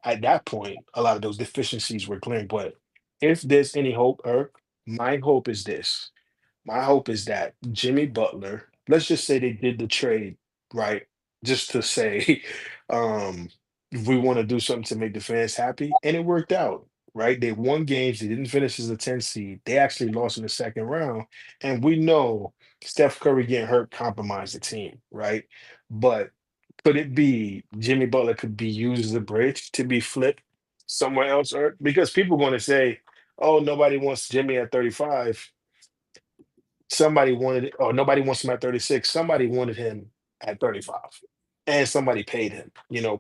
at that point, a lot of those deficiencies were clearing. But if there's any hope, Irk, my hope is this. My hope is that Jimmy Butler, let's just say they did the trade, right? Just to say, um, we want to do something to make the fans happy, and it worked out, right? They won games, they didn't finish as a 10 seed. They actually lost in the second round. And we know Steph Curry getting hurt compromised the team, right? But could it be Jimmy Butler could be used as a bridge to be flipped somewhere else? Or because people going to say, oh, nobody wants Jimmy at 35. Somebody wanted it, or nobody wants him at 36. Somebody wanted him at 35. And somebody paid him.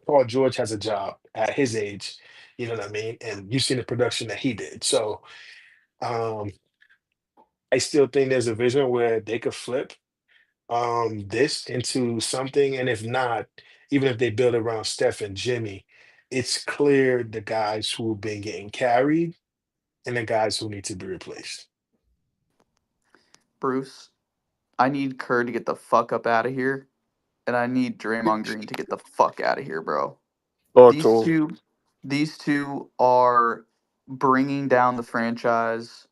Paul George has a job at his age, you know what I mean? And you've seen the production that he did. So um I still think there's a vision where they could flip this into something. And if not, even if they build around Steph and Jimmy, it's clear the guys who have been getting carried and the guys who need to be replaced. Bruce, I need Kerr to get the fuck up out of here, and I need Draymond Green to get the fuck out of here, bro. Talk These to him. two, these two are bringing down the franchise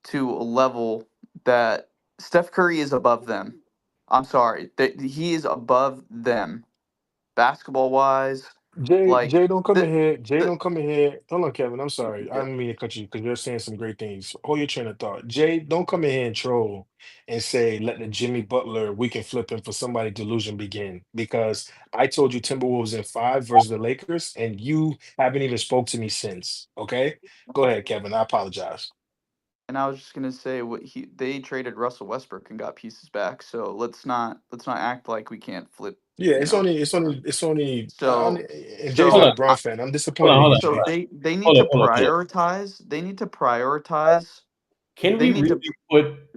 to a level that Steph Curry is above them. I'm sorry, that he is above them, basketball wise. Jay, Like Jay, don't come the in here. Jay, the don't come in here. Hold on, Kevin. I'm sorry. I yeah. didn't mean to cut you because you're saying some great things. Hold your train of thought. Jay, don't come in here and troll and say, let the Jimmy Butler, we can flip him for somebody delusion begin. Because I told you Timberwolves in five versus the Lakers, and you haven't even spoke to me since. Okay? Go ahead, Kevin. I apologize. And I was just gonna say what they traded Russell Westbrook and got pieces back. So let's not act like we can't flip. Yeah, You it's know. only, it's only, it's only, So and Jay's a Hold on, so LeBron fan. I'm hold disappointed on, in hold you, on, so Jay. they need hold to on, hold on, hold on. prioritize. They need to prioritize. Can They we need really to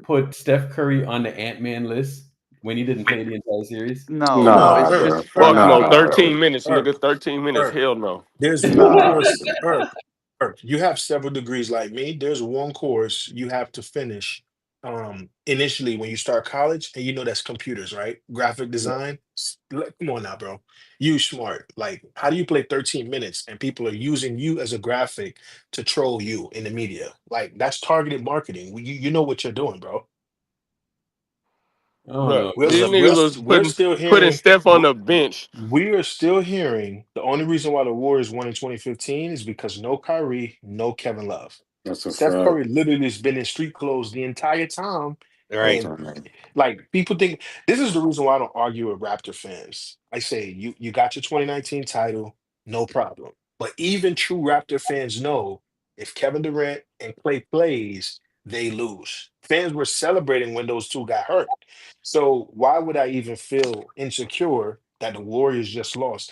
put Steph Curry on the Ant Man list when he didn't play the entire series? no. No, Nah, It's Irk, bro. just Irk, Fuck Irk, no. Irk, prioritize. Thirteen Irk, No. minutes, Irk, nigga. 13 minutes. Irk. Hell no. There's one Nah. course, Irk, you have several degrees like me. There's one course you have to finish initially when you start college, and you know that's computers, right? Graphic design. Come on now, bro. You smart. Like, how do you play 13 minutes and people are using you as a graphic to troll you in the media? Like, that's targeted marketing. You know what you're doing, bro. I don't Bro, know. We're these niggas was we're putting still putting hearing. Steph on the bench. We are still hearing the only reason why the Warriors won in 2015 is because no Kyrie, no Kevin Love. That's a Steph fact. Curry literally has been in street clothes the entire time. Right. And like people think this is the reason why I don't argue with Raptor fans. I say you got your 2019 title, no problem. But even true Raptor fans know if Kevin Durant and Clay plays, they lose. Fans were celebrating when those two got hurt. So why would I even feel insecure that the Warriors just lost?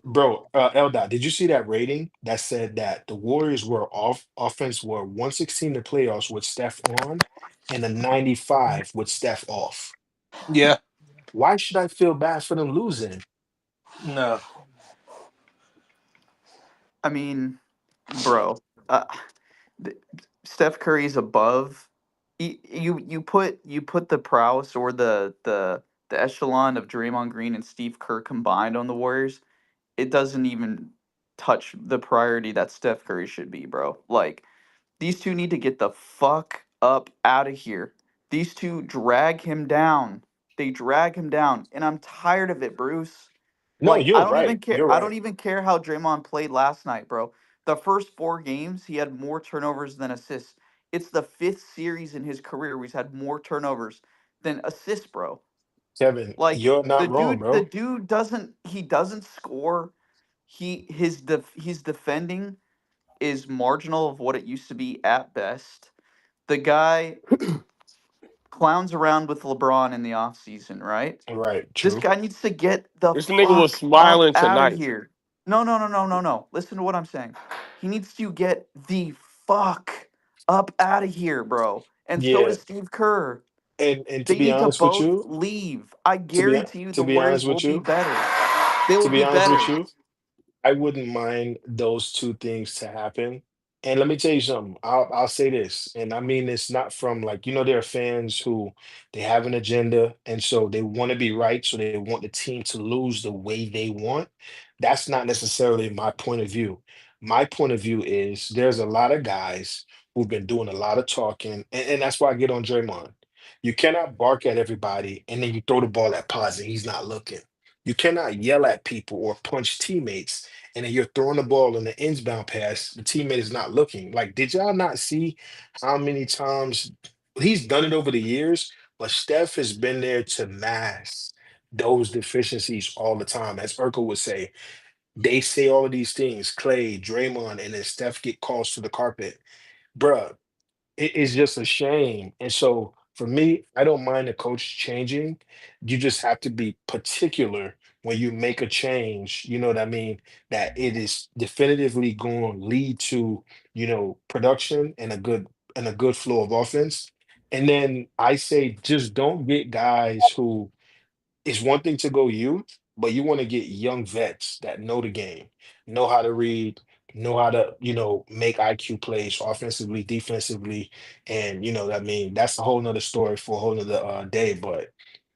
Bro, Eldad, did you see that rating that said that the Warriors were offense were 116 in the playoffs with Steph on and a 95 with Steph off? Yeah. Why should I feel bad for them losing? No. I mean, bro. th- Steph Curry's above. You put the prowess or the echelon of Draymond Green and Steve Kerr combined on the Warriors. It doesn't even touch the priority that Steph Curry should be, bro. Like these two need to get the fuck up out of here. These two drag him down. They drag him down, and I'm tired of it, Bruce. No, Like I you're don't even right. care. You're I don't right. even care how Draymond played last night, bro. The first 4 games, he had more turnovers than assists. It's the fifth series in his career where he's had more turnovers than assists, bro. Kevin, Like you're the not wrong, dude, the bro. dude doesn't score. His defending is marginal of what it used to be at best. The guy clowns around with LeBron in the offseason, right? Right, This true. guy needs to get the This nigga was fuck up smiling out of tonight. here. No, no, no, no, no, no. Listen to what I'm saying. He needs to get the fuck up out of here, bro. And so Yeah. does Steve Kerr. And to They be need to honest with both you, leave. I to be guarantee you to the be honest Warriors will with be you, better. They will to be be honest with better. you, I wouldn't mind those two things to happen. And let me tell you something. I'll say this, and I mean this not from like there are fans who they have an agenda, and so they want to be right, so they want the team to lose the way they want. That's not necessarily my point of view. My point of view is there's a lot of guys who've been doing a lot of talking, and that's why I get on Draymond. You cannot bark at everybody and then you throw the ball at Pods and he's not looking. You cannot yell at people or punch teammates and then you're throwing the ball in the inbound pass. The teammate is not looking. Like, did y'all not see how many times he's done it over the years? But Steph has been there to mask those deficiencies all the time. As Urkel would say, they say all of these things, Clay, Draymond, and then Steph get calls to the carpet. Bruh, it is just a shame. And so for me, I don't mind the coach changing. You just have to be particular when you make a change, you know what I mean? That it is definitively going to lead to, production and a good flow of offense. And then I say just don't get guys who it's one thing to go youth, but you want to get young vets that know the game, know how to read, know how to, make IQ plays offensively, defensively. And I mean, that's a whole nother story for a whole nother day. But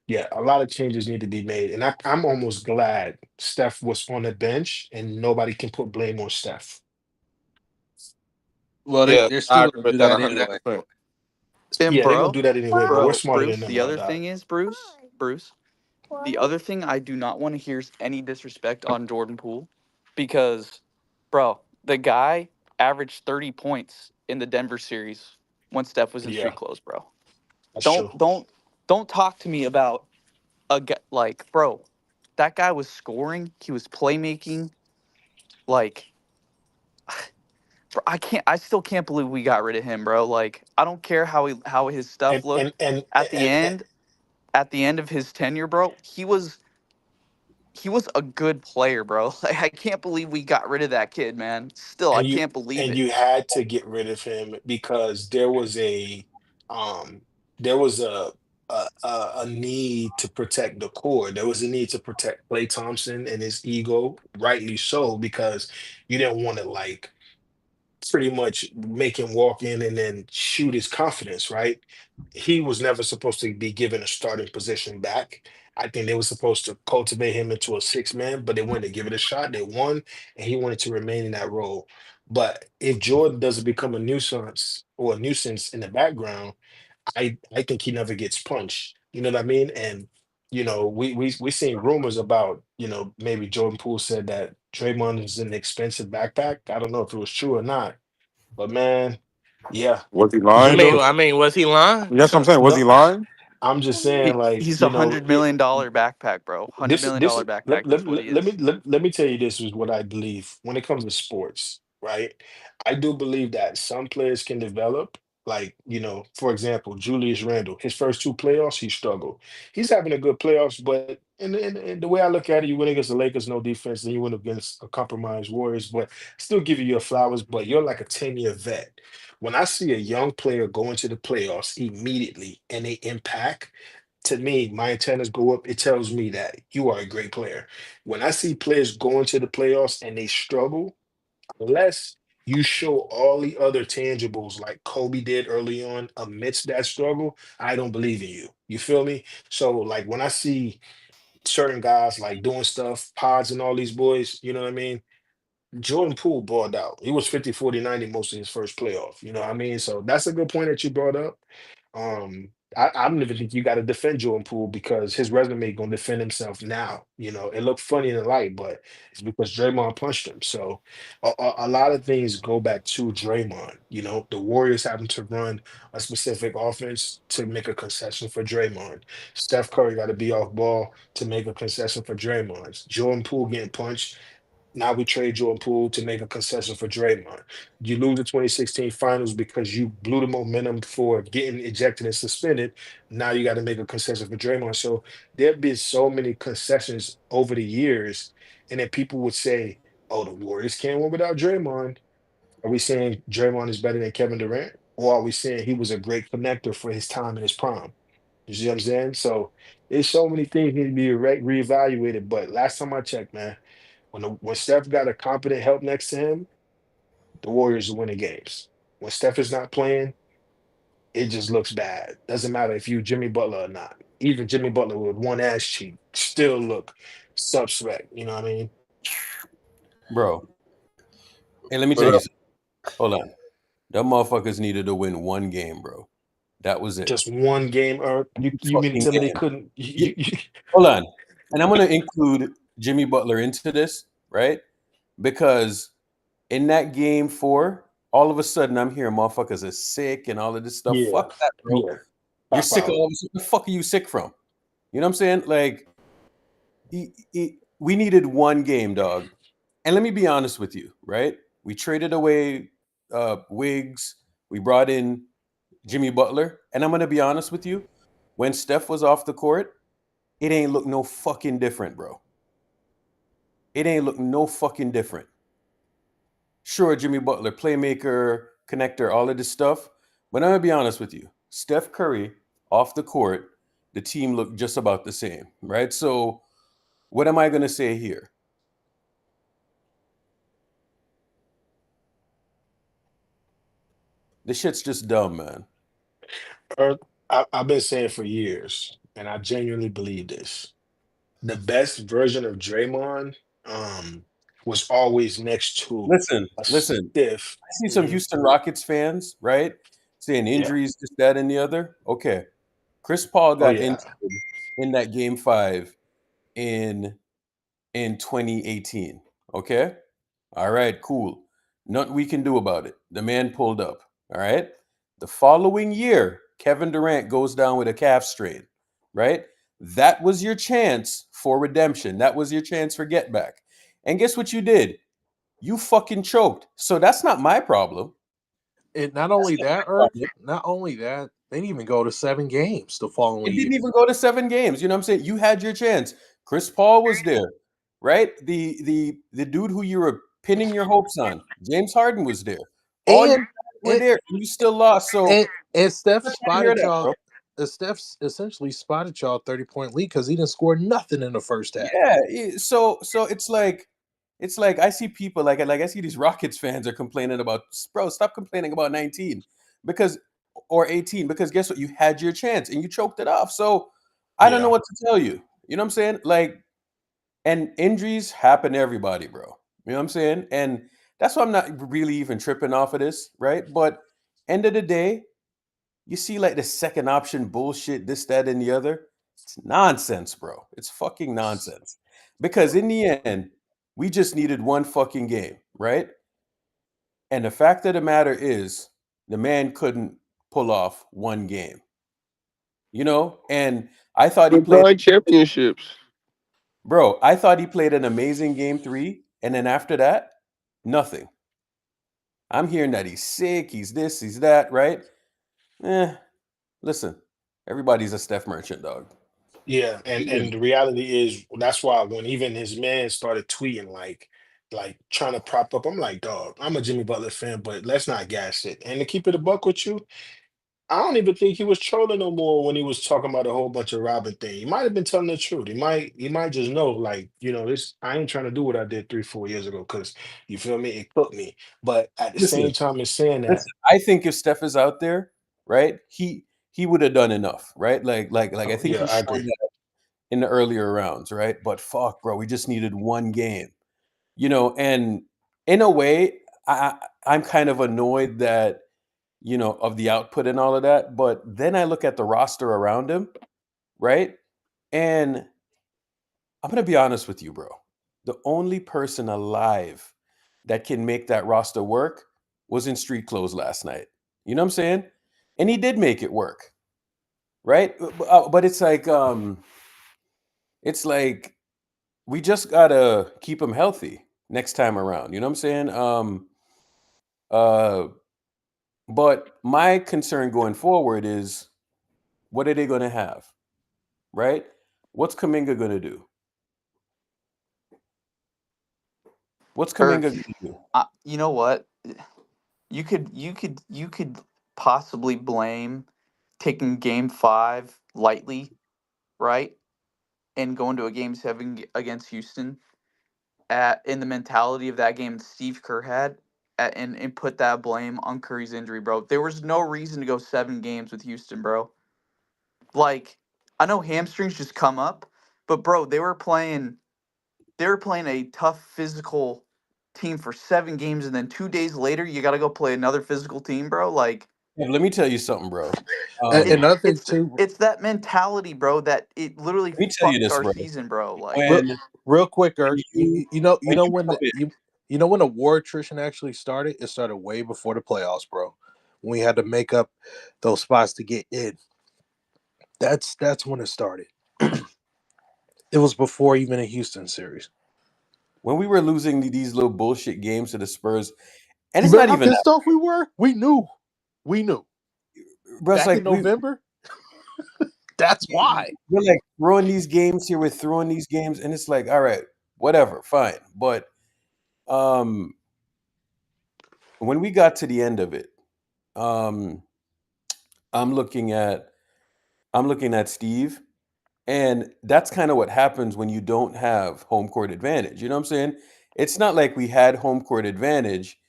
yeah, a lot of changes need to be made. And I'm almost glad Steph was on the bench and nobody can put blame on Steph. Well, Yeah, they're I still agree gonna with do that that 100. anyway. And Yeah, they're gonna do that anyway, but we're smarter than Bruce, them, the other Doc. thing is, the other thing I do not want to hear is any disrespect on Jordan Poole because, bro, the guy averaged 30 points in the Denver series when Steph was in Yeah, street clothes, bro. that's Don't true. don't don't talk to me about a guy like, bro, that guy was scoring, he was playmaking, like bro, I still can't believe we got rid of him, bro. Like, I don't care how his stuff And and looked and at the and, and end at the end of his tenure, bro. He was a good player, bro. Like, I can't believe we got rid of that kid, man. Still, I and you can't believe and it. you had to get rid of him because um there was a need to protect the core. There was a need to protect Klay Thompson and his ego, rightly so, because you didn't want to like pretty much make him walk in and then shoot his confidence, right? He was never supposed to be given a starting position back. I think they were supposed to cultivate him into a six man, but they wanted to give it a shot. They won, and he wanted to remain in that role. But if Jordan doesn't become a nuisance or a nuisance in the background, I think he never gets punched. You know what I mean? And we seen rumors about maybe Jordan Poole said that Draymond is an expensive backpack. I don't know if it was true or not, but man, yeah, Was he I lying mean, though? I mean, was he lying? That's what I'm saying. Was he no, lying? I'm just saying like He's $100 million backpack, bro. hundred this million this dollar backpack. let, That's let, what he let, let me is. let me tell you this is what I believe when it comes to sports, right? I do believe that some players can develop, like, for example, Julius Randle, his first two playoffs, he struggled. He's having a good playoffs, but in the way I look at it, you win against the Lakers, no defense, then you win against a compromised Warriors, but still give you your flowers, but you're like a 10-year vet. When I see a young player go into the playoffs immediately and they impact, to me, my antennas go up. It tells me that you are a great player. When I see players go into the playoffs and they struggle, unless you show all the other tangibles like Kobe did early on amidst that struggle, I don't believe in you. You feel me? So, like, when I see certain guys like doing stuff, pods and all these boys, you know what I mean? Jordan Poole balled out. He was 50, 40, 90 most of his first playoff. You know what I mean? So that's a good point that you brought up. I don't even think you got to defend Jordan Poole because his resume gonna defend himself now. It looked funny in the light, but it's because Draymond punched him. So a lot of things go back to Draymond. The Warriors having to run a specific offense to make a concession for Draymond. Steph Curry got to be off ball to make a concession for Draymond. Jordan Poole getting punched. Now we trade Jordan Poole to make a concession for Draymond. You lose the 2016 finals because you blew the momentum for getting ejected and suspended. Now you got to make a concession for Draymond. So there have been so many concessions over the years. And then people would say, oh, the Warriors can't win without Draymond. Are we saying Draymond is better than Kevin Durant? Or are we saying he was a great connector for his time in his prime? You see what I'm saying? So there's so many things need to be reevaluated. But last time I checked, man, when Steph got a competent help next to him, the Warriors are winning games. When Steph is not playing, it just looks bad. Doesn't matter if you Jimmy Butler or not. Even Jimmy Butler with one ass cheek still look suspect. You know what I mean? bro. Hey, let me tell you something. Hold on. Them motherfuckers needed to win one game, bro. That was it. Just one game, or you mean to Fucking tell me they game. couldn't? Hold on. And I'm going to include Jimmy Butler into this, right? Because in that game 4, all of a sudden I'm hearing motherfuckers are sick and all of this stuff. Yeah, Fuck that, bro. yeah. You're Pop sick out. all of a sudden. What the fuck are you sick from? You know what I'm saying? Like, we needed one game, dog. And let me be honest with you, right? We traded away Wiggs. We brought in Jimmy Butler. And I'm going to be honest with you. When Steph was off the court, it ain't look no fucking different, bro. It ain't look no fucking different. Sure, Jimmy Butler, playmaker, connector, all of this stuff. But I'm going to be honest with you. Steph Curry off the court, the team looked just about the same, right? So what am I going to say here? This shit's just dumb, man. I've been saying for years, and I genuinely believe this. The best version of Draymond was always next to Listen. a I stiff. see some Houston Rockets fans, right? Saying Yeah. injuries, this, that, and the other. Okay. Chris Paul Oh got yeah. injured in that game 5 in 2018. Okay. All right, cool. Nothing we can do about it. The man pulled up. All right. The following year, Kevin Durant goes down with a calf strain, right? That was your chance for redemption. That was your chance for get back. And guess what you did? You fucking choked. So that's not my problem. And not That's only not that, my Irk, problem. not only that, they didn't even go to 7 games the following It year. didn't even go to 7 games. You know what I'm saying? You had your chance. Chris Paul was there, right? The dude who you were pinning your hopes on, James Harden was there. All you And guys were and there, and you still lost. So and Steph I can't hear spotted that, bro. y'all. Steph essentially spotted y'all 30-point lead because he didn't score nothing in the first half. Yeah. So it's like I see people like I see these Rockets fans are complaining about, bro, stop complaining about 19 because or 18 because guess what? You had your chance and you choked it off. So I don't know Yeah. what to tell you. You know what I'm saying? Like, and injuries happen to everybody, bro. You know what I'm saying? And that's why I'm not really even tripping off of this, right? But end of the day, you see like the second option bullshit, this, that, and the other. It's nonsense, bro. It's fucking nonsense. Because in the end, we just needed one fucking game, right? And the fact of the matter is, the man couldn't pull off one game. You know? And I thought he We're played, drawing championships. bro, I thought he played an amazing game 3. And then after that, nothing. I'm hearing that he's sick, he's this, he's that, right? Listen, everybody's a Steph merchant, dog. Yeah, and the reality is that's why when even his man started tweeting like trying to prop up, I'm like, dog, I'm a Jimmy Butler fan, but let's not gas it. And to keep it a buck with you, I don't even think he was trolling no more when he was talking about a whole bunch of Robin thing. He might have been telling the truth. He might just know, like, this I ain't trying to do what I did 3, 4 years ago because you feel me, it cooked me. But at the Listen, same time as saying that, listen. I think if Steph is out there, right, he would have done enough, right? Like I oh, think yeah, he I showed agree. that in the earlier rounds, right? But fuck, bro, we just needed one game, you know. And in a way, I'm kind of annoyed that of the output and all of that. But then I look at the roster around him, right? And I'm gonna be honest with you, bro. The only person alive that can make that roster work was in street clothes last night. You know what I'm saying? And he did make it work, right? But it's like we just gotta keep him healthy next time around. You know what I'm saying? Uh, but my concern going forward is what are they gonna have, right? What's Kaminga gonna do? What's Irk, Kaminga gonna do? you know what? You could possibly blame taking Game 5 lightly, right? And going to a Game 7 against Houston at in the mentality of that game Steve Kerr had, and put that blame on Curry's injury, bro. There was no reason to go 7 games with Houston, bro. Like, I know hamstrings just come up, but bro, they were playing a tough physical team for 7 games, and then 2 days later you got to go play another physical team, bro. Like Yeah, let me tell you something, bro. Another thing it's too, it's that mentality, bro, that it literally Let me tell you fucked this, our bro. season, bro. Like When real quick, when Eric. you You know when you when come in, you know when the war attrition actually started. It started way before the playoffs, bro. When we had to make up those spots to get in. That's when it started. It was before even a Houston series. when we were losing these little bullshit games to the Spurs, and it's Remember not how even that, pissed off we were? We knew. bro. It's Back in like November. That's why. we're like throwing these games here, we're throwing these games, and it's like, all right, whatever, fine. But when we got to the end of it, um, I'm looking at Steve, and that's kind of what happens when you don't have home court advantage. You know what I'm saying? It's not like we had home court advantage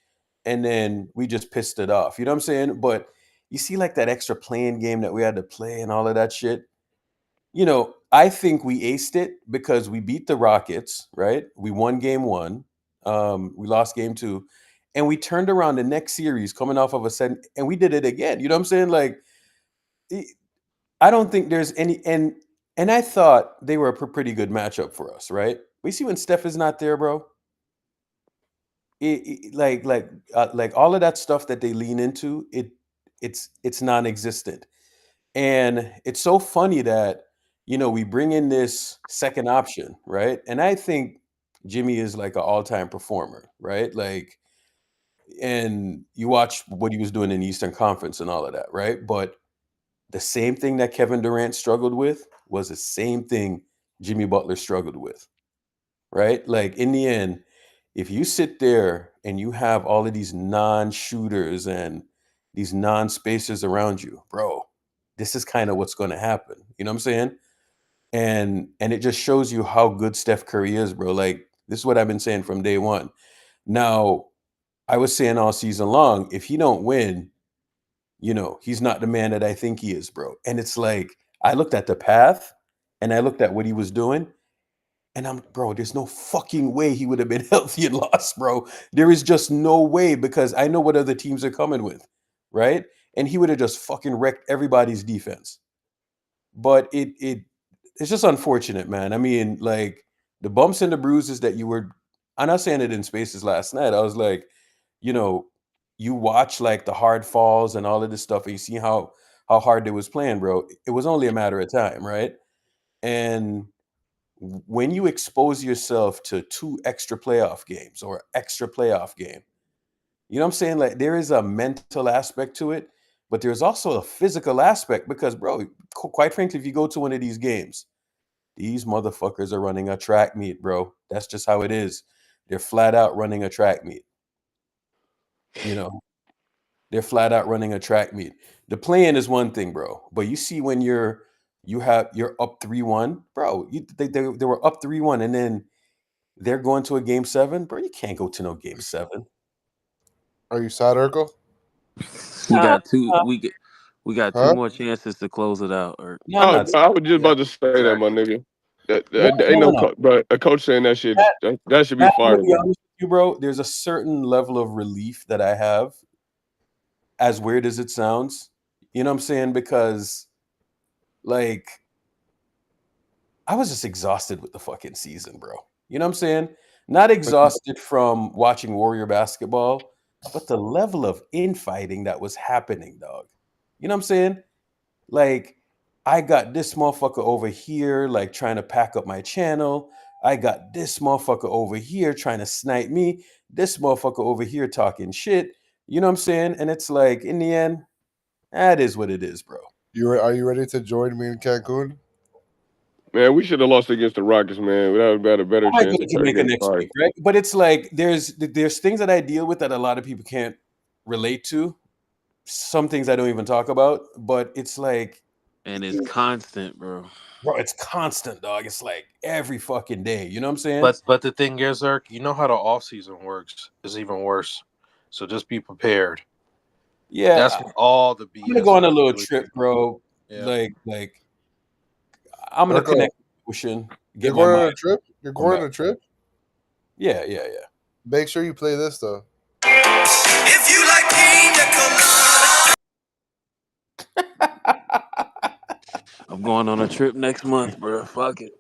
and then we just pissed it off. You know what I'm saying? But you see, like that extra playing game that we had to play and all of that shit. You know, I think we aced it because we beat the Rockets, right? We won game 1. We lost game 2. And we turned around the next series coming off of a set, and we did it again. You know what I'm saying? Like, I don't think there's any, and I thought they were a pretty good matchup for us, right? We see when Steph is not there, bro. Like all of that stuff that they lean into, it's non-existent. And it's so funny that, you know, we bring in this second option, right? And I think Jimmy is like an all-time performer, right? Like, and you watch what he was doing in the Eastern Conference and all of that, right? But the same thing that Kevin Durant struggled with was the same thing Jimmy Butler struggled with, right? Like in the end, if you sit there and you have all of these non-shooters and these non-spacers around you, bro, this is kind of what's going to happen. You know what I'm saying? And it just shows you how good Steph Curry is, bro. Like this is what I've been saying from day one. Now, I was saying all season long, if he don't win, you know, he's not the man that I think he is, bro. And it's like I looked at the path and I looked at what he was doing, and bro, there's no fucking way he would have been healthy and lost, bro. There is just no way because I know what other teams are coming with, right? And he would have just fucking wrecked everybody's defense. But it's just unfortunate, man. I mean, like the bumps and the bruises that you were, I'm not saying it in spaces last night. I was like, you know, you watch like the hard falls and all of this stuff, and you see how hard they was playing, bro. It was only a matter of time, right? And when you expose yourself to 2 extra playoff games or extra playoff game, you know what I'm saying? Like there is a mental aspect to it, but there's also a physical aspect because, bro, quite frankly, if you go to one of these games, these motherfuckers are running a track meet, bro. That's just how it is. They're flat out running a track meet. You know, they're flat out running a track meet. The play-in is one thing, bro, but you see when you're up 3-1, bro. They were up 3-1, and then they're going to a game 7, bro. You can't go to no game 7. Are you sad, Urkel? We Nah, got two. nah, We got Huh? 2 more chances to close it out. Or no, I'm not. I was just Yeah, about to say that, my exactly. nigga. That No, ain't no, no, no. but a coach saying that shit, Matt, that should be Matt, I'm gonna fired, be bro. honest with you, bro. There's a certain level of relief that I have, as weird as it sounds. You know what I'm saying? Because like I was just exhausted with the fucking season, bro. You know what I'm saying? Not exhausted from watching Warrior basketball, but the level of infighting that was happening, dog. You know what I'm saying? Like, I got this motherfucker over here, like trying to pack up my channel. I got this motherfucker over here trying to snipe me. This motherfucker over here talking shit. You know what I'm saying? And it's like, in the end, that is what it is, bro. Are you ready to join me in Cancun? Man, we should have lost against the Rockets, man. That would have had a better I might go chance to of Jamaica getting next fired. week, right? But it's like there's things that I deal with that a lot of people can't relate to. Some things I don't even talk about, but it's like, and it's constant, bro. bro, it's constant, dog. It's like every fucking day. You know what I'm saying? But the thing is, Eric, you know how the off season works is even worse. So just be prepared. Yeah, That's when all the BS. I'm gonna go on a little really trip, kicks. bro. Yeah. Like I'm gonna Urkel, connect with the ocean, get you're my going on mind. a trip? You're Come going on back. a trip? Yeah. Make sure you play this though. If you like pina colada. I'm going on a trip next month, bro. Fuck it.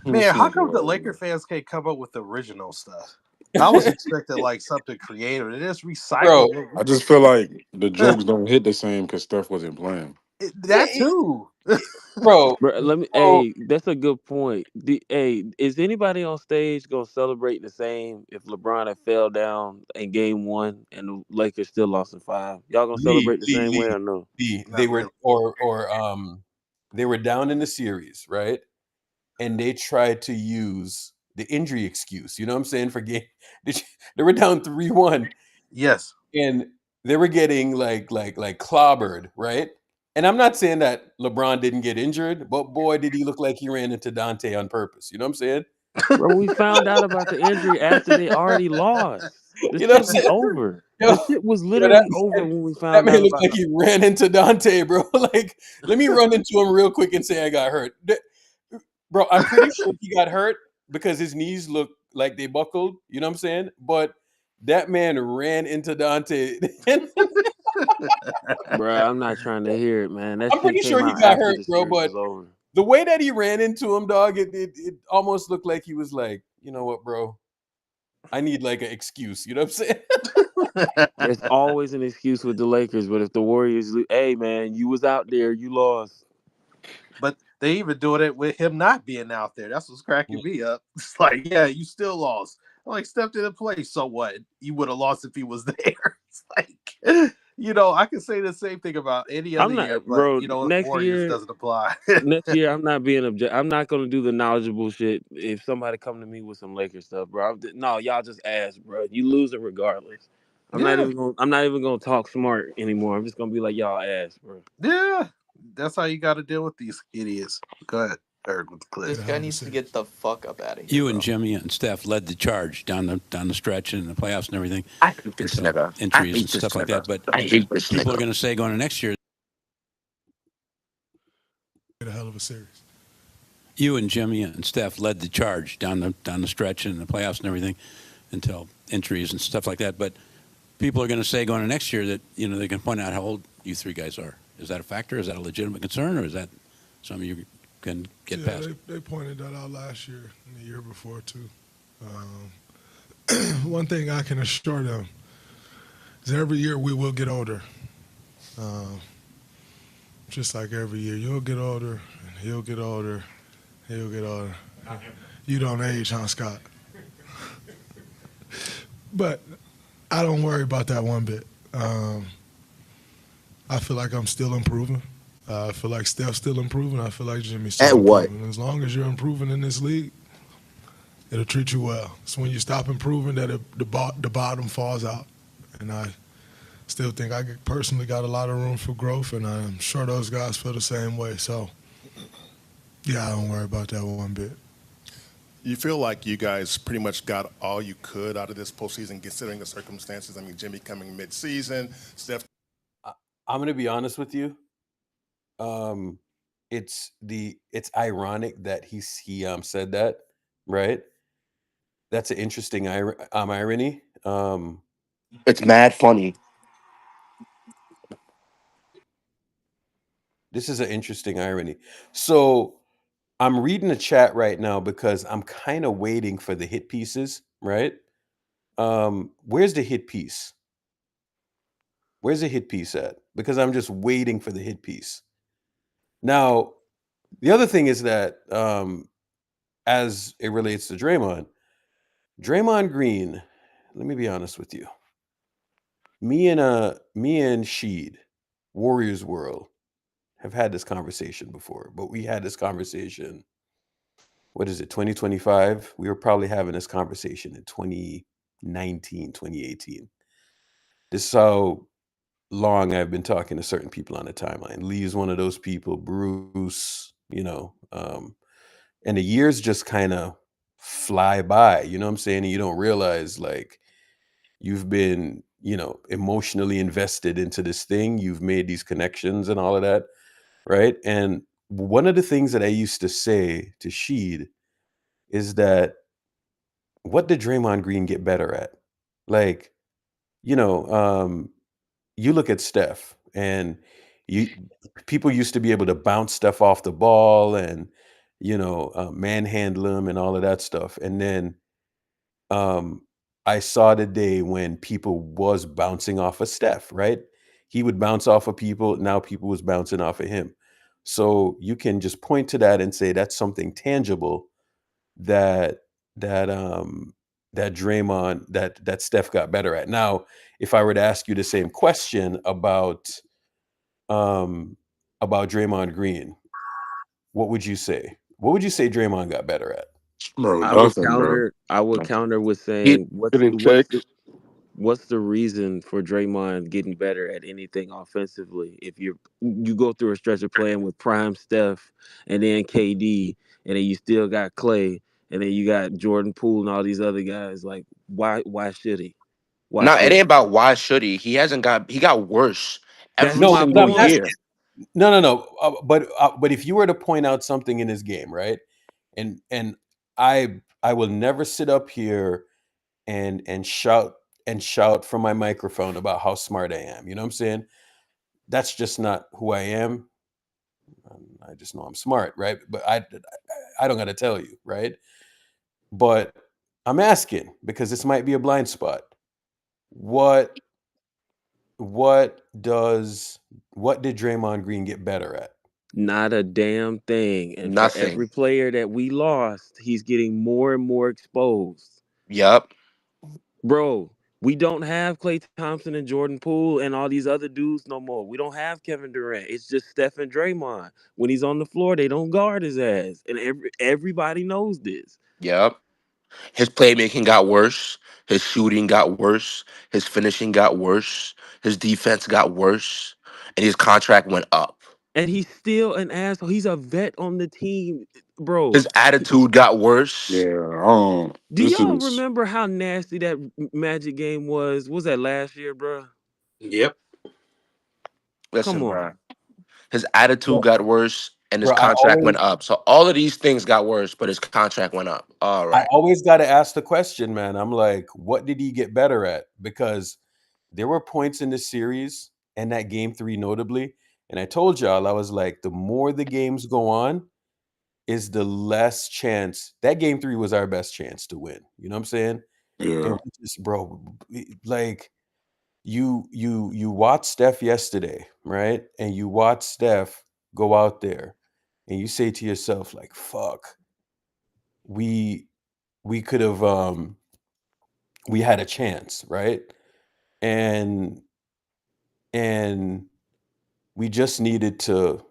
Man, how come the Laker fans can't come up with original stuff? I was expecting like something creative. They just recycle. I just feel like the jokes don't hit the same because Steph wasn't playing. That too. Bro, Let me. Hey, that's a good point. Hey, is anybody on stage gonna celebrate the same if LeBron had fell down in Game 1 and the Lakers still lost in 5? Y'all gonna celebrate the same way or no? They were they were down in the series, right? And they tried to use the injury excuse. You know what I'm saying? For game, they were down 3-1. Yes, and they were getting like clobbered, right? And I'm not saying that LeBron didn't get injured, but boy, did he look like he ran into Dante on purpose. You know what I'm saying? Bro, we found out about the injury after they already lost. This You know what shit I'm was saying? over. Yo, The shit was that literally over when we That found man out looked about like it. he ran into Dante, bro. Like, let me run into him real quick and say I got hurt. Bro, I'm pretty sure he got hurt because his knees looked like they buckled. You know what I'm saying? But that man ran into Dante. Bro, I'm not trying to hear it, man. That I'm shit pretty came sure he out got after hurt, the bro. series But was over. the way that he ran into him, dog, it almost looked like he was like, you know what, bro? I need like an excuse. You know what I'm saying? There's always an excuse with the Lakers, but if the Warriors, hey man, you was out there, you lost. But they even doing it with him not being out there. That's what's cracking me up. It's like, yeah, you still lost. I'm like, Steph didn't play, so what? You would have lost if he was there. It's like, you know, I can say the same thing about any other I'm not, year, but bro. you know, Next Warriors year, doesn't apply. next year, I'm not being I'm not gonna do the knowledgeable shit. If somebody come to me with some Lakers stuff, bro, no, y'all just ask, bro. You lose it regardless. I'm not even gonna talk smart anymore. I'm just gonna be like, y'all ask, bro. Yeah, that's how you got to deal with these idiots. Go ahead, Eric, with the clip. This guy needs to get the fuck up out of here. You bro. and Jimmy and Steph led the charge down the stretch in the playoffs and everything. I hate this nigga. Injuries and stuff like that. But I hate this people nigga. are going to say going to next year. A hell of a series. You and Jimmy and Steph led the charge down the stretch in the playoffs and everything until injuries and stuff like that. But people are going to say going to next year that, you know, they can point out how old you three guys are. Is that a factor? Is that a legitimate concern, or is that something you can get past? They pointed that out last year and the year before too. One thing I can assure them is every year we will get older. Just like every year, you'll get older and he'll get older. He'll get older. You don't age, huh, Scott? But I don't worry about that one bit. I feel like I'm still improving. I feel like Steph's still improving. I feel like Jimmy's still improving. As long as you're improving in this league, it'll treat you well. It's when you stop improving that the bottom falls out. And I still think I personally got a lot of room for growth, and I'm sure those guys feel the same way. So, yeah, I don't worry about that one bit. You feel like you guys pretty much got all you could out of this postseason, considering the circumstances? I mean, Jimmy coming mid-season, Steph. I'm gonna be honest with you. It's ironic that he said that, right? That's an interesting irony. It's mad funny. This is an interesting irony. So I'm reading the chat right now because I'm kind of waiting for the hit pieces, right? Where's the hit piece? Where's the hit piece at? Because I'm just waiting for the hit piece. Now, the other thing is that as it relates to Draymond Green, let me be honest with you. Me and Sheed, Warriors World, have had this conversation before, but we had this conversation, what is it, 2025? We were probably having this conversation in 2019, 2018. This is how long I've been talking to certain people on the timeline. Lee's one of those people, Bruce, you know, and the years just kind of fly by, you know what I'm saying? And you don't realize, like, you've been, you know, emotionally invested into this thing. You've made these connections and all of that, right? And one of the things that I used to say to Sheed is that, what did Draymond Green get better at? Like, you look at Steph, and people used to be able to bounce Steph off the ball and manhandle him and all of that stuff. And then I saw the day when people was bouncing off of Steph, right? He would bounce off of people. Now people was bouncing off of him. So you can just point to that and say that's something tangible that that Draymond that Steph got better at. Now, if I were to ask you the same question about Draymond Green, what would you say? What would you say Draymond got better at? Bro, I would nothing, bro. counter with He saying getting checks. what's the reason for Draymond getting better at anything offensively? If you go through a stretch of playing with prime Steph and then KD, and then you still got Clay, and then you got Jordan Poole and all these other guys, like why should he? Why No, it should ain't he? about why should he. He got worse That's every No, my but single I'm point. asking. year. No. But if you were to point out something in his game, right? And I will never sit up here and shout from my microphone about how smart I am. You know what I'm saying? That's just not who I am. I just know I'm smart, right? But I don't got to tell you, right? But I'm asking because this might be a blind spot. What did Draymond Green get better at? Not a damn thing. And for Nothing. every player that we lost, he's getting more and more exposed. Yup. Bro, we don't have Klay Thompson and Jordan Poole and all these other dudes no more. We don't have Kevin Durant. It's just Steph and Draymond. When he's on the floor, they don't guard his ass. And everybody knows this. Yup. His playmaking got worse. His shooting got worse. His finishing got worse. His defense got worse. And his contract went up. And he's still an asshole. He's a vet on the team, bro. His attitude got worse. Yeah, Do this y'all is remember how nasty that Magic game was? Was that last year, bro? Yep. Listen, Come on. bro. His attitude got worse and his Bro, contract went up. So all of these things got worse, but his contract went up. All I right. always got to ask the question, man. I'm like, what did he get better at? Because there were points in the series and that game 3 notably. And I told y'all, I was like, the more the games go on, is the less chance. That game 3 was our best chance to win. You know what I'm saying? yeah. And we just, bro, like you watch Steph yesterday, right? And you watch Steph go out there and you say to yourself, like, fuck, we could have we had a chance, right? And we just needed to,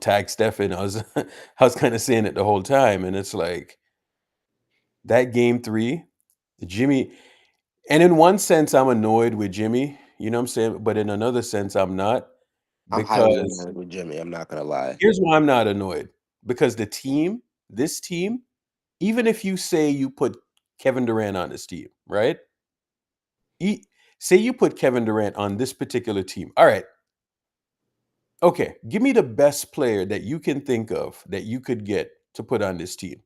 tag Steph in. I was kind of saying it the whole time. And it's like that game 3, Jimmy, and in one sense, I'm annoyed with Jimmy, you know what I'm saying? But in another sense, I'm not. I'm highly Because annoyed with Jimmy. I'm not gonna lie. here's why I'm not annoyed. Because this team, even if you say you put Kevin Durant on this team, right? Say you put Kevin Durant on this particular team. All right. Okay. Give me the best player that you can think of that you could get to put on this team.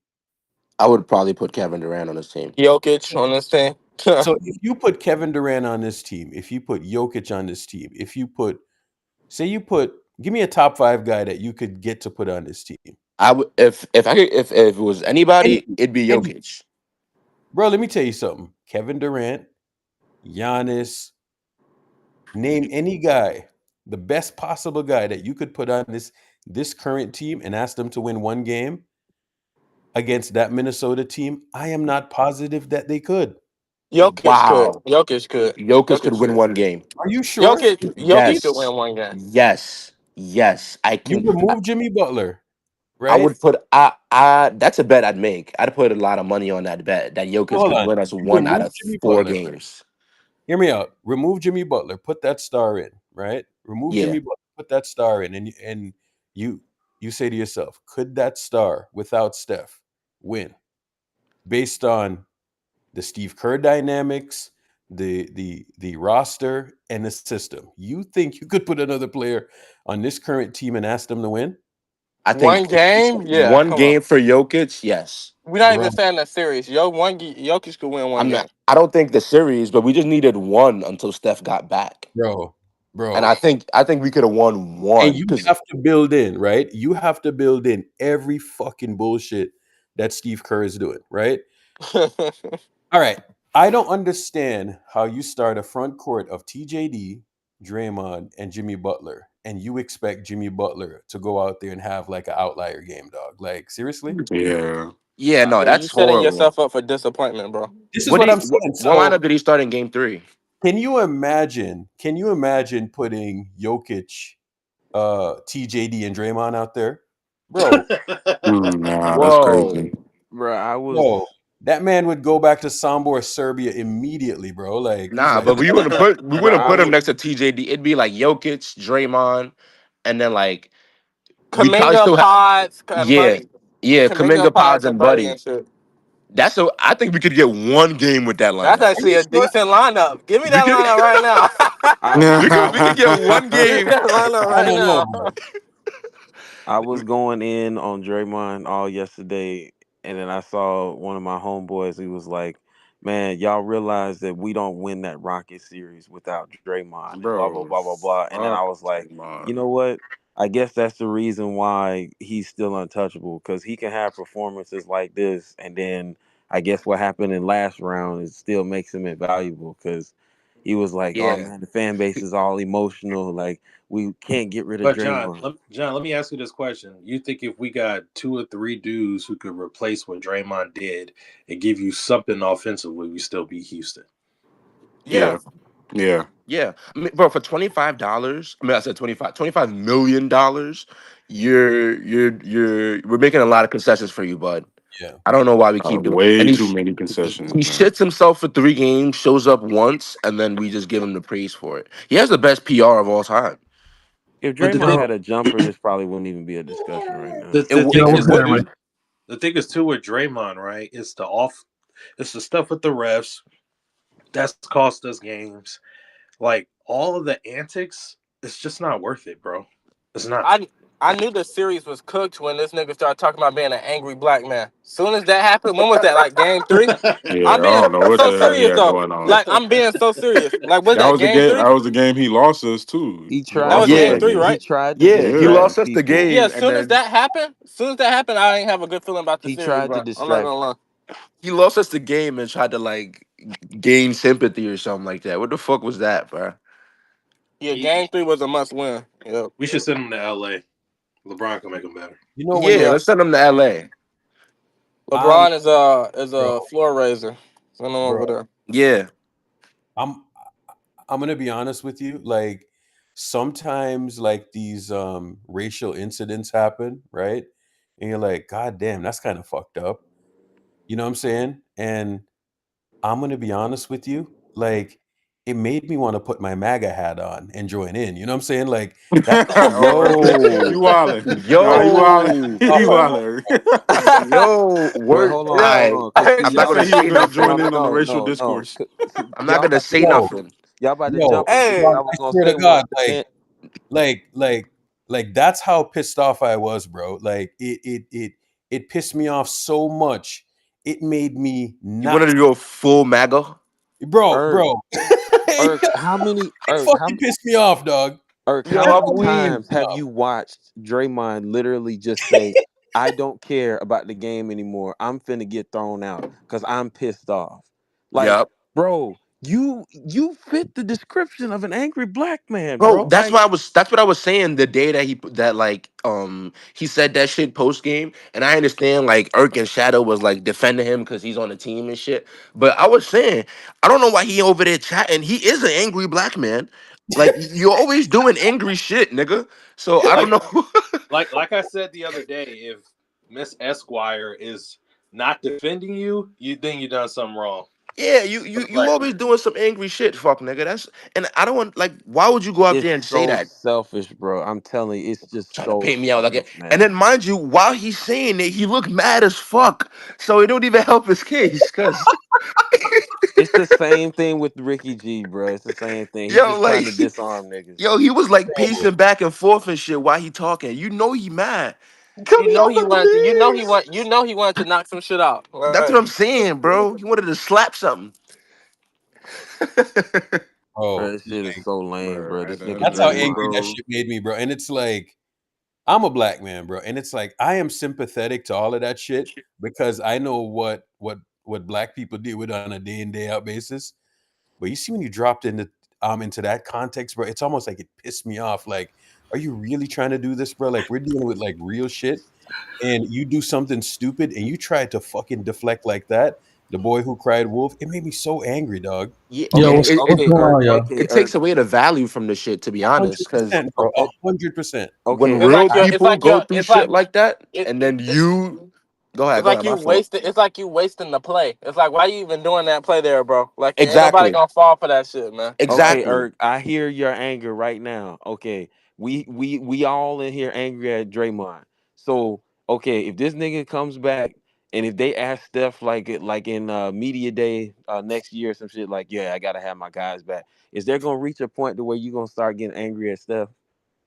I would probably put Kevin Durant on his team. Jokic on this team. So if you put Kevin Durant on this team, if you put Jokic on this team, give me a top 5 guy that you could get to put on this team. I would if it was anybody, it'd be Jokic. Bro, let me tell you something. Kevin Durant, Giannis, name any guy, the best possible guy that you could put on this current team and ask them to win one game against that Minnesota team. I am not positive that they could. Jokic Wow. could. Jokic could. Jokic could win one game. Are you sure? Jokic Yes. could win one game. Yes. I You can. remove Jimmy Butler, right? I would put. That's a bet I'd make. I'd put a lot of money on that bet that Jokic Hold could on. win us You 1 out remove of Jimmy 4 Butler. games. Hear me out. Remove Jimmy Butler. Put that star in, right? Remove Yeah. Jimmy Butler. Put that star in, and you say to yourself, could that star without Steph win? Based on the Steve Kerr dynamics, the roster, and the system, you think you could put another player on this current team and ask them to win? I One think game? Yeah, one come on. game for Jokic, yes. We're not even bro. saying that series. Jokic could win one I'm game. not. I don't think the series, but we just needed one until Steph got back, Bro, and bro. I think we could have won And one you because have to build in, right? You have to build in every fucking bullshit that Steve Kerr is doing, right? All right. I don't understand how you start a front court of TJD, Draymond, and Jimmy Butler, and you expect Jimmy Butler to go out there and have like an outlier game, dog. Like, seriously? Yeah. yeah, no, Yeah, you that's setting horrible. yourself up for disappointment, bro. This is what I'm saying. What So lineup did he start in Game 3? can you imagine putting Jokic, TJD, and Draymond out there? Bro, Nah, that's Whoa, crazy. Bro, I was. bro, that man would go back to Sombor, Serbia immediately, bro. Like he's nah, like, but we Bro, wouldn't I put him was. next to TJD. It'd be like Jokic, Draymond, and then like we probably Kaminga still have pods and yeah, buddy. yeah, Kaminga Kaminga Pods pods and and buddy Buddy. and shit. That's so I think we could get one game with that That's lineup. are actually you a sure? decent lineup. Give me We that could lineup right I now. was. I we could get one Give me game. that lineup No, right no, no, now. bro. I was going in on Draymond all yesterday, and then I saw one of my homeboys. He was like, "Man, y'all realize that we don't win that Rocket series without Draymond and blah blah Bro, blah blah blah." And then I fuck was like, "You Draymond. know what? I guess that's the reason why he's still untouchable because he can have performances like this, and then I guess what happened in last round is still makes him invaluable because." He was like, "Oh Yeah. man, the fan base is all emotional. Like we can't get rid of But John, Draymond." John, let me ask you this question: you think if we got 2 or 3 dudes who could replace what Draymond did and give you something offensively, we still beat Houston? Yeah. Yeah. Yeah. Yeah. I mean, bro, for $25, I mean I said $25 million, we're making a lot of concessions for you, bud. Yeah. I don't know why we keep doing Way and too many concessions, he man. shits himself for 3 games, shows up once, and then we just give him the praise for it. He has the best PR of all time. If But the Draymond thing, had a jumper, this probably wouldn't even be a discussion right now. the, It, the w- thing it is, wouldn't. the thing is too with Draymond, right? It's the stuff with the refs that's cost us games. Like all of the antics, it's just not worth it, bro. It's not. I knew the series was cooked when this nigga started talking about being an angry black man. Soon as that happened, when was that? Like game 3? Yeah, I I'm being don't know what so the hell he serious had though. going on. Like I'm being so serious. Like was That that was the game game. 3? That was the game he lost us too. He He That tried lost was to us game Yeah, that 3, game. right? he tried to yeah, he Yeah. distract lost us the people. Yeah, game, as and soon as then that happened, I ain't have a good feeling about the He series, tried to bro. I'm not distract. gonna lie. he lost us the game and tried to like gain sympathy or something like that. What the fuck was that, bro? Yeah, game 3 was a must win. Yep. We should send him to LA. LeBron can make him better. You know when Yeah, Yeah. let's send him to LA. LeBron is bro, a floor raiser. Send him over bro, there. Yeah. I'm gonna be honest with you. Like sometimes like these racial incidents happen, right? And you're like, God damn, that's kind of fucked up. You know what I'm saying? And I'm gonna be honest with you, like it made me want to put my MAGA hat on and join in. You know what I'm saying? Like that's You Yo, wildin'. Nah, you wildin'. yo, He Oh. wildin'. yo, Wait, word. hold on, hold I on, because see, I'm He not y'all, gonna said he was say gonna join no, nothing. no, in on the no, racial no, no. discourse. See, I'm not y'all gonna about to say jump. nothing. Y'all about to yo, jump into Hey. what I dog, was I gonna swear to say was God, defend. like that's how pissed off I was, bro. Like it pissed me off so much. It made me You wanted not, to go full MAGA? Irk, bro. Irk, how many It Irk, fucking pissed me off, dog. Yo, how That many I'm fucking weak. pissed times me have off. you watched Draymond literally just say, "I don't care about the game anymore. I'm finna get thrown out because I'm pissed off." Like, Yep. bro, you fit the description of an angry black man, Bro, bro. that's Like, what I was. That's what I was saying the day that he said that shit post game, and I understand like Irk and Shadow was like defending him because he's on the team and shit. But I was saying I don't know why he over there chatting. He is an angry black man. Like you're always doing angry shit, nigga. So I don't Like, know. like I said the other day, if Miss Esquire is not defending you, you think you done something wrong. Yeah, you Like, always doing some angry shit, fuck nigga. That's and I don't want like why would you go out it's there and say so that? selfish, bro. I'm telling you, it's just Trying to so paint me out like it. selfish, And then man. mind you, while he's saying it, he looked mad as fuck. So it don't even help his case. Cause It's the same thing with Ricky G, bro. It's the same thing. He yo, just like trying to disarm niggas. yo, he was like Bro, pacing back and forth and shit while he talking. You know he mad. Cut me off at the knees. He wanted to knock some shit out. That's Right. what I'm saying, bro. He wanted to slap something. Oh, Bro, that shit is so lame, bro. This nigga that's how Dre, angry that bro. shit made me, bro. And it's like, I'm a black man, bro, and it's like I am sympathetic to all of that shit because I know what black people deal with on a day in day out basis. But you see, when you dropped into that context, bro, it's almost like it pissed me off. Like, are you really trying to do this, bro? Like, we're dealing with like real shit, and you do something stupid, and you try to fucking deflect like that. The boy who cried wolf. It made me so angry, dog. Yeah, Okay, it, okay, it, okay, it takes away the value from the shit, to be honest. Because 100%, bro. 100%. when okay. It's real like you're. It's people like go you're. through shit like that, It, and then you go It's ahead, like my you fault. wasted. It's like you wasting the play. It's like, why you even doing that play there, bro? Like, ain't nobody Exactly, gonna fall for that shit, man. Okay, exactly. I hear your anger right now. Okay, we all in here angry at Draymond. So okay, if this nigga comes back and if they ask Steph like in media day next year or some shit like, yeah, I gotta have my guys back. Is there gonna reach a point to where you gonna start getting angry at Steph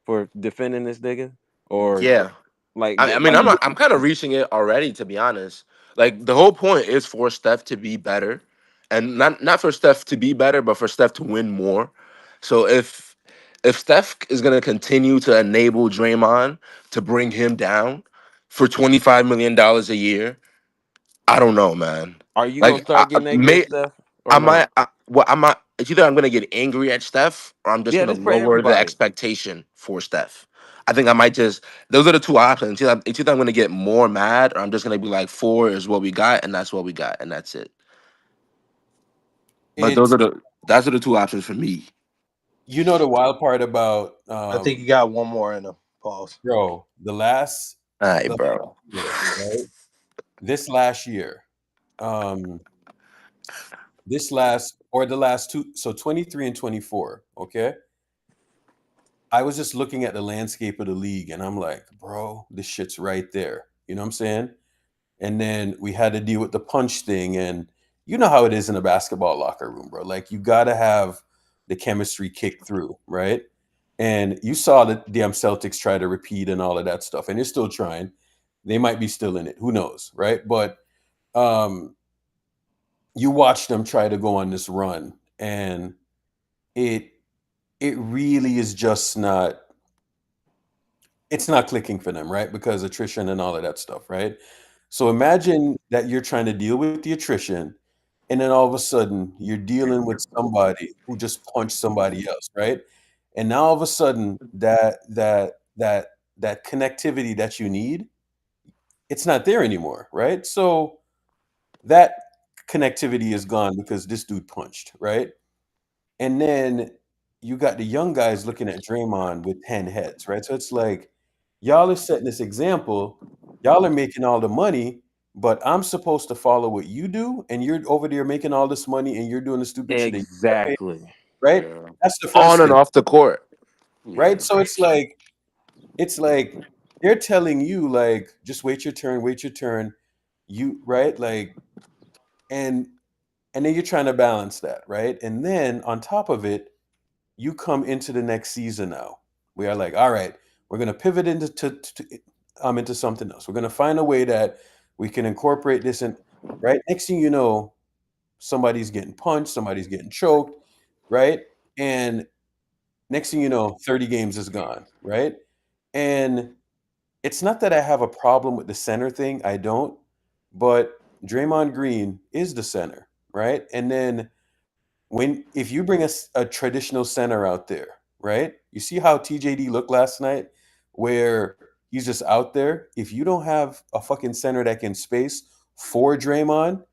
for defending this nigga or Yeah. like I mean, like I'm kind of reaching it already, to be honest. Like the whole point is for Steph to be better, and not for Steph to be better, but for Steph to win more. So if Steph is gonna continue to enable Draymond to bring him down for $25 million a year, I don't know, man. are you gonna Like start getting angry at Steph or I no? might. Well, I might. It's either I'm gonna get angry at Steph, or I'm just Yeah, gonna this for lower the everybody. expectation for Steph. I think I might just. Those are the two options. It's either I'm gonna get more mad, or I'm just gonna be like, 4 is what we got, and that's what we got, and that's it. But It's that's are the two options for me. You know the wild part about I think you got one more in him. Pause. bro, the last All right, the bro. year, right? This last year, the last two, so 23 and 24, okay? I was just looking at the landscape of the league and I'm like, bro, this shit's right there. You know what I'm saying? And then we had to deal with the punch thing. And you know how it is in a basketball locker room, bro. Like you gotta have the chemistry kick through, right? And you saw the damn Celtics try to repeat and all of that stuff, and they're still trying. They might be still in it. Who knows, right? But you watch them try to go on this run, and it really is just not. It's not clicking for them, right? Because attrition and all of that stuff, right? So imagine that you're trying to deal with the attrition, and then all of a sudden you're dealing with somebody who just punched somebody else, right? And now all of a sudden that connectivity that you need, it's not there anymore, right? So that connectivity is gone because this dude punched, right? And then you got the young guys looking at Draymond with 10 heads, right? So it's like, y'all are setting this example. Y'all are making all the money, but I'm supposed to follow what you do, and you're over there making all this money, and you're doing the stupid shit that you got paid, Exactly. right? Yeah. That's the On first and thing, off the court. right? So it's like they're telling you, like, just wait your turn, you right, like, and then you're trying to balance that, right? And then on top of it, you come into the next season now. We are like, all right, we're going to pivot into something else. We're going to find a way that we can incorporate this in, right? Next thing you know, somebody's getting punched, somebody's getting choked, right? And next thing you know, 30 games is gone, right? And it's not that I have a problem with the center thing. I don't. But Draymond Green is the center, right? And then if you bring a traditional center out there, right? You see how TJD looked last night, where he's just out there. If you don't have a fucking center that can space for Draymond,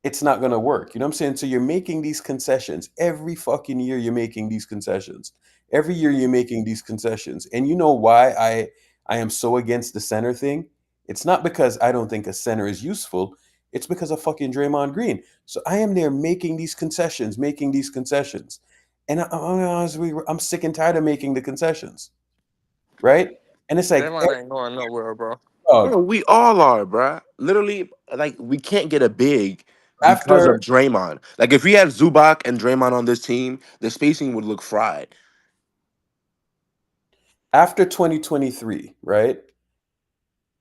it's not going to work. You know what I'm saying? So you're making these concessions every fucking year. You're making these concessions every year. You're making these concessions, and you know why I am so against the center thing? It's not because I don't think a center is useful. It's because of fucking Draymond Green. So I am there making these concessions, and I'm sick and tired of making the concessions, right? And it's like, Draymond ain't going nowhere, bro. Bro, we all are, bro. Literally, like we can't get a big because after of Draymond. Like if we had Zubac and Draymond on this team, the spacing would look fried. after 2023, right?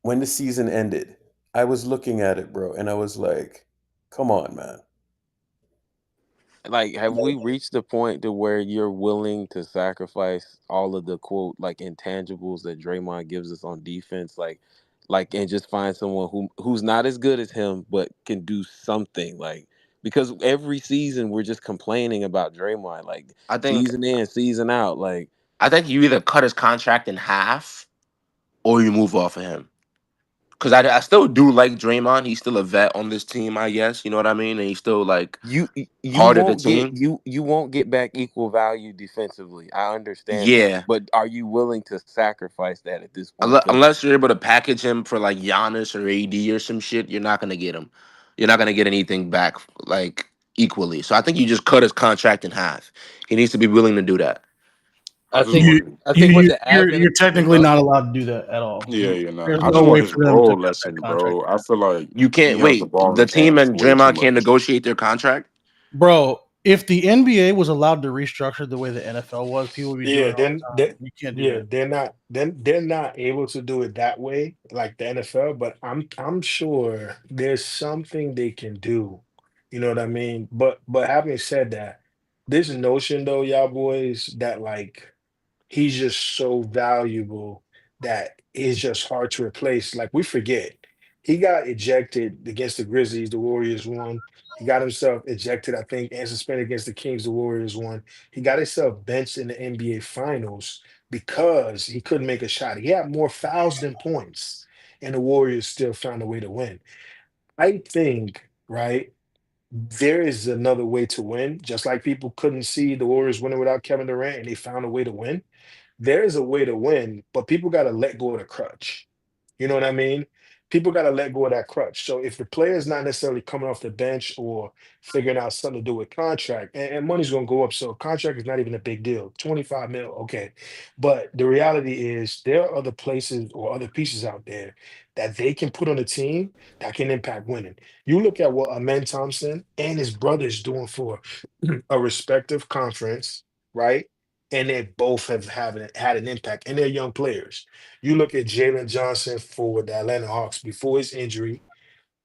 when the season ended, I was looking at it, bro, and I was like, come on, man. Like, have we reached the point to where you're willing to sacrifice all of the quote like intangibles that Draymond gives us on defense, and just find someone who's not as good as him but can do something, like, because every season we're just complaining about Draymond, like I think season in, season out, like. I think you either cut his contract in half or you move off of him. Because I still do like Draymond. He's still a vet on this team, I guess. You know what I mean? And he's still like You part of the won't get team. you won't get back equal value defensively. I understand that, Yeah. but are you willing to sacrifice that at this point? 'Cause Unless you're able to package him for like Giannis or AD or some shit, you're not gonna get him. You're not gonna get anything back like equally. So I think you just cut his contract in half. He needs to be willing to do that. I I just think want. I think with the advent You're of Jimmy technically not Butler, allowed to do that at all. Yeah, you're not. There's I no just way want his for them to role cut that lesson, contract. bro. I feel like You he can't has the wait. ball in The his team hands and way too Draymond can't much. negotiate their contract. Bro, if the NBA was allowed to restructure the way the NFL was, people would be doing Yeah, it all then the time. You can't do that. they're not able to do it that way like the NFL, but I'm sure there's something they can do. You know what I mean? But having said that, this notion though, y'all boys, that like he's just so valuable that it's just hard to replace. Like we forget, he got ejected against the Grizzlies. The Warriors won. He got himself ejected, I think, and suspended against the Kings. The Warriors won. He got himself benched in the NBA Finals because he couldn't make a shot. He had more fouls than points, and the Warriors still found a way to win. I think, right? There is another way to win. Just like people couldn't see the Warriors winning without Kevin Durant, and they found a way to win. There is a way to win, but people got to let go of the crutch. You know what I mean? People got to let go of that crutch. So if the player is not necessarily coming off the bench or figuring out something to do with contract, and money's going to go up, so contract is not even a big deal. 25 mil, okay. But the reality is there are other places or other pieces out there that they can put on a team that can impact winning. You look at what Amen Thompson and his brothers doing for a respective conference, right? And they both have had an impact, and they're young players. You look at Jalen Johnson for the Atlanta Hawks before his injury.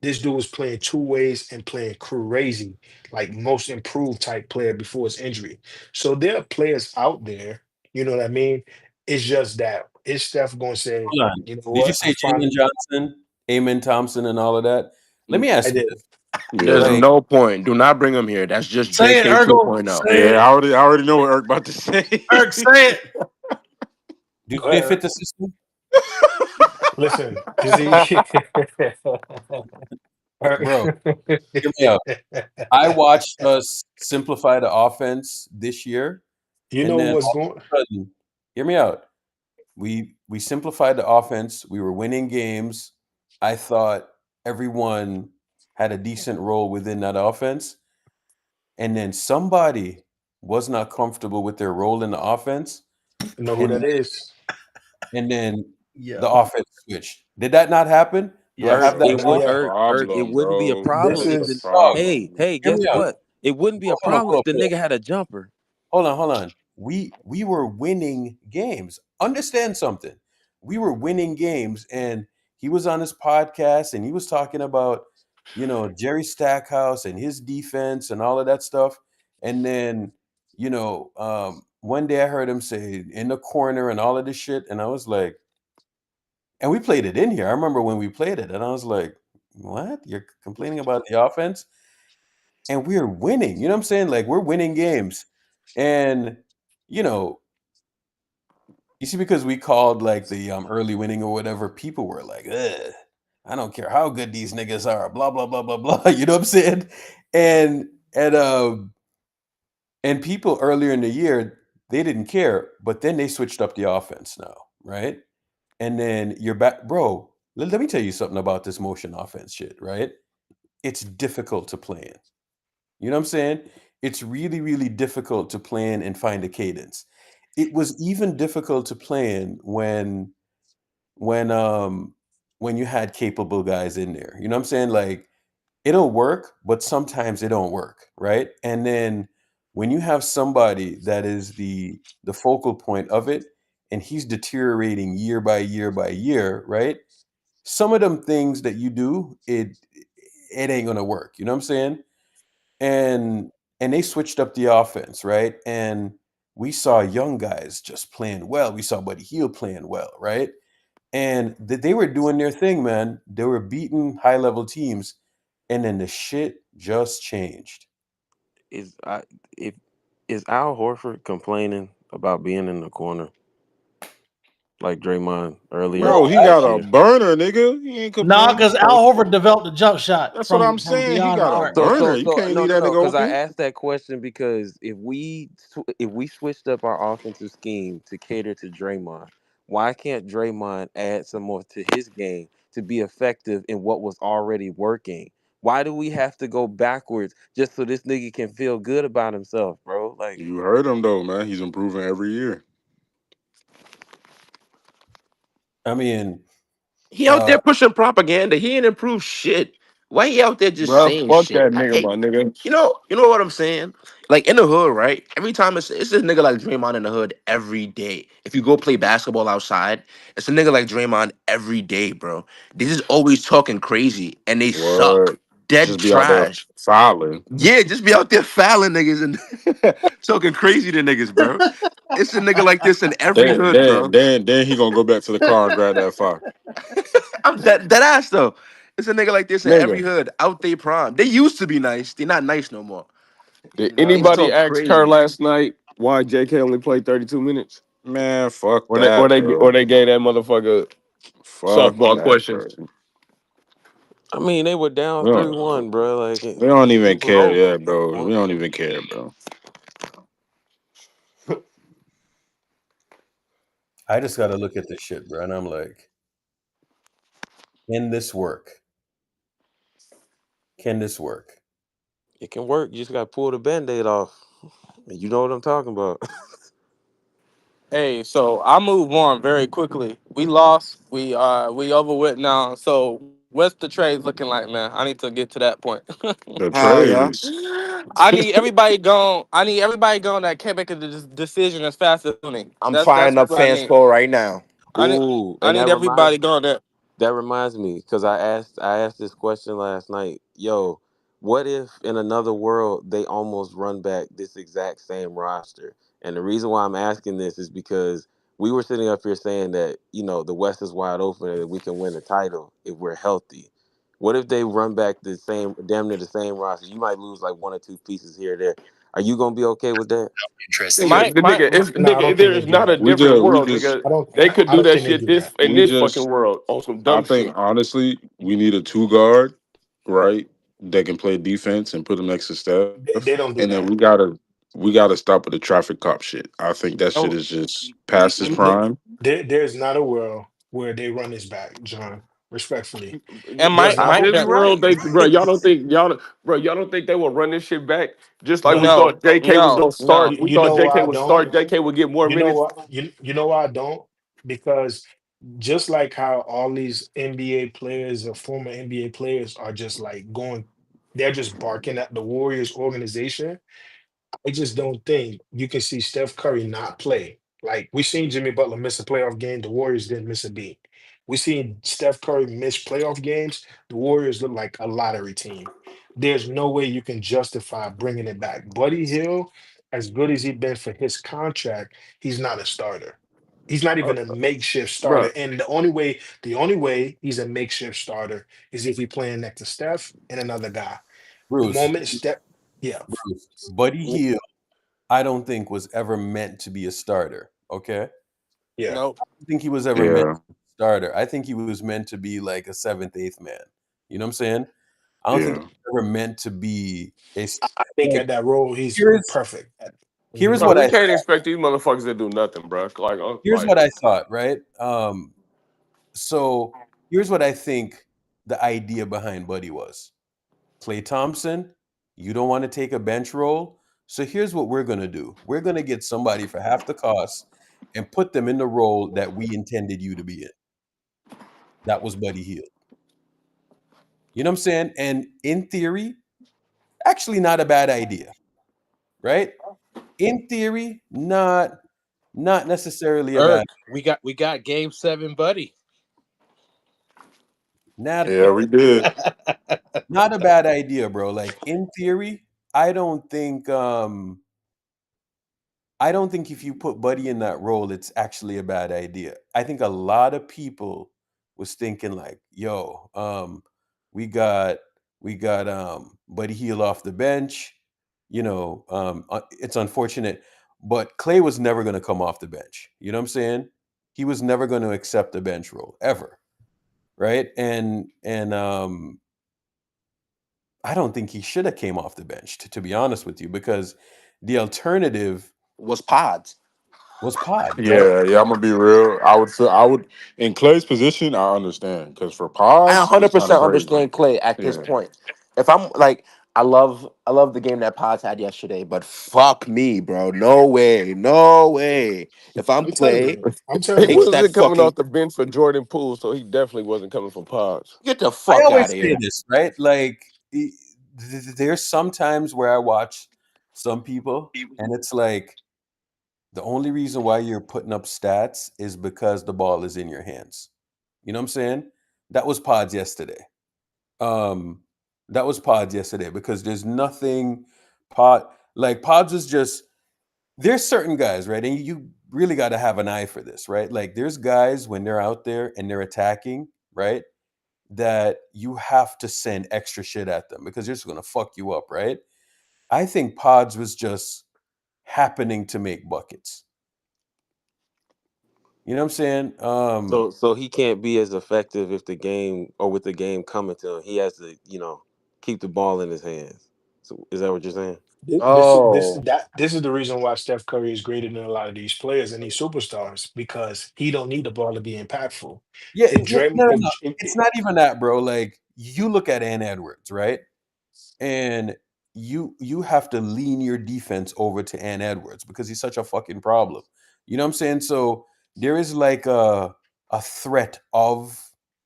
This dude was playing two ways and playing crazy, like most improved type player before his injury. So there are players out there, you know what I mean? It's just that is Steph going to say, Hold on. you know Did you what? I say find Jalen Johnson, Amen Thompson, and all of that? Let me I ask you did. this. There's Yeah, Like, no point. Do not bring him here. That's just Say it, JK Urkel. 2.0. Say yeah. it. I already know what Eric about to say. Eric, say it. do Go they ahead, fit Eric. the system? Listen, is he? Bro, hear me out. I watched us simplify the offense this year, You and know then what's all going? of a sudden, hear me out. We simplified the offense. We were winning games. I thought everyone had a decent role within that offense, and then somebody was not comfortable with their role in the offense, Know who and that is? then Yeah. the offense switched. Did that not happen? Do I have Eric, Yes. that it That's would wrong? the Eric, it problem, wouldn't be a bro. This problem That's if the the is Dog, problem. hey, hear guess me out. what? It wouldn't be a Hold on, problem hold if on, the hold on. nigga had a jumper. Hold on. We were winning games. Understand something. We were winning games, and he was on his podcast and he was talking about, Jerry Stackhouse and his defense and all of that stuff. And then, one day I heard him say in the corner and all of this shit, and I was like, and we played it in here. I remember when we played it, and I was like, what? You're complaining about the offense? And we're winning. You know what I'm saying? Like, we're winning games. And, you know, you see, because we called like the early winning or whatever, people were like, ugh, I don't care how good these niggas are, blah, blah, blah, blah, blah. You know what I'm saying? And and um and people earlier in the year, they didn't care, but then they switched up the offense now, right? And then you're back, bro. Let me tell you something about this motion offense shit, right? It's difficult to play in. You know what I'm saying? It's really, really difficult to play in and find a cadence. It was even difficult to play in when when you had capable guys in there. You know what I'm saying? Like, it'll work, but sometimes it don't work, right? And then when you have somebody that is the focal point of it and he's deteriorating year by year by year, right? some of them things that you do, it ain't gonna work. You know what I'm saying? And they switched up the offense, right? And we saw young guys just playing well. We saw Buddy Hield playing well, right? And they were doing their thing, man. They were beating high level teams, and then the shit just changed. Is Al Horford complaining about being in the corner like Draymond earlier Bro, he this got a year? burner, nigga. He ain't Nah, complaining. because Al Horford developed a jump shot That's what I'm from saying. He beyond the got a arc. burner. You can't No, leave that nigga because I open. asked that question because if we switched up our offensive scheme to cater to Draymond, why can't Draymond add some more to his game to be effective in what was already working? Why do we have to go backwards just so this nigga can feel good about himself, bro? Like, You heard him though, man. He's improving every year. I mean, He out there pushing propaganda. He ain't improved shit. Why he out there just Bro, saying fuck shit? that nigga, my nigga. You know what I'm saying? Like in the hood, right? Every time it's this nigga like Draymond in the hood every day. If you go play basketball outside, it's a nigga like Draymond every day, bro. They just always talking crazy and they suck. What? Dead Just be out there trash. fouling. Yeah, just be out there fouling niggas and talking crazy to niggas, bro. It's a nigga like this in every Then, hood, then, bro. then, then he gonna go back to the car and grab that fire. I'm that ass though. It's a nigga like this in every Nigga, hood out they prime. They used to be nice. They not nice no more. did They just anybody talk ask Kerr crazy. last night why JK only played 32 minutes? Man, fuck Or that, bro. they gave that motherfucker Fuck softball that, questions? bro. I mean, they were down We don't, 3-1, bro. Like, we don't even it was care, over yeah, at that bro. We point. don't even care, bro. I just got to look at this shit, bro, and I'm like, can this work? Can this work? It can work. You just got to pull the Band-Aid off. You know what I'm talking about. Hey, so I move on very quickly. We lost. We over with now. So what's the trade looking like, man? I need to get to that point. The Hell yeah. trades. I need everybody gone. I need everybody gone that can't make a decision as fast as me. I'm That's firing up what I need. Fanspo right now. Ooh, I and need everybody gone there. that reminds me, because I asked this question last night. Yo, what if in another world they almost run back this exact same roster? And the reason why I'm asking this is because we were sitting up here saying that, the West is wide open and we can win the title if we're healthy. What if they run back the same, damn near the same roster? You might lose like one or two pieces here or there. Are you gonna be okay with that? Nigga, No, I don't think there they is do not a that. different We world, just, nigga. They could I do don't that think they shit do that. in we this fucking just. world on some I dumb think shit. honestly, we need a 2 guard, right? That can play defense and put him next to They Steph, don't do and then that. we gotta stop with the traffic cop shit. I think that shit Oh, is just past his Th- prime. there's not a world where they run this back, John. Respectfully, And there's Mike, not a Mike, this world. world, y'all don't think they will run this shit back? Just like we No, thought no, JK was no, gonna start. no. you, We you thought know why JK I would don't. start. JK would get more You know minutes. what? You know why I don't? Because just like how all these NBA players or former NBA players are just like going, they're just barking at the Warriors organization. I just don't think you can see Steph Curry not play. Like we seen Jimmy Butler miss a playoff game, the Warriors didn't miss a beat. We seen Steph Curry miss playoff games, the Warriors look like a lottery team. There's no way you can justify bringing it back. Buddy Hill, as good as he's been for his contract, he's not a starter. He's not even a makeshift Bro, starter. And the only way he's a makeshift starter is if he's playing next to Steph and another guy. The Bruce, moment Steph, yeah, Buddy Hield, I don't think was ever meant to be a starter. Okay, yeah. Nope. I don't think he was ever meant Yeah, to be a starter. I think he was meant to be like a seventh, eighth man. You know what I'm saying? I don't think yeah. he was ever meant to be a. I think Like, at that role, he's here's perfect. here's Mhm. bro, what we I can't expect these motherfuckers to do nothing, bro. here's what I thought. Right. So here's what I think the idea behind Buddy was. Klay Thompson, you don't want to take a bench role. So here's what we're going to do. We're going to get somebody for half the cost and put them in the role that we intended you to be in. That was Buddy Hield. You know what I'm saying? And in theory, actually not a bad idea, right? In theory, not necessarily a bad. We got Game 7, buddy. Not Yeah, we did. not a bad idea, bro. Like in theory, I don't think if you put Buddy in that role, it's actually a bad idea. I think a lot of people was thinking like, yo, we got Buddy Hield off the bench. It's unfortunate, but Clay was never gonna come off the bench. You know what I'm saying? He was never gonna accept the bench role ever. Right. And I don't think he should have came off the bench, to be honest with you, because the alternative Was Pods. was Pod, right? Yeah, I'm gonna be real. I would in Clay's position, I understand because for I Pods, it's kind of 100% crazy. understand Clay at this Yeah, point. If I'm like, I love the game that Pods had yesterday, but fuck me, bro. No way, no way. If I'm I'm telling Clay, you. I'm He telling takes you. that wasn't coming fucking off the bench for Jordan Poole, so he definitely wasn't coming from Pods. get the I fuck always out of say here. this, right? Like, there's some times where I watch some people, and it's like the only reason why you're putting up stats is because the ball is in your hands. You know what I'm saying? That was Pods yesterday. Um, that was Pods yesterday because there's nothing Pods was just there's certain guys, right? And you really got to have an eye for this, right? Like there's guys when they're out there and they're attacking, right? That you have to send extra shit at them because they're just gonna fuck you up, right? I think Pods was just happening to make buckets. You know what I'm saying? So he can't be as effective if the game or with the game coming to him. He has to, keep the ball in his hands. So is that what you're saying? Oh, This is the reason why Steph Curry is greater than a lot of these players and these superstars because he don't need the ball to be impactful. Yeah, If yeah, Draymond, no, no, no. It's not even that, bro. Like you look at Ann Edwards, right? And you have to lean your defense over to Ann Edwards because he's such a fucking problem. You know what I'm saying? So there is like a threat of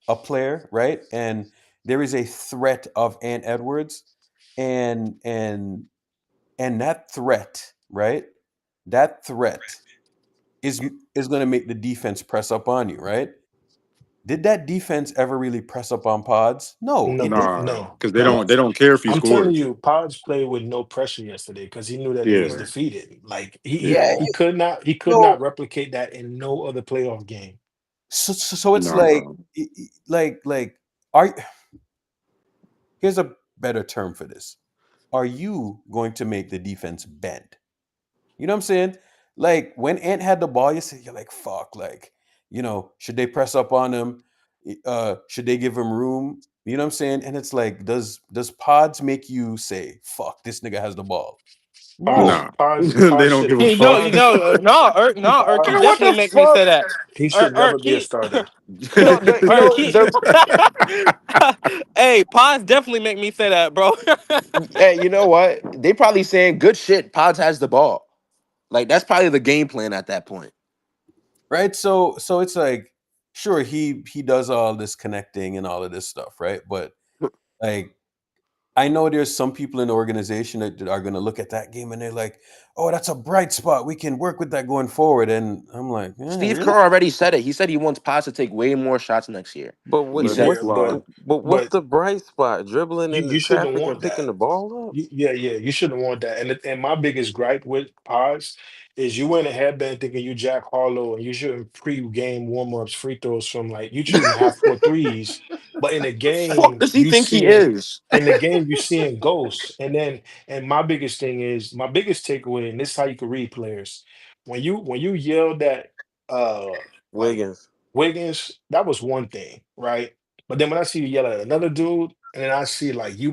a player, right? And there is a threat of Ann Edwards, and that threat, right? That threat is is going to make the defense press up on you, right? Did that defense ever really press up on Pods? No, no, it didn't. nah, no, because no. they don't care if he I'm telling scores. you, Pods played with no pressure yesterday because he knew that he was Yeah, defeated. Like yeah, Yeah. he could So not replicate that in no other playoff game. so it's like nah. like are here's a better term for this. Are you going to make the defense bend? You know what I'm saying? Like when Ant had the ball, you're like, fuck, like, should they press up on him? Should they give him room? You know what I'm saying? And it's like, does Pods make you say, fuck, this nigga has the ball? Pods, No. Nah, Pods, they Pods don't give should a fuck. Pods, No, Irk, you Pods. Man, what definitely the make me fuck? say that. He should never Irk, be a he, starter. Irk, yo, he. Hey, Pons definitely make me say that, bro. hey, you know what? They probably saying good shit. Pods has the ball. Like that's probably the game plan at that point. Right? So it's like, sure, he does all this connecting and all of this stuff, right? But like I know there's some people in the organization that are going to look at that game and they're like, "Oh, that's a bright spot. We can work with that going forward." And I'm like, Steve really?" Kerr already said it. He said he wants Pods to take way more shots next year. But He what, said Yeah, it. what's but what's but the bright spot? Dribbling in the you shouldn't traffic and want picking that. the ball up? Yeah, you shouldn't want that. And my biggest gripe with Pods is you wearing a headband thinking you Jack Harlow and you shooting pre-game warm-ups, free throws from like you shooting half-court threes, but Fuck does he think he is? in the game you seeing ghosts. And my biggest thing is my biggest takeaway, and this is how you can read players. When you yelled at like Wiggins. Wiggins, that was one thing, right? But then when I see you yell at another dude, and then I see like you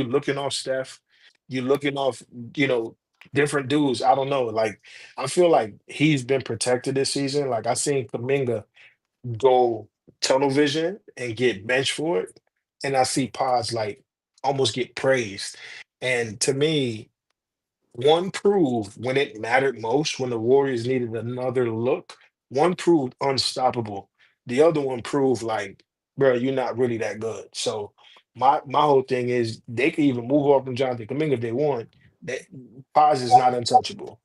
looking off Steph, you looking off, you know, different dudes. I don't know. Like I feel like he's been protected this season. Like I seen Kaminga go tunnel vision and get benched for it, and I see Pods like almost get praised. And to me, one proved when it mattered most, when the Warriors needed another look, one proved unstoppable. The other one proved like, bro, you're not really that good. So my whole thing is they could even move off from Jonathan Kuminga if they want. That Paz is not untouchable.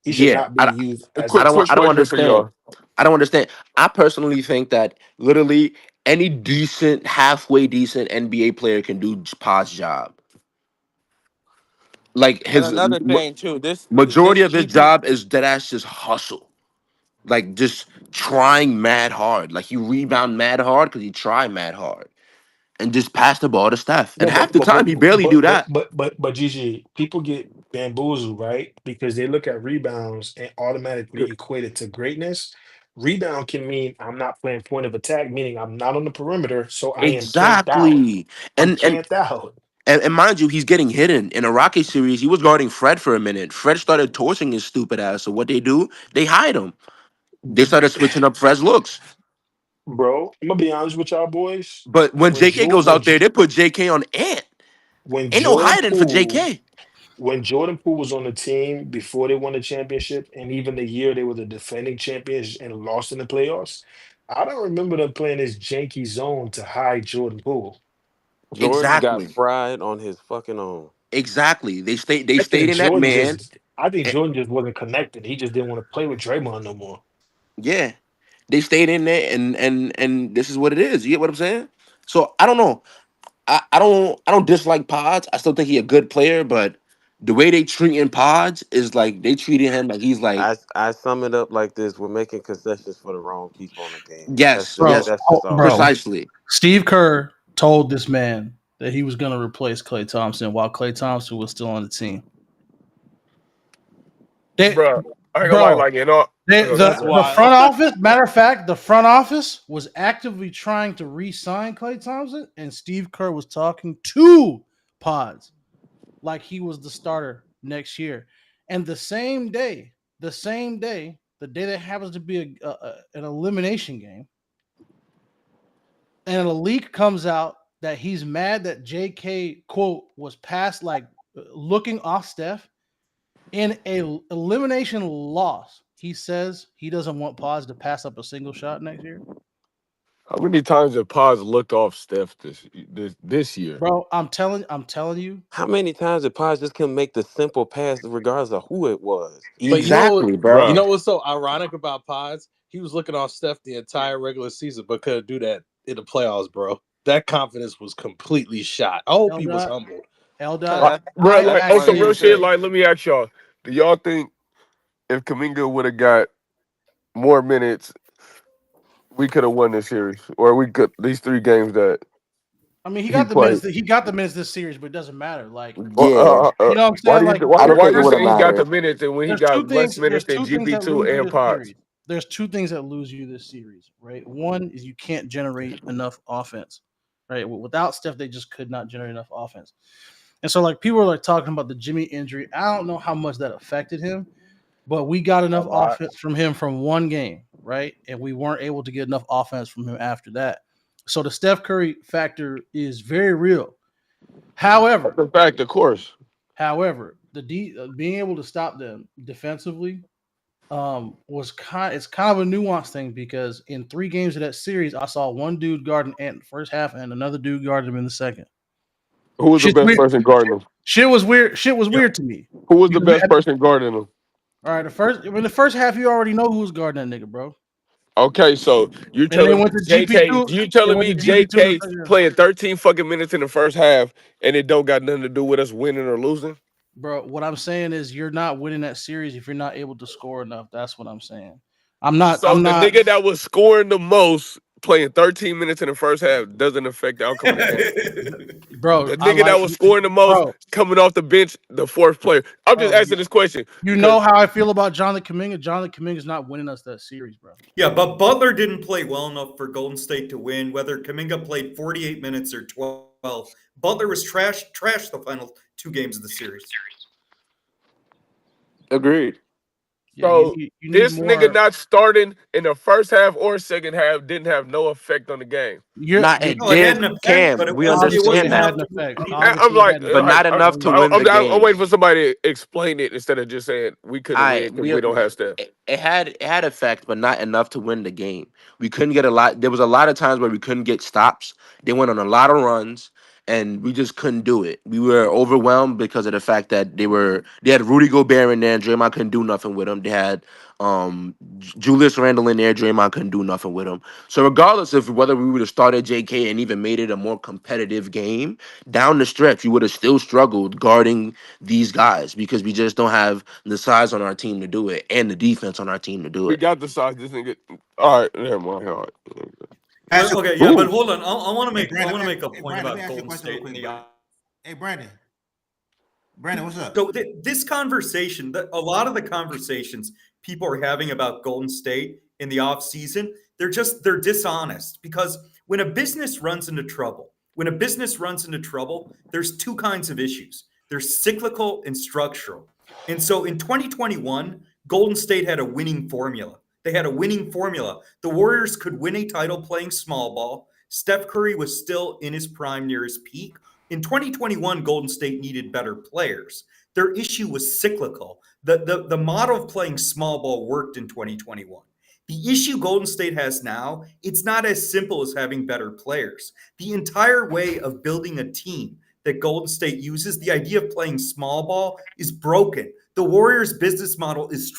He should Yeah, not be used A as quick a I question don't for understand. y'all. I don't understand. I personally think that literally any decent, halfway decent NBA player can do Pod's job. Like And his another thing too, this majority of his GP. job is that ass just hustle, like just trying mad hard. Like he rebound mad hard because he try mad hard, and just pass the ball to Steph. And No, half the time he barely do that. but Gigi, people get bamboozled, right? Because they look at rebounds and automatically equate it to greatness. Rebound can mean I'm not playing point of attack, meaning I'm not on the perimeter, so I am camped out. Exactly. I'm And camped out. and mind you, he's getting hidden. In a Rocket series, he was guarding Fred for a minute. Fred started torching his stupid ass. So what they do, they hide him. They started switching up Fred's looks. Bro, I'm gonna be honest with y'all boys. But when When JK Jordan goes out there, they put JK on Ant. when Ain't no Jordan hiding for Poole JK. when Jordan Poole was on the team before they won the championship, and even the year they were the defending champions and lost in the playoffs, I don't remember them playing this janky zone to hide Jordan Poole. Jordan got Exactly. fried on his fucking own. Exactly. They stayed in that man. I think Eh, Jordan just wasn't connected. He just didn't want to play with Draymond no more. Yeah. They stayed in there and this is what it is. You get what I'm saying? So I don't know. I don't dislike Pods. I still think he a good player, but the way they treating Pods is like they treating him like he's like, I sum it up like this: we're making concessions for the wrong people on the team. yes, Bro, yes, That's just all. bro, precisely. Steve Kerr told this man that he was going to replace Klay Thompson while Klay Thompson was still on the team. Bro, I ain't gonna lie, Bro, like, you know, the front office, matter of fact, the front office was actively trying to re-sign Klay Thompson, and Steve Kerr was talking to Pods like he was the starter next year. And the same day, the day that happens to be an elimination game, and a leak comes out that he's mad that JK quote was passed like looking off Steph in a elimination loss. He says he doesn't want Pods to pass up a single shot next year. how many times have Paz looked off Steph this year? Bro, I'm telling you. How many times did Paz just can make the simple pass regardless of who it was? But you know, Exactly, bro. you know what's so ironic about Pods? He was looking off Steph the entire regular season, but couldn't do that in the playoffs, bro. That confidence was completely shot. I hope he was humbled. Bro, like on some real shit, like let me ask y'all, do y'all think if Kuminga would have got more minutes, we could have won this series? Or we could these 3 games that I mean, he got the minutes. He got the minutes this series, but it doesn't matter. Like, Yeah. you know what I'm saying? Like, why you saying he got the minutes and when he got less minutes than GP2 and Pods? There's 2 things that lose you this series, right? One is you can't generate enough offense, right? Without Steph, they just could not generate enough offense. And so, like, people are like talking about the Jimmy injury. I don't know how much that affected him, but we got enough offense from him from one game, right? And we weren't able to get enough offense from him after that. So the Steph Curry factor is very real. However, the fact, of course. However, being able to stop them defensively it's kind of a nuanced thing because in 3 games of that series, I saw one dude guarding Ant in the first half and another dude guarding him in the second. Who was the best person guarding him? Shit was weird to me. Who was the best person guarding him? All right, the first half, you already know who's guarding that nigga, bro. Okay, so you're telling me JK? You telling me JK playing 13 fucking minutes in the first half and it don't got nothing to do with us winning or losing? Bro, what I'm saying is you're not winning that series if you're not able to score enough. That's what I'm saying. I'm not. Nigga that was scoring the most playing 13 minutes in the first half doesn't affect the outcome of the game. Bro, the nigga that was scoring the most coming off the bench, the 4th player. I'm just asking this question. You know how I feel about Jonathan Kuminga. Jonathan Kuminga's not winning us that series, bro. Yeah, but Butler didn't play well enough for Golden State to win. Whether Kuminga played 48 minutes or 12, Butler was trash the final 2 games of the series. Agreed. So this nigga not starting in the first half or second half didn't have no effect on the game. It had an effect, but we understand that. I'm like, but not enough to win the game. I'm waiting for somebody to explain it instead of just saying we couldn't win because we don't have Steph. It had effect, but not enough to win the game. We couldn't get a lot. There was a lot of times where we couldn't get stops. They went on a lot of runs, and we just couldn't do it. We were overwhelmed because of the fact that they had Rudy Gobert in there, and Draymond couldn't do nothing with him. They had Julius Randle in there, Draymond couldn't do nothing with him. So regardless of whether we would have started JK and even made it a more competitive game, down the stretch, we would have still struggled guarding these guys because we just don't have the size on our team to do it and the defense on our team to do We it. got the size. This nigga. All right, never mind. All right. Okay, yeah, but hold on. I want to make a point about Golden State. Hey, Brandon, what's up? So this conversation, a lot of the conversations people are having about Golden State in the offseason, they're dishonest because when a business runs into trouble, there's two kinds of issues. There's cyclical and structural. And so in 2021, Golden State had a winning formula. The Warriors could win a title playing small ball. Steph Curry was still in his prime, near his peak. In 2021, Golden State needed better players. Their issue was cyclical. The model of playing small ball worked in 2021. The issue Golden State has now, it's not as simple as having better players. The entire way of building a team that Golden State uses, the idea of playing small ball, is broken. The Warriors' business model is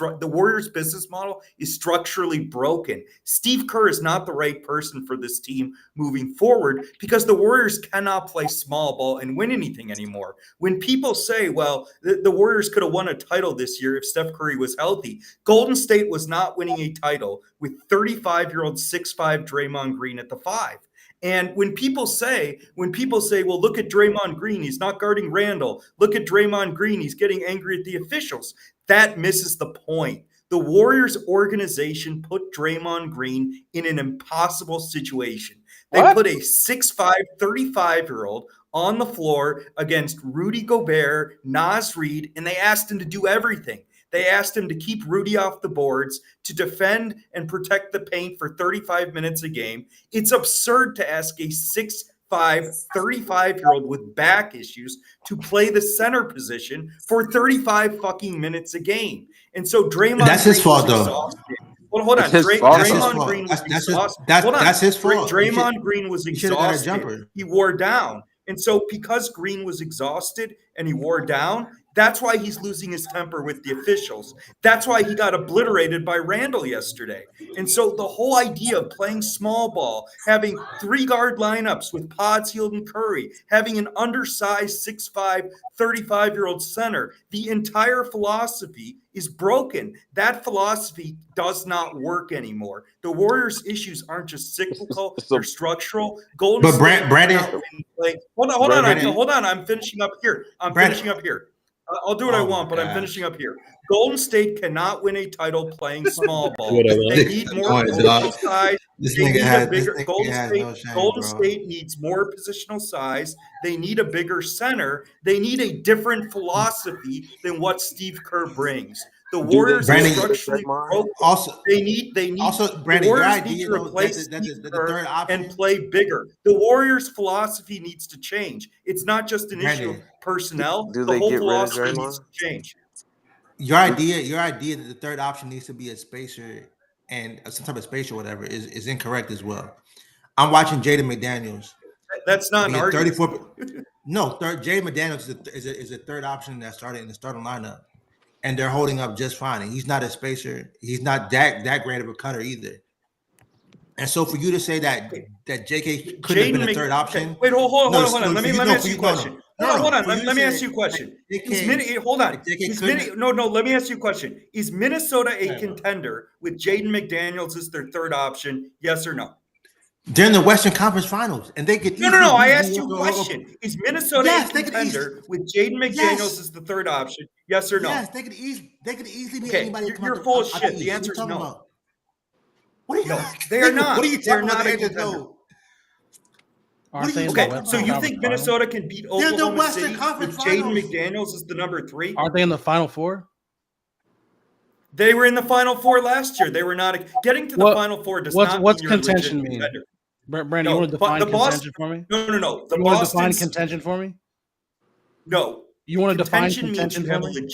structurally broken. Steve Kerr is not the right person for this team moving forward because the Warriors cannot play small ball and win anything anymore. When people say, well, the Warriors could have won a title this year if Steph Curry was healthy, Golden State was not winning a title with 35-year-old 6'5" Draymond Green at the 5. And when people say, well, look at Draymond Green, he's not guarding Randall. Look at Draymond Green, he's getting angry at the officials. That misses the point. The Warriors organization put Draymond Green in an impossible situation. They put a 6'5", 35-year-old on the floor against Rudy Gobert, Naz Reid, and they asked him to do everything. They asked him to keep Rudy off the boards, to defend and protect the paint for 35 minutes a game. It's absurd to ask a 6'5", 35-year-old with back issues to play the center position for 35 fucking minutes a game. And so Draymond That's his fault, though. Well, hold on. Draymond Green was exhausted. That's his fault. Draymond Green was exhausted. Jumper. He wore down. And so because Green was exhausted and he wore down, that's why he's losing his temper with the officials. That's why he got obliterated by Randall yesterday. And so the whole idea of playing small ball, having 3-guard lineups with Pods, Hield, and Curry, having an undersized 6'5", 35-year-old center, the entire philosophy is broken. That philosophy does not work anymore. The Warriors' issues aren't just cyclical, they're structural. Golden State Brandon, hold on. I'm finishing up here. I'll do what I want, but I'm finishing up here. Golden State cannot win a title playing small ball. They need more positional size. Golden State needs more positional size. They need a bigger center. They need a different philosophy than what Steve Kerr brings. The Warriors are structurally broken. The Warriors need to replace Steve Kerr and play bigger. The Warriors' philosophy needs to change. It's not just an issue of personnel. The whole philosophy needs to change. Your idea that the third option needs to be a spacer and some type of spacer or whatever is incorrect as well. I'm watching Jaden McDaniels. That's not an argument. Jaden McDaniels is a third option that started in the starting lineup. And they're holding up just fine. And he's not a spacer. He's not that great of a cutter either. And so for you to say that JK could have been a third option. Wait, hold on. Let me ask you a question. Hold on. Let me ask you a question. Let me ask you a question. Is Minnesota a contender with Jaden McDaniels as their third option? Yes or no? They're in the Western Conference Finals, and they get no. I asked you a question. Is Minnesota a contender with Jaden McDaniels as the third option? Yes or no? Yes, they could easily be anybody. You're full of shit. The answer is no. What are you? No, they are not. What are you talking about? A contender. Okay, so you think Minnesota can beat Oklahoma City with Jaden McDaniels as the number 3? Aren't they in the Final Four? They were in the Final Four last year. They were not getting to the Final Four. What's contention mean? Brandon, you want to define contention for me? No. You want to define contention for me? No. You want to define contention for me?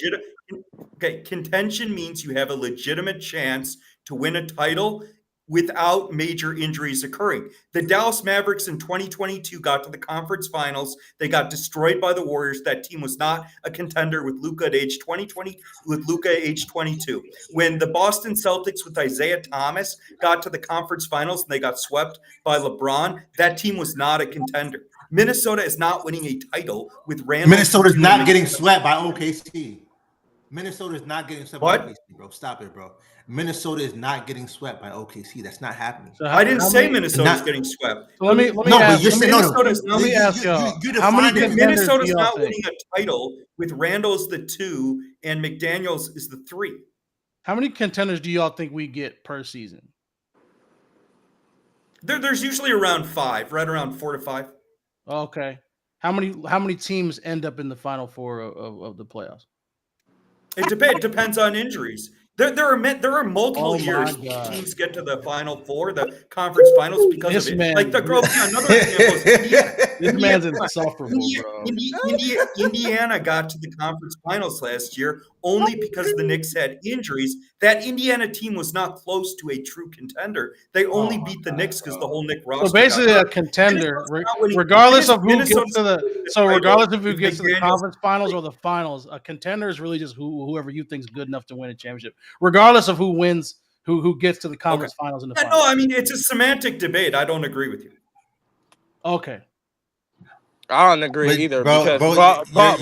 Contention means you have a legitimate chance to win a title without major injuries occurring. The Dallas Mavericks in 2022 got to the conference finals. They got destroyed by the Warriors. That team was not a contender with Luka at age 22. When the Boston Celtics with Isaiah Thomas got to the conference finals and they got swept by LeBron, that team was not a contender. Minnesota is not winning a title with Randall. Minnesota's not getting swept by OKC. Minnesota is not getting swept What? by OKC, bro. Stop it, bro. Minnesota is not getting swept by OKC. That's not happening. So I didn't say Minnesota's getting swept. So let me ask. Let me ask y'all. How many contenders Minnesota's do y'all not think? winning a title with Randall's the 2 and McDaniels is the 3. How many contenders do y'all think we get per season? There's usually around 5, right around 4 to 5. Okay. How many teams end up in the final four of the playoffs? It depends on injuries. There are multiple years God. teams get to the Final Four, the conference finals because This of it. man- Like another example is Indiana. This man's insufferable, bro. Indiana got to the conference finals last year only because the Knicks had injuries. That Indiana team was not close to a true contender. They only beat the Knicks because the whole Knick roster. So basically, got a contender, Minnesota's not winning. regardless of who gets Minnesota's to not the. winning So title regardless of who with gets to the McDaniels. conference finals or the finals, a contender is really just whoever you think is good enough to win a championship, regardless of who wins, who gets to the conference finals in the finals. No, I mean it's a semantic debate. I don't agree with you. Okay. I don't agree But, either bro, because you're-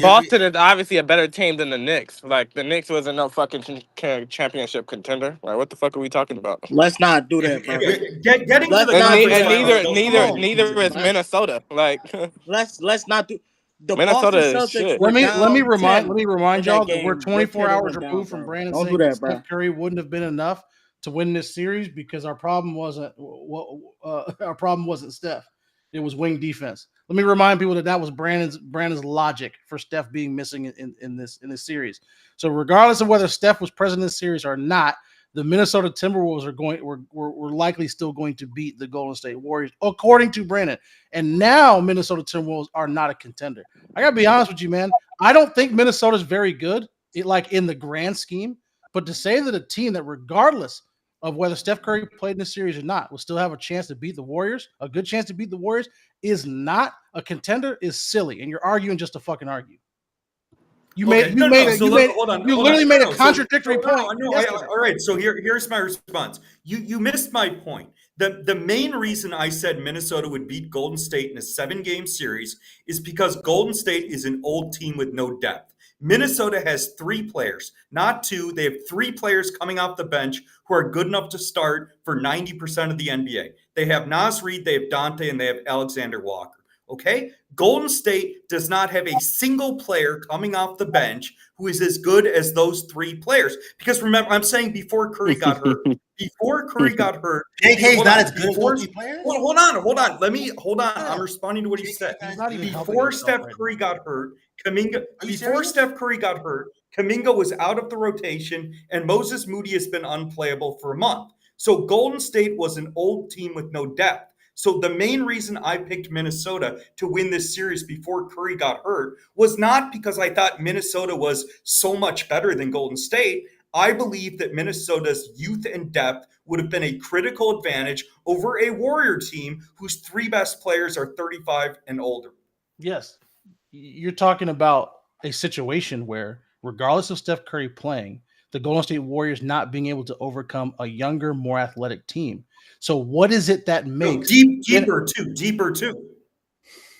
Boston is obviously a better team than the Knicks. Like the Knicks wasn't no fucking championship contender. Like what the fuck are we talking about? Let's not do that, bro. Getting to the Let's not conference do that, finals. bro. Neither is Minnesota. Like Let's not do. The Minnesota is Boston Celtics shit. were Let me down 10 remind in y'all that that we're game. 24 They hours went down, removed from bro. Brandon Don't saying do that that, bro. Steph Curry wouldn't have been enough to win this series because our problem wasn't Steph. It was wing defense. Let me remind people that was Brandon's logic for Steph being missing in this series. So regardless of whether Steph was present in this series or not, the Minnesota Timberwolves were likely still going to beat the Golden State Warriors, according to Brandon. And now Minnesota Timberwolves are not a contender. I gotta be honest with you, man. I don't think Minnesota's very good, like in the grand scheme. But to say that a team that, regardless of whether Steph Curry played in this series or not, will still have a chance to beat the Warriors, a good chance to beat the Warriors, is not a contender, is silly. And you're arguing just to fucking argue. You literally made a contradictory point. All right, so here's my response. You missed my point. The main reason I said Minnesota would beat Golden State in a 7-game series is because Golden State is an old team with no depth. Minnesota has 3 players, not 2. They have 3 players coming off the bench who are good enough to start for 90% of the NBA. They have Naz Reid, they have Dante, and they have Alexander Walker. Okay? Golden State does not have a single player coming off the bench who is as good as those 3 players. Because remember, I'm saying before Curry got hurt. JK's not as good as those 3 players? Hold on. I'm responding to what he said. Before Steph Curry got hurt, Kuminga was out of the rotation, and Moses Moody has been unplayable for a month. So Golden State was an old team with no depth. So the main reason I picked Minnesota to win this series before Curry got hurt was not because I thought Minnesota was so much better than Golden State. I believe that Minnesota's youth and depth would have been a critical advantage over a Warrior team whose 3 best players are 35 and older. Yes. You're talking about a situation where, regardless of Steph Curry playing, the Golden State Warriors not being able to overcome a younger, more athletic team. So what is it that makes deeper too?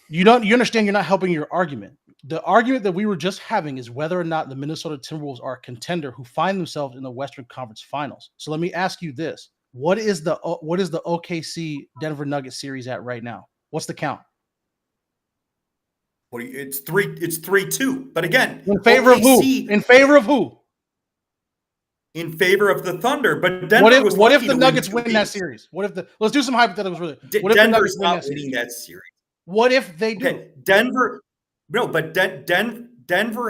You understand you're not helping your argument. The argument that we were just having is whether or not the Minnesota Timberwolves are a contender who find themselves in the Western Conference Finals. So let me ask you this. What is the OKC Denver Nuggets series at right now? What's the count? Well, it's 3-2. But again, in favor of who? In favor of who? In favor of the Thunder. But Denver what if the Nuggets win that series? Let's do some hypotheticals really. What if Denver's not winning that series? What if they do? Okay, Denver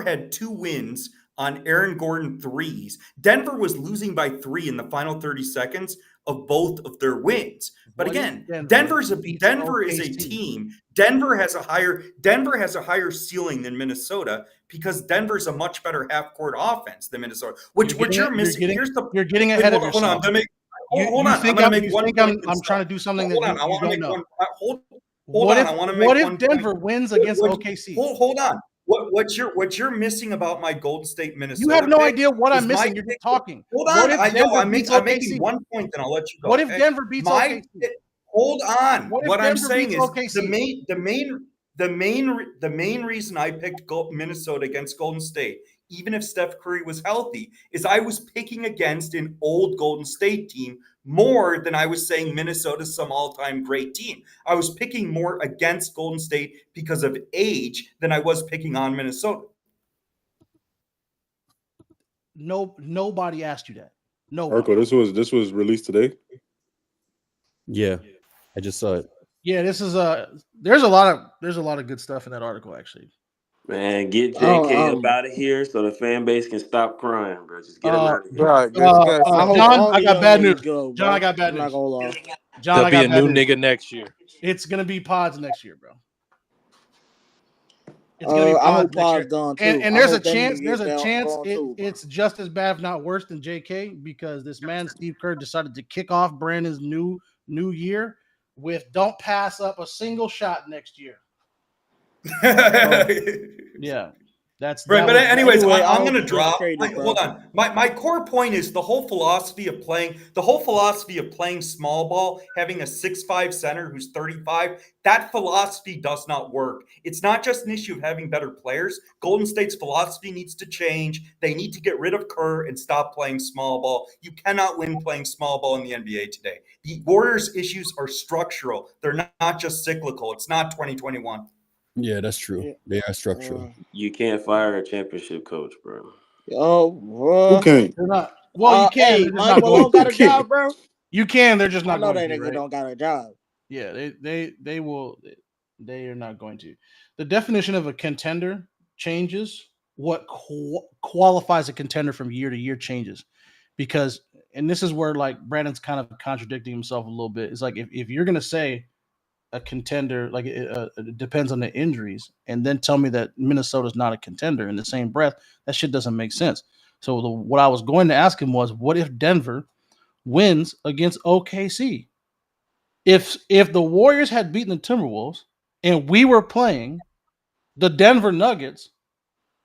had 2 wins on Aaron Gordon threes. Denver was losing by 3 in the final 30 seconds of both of their wins. But again, Denver is a team. Denver has a higher ceiling than Minnesota because Denver's a much better half-court offense than Minnesota. Which you're missing. You're getting ahead of yourself. Hold you on. think I'm I'm going to make one point. I'm trying to do something that Hold on. I you want to don't make know. one. Hold What on. if I want to make what one if Denver point. wins against OKC? Hold on. What you're missing about my Golden State Minnesota? You have no pick idea what I'm is my missing. You're pick- just talking. Hold What on. if I know. Denver beats I'm making OKC? one point, then I'll let you go. What if okay? Denver beats My OKC? hold on. What if What I'm Denver saying beats is OKC? the main reason I picked Minnesota against Golden State, even if Steph Curry was healthy, is I was picking against an old Golden State team more than I was saying Minnesota's some all-time great team. I was picking more against Golden State because of age than I was picking on Minnesota. Nobody asked you that. No. Urkel, this was released today. Yeah, I just saw it. Yeah, this is there's a lot of good stuff in that article actually. Man, get JK up out of here so the fan base can stop crying, bro. Just get him out of here. John, I got bad news. Go, John, I got bad news. John, There'll I be got a bad new news. nigga next year. It's gonna be pods next year, bro. It's gonna be I hope pods next year. Pod's gone too. And I there's a hope that chance. nigga There's get a gone chance too, it's just as bad, if not worse, than JK because this man Steve Kerr decided to kick off Brandon's new year with don't pass up a single shot next year. Yeah. That's right. But anyways, anyway, I'm going to hope drop. traded, bro. Hold on. My core point is the whole philosophy of playing small ball, having a 6'5" center who's 35. That philosophy does not work. It's not just an issue of having better players. Golden State's philosophy needs to change. They need to get rid of Kerr and stop playing small ball. You cannot win playing small ball in the NBA today. The Warriors' issues are structural. They're not just cyclical. It's not 2021. Yeah, that's true. They are structural. You can't fire a championship coach, bro. Oh, bro. Who can't? They're not. Well, you can. Hey, Mike Malone got a job, bro. You can. They're just not I know going that to. nigga Right? don't got a job. Yeah, they will. They are not going to. The definition of a contender changes. What qualifies a contender from year to year changes, because, and this is where like Brandon's kind of contradicting himself a little bit. It's like if you're gonna say a contender, like it depends on the injuries, and then tell me that Minnesota's not a contender in the same breath, that shit doesn't make sense. So what I was going to ask him was, what if Denver wins against OKC? If the Warriors had beaten the Timberwolves and we were playing the Denver Nuggets,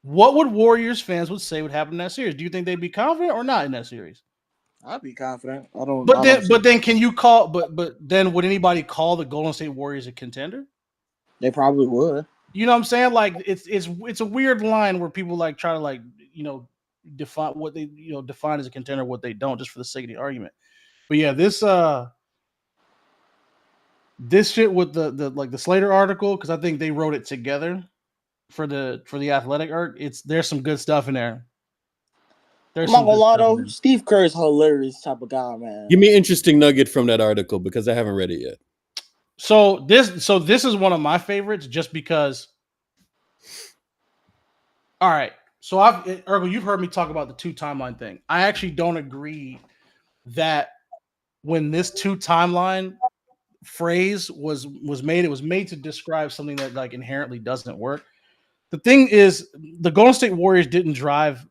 what would Warriors fans would say would happen in that series? Do you think they'd be confident or not in that series? I'd be confident. I don't. But then can you call? But then would anybody call the Golden State Warriors a contender? They probably would. You know what I'm saying? Like it's a weird line where people like try to like define what they define as a contender, what they don't, just for the sake of the argument. But yeah, this shit with the Slater article, because I think they wrote it together for the Athletic art. There's some good stuff in there. I'm not gonna lie though, Steve Kerr is hilarious type of guy, man. Give me an interesting nugget from that article because I haven't read it yet. So this is one of my favorites just because. All right, so Ergo, you've heard me talk about the 2 timeline thing. I actually don't agree that when this 2 timeline phrase was made, it was made to describe something that like inherently doesn't work. The thing is, the Golden State Warriors didn't draft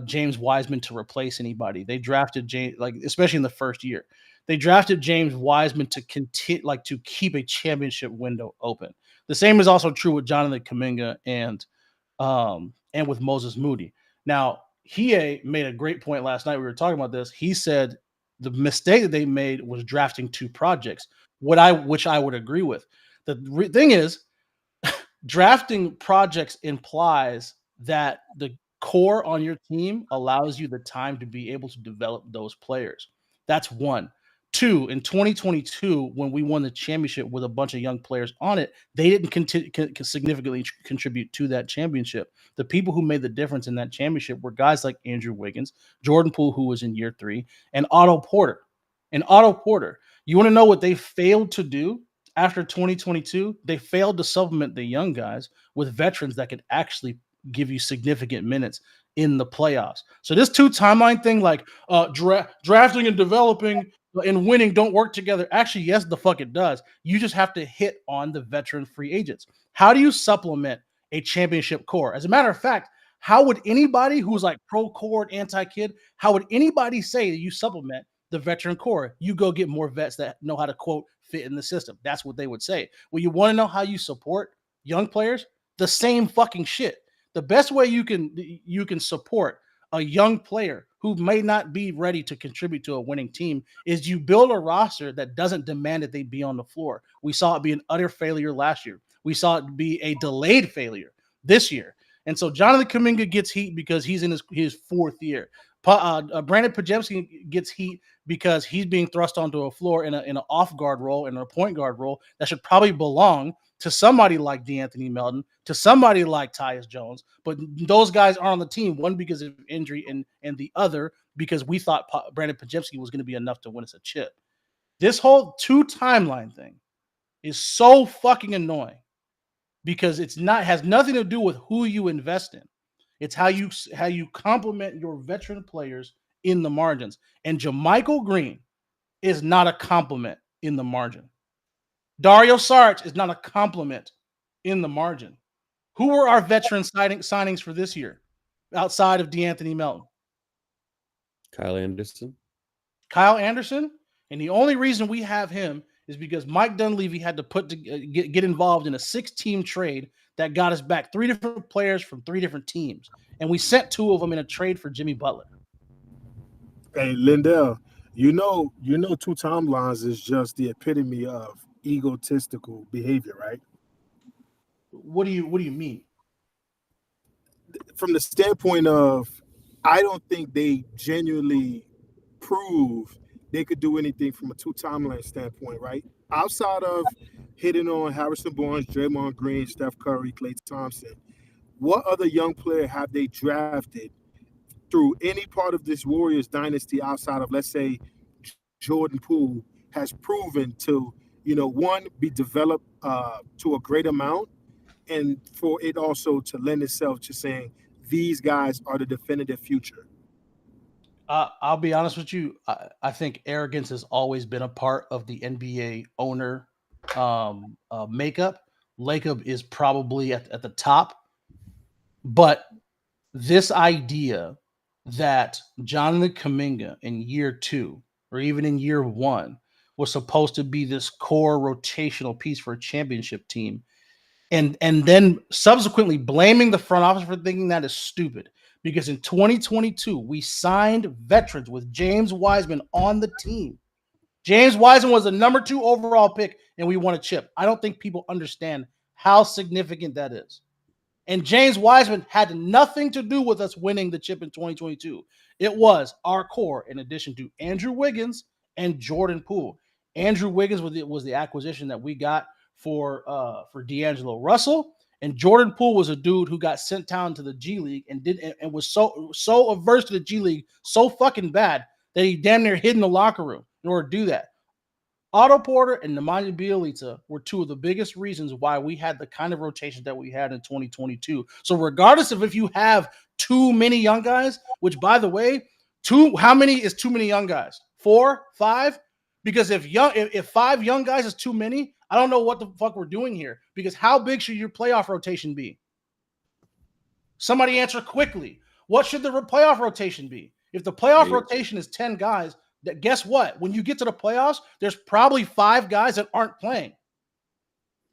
James Wiseman to replace anybody. They drafted James, like especially in the first year, they drafted James Wiseman to continue, like to keep a championship window open. The same is also true with Jonathan Kuminga and with Moses Moody. Now, Hiei made a great point last night. We were talking about this. He said the mistake that they made was drafting 2 projects, which I would agree with. The thing is, drafting projects implies that the core on your team allows you the time to be able to develop those players. That's 1. 2, in 2022, when we won the championship with a bunch of young players on it, they didn't significantly contribute to that championship. The people who made the difference in that championship were guys like Andrew Wiggins, Jordan Poole, who was in year 3, and Otto Porter. You want to know what they failed to do after 2022? They failed to supplement the young guys with veterans that could actually give you significant minutes in the playoffs. So this 2 timeline thing, like drafting and developing and winning don't work together. Actually, yes, the fuck it does. You just have to hit on the veteran free agents. How do you supplement a championship core? As a matter of fact, How would anybody who's like pro core, anti kid, how would anybody say that you supplement the veteran core? You go get more vets that know how to quote fit in the system. That's what they would say. Well, you want to know how you support young players? The same fucking shit. The best way you can support a young player who may not be ready to contribute to a winning team is you build a roster that doesn't demand that they be on the floor. We saw it be an utter failure last year. We saw it be a delayed failure this year. And so Jonathan Kuminga gets heat because he's in his fourth year. Brandon Podziemski gets heat because he's being thrust onto a floor in an off guard role, in a point guard role that should probably belong to somebody like DeAnthony Melton, to somebody like Tyus Jones. But those guys are on the team, one because of injury and the other because we thought Brandon Podziemski was going to be enough to win us a chip. This whole 2 timeline thing is so fucking annoying because has nothing to do with who you invest in. It's how you complement your veteran players in the margins. And JaMychal Green is not a compliment in the margin. Dario Saric is not a compliment in the margin. Who were our veteran signings for this year outside of DeAnthony Melton? Kyle Anderson. And the only reason we have him is because Mike Dunleavy had to get involved in a 6-team trade that got us back 3 different players from 3 different teams. And we sent 2 of them in a trade for Jimmy Butler. Hey, Lindell, you know 2 timelines is just the epitome of egotistical behavior, right? What do you mean? From the standpoint of, I don't think they genuinely prove they could do anything from a 2 timeline standpoint, right? Outside of hitting on Harrison Barnes, Draymond Green, Steph Curry, Klay Thompson, what other young player have they drafted through any part of this Warriors dynasty outside of, let's say, Jordan Poole has proven to, one, be developed to a great amount, and for it also to lend itself to saying these guys are the definitive future? I'll be honest with you. I think arrogance has always been a part of the NBA owner makeup. Lacob is probably at the top. But this idea that Jonathan Kuminga in year 2 or even in year 1 was supposed to be this core rotational piece for a championship team, and then subsequently blaming the front office for thinking that is stupid. Because in 2022, we signed veterans with James Wiseman on the team. James Wiseman was the number 2 overall pick, and we won a chip. I don't think people understand how significant that is. And James Wiseman had nothing to do with us winning the chip in 2022. It was our core, in addition to Andrew Wiggins and Jordan Poole. Andrew Wiggins was the acquisition that we got for D'Angelo Russell, and Jordan Poole was a dude who got sent down to the G League and was so averse to the G League, so fucking bad that he damn near hid in the locker room in order to do that. Otto Porter and Nemanja Bjelica were 2 of the biggest reasons why we had the kind of rotation that we had in 2022. So regardless of if you have too many young guys, which by the way, how many is too many young guys? 4, 5? Because if 5 young guys is too many, I don't know what the fuck we're doing here. Because how big should your playoff rotation be? Somebody answer quickly. What should the playoff rotation be? If the playoff rotation is 10 guys, guess what? When you get to the playoffs, there's probably 5 guys that aren't playing.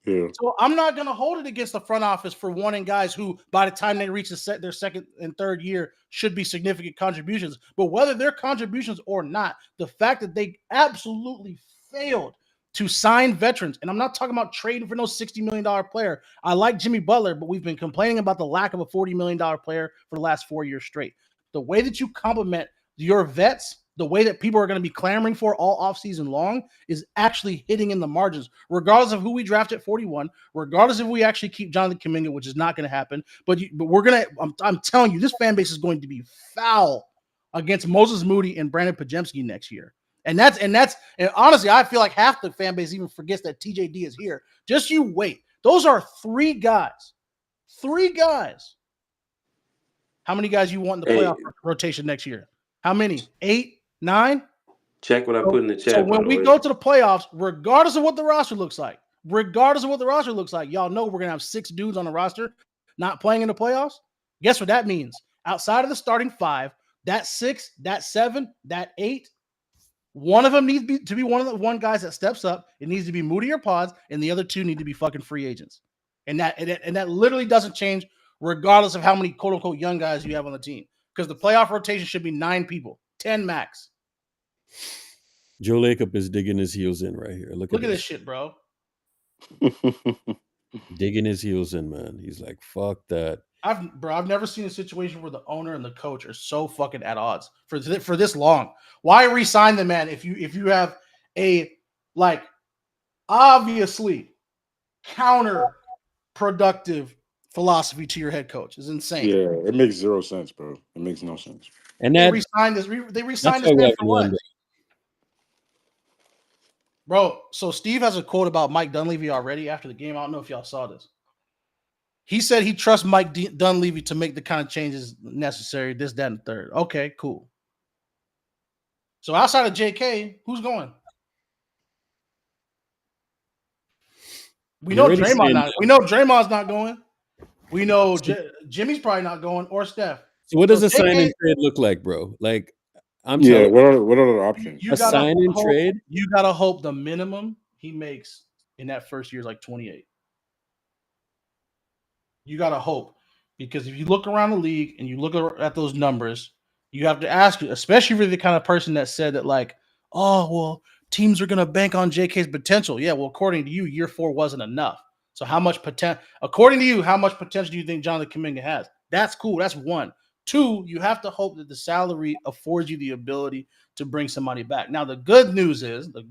Yeah. So I'm not going to hold it against the front office for wanting guys who, by the time they reach their second and third year, should be significant contributions. But whether they're contributions or not, the fact that they absolutely failed to sign veterans, and I'm not talking about trading for no $60 million player. I like Jimmy Butler, but we've been complaining about the lack of a $40 million player for the last 4 years straight. The way that you complement your vets, the way that people are going to be clamoring for all offseason long, is actually hitting in the margins, regardless of who we draft at 41, regardless if we actually keep Jonathan Kuminga, which is not going to happen. But we're going to, I'm telling you, this fan base is going to be foul against Moses Moody and Brandon Podziemski next year. And honestly, I feel like half the fan base even forgets that TJD is here. Just you wait. Those are 3 guys. 3 guys. How many guys you want in the playoff rotation next year? How many? 8, 9? Check what I put in the chat. So when we go to the playoffs, regardless of what the roster looks like, y'all know we're going to have 6 dudes on the roster not playing in the playoffs. Guess what that means? Outside of the starting 5, that 6, that 7, that 8, one of them needs to be one of the one guys that steps up. It needs to be Moody or Pods, and the other 2 need to be fucking free agents. And that literally doesn't change regardless of how many quote unquote young guys you have on the team. Because the playoff rotation should be 9 people, 10 max. Joe Lacob is digging his heels in right here. Look at this shit, bro. Digging his heels in, man. He's like, fuck that. I've never seen a situation where the owner and the coach are so fucking at odds for this long. Why re-sign the man if you have a like obviously counterproductive philosophy to your head coach? Is insane. Yeah, it makes 0 sense, bro. It makes no sense. And they re-signed this. They re-signed this man for what? Bro, so Steve has a quote about Mike Dunleavy already after the game. I don't know if y'all saw this. He said he trusts Mike Dunleavy to make the kind of changes necessary, this, that, and the third. Okay, cool. So outside of JK, who's going? We know Draymond's not going. We know Jimmy's probably not going, or Steph. So what does a sign and trade look like, bro? Like, I'm what are the options? A sign and trade? You gotta hope the minimum he makes in that first year is like 28. You gotta hope, because if you look around the league and you look at those numbers, you have to ask, especially for the kind of person that said that, like, oh well, teams are gonna bank on JK's potential. Yeah, well, according to you, year 4 wasn't enough. So how much potential? According to you, how much potential do you think Jonathan Kuminga has? That's cool. That's 1. 2, you have to hope that the salary affords you the ability to bring somebody back. Now, the good news is that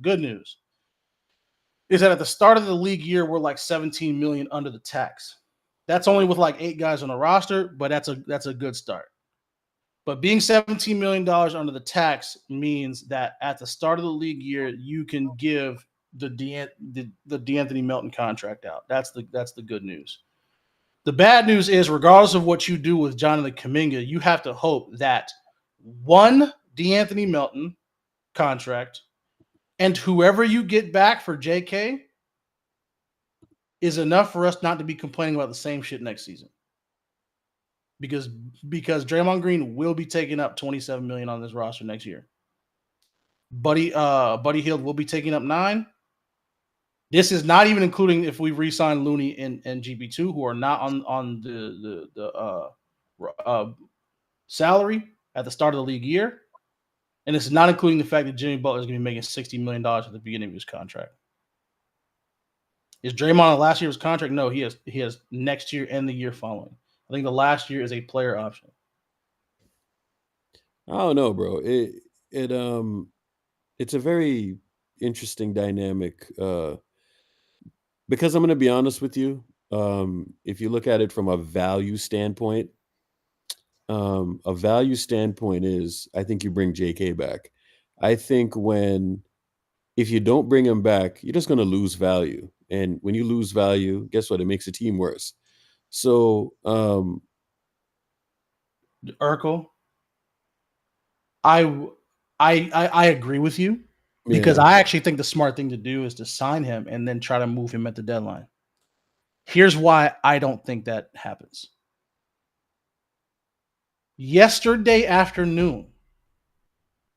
at the start of the league year, we're like 17 million under the tax. That's only with like 8 guys on the roster, but that's a good start. But being $17 million under the tax means that at the start of the league year, you can give the DeAnthony Melton contract out. That's the good news. The bad news is, regardless of what you do with Jonathan Kuminga, you have to hope that one DeAnthony Melton contract and whoever you get back for JK is enough for us not to be complaining about the same shit next season. Because Draymond Green will be taking up $27 million on this roster next year. Buddy Hield will be taking up $9 million. This is not even including if we re-sign Looney and GB2, who are not on the salary at the start of the league year. And it's not including the fact that Jimmy Butler is going to be making $60 million at the beginning of his contract. Is Draymond on last year's contract? No, he has next year and the year following. I think the last year is a player option. I don't know, bro. It's a very interesting dynamic. Because I'm going to be honest with you, if you look at it from a value standpoint, is I think you bring JK back. I think if you don't bring him back, you're just going to lose value. And when you lose value, guess what? It makes the team worse. So, Urkel, I agree with you. Because I actually think the smart thing to do is to sign him and then try to move him at the deadline. Here's why I don't think that happens. Yesterday afternoon,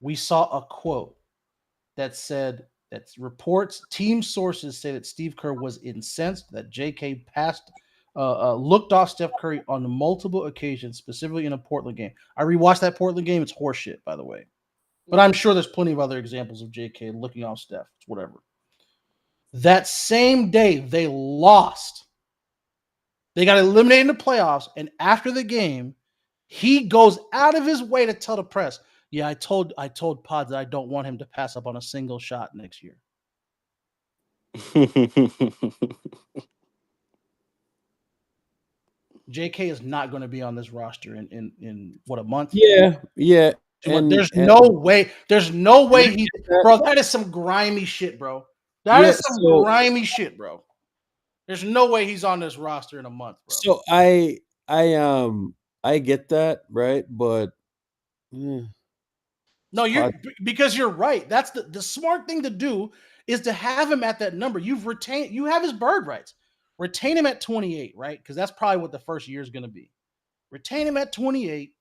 we saw a quote that said that team sources say that Steve Kerr was incensed that JK looked off Steph Curry on multiple occasions, specifically in a Portland game. I rewatched that Portland game. It's horseshit, by the way. But I'm sure there's plenty of other examples of JK looking off Steph. It's whatever. That same day, they lost. They got eliminated in the playoffs. And after the game, he goes out of his way to tell the press, yeah, I told Pod that I don't want him to pass up on a single shot next year. JK is not going to be on this roster in what, a month? Yeah. There's no way he, bro. That is some grimy shit, bro. Grimy shit, bro. There's no way he's on this roster in a month, bro. So I get that, right? But no, because you're right. That's the smart thing to do is to have him at that number. You have his bird rights. Retain him at 28, right? Because that's probably what the first year is going to be. retain him at 28,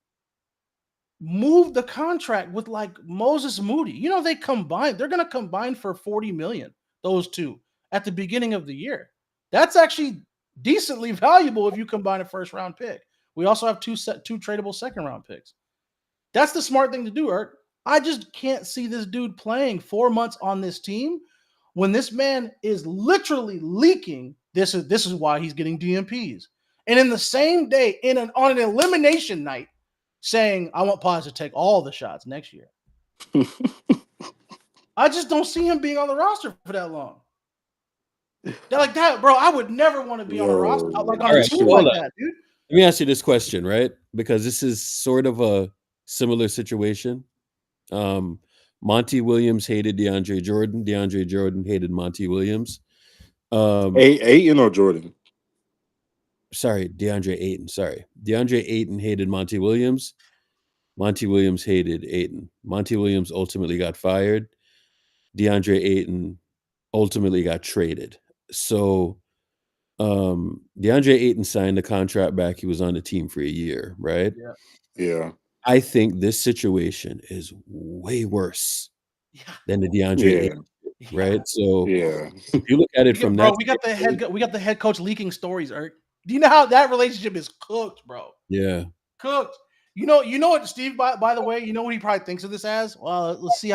move the contract with like Moses Moody. You know, they're going to combine for $40 million, those two, at the beginning of the year. That's actually decently valuable if you combine a first round pick. We also have two tradable second round picks. That's the smart thing to do, Ert. I just can't see this dude playing 4 months on this team when this man is literally leaking. This is why he's getting DMPs. And in the same day, on an elimination night, saying, I want Paz to take all the shots next year. I just don't see him being on the roster for that long. They're like that, bro. I would never want to be on a roster, like on a team like that, dude. Let me ask you this question, right? Because this is sort of a similar situation. Monty Williams hated DeAndre Jordan. DeAndre Jordan hated Monty Williams. Ayton or Jordan? Sorry, DeAndre Ayton. Sorry. DeAndre Ayton hated Monty Williams. Monty Williams hated Ayton. Monty Williams ultimately got fired. DeAndre Ayton ultimately got traded. So DeAndre Ayton signed the contract back. He was on the team for a year, right? Yeah. I think this situation is way worse than the DeAndre Ayton, right? So if you look at it from that, we got the head coach leaking stories, Ert. Do you know how that relationship is cooked, bro? Yeah. Cooked. You know what, Steve, by the way, you know what he probably thinks of this as? Well, let's see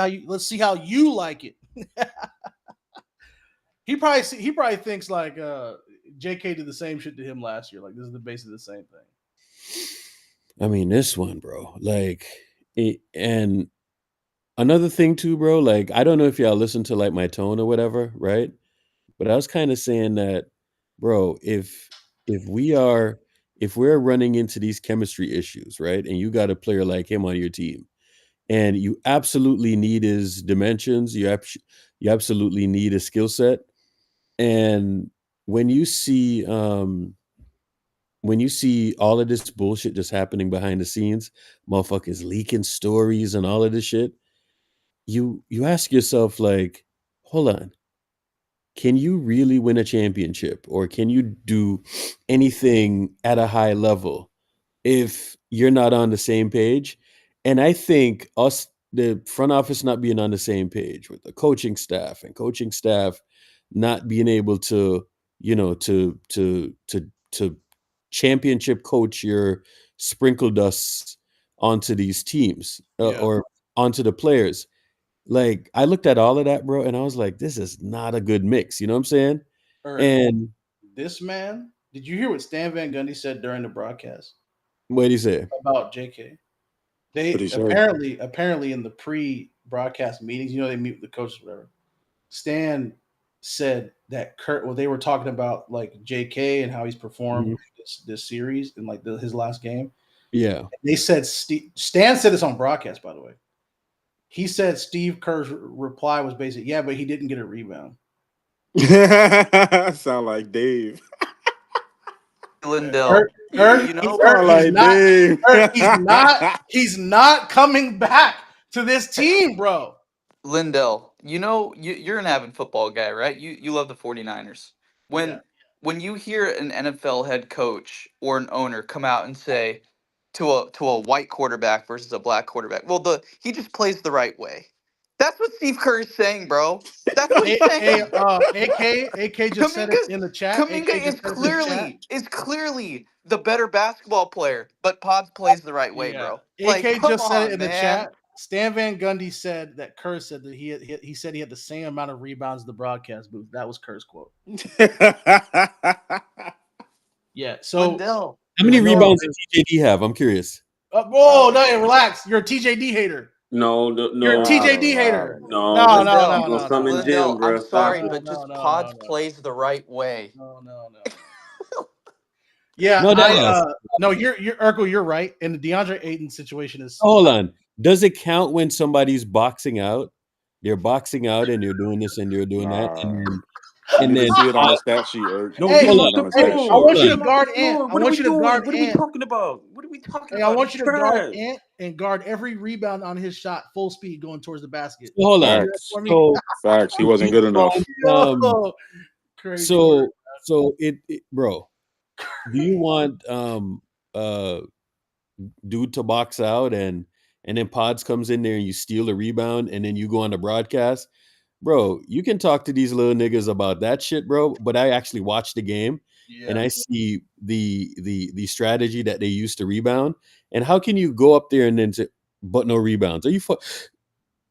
how you like it. He probably thinks like JK did the same shit to him last year. Like this is basically the same thing. I mean, this one, bro. Like, and another thing too, bro. Like, I don't know if y'all listen to like my tone or whatever, right? But I was kind of saying that, bro, if we're running into these chemistry issues, right, and you got a player like him on your team, and you absolutely need his dimensions, you absolutely need his skill set, and when you see all of this bullshit just happening behind the scenes, motherfuckers leaking stories and all of this shit, you ask yourself, like, hold on, can you really win a championship, or can you do anything at a high level if you're not on the same page? And I think us, the front office, not being on the same page with the coaching staff not being able to, to championship coach your sprinkle dust onto these teams or onto the players. Like, I looked at all of that, bro, and I was like, this is not a good mix. You know what I'm saying? And this man, did you hear what Stan Van Gundy said during the broadcast? What did he say about JK? They apparently in the pre-broadcast meetings, they meet with the coaches, whatever. Stan said that they were talking about like JK and how he's performed this series in like his last game. Yeah. They said Stan said this on broadcast, by the way. He said Steve Kerr's reply was basically, yeah, but he didn't get a rebound. Sound like Dave. Lindell. He's not coming back to this team, bro. Lindell, you're an avid football guy, right? You love the 49ers. When you hear an NFL head coach or an owner come out and say to a white quarterback versus a black quarterback, well, he just plays the right way. That's what Steve Kerr is saying, bro. That's what he's saying. AK just said it in the chat. Kuminga is clearly the better basketball player, but Pods plays the right way, bro. AK just said it in the chat. Stan Van Gundy said that Kerr said that he said he had the same amount of rebounds in the broadcast booth. That was Kerr's quote. Yeah. So Lindell. How many rebounds did TJD have? I'm curious. No, relax. You're a TJD hater. No. You're a TJD hater. No. Lindell, I'm sorry, but just Pods plays the right way. No. Yeah, you're Urkel, you're right. And the DeAndre Ayton situation is. Hold on. Does it count when somebody's boxing out? They're boxing out and they're doing this and they're doing that, and then see it on the stat sheet. I want you to guard Ant. What are we talking about? I want you to guard Ant and guard every rebound on his shot, full speed, going towards the basket. Hold on. Facts. He wasn't good enough. So it, bro. Do you want dude to box out, and then Pods comes in there and you steal a rebound, and then you go on the broadcast. Bro, you can talk to these little niggas about that shit, bro. But I actually watch the game and I see the strategy that they use to rebound. And how can you go up there and then say, but no rebounds? Are you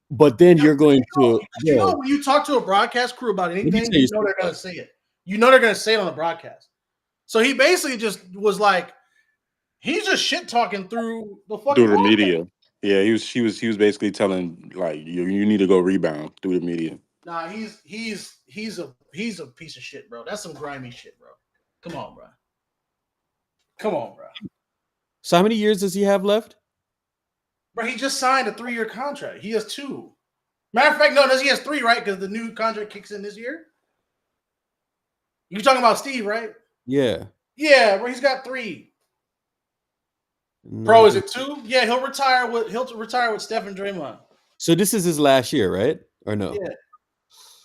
but then you're going to when you talk to a broadcast crew about anything, say you know they're gonna say it. You know they're gonna say it on the broadcast. So he basically just was like, he's just shit talking through the fucking through the broadcast. media. Yeah, he was basically telling like you need to go rebound through the media. Nah, he's a piece of shit, bro. That's some grimy shit, bro. Come on, bro. So how many years does he have left? Bro, he just signed a 3-year contract. He has 2. Matter of fact, no, he has 3, right? Because the new contract kicks in this year. You talking about Steve, right? Yeah. Yeah, bro, he's got 3. Bro, is it 2? Yeah, he'll retire with Steph and Draymond. So this is his last year, right? Or no? Yeah.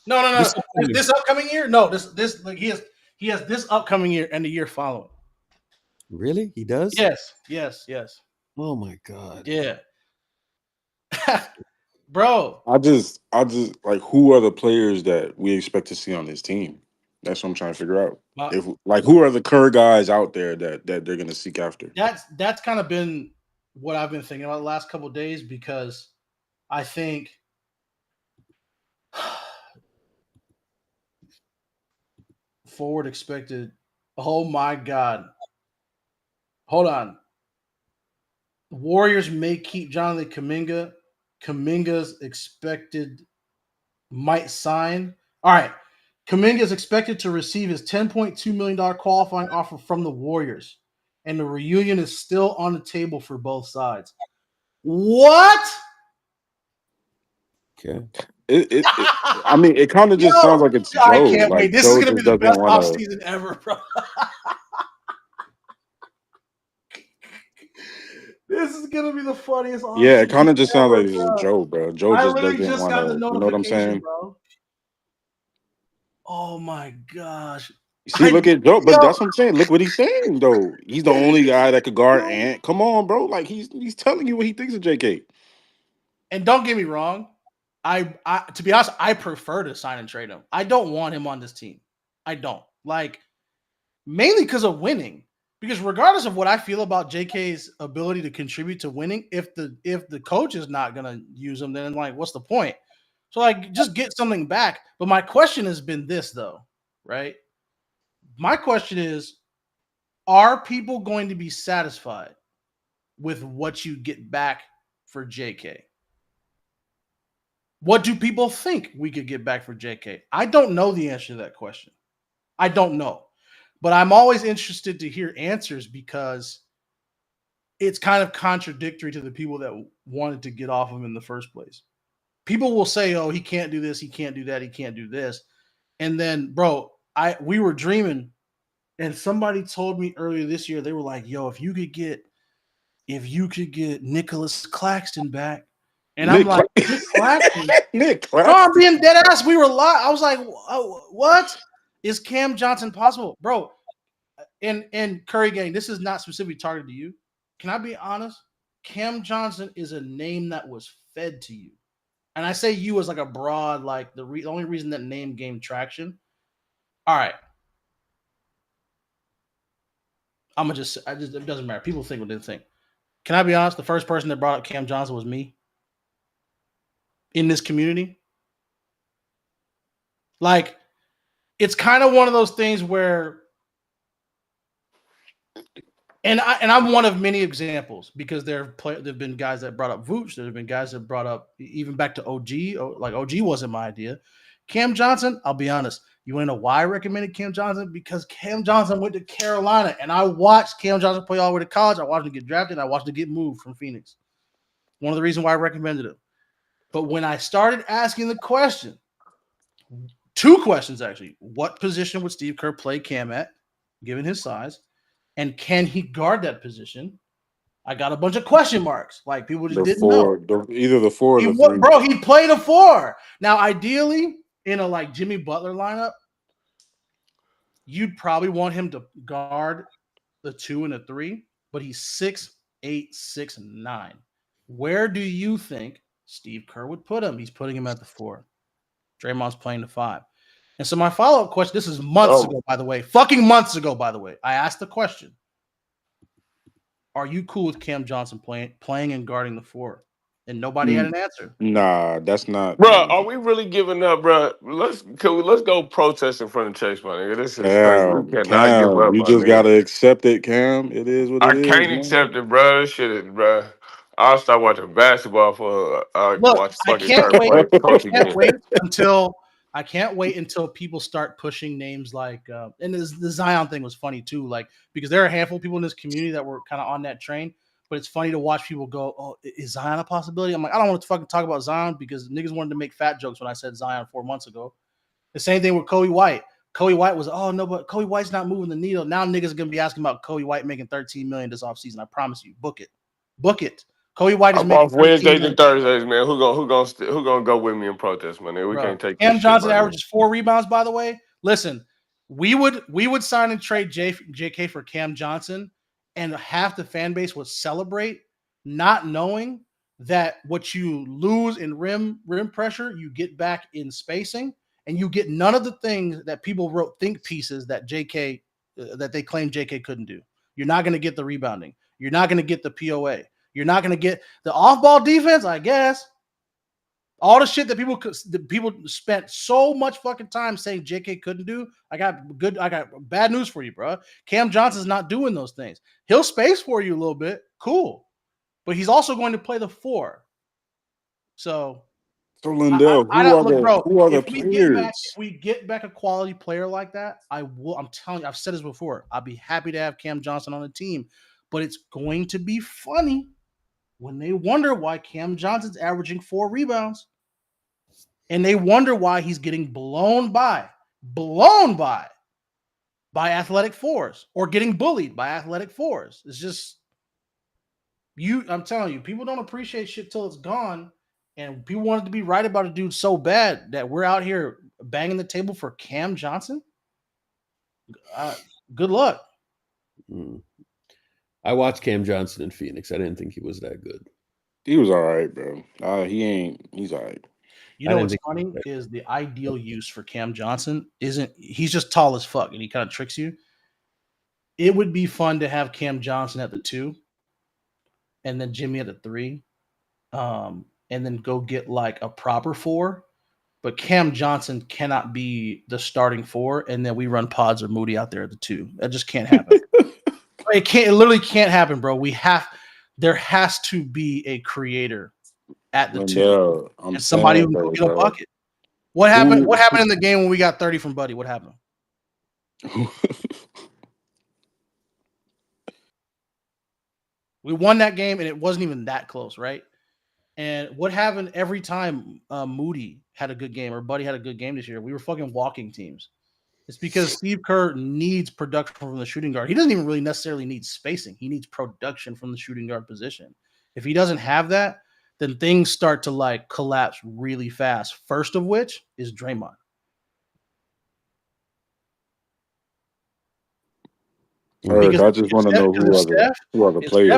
No. This upcoming year? No, this like he has this upcoming year and the year following. Really? He does? Yes. Oh my God. Yeah. Bro. I just like, who are the players that we expect to see on this team? That's what I'm trying to figure out. If like, who are the current guys out there that they're gonna seek after? That's kind of been what I've been thinking about the last couple of days, because I think forward expected. Oh my God. Hold on. Warriors may keep Jonathan Kuminga. Kuminga's expected might sign. All right. Kuminga is expected to receive his $10.2 million qualifying offer from the Warriors, and the reunion is still on the table for both sides. What? Okay. I mean, it kind of just sounds like it's Joe. I can't wait. This Joe is going to be the just best doesn't wanna- offseason ever, bro. This is going to be the funniest offseason. Yeah, it kind of just sounds ever, like it's bro. Joe, bro. Joe I just literally doesn't just want got to. the You know what I'm notification, saying? bro. Oh my gosh. See, look at Joe, but that's what I'm saying. Look what he's saying, though. He's the only guy that could guard Ant. Come on, bro. Like he's telling you what he thinks of JK. And don't get me wrong, I to be honest, I prefer to sign and trade him. I don't want him on this team. I don't. Like, mainly because of winning. Because regardless of what I feel about JK's ability to contribute to winning, if the coach is not gonna use him, then like, what's the point? So like, just get something back. But my question has been this though, right? My question is, are people going to be satisfied with what you get back for JK? What do people think we could get back for JK? I don't know the answer to that question. I don't know. But I'm always interested to hear answers, because it's kind of contradictory to the people that wanted to get off of him in the first place. People will say, oh, he can't do this, he can't do that, he can't do this. And then, bro, we were dreaming, and somebody told me earlier this year, they were like, yo, if you could get Nicholas Claxton back. And I'm like, Nick Claxton? Nick No, Claxton. I'm being dead ass. We were live. I was like, oh, what? Is Cam Johnson possible? Bro, and Curry Gang, this is not specifically targeted to you. Can I be honest? Cam Johnson is a name that was fed to you. And I say you as like a broad, like the only reason that name gained traction. All right. It doesn't matter. People think what they think. Can I be honest? The first person that brought up Cam Johnson was me in this community. Like, it's kind of one of those things where, and I'm one of many examples, because there have been guys that brought up Vooch. There have been guys that brought up even back to OG. Like, OG wasn't my idea. Cam Johnson, I'll be honest. You want to know why I recommended Cam Johnson? Because Cam Johnson went to Carolina, and I watched Cam Johnson play all the way to college. I watched him get drafted. I watched him get moved from Phoenix. One of the reasons why I recommended him. But when I started asking the question, 2 questions actually. What position would Steve Kerr play Cam at, given his size? And can he guard that position? I got a bunch of question marks. Like, people just didn't know. Either the 4 or the 3. Bro, he played a 4. Now, ideally, in a like Jimmy Butler lineup, you'd probably want him to guard the 2 and the 3, but he's 6'5", 8, 6, 9. Where do you think Steve Kerr would put him? He's putting him at the 4. Draymond's playing the 5. And so my follow-up question, this is months ago, by the way. Fucking months ago, by the way. I asked the question. Are you cool with Cam Johnson playing and guarding the 4? And nobody had an answer. Nah, that's not. Bro, are we really giving up, bro? Let's go protest in front of Chase, my nigga. This is crazy. We cannot give up, You my just nigga. gotta accept it, Cam. It is what it is. I can't accept it, bro. This shit is, bro. I'll start watching basketball for watch fucking Kirk play coach again. I can't wait until people start pushing names like and the Zion thing was funny too, like because there are a handful of people in this community that were kind of on that train. But it's funny to watch people go, "Oh, is Zion a possibility?" I'm like, I don't want to fucking talk about Zion because niggas wanted to make fat jokes when I said Zion 4 months ago. The same thing with Kobe White. Kobe White was, oh no, but Kobe White's not moving the needle. Now niggas are gonna be asking about Kobe White making $13 million this offseason. I promise you, book it. Kobe White is I'm making off Wednesdays and Thursdays, man. Who gonna go with me and protest, man? We can't take Cam this Johnson shit, man. averages 4 rebounds, by the way. Listen, we would sign and trade JK for Cam Johnson, and half the fan base would celebrate, not knowing that what you lose in rim pressure, you get back in spacing, and you get none of the things that people wrote think pieces that JK that they claim JK couldn't do. You're not going to get the rebounding. You're not going to get the POA. You're not going to get the off-ball defense, I guess. All the shit that people spent so much fucking time saying JK couldn't do. I got bad news for you, bro. Cam Johnson's not doing those things. He'll space for you a little bit. Cool. But he's also going to play the 4. So Lindell, who are the players? If we get back a quality player like that, I'm telling you, I've said this before. I'd be happy to have Cam Johnson on the team. But it's going to be funny when they wonder why Cam Johnson's averaging 4 rebounds. And they wonder why he's getting blown by athletic 4s or getting bullied by athletic 4s. It's just I'm telling you, people don't appreciate shit till it's gone. And people wanted to be right about a dude so bad that we're out here banging the table for Cam Johnson. Good luck. I watched Cam Johnson in Phoenix. I didn't think he was that good. He was all right, bro. He's all right. You know what's funny is the ideal use for Cam Johnson he's just tall as fuck and he kind of tricks you. It would be fun to have Cam Johnson at the 2 and then Jimmy at the 3. And then go get like a proper 4. But Cam Johnson cannot be the starting 4, and then we run Pods or Moody out there at the 2. That just can't happen. It literally can't happen, bro. There has to be a creator at the 2. And somebody who can get a bucket. What happened? What happened in the game when we got 30 from Buddy? What happened? We won that game, and it wasn't even that close, right? And what happened every time Moody had a good game or Buddy had a good game this year? We were fucking walking teams. It's because Steve Kerr needs production from the shooting guard. He doesn't even really necessarily need spacing. He needs production from the shooting guard position. If he doesn't have that, then things start to like collapse really fast. First of which is Draymond. Eric, I just want to know who are the players.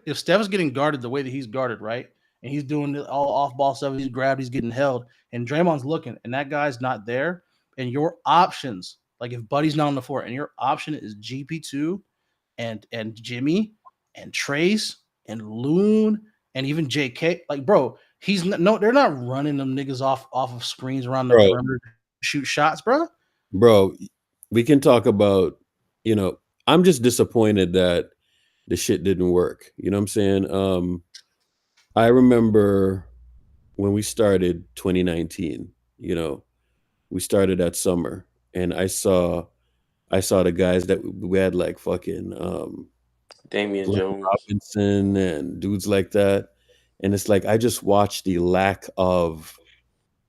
If Steph is getting guarded the way that he's guarded, right, and he's doing all off-ball stuff, he's grabbed, he's getting held, and Draymond's looking, and that guy's not there, and your options, like if Buddy's not on the floor, and your option is GP2 and Jimmy and Trace and Loon and even JK, like, bro, they're not running them niggas off of screens around the perimeter to shoot shots, bro. Bro, we can talk about, I'm just disappointed that the shit didn't work. You know what I'm saying? I remember when we started 2019, we started that summer, and I saw the guys that we had, like fucking Damian Glenn Jones, Robinson, and dudes like that. And it's like I just watched the lack of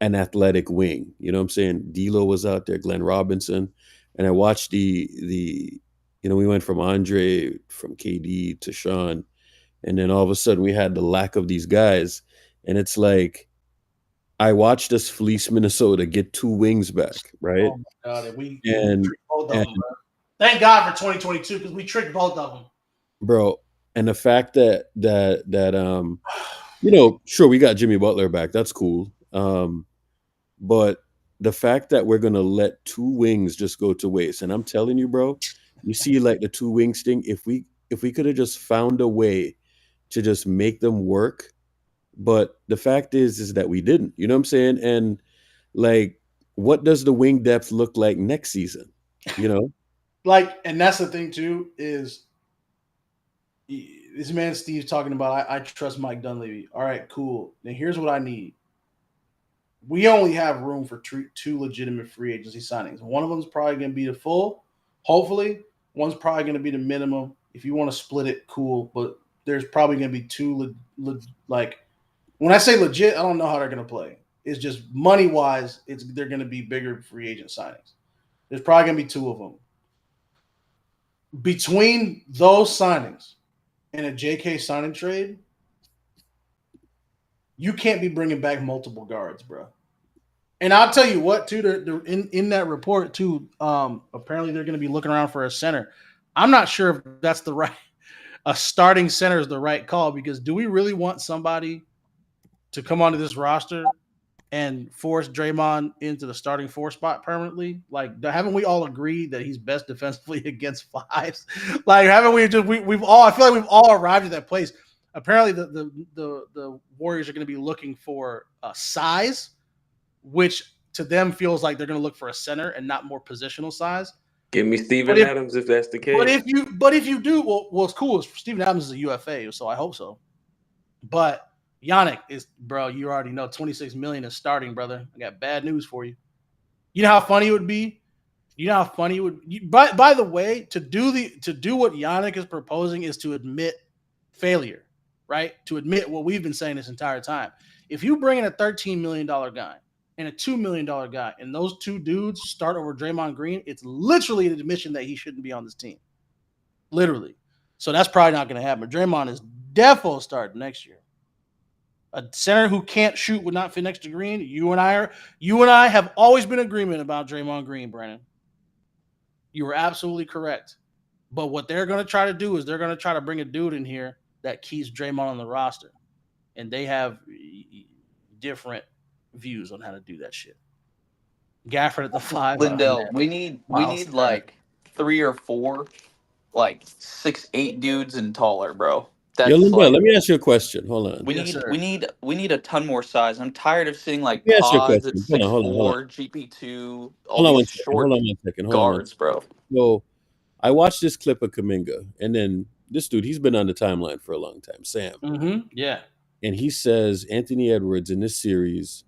an athletic wing. You know what I'm saying? D'Lo was out there, Glenn Robinson, and I watched we went from Andre, from KD to Sean, and then all of a sudden we had the lack of these guys, and it's like I watched us fleece Minnesota, get 2 wings back, right? Oh my God, we tricked both of them, bro. Thank God for 2022 because we tricked both of them. Bro, And the fact that sure, we got Jimmy Butler back. That's cool. But the fact that we're gonna let two wings just go to waste, and I'm telling you, bro, you see, like the two wings thing. If we could have just found a way to just make them work, but the fact is that we didn't. You know what I'm saying? And like, what does the wing depth look like next season? You know, and that's the thing too is this man Steve's talking about. I trust Mike Dunleavy. All right, cool. Now here's what I need. We only have room for two legitimate free agency signings. One of them is probably going to be the full, hopefully. One's probably going to be the minimum. If you want to split it, cool. But there's probably going to be two, when I say legit, I don't know how they're going to play. It's just money-wise, they're going to be bigger free agent signings. There's probably going to be two of them. Between those signings and a JK signing trade, you can't be bringing back multiple guards, bro. And I'll tell you what, too, in that report, too, apparently they're going to be looking around for a center. I'm not sure if that's a starting center is the right call, because do we really want somebody to come onto this roster and force Draymond into the starting 4 spot permanently? Like, haven't we all agreed that he's best defensively against fives? Like, haven't we we've all, I feel like we've all arrived at that place. Apparently the Warriors are going to be looking for size, which to them feels like they're going to look for a center and not more positional size. Give me Steven Adams if that's the case. But if you do, well, it's cool. Steven Adams is a UFA, so I hope so. But Giannis is, bro, you already know, $26 million is starting, brother. I got bad news for you. You know how funny it would be? You know how funny it would be? By the way, to do what Giannis is proposing is to admit failure, right? To admit what we've been saying this entire time. If you bring in a $13 million guy and a $2 million guy, and those two dudes start over Draymond Green, it's literally an admission that he shouldn't be on this team. Literally. So that's probably not going to happen. Draymond is defo starting next year. A center who can't shoot would not fit next to Green. You and I have always been in agreement about Draymond Green, Brandon. You were absolutely correct. But what they're going to try to do is they're going to try to bring a dude in here that keeps Draymond on the roster. And they have different views on how to do that shit. Gafford at the 5. Lindell, we need like 3 or 4, like 6'8" dudes and taller, bro. That's Yo, Lindell, let me ask you a question. Hold on. We need a ton more size. I'm tired of seeing like Let me ask you a pods at question. 6'4", Hold on. GP2, Hold on all one these second. short Hold on one second. guards, bro. So I watched this clip of Kuminga, and then this dude, he's been on the timeline for a long time, Sam. Mm-hmm. Yeah. And he says Anthony Edwards in this series,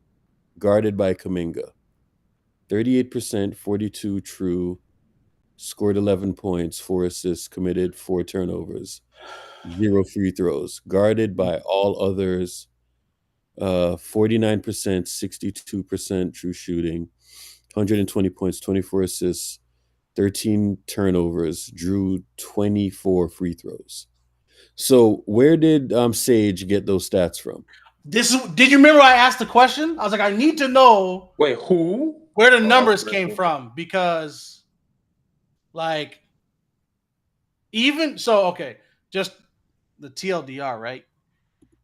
guarded by Kuminga, 38%, 42 true, scored 11 points, 4 assists, committed 4 turnovers, 0 free throws. Guarded by all others, 49%, 62% true shooting, 120 points, 24 assists, 13 turnovers, drew 24 free throws. So where did Sage get those stats from? Did you remember I asked the question? I was like, I need to know where the numbers came from, because like just the TLDR, right?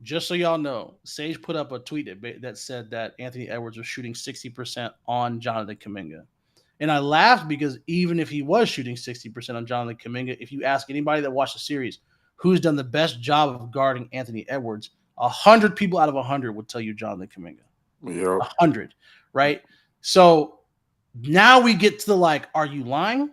Just so y'all know, Sage put up a tweet that said that Anthony Edwards was shooting 60% on Jonathan Kuminga. And I laughed because even if he was shooting 60% on Jonathan Kuminga, if you ask anybody that watched the series who's done the best job of guarding Anthony Edwards, 100 people out of 100 would tell you Jonathan Kuminga. Yeah. 100, right? So now we get to the are you lying?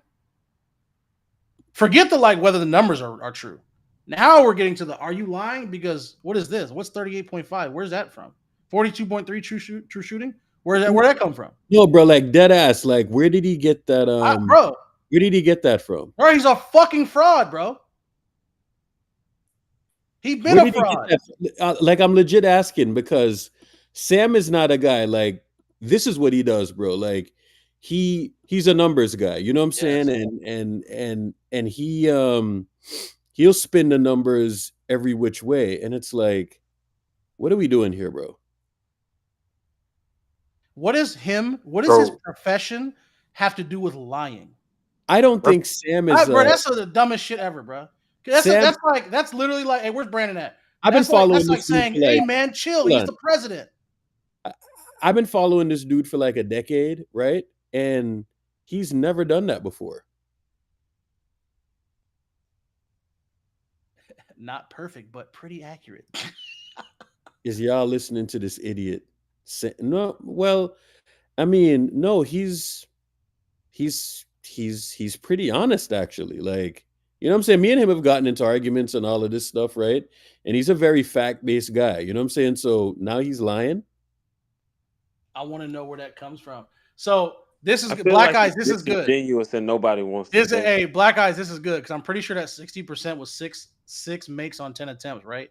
Forget the whether the numbers are true. Now we're getting to the are you lying? Because what is this? What's 38.5? Where's that from? 42.3 true shooting? Where'd that come from? No, bro, dead ass. Where did he get that? Bro, where did he get that from? Bro, he's a fucking fraud, bro. He been a fraud. I'm legit asking, because Sam is not a guy this is what he does, bro. He's a numbers guy. You know what I'm saying? And he'll spin the numbers every which way, and it's what are we doing here, bro? What does his profession have to do with lying? I don't think Sam is. Bro, that's the dumbest shit ever, bro. That's literally like, hey, where's Brandon at? I've been following That's like this dude saying, for hey man, chill. hold He's on. the president. I've been following this dude for like a decade, right? And he's never done that before. Not perfect, but pretty accurate. Is y'all listening to this idiot? No, well, I mean, no, he's pretty honest actually. Like, you know what I'm saying? Me and him have gotten into arguments and all of this stuff, right? And he's a very fact-based guy. You know what I'm saying? So now he's lying. I want to know where that comes from. So this is I feel Black like Eyes. it's This is good. disingenuous and nobody wants to. Hey, Black Eyes. This is good because I'm pretty sure that 60% was six makes on 10 attempts, right?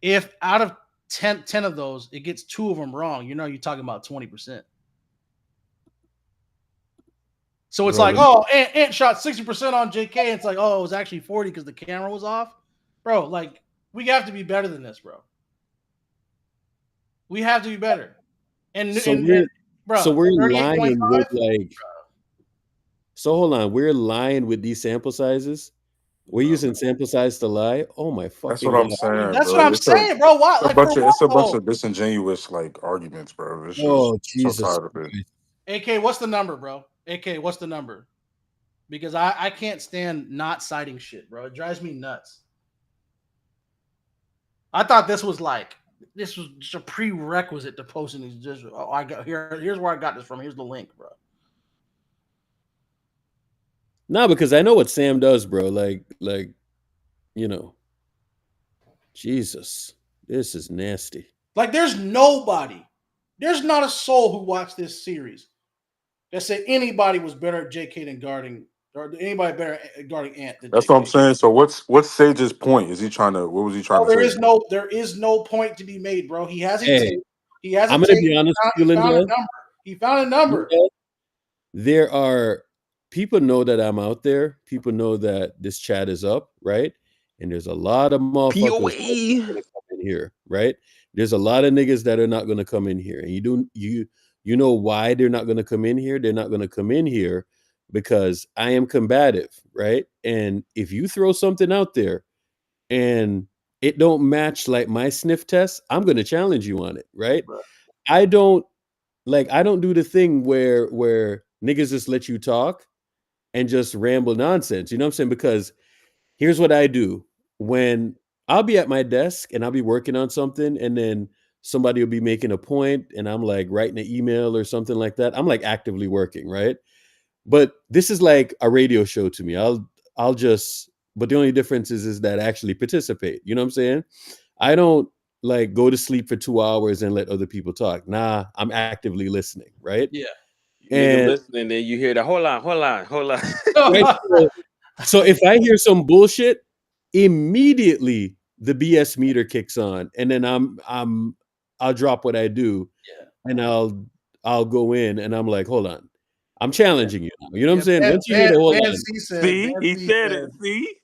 If out of 10 of those, it gets 2 of them wrong, you know, you're talking about 20%. So it's like, oh, Ant shot 60% on JK. And it's like, oh, it was actually 40 because the camera was off. Bro, like, we have to be better than this, bro. We have to be better. So we're lying with like. So hold on, we're lying with these sample sizes. We're using sample size to lie. Oh my fucking! That's what I'm saying. That's bro. what I'm saying, bro. Why? It's a bunch of disingenuous like arguments, bro. It's just, Jesus! So tired of it. AK, what's the number, bro? AK, what's the number? Because I can't stand not citing shit, bro. It drives me nuts. I thought this was just a prerequisite to posting these. Just here's where I got this from. Here's the link, bro. No, because I know what Sam does, bro. Like, you know, Jesus, this is nasty. Like, there's not a soul who watched this series that said anybody was better at JK than guarding, or anybody better at guarding Ant than That's JK. what I'm saying. So what's Sage's point? Is he trying to? What was he trying to say? There is no point to be made, bro. He hasn't. I'm gonna be honest with you, Linda. He found a number. There are people know that I'm out there. People know that this chat is up, right? And there's a lot of motherfuckers gonna come in here, right? There's a lot of niggas that are not gonna come in here, and you know why they're not gonna come in here? They're not gonna come in here because I am combative, right? And if you throw something out there and it don't match like my sniff test, I'm gonna challenge you on it, right? I don't do the thing where niggas just let you talk and just ramble nonsense. You know what I'm saying? Because here's what I do. When I'll be at my desk and I'll be working on something, and then somebody will be making a point and I'm like writing an email or something like that. I'm like actively working, right? But this is like a radio show to me. But the only difference is that I actually participate. You know what I'm saying? I don't like go to sleep for 2 hours and let other people talk. Nah, I'm actively listening, right? Yeah. And listening, then you hear the hold on. Right? So if I hear some bullshit, immediately the BS meter kicks on, and then I'll drop what I do, and I'll go in, and I'm like, hold on, I'm challenging you now. You know what I'm saying? Once you hear the whole line, he said it.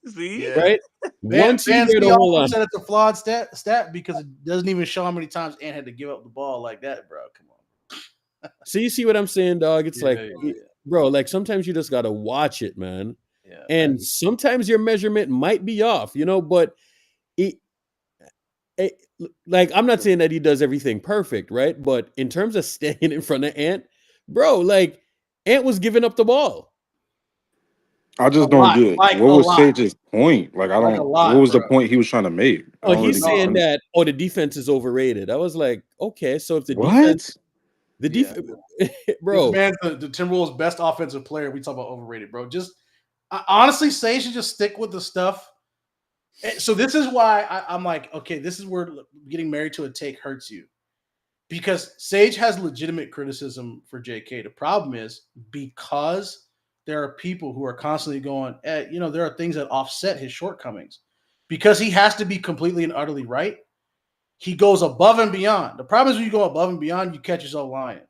See, right? Once you hear the whole line, said it's a flawed stat because it doesn't even show how many times Ant had to give up the ball like that, bro. Come on. So you see what I'm saying, dog? It's bro, like sometimes you just gotta watch it, man. Yeah, and sometimes your measurement might be off, you know, but like I'm not saying that he does everything perfect, right? But in terms of staying in front of Ant, bro, like Ant was giving up the ball. I just don't get it. What was Sage's point? Like I don't. What was the point he was trying to make? Oh, he's saying that. Oh, the defense is overrated. I was like, okay, so if the defense, bro, this man's the Timberwolves' best offensive player. We talk about overrated, bro. Just honestly, Sage should just stick with the stuff. So this is why I'm like, okay, this is where getting married to a take hurts you, because Sage has legitimate criticism for JK. The problem is because there are people who are constantly going, you know, there are things that offset his shortcomings because he has to be completely and utterly right. He goes above and beyond. The problem is when you go above and beyond, you catch yourself lying.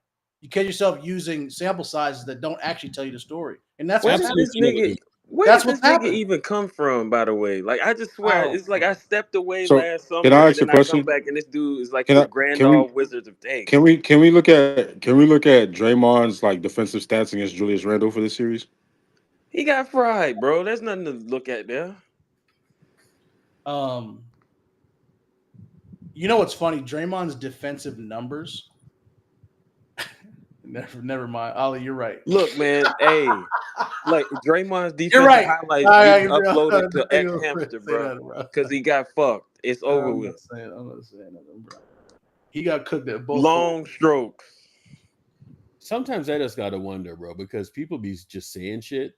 You catch yourself using sample sizes that don't actually tell you the story. And that's what's happening. Where does this nigga even come from, by the way? Like, I just swear, it's like I stepped away last summer, can I ask and a then question? I come back, and this dude is like the grand old Wizards of Takes. Can we look at Draymond's like defensive stats against Julius Randle for this series? He got fried, bro. There's nothing to look at there. You know what's funny? Draymond's defensive numbers. Never mind. Ollie, you're right. Look, man, hey, like Draymond's You're defensive right. highlights getting uploaded to X Hamster, bro, because he got fucked. It's over I'm with. not saying nothing, bro. He got cooked at both. Long strokes. Sometimes I just gotta wonder, bro, because people be just saying shit,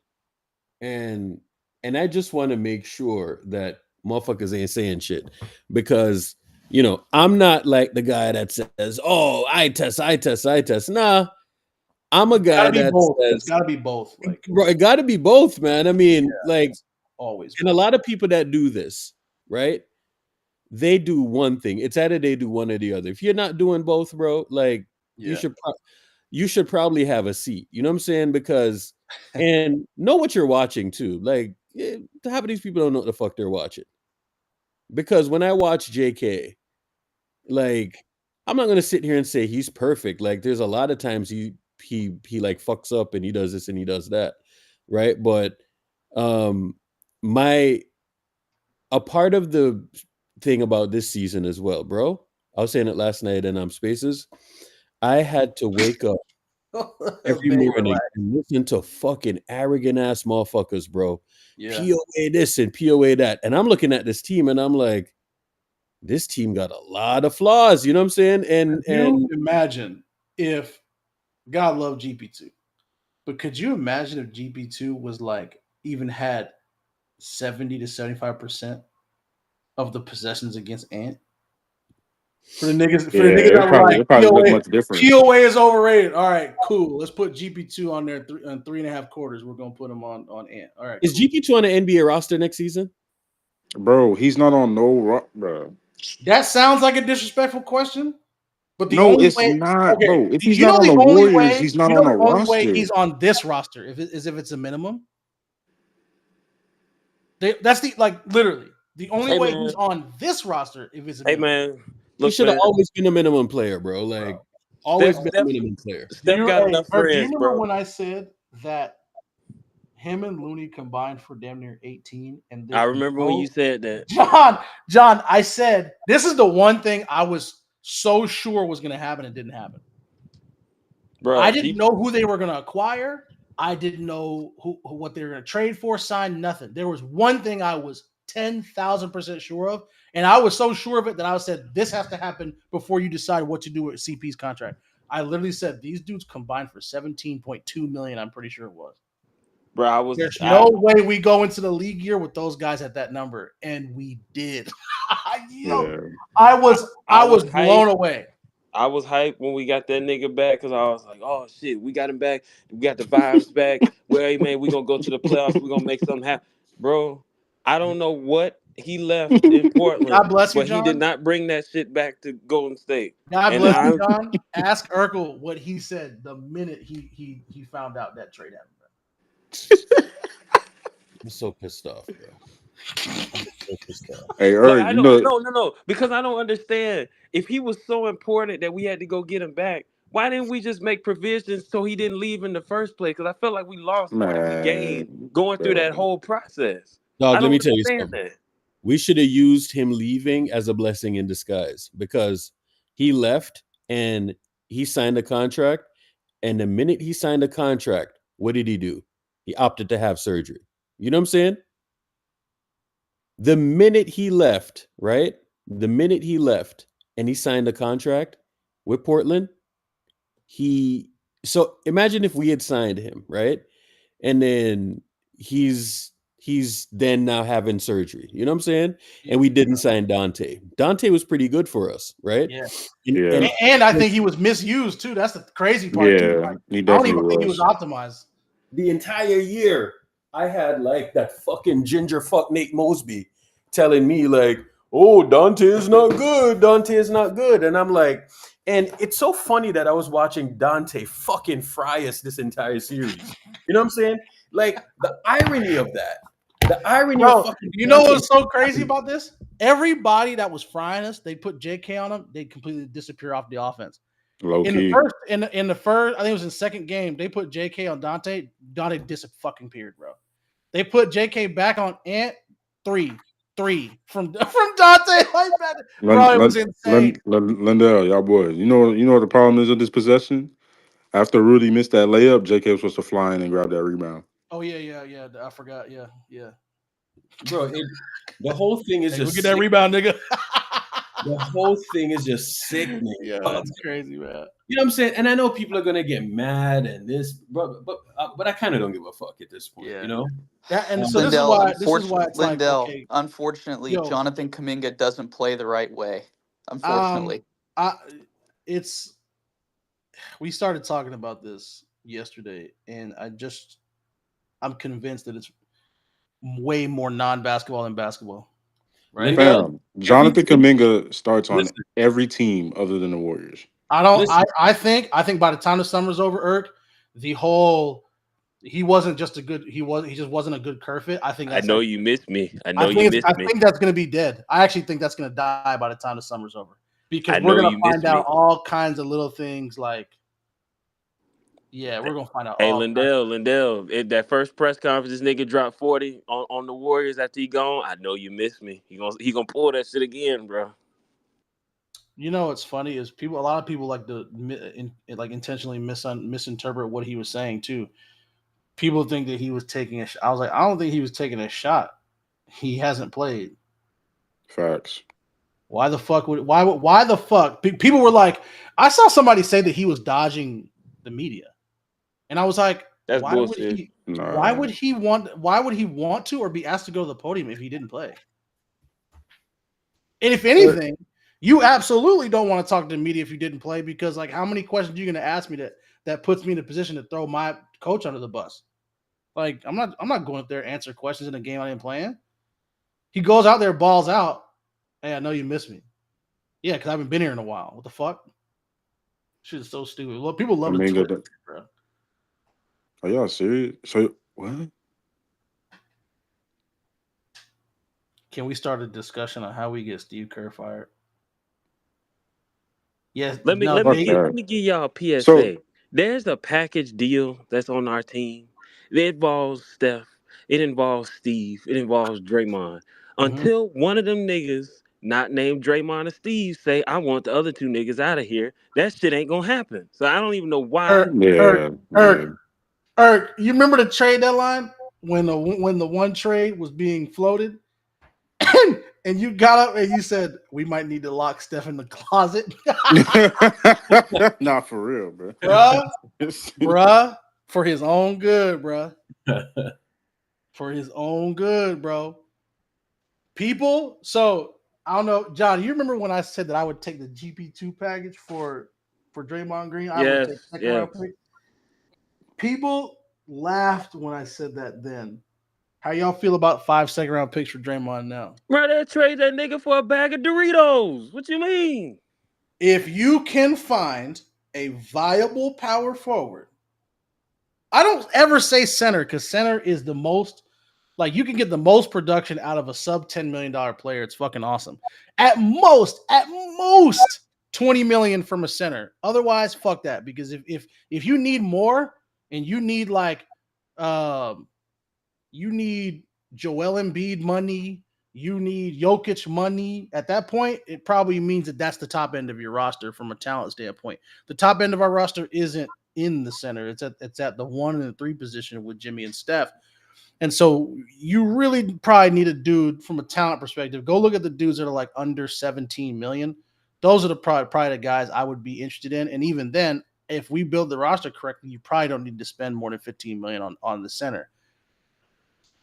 and I just want to make sure that motherfuckers ain't saying shit, because I'm not like the guy that says, "Oh, I test." Nah, I'm a guy that says It's gotta be both. Like, bro, it gotta be both, man. I mean, like always. And a lot of people that do this, right? They do one thing. It's either they do one or the other. If you're not doing both, bro, like you should probably have a seat. You know what I'm saying? Because and know what you're watching too. Like half of these people don't know what the fuck they're watching. Because when I watch JK, like I'm not gonna sit here and say he's perfect. Like there's a lot of times he like fucks up and he does this and he does that, right? But a part of the thing about this season as well, bro. I was saying it last night in Spaces. I had to wake up every morning and listen to fucking arrogant ass motherfuckers, bro. Yeah. POA this and POA that. And I'm looking at this team and I'm like, this team got a lot of flaws, you know what I'm saying? And imagine if God love GP2, but could you imagine if GP2 was like even had 70 to 75% of the possessions against Ant? For the niggas that were like, POA is overrated. All right, cool. Let's put GP2 on there in 3.5 quarters. We're gonna put him on Ant. All right. Is GP2 on the NBA roster next season? Bro, he's not on bro. That sounds like a disrespectful question. But the no, only it's way, not, okay, bro. If he's not on the Warriors, he's not on the roster. The only way he's on this roster if it's a minimum. That's literally the only way he's on this roster if it's a minimum. Man. He should have always been a minimum player, bro. Like always been a minimum player. Steph got enough friends, do you remember bro. when I said that him and Looney combined for damn near 18? And I remember when you said that. John, I said this is the one thing I was so sure was going to happen and didn't happen. Bro, I didn't know who they were going to acquire. I didn't know what they were going to trade for, sign, nothing. There was one thing I was 10,000% sure of, and I was so sure of it that I said this has to happen before you decide what to do with CP's contract. I literally said these dudes combined for $17.2 million. I'm pretty sure it was. Bro, there's no way we go into the league year with those guys at that number, and we did. I was blown away. I was hyped when we got that nigga back because I was like, oh shit, we got him back. We got the vibes back. Well, hey man, we're gonna go to the playoffs, we're gonna make something happen. Bro, I don't know what he left in Portland. God bless you, but John. he did not bring that shit back to Golden State. God bless you, John. Ask Urkel what he said the minute he found out that trade happened. I'm so pissed off, bro. Hey, no, because I don't understand. If he was so important that we had to go get him back, why didn't we just make provisions so he didn't leave in the first place? Because I felt like we lost more than we gained going through that whole process. Dog, let me tell you something. We should have used him leaving as a blessing in disguise, because he left and he signed a contract. And the minute he signed a contract, what did he do? He opted to have surgery. You know what I'm saying? The minute he left, right? The minute he left and he signed a contract with Portland, so imagine if we had signed him, right? And then he's then now having surgery. You know what I'm saying? And we didn't sign Dante. Dante was pretty good for us, right? Yeah. And I think he was misused too. That's the crazy part. Yeah, I don't even think he was optimized. The entire year, I had like that fucking ginger fuck Nate Mosby telling me like, oh, Dante is not good. Dante is not good. And I'm like, and it's so funny that I was watching Dante fucking fry us this entire series. You know what I'm saying? Like the irony of that. The irony of fucking you know what's so crazy about this? Everybody that was frying us, they put JK on them, they completely disappear off the offense. In the first, I think it was in the second game, they put JK on Dante. Dante disappeared, bro. They put JK back on Ant. 3 3 from Dante. Bro, it was insane. Lindell, y'all boys. You know what the problem is with this possession? After Rudy missed that layup, JK was supposed to fly in and grab that rebound. Oh yeah. I forgot. Yeah. Bro, the whole thing is Hey, just look at that rebound, nigga. The whole thing is just sickening. Yeah, that's crazy, man. You know what I'm saying? And I know people are gonna get mad and this, but I kind of don't give a fuck at this point. You know? And so this is why it's Lindell, like, okay, unfortunately, yo. Jonathan Kuminga doesn't play the right way. Unfortunately, we started talking about this yesterday, and I'm convinced that it's way more non-basketball than basketball. Right? Fam, Jonathan Kuminga starts on every team other than the Warriors. I think by the time the summer's over, he wasn't just a good he just wasn't a good Kerr fit. I think I know you missed me. I think that's gonna be dead. I actually think that's gonna die by the time the summer's over. Because we're gonna find out all kinds of little things like we're gonna find out. Hey, Lindell, that first press conference, this nigga dropped 40 on the Warriors after he gone. I know you missed me. He gonna pull that shit again, bro. You know what's funny is a lot of people like to intentionally misinterpret what he was saying too. People think that he was taking a shot. I was like, I don't think he was taking a shot. He hasn't played. Facts. Why the fuck? People were like, I saw somebody say that he was dodging the media. And I was like, that's why bullshit. Why would he want to or be asked to go to the podium if he didn't play? And if anything, you absolutely don't want to talk to the media if you didn't play, because like, how many questions are you going to ask me that puts me in a position to throw my coach under the bus? Like, I'm not going up there and answer questions in a game I didn't play in. He goes out there, balls out. Hey, I know you miss me. Yeah, because I haven't been here in a while. What the fuck? Shit is so stupid. Look, people love to tweet it, bro. Are y'all serious? So what? Can we start a discussion on how we get Steve Kerr fired? Yes. Let me give y'all a PSA. So, there's a package deal that's on our team. It involves Steph. It involves Steve. It involves Draymond. Until one of them niggas, not named Draymond or Steve, say, I want the other two niggas out of here, that shit ain't gonna happen. So I don't even know why. Eric, you remember the trade deadline when the one trade was being floated? And you got up and you said, we might need to lock Steph in the closet. Not for real, bro. Bruh, for his own good, bruh. For his own good, bro. People, so I don't know, John, you remember when I said that I would take the GP2 package for Draymond Green? I would take second round pick. People laughed when I said that then. How y'all feel about 5 second-round picks for Draymond now? Bro, they trade that nigga for a bag of Doritos. What you mean? If you can find a viable power forward, I don't ever say center because center is the most, like, you can get the most production out of a sub $10 million player. It's fucking awesome. At most, $20 million from a center. Otherwise, fuck that. Because if you need more and you need like you need Joel Embiid money, you need Jokic money. At that point, it probably means that that's the top end of your roster from a talent standpoint. The top end of our roster isn't in the center. It's at the 1 and the 3 position with Jimmy and Steph. And so you really probably need a dude from a talent perspective. Go look at the dudes that are like under 17 million. Those are the probably the guys I would be interested in. And even then, if we build the roster correctly, you probably don't need to spend more than 15 million on the center.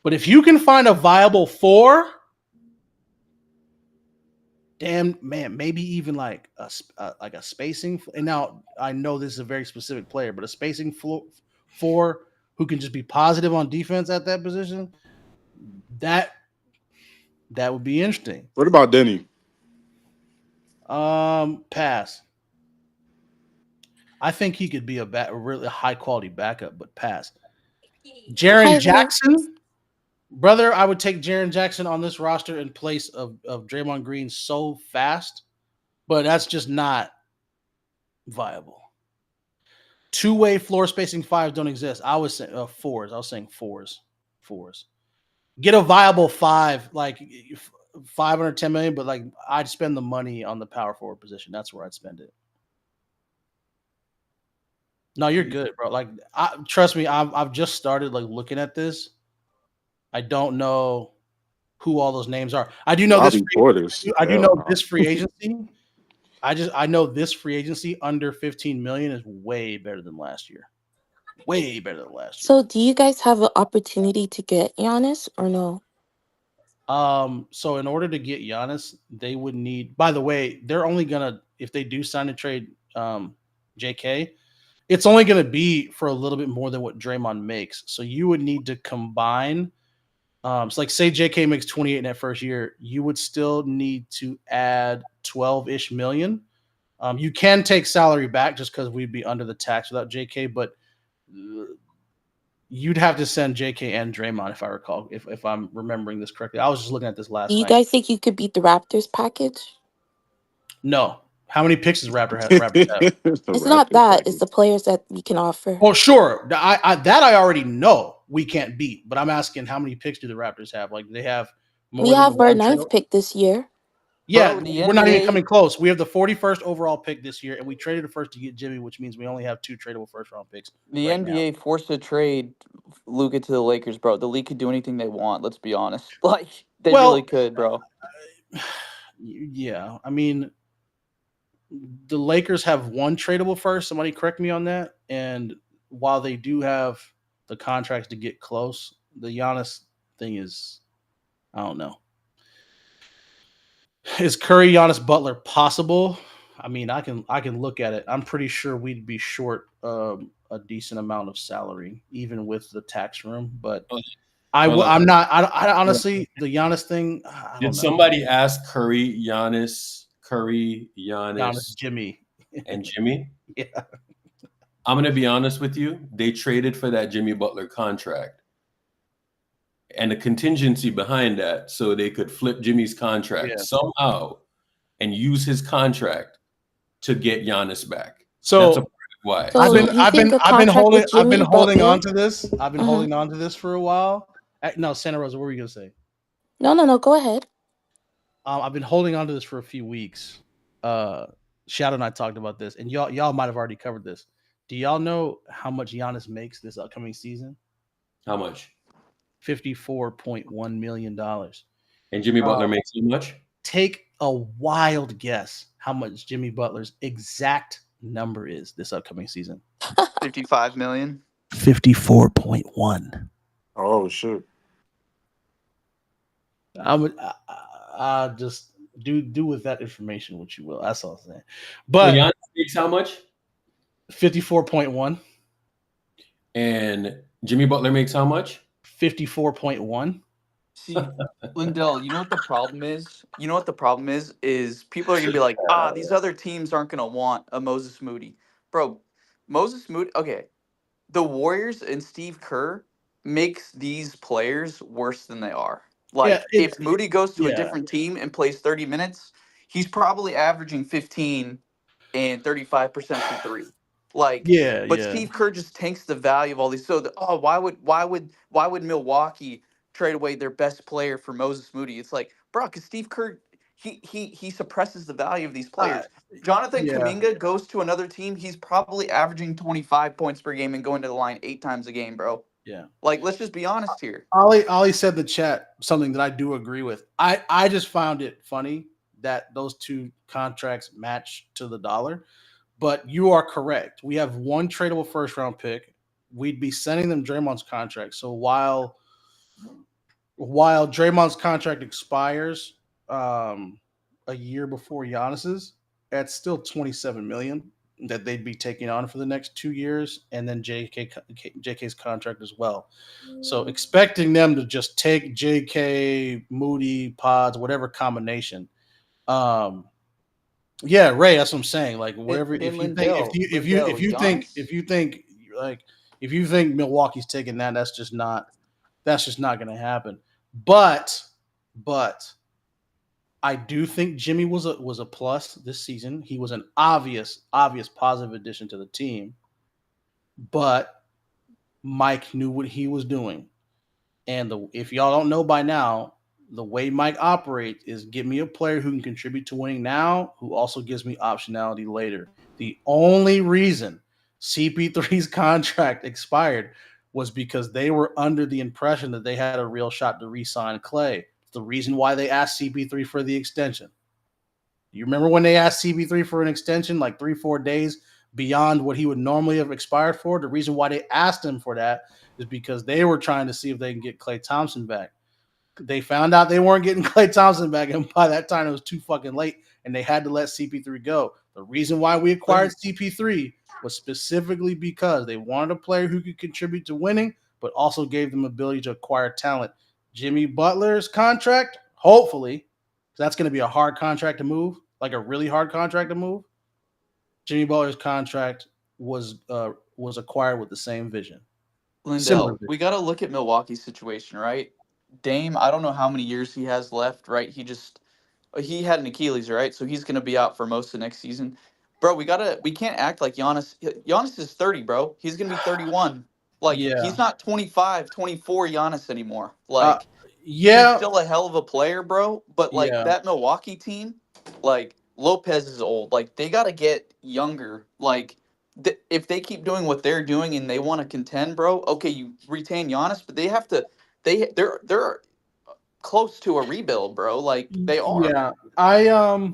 But if you can find a viable 4, damn man, maybe even like a spacing. And now I know this is a very specific player, but a spacing 4 who can just be positive on defense at that position, that would be interesting. What about Denny? Pass. I think he could be a really high quality backup, but pass. Jaren Jackson. Brother, I would take Jaren Jackson on this roster in place of Draymond Green so fast, but that's just not viable. 2-way floor spacing 5s don't exist. I was saying 4s. I was saying 4s. Get a viable 5. Like $510 million, but like I'd spend the money on the power forward position. That's where I'd spend it. No, you're good, bro. Like, trust me, I've just started like looking at this. I don't know who all those names are. I do know Bobby this. Portis. I do Hell know no. this free agency. I know this free agency under 15 million is way better than last year. Way better than last year. So, do you guys have an opportunity to get Giannis or no? So in order to get Giannis, they would need. By the way, they're only gonna, if they do sign and trade JK, it's only gonna be for a little bit more than what Draymond makes. So you would need to combine. So like say JK makes 28 in that first year, you would still need to add 12-ish million. You can take salary back just because we'd be under the tax without JK, but you'd have to send JK and Draymond, if I recall, if I'm remembering this correctly. I was just looking at this last Do you night. guys think you could beat the Raptors package? No. How many picks does Raptors have? It's not that. It's the players that we can offer. Oh, sure. I already know we can't beat, but I'm asking how many picks do the Raptors have? Like they have more We than have our one ninth trade- pick this year. Yeah, Bro, the we're not even NBA coming close. We have the 41st overall pick this year, and we traded the first to get Jimmy, which means we only have 2 tradable first round picks. The right NBA now. forced to trade Luka to the Lakers, bro. The league could do anything they want. Let's be honest. Like they Well, really could, bro. Yeah, I mean, the Lakers have 1 tradable first. Somebody correct me on that. And while they do have the contracts to get close, the Giannis thing is, I don't know. Is Curry, Giannis, Butler possible? I mean, I can look at it. I'm pretty sure we'd be short a decent amount of salary, even with the tax room. But I'm not. I honestly, the Giannis thing. I don't Did know. somebody ask Curry, Giannis, Jimmy, and Jimmy? Yeah. I'm gonna be honest with you. They traded for that Jimmy Butler contract and the contingency behind that, so they could flip Jimmy's contract somehow and use his contract to get Giannis back. So that's a part of why. So I've you think a been contract with holding Jimmy on Butler? to this. I've been holding on to this for a while. No, Santa Rosa, what were you gonna say? No. Go ahead. I've been holding on to this for a few weeks. Shadow and I talked about this, and y'all might have already covered this. Do y'all know how much Giannis makes this upcoming season? How much? $54.1 million. And Jimmy Butler makes how much? Take a wild guess how much Jimmy Butler's exact number is this upcoming season. 55 million. 54.1. Oh shit. I just do with that information what you will. That's all I'm saying. So But Giannis makes how much? 54.1. And Jimmy Butler makes how much? 54.1. See, Lindell, you know what the problem is? You know what the problem is people are gonna be like, these other teams aren't gonna want a Moses Moody. Bro, Moses Moody, okay. The Warriors and Steve Kerr makes these players worse than they are. Like, if Moody goes to a different team and plays 30 minutes, he's probably averaging 15 and 35% from 3. Like, but Steve Kerr just tanks the value of all these. So, why would Milwaukee trade away their best player for Moses Moody? It's like, bro, because Steve Kerr he suppresses the value of these players. Jonathan Kuminga goes to another team, he's probably averaging 25 points per game and going to the line 8 times a game, bro. Yeah. Like, let's just be honest here. Ollie said in the chat something that I do agree with. I just found it funny that those 2 contracts match to the dollar. But you are correct. We have 1 tradable first round pick. We'd be sending them Draymond's contract. So while Draymond's contract expires a year before Giannis's, that's still $27 million that they'd be taking on for the next 2 years, and then JK's contract as well. So expecting them to just take JK, Moody, Pods, whatever combination. Yeah, Ray, that's what I'm saying. Like wherever, if you think Milwaukee's taking that, that's just not going to happen. But I do think Jimmy was a plus this season. He was an obvious positive addition to the team. But Mike knew what he was doing, and if y'all don't know by now, the way Mike operates is get me a player who can contribute to winning now, who also gives me optionality later. The only reason CP3's contract expired was because they were under the impression that they had a real shot to re-sign Clay. It's the reason why they asked CP3 for the extension. You remember when they asked CP3 for an extension, like 3-4 days beyond what he would normally have expired for? The reason why they asked him for that is because they were trying to see if they can get Klay Thompson back. They found out they weren't getting Klay Thompson back, and by that time it was too fucking late, and they had to let CP3 go. The reason why we acquired CP3 was specifically because they wanted a player who could contribute to winning, but also gave them ability to acquire talent. Jimmy Butler's contract, hopefully, that's going to be a hard contract to move, like a really hard contract to move. Jimmy Butler's contract was acquired with the same vision. Lindell, we got to look at Milwaukee's situation, right? Dame, I don't know how many years he has left, right? He had an Achilles, right? So he's going to be out for most of next season. Bro, we can't act like Giannis. Giannis is 30, bro. He's going to be 31. Like, he's not 25, 24 Giannis anymore. Like, he's still a hell of a player, bro. But, like, that Milwaukee team, like, Lopez is old. Like, they got to get younger. Like, if they keep doing what they're doing and they want to contend, bro, okay, you retain Giannis, but they have to they're close to a rebuild, bro. Like, they are. Yeah.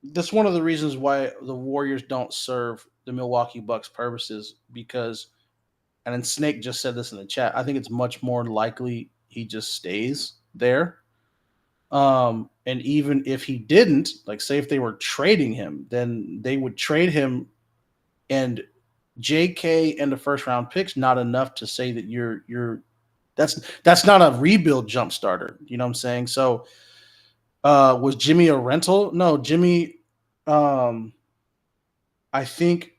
That's one of the reasons why the Warriors don't serve the Milwaukee Bucks purposes, because, and then Snake just said this in the chat, I think it's much more likely he just stays there. And even if he didn't, like, say if they were trading him, then they would trade him, and JK and the first round picks not enough to say that you're that's not a rebuild jump starter. You know what I'm saying? So was Jimmy a rental? No, Jimmy, I think,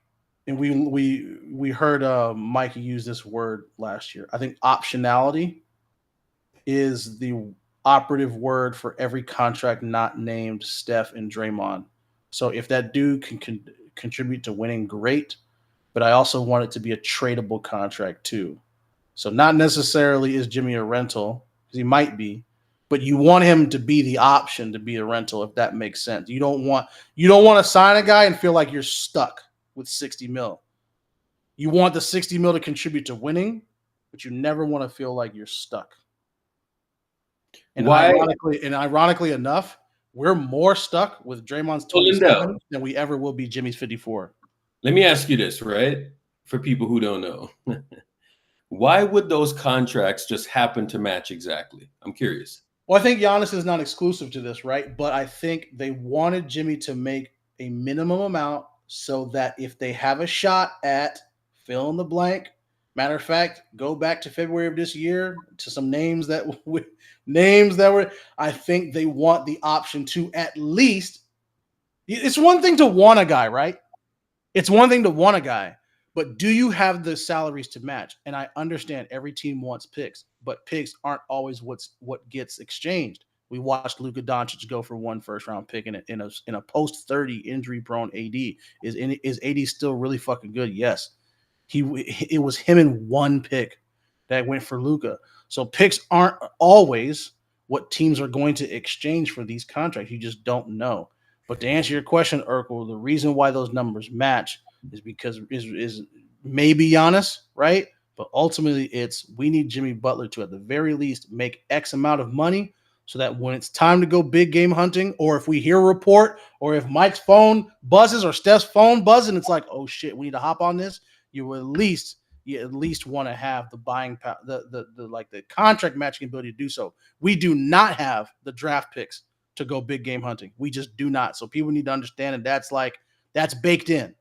and we heard Mike use this word last year. I think optionality is the operative word for every contract not named Steph and Draymond. So if that dude can contribute to winning, great. But I also want it to be a tradable contract too. So not necessarily is Jimmy a rental, because he might be, but you want him to be the option to be a rental, if that makes sense. You don't want to sign a guy and feel like you're stuck with 60 mil. You want the 60 mil to contribute to winning, but you never want to feel like you're stuck. And ironically enough, we're more stuck with Draymond's 27 than we ever will be Jimmy's 54. Let me ask you this, right? For people who don't know. Why would those contracts just happen to match exactly? I'm curious. Well, I think Giannis is not exclusive to this, right? But I think they wanted Jimmy to make a minimum amount so that if they have a shot at fill in the blank, matter of fact, go back to February of this year to some names that were, I think they want the option to at least, it's one thing to want a guy, right? It's one thing to want a guy. But do you have the salaries to match? And I understand every team wants picks, but picks aren't always what gets exchanged. We watched Luka Doncic go for one first-round pick in a post-30 injury-prone AD. Is AD still really fucking good? Yes. It was him and one pick that went for Luka. So picks aren't always what teams are going to exchange for these contracts. You just don't know. But to answer your question, Urkel, the reason why those numbers match is because is maybe Giannis, right? But ultimately we need Jimmy Butler to at the very least make X amount of money so that when it's time to go big game hunting, or if we hear a report, or if Mike's phone buzzes or Steph's phone buzzes and it's like, oh shit, we need to hop on this, you at least want to have the buying power, the contract matching ability to do so. We do not have the draft picks to go big game hunting. We just do not. So people need to understand that that's baked in.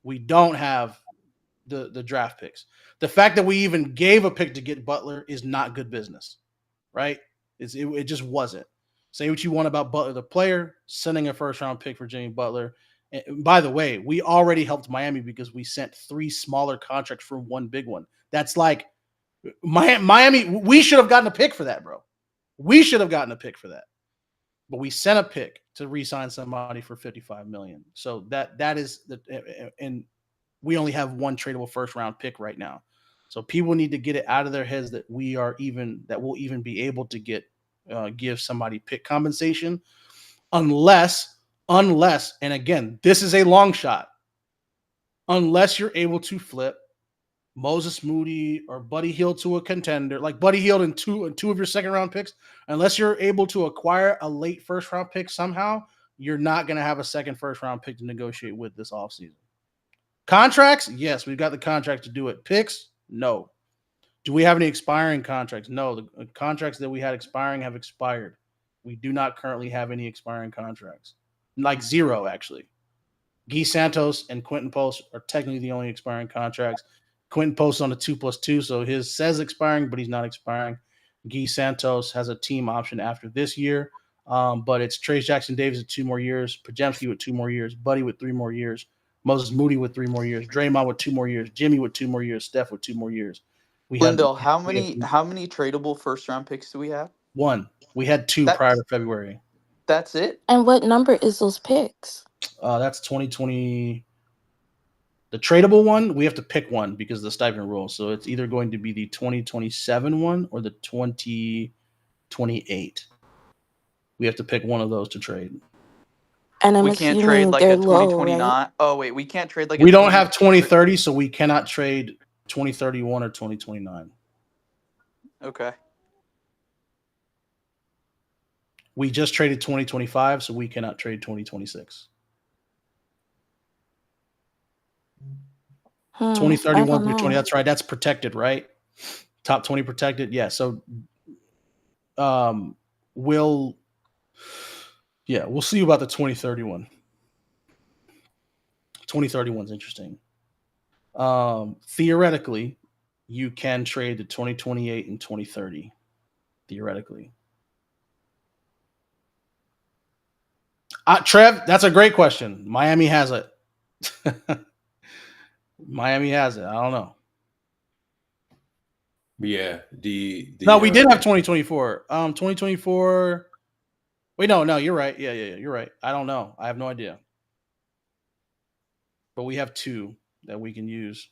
We don't have the draft picks. The fact that we even gave a pick to get Butler is not good business, right? It just wasn't. Say what you want about Butler, the player, sending a first-round pick for Jimmy Butler. And by the way, we already helped Miami because we sent 3 smaller contracts for one big one. That's like Miami. We should have gotten a pick for that, bro. We should have gotten a pick for that. But we sent a pick to re-sign somebody for $55 million. So that is and we only have one tradable first round pick right now. So people need to get it out of their heads that we'll even be able to get give somebody pick compensation unless, and again, this is a long shot, unless you're able to flip Moses Moody or Buddy Hield to a contender, like Buddy Hield and two of your second round picks, unless you're able to acquire a late first round pick somehow, you're not going to have a second first round pick to negotiate with this offseason. Contracts? Yes, we've got the contract to do it. Picks? No. Do we have any expiring contracts? No. The contracts that we had expiring have expired. We do not currently have any expiring contracts. Like zero, actually. Guy Santos and Quentin Post are technically the only expiring contracts. Quentin Post on a 2+2, so his says expiring, but he's not expiring. Guy Santos has a team option after this year, but it's Trayce Jackson-Davis with 2 more years, Podziemski with 2 more years, Buddy with 3 more years, Moses Moody with 3 more years, Draymond with 2 more years, Jimmy with 2 more years, Steph with 2 more years. Lindell, how many tradable first round picks do we have? 1. We had 2 prior to February. That's it? And what number is those picks? That's 2020. The tradable one, we have to pick one because of the stipend rule. So it's either going to be the 2027 one or the 2028. We have to pick one of those to trade. And we can't trade like a 2029. Right? Oh wait, we can't trade like. We don't have 2030, so we cannot trade 2031 or 2029. Okay. We just traded 2025, so we cannot trade 2026. 2031 through 20. That's right. That's protected, right? Top 20 protected. Yeah. So, we'll see about the 2031. 2031 is interesting. Theoretically, you can trade the 2028 and 2030. Theoretically. Trev, that's a great question. Miami has it. Miami has it. I don't know. Yeah. No, we did have 2024. 2024. Wait, no, you're right. Yeah, you're right. I don't know. I have no idea. But we have 2 that we can use.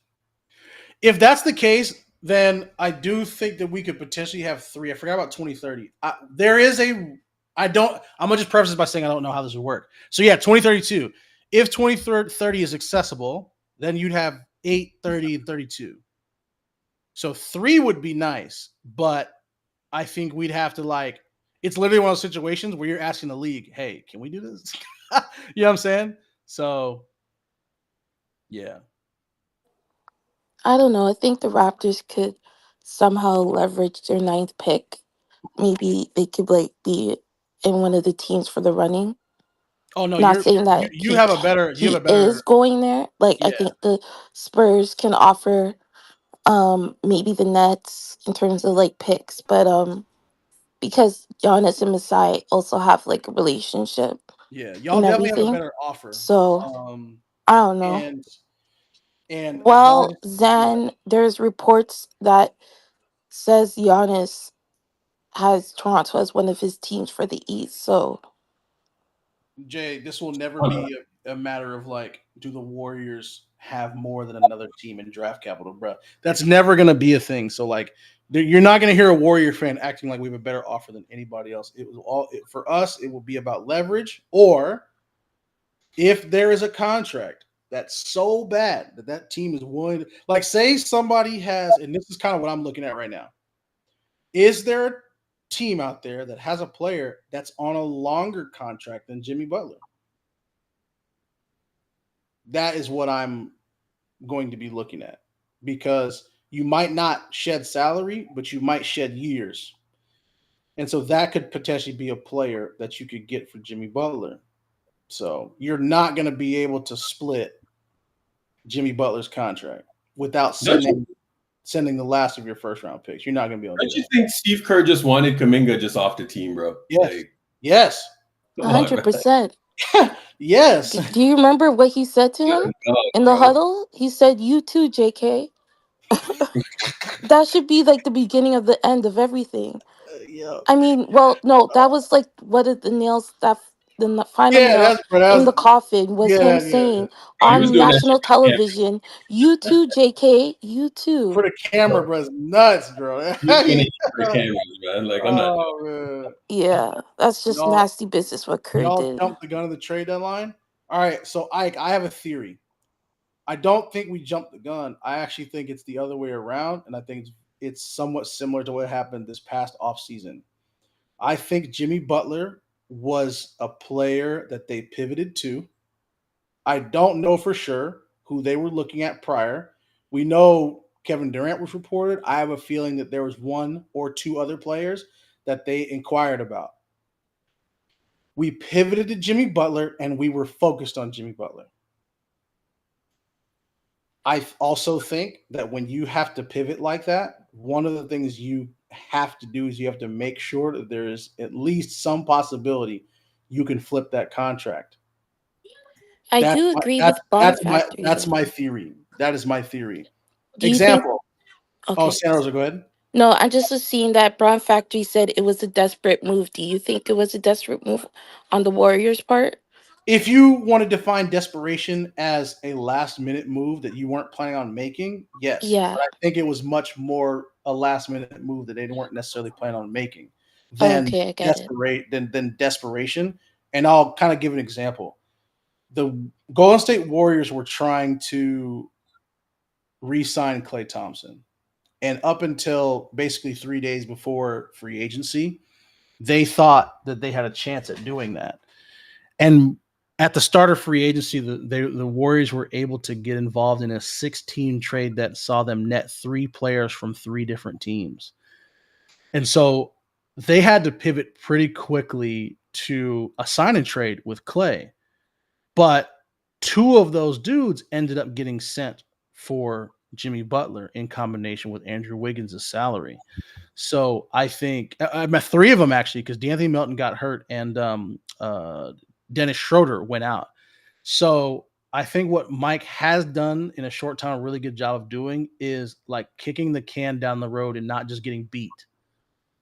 If that's the case, then I do think that we could potentially have 3. I forgot about 2030. I'm gonna just preface this by saying I don't know how this would work. So yeah, 2032. If 2030 is accessible, then you'd have 8, 30, and 32. So 3 would be nice, but I think we'd have to it's literally one of those situations where you're asking the league, hey, can we do this? You know what I'm saying? So, yeah. I don't know. I think the Raptors could somehow leverage their 9th pick. Maybe they could be in one of the teams for the running. Oh no! Not saying that you have a better. Is going there. Yeah. I think the Spurs can offer, maybe the Nets in terms of picks, but because Giannis and Masai also have a relationship. Yeah, y'all definitely have a better offer. So I don't know. And Zan, there's reports that says Giannis has Toronto as one of his teams for the East. So. Jay, this will never be a matter of do the Warriors have more than another team in draft capital, bro? That's never going to be a thing. So you're not going to hear a Warrior fan acting like we have a better offer than anybody else. It was for us. It will be about leverage, or if there is a contract that's so bad that team is willing to, say somebody has, and this is kind of what I'm looking at right now. Is there a team out there that has a player that's on a longer contract than Jimmy Butler? That is what I'm going to be looking at, because you might not shed salary, but you might shed years. And so that could potentially be a player that you could get for Jimmy Butler. So you're not going to be able to split Jimmy Butler's contract without sending the last of your first round picks. You're not going to be able to. Don't you think Steve Kerr just wanted Kuminga just off the team, bro? Yes. Yes. 100%. Yes. Do you remember what he said to him in the huddle? He said, "You too, JK." That should be the beginning of the end of everything. Yeah. I mean, well, no, that was what did the final Yeah, nail in the that's coffin was him yeah. saying Bro, he was on doing that shit national for the camera. television, "You too, JK, you For too." the camera, bro, it's nuts, bro. He was doing that shit for the cameras, man. Like, I'm not doing Oh man, Yeah, that's just y'all, nasty business what Kerr y'all did. jumped the gun of the trade deadline. All right, so Ike, I have a theory. I don't think we jumped the gun. I actually think it's the other way around, and I think it's somewhat similar to what happened this past offseason. I think Jimmy Butler was a player that they pivoted to. I don't know for sure who they were looking at prior. We know Kevin Durant was reported. I have a feeling that there was one or two other players that they inquired about. We pivoted to Jimmy Butler, and we were focused on Jimmy Butler. I also think that when you have to pivot like that, one of the things you have to do is you have to make sure that there is at least some possibility you can flip that contract. I That's do my, agree that's with Bomb Factory. that's though. my theory. That is my theory. Do you think? Example. Oh, Okay. Santa Rosa, go ahead. No, I just was seeing that Braun Factory said it was a desperate move. Do you think it was a desperate move on the Warriors' part? If you want to define desperation as a last minute move that you weren't planning on making, yes. Yeah. But I think it was much more a last minute move that they weren't necessarily planning on making than Okay, I get it. than desperation. And I'll kind of give an example. The Golden State Warriors were trying to re-sign Klay Thompson. And up until basically 3 days before free agency, they thought that they had a chance at doing that. And at the start of free agency, the Warriors were able to get involved in a 6-team trade that saw them net 3 players from 3 different teams. And so they had to pivot pretty quickly to a sign and trade with Klay. But 2 of those dudes ended up getting sent for Jimmy Butler in combination with Andrew Wiggins' salary. So I think 3 of them actually, because DeAnthony Melton got hurt and Dennis Schroeder went out. So I think what Mike has done in a short time, a really good job of doing is like kicking the can down the road and not just getting beat.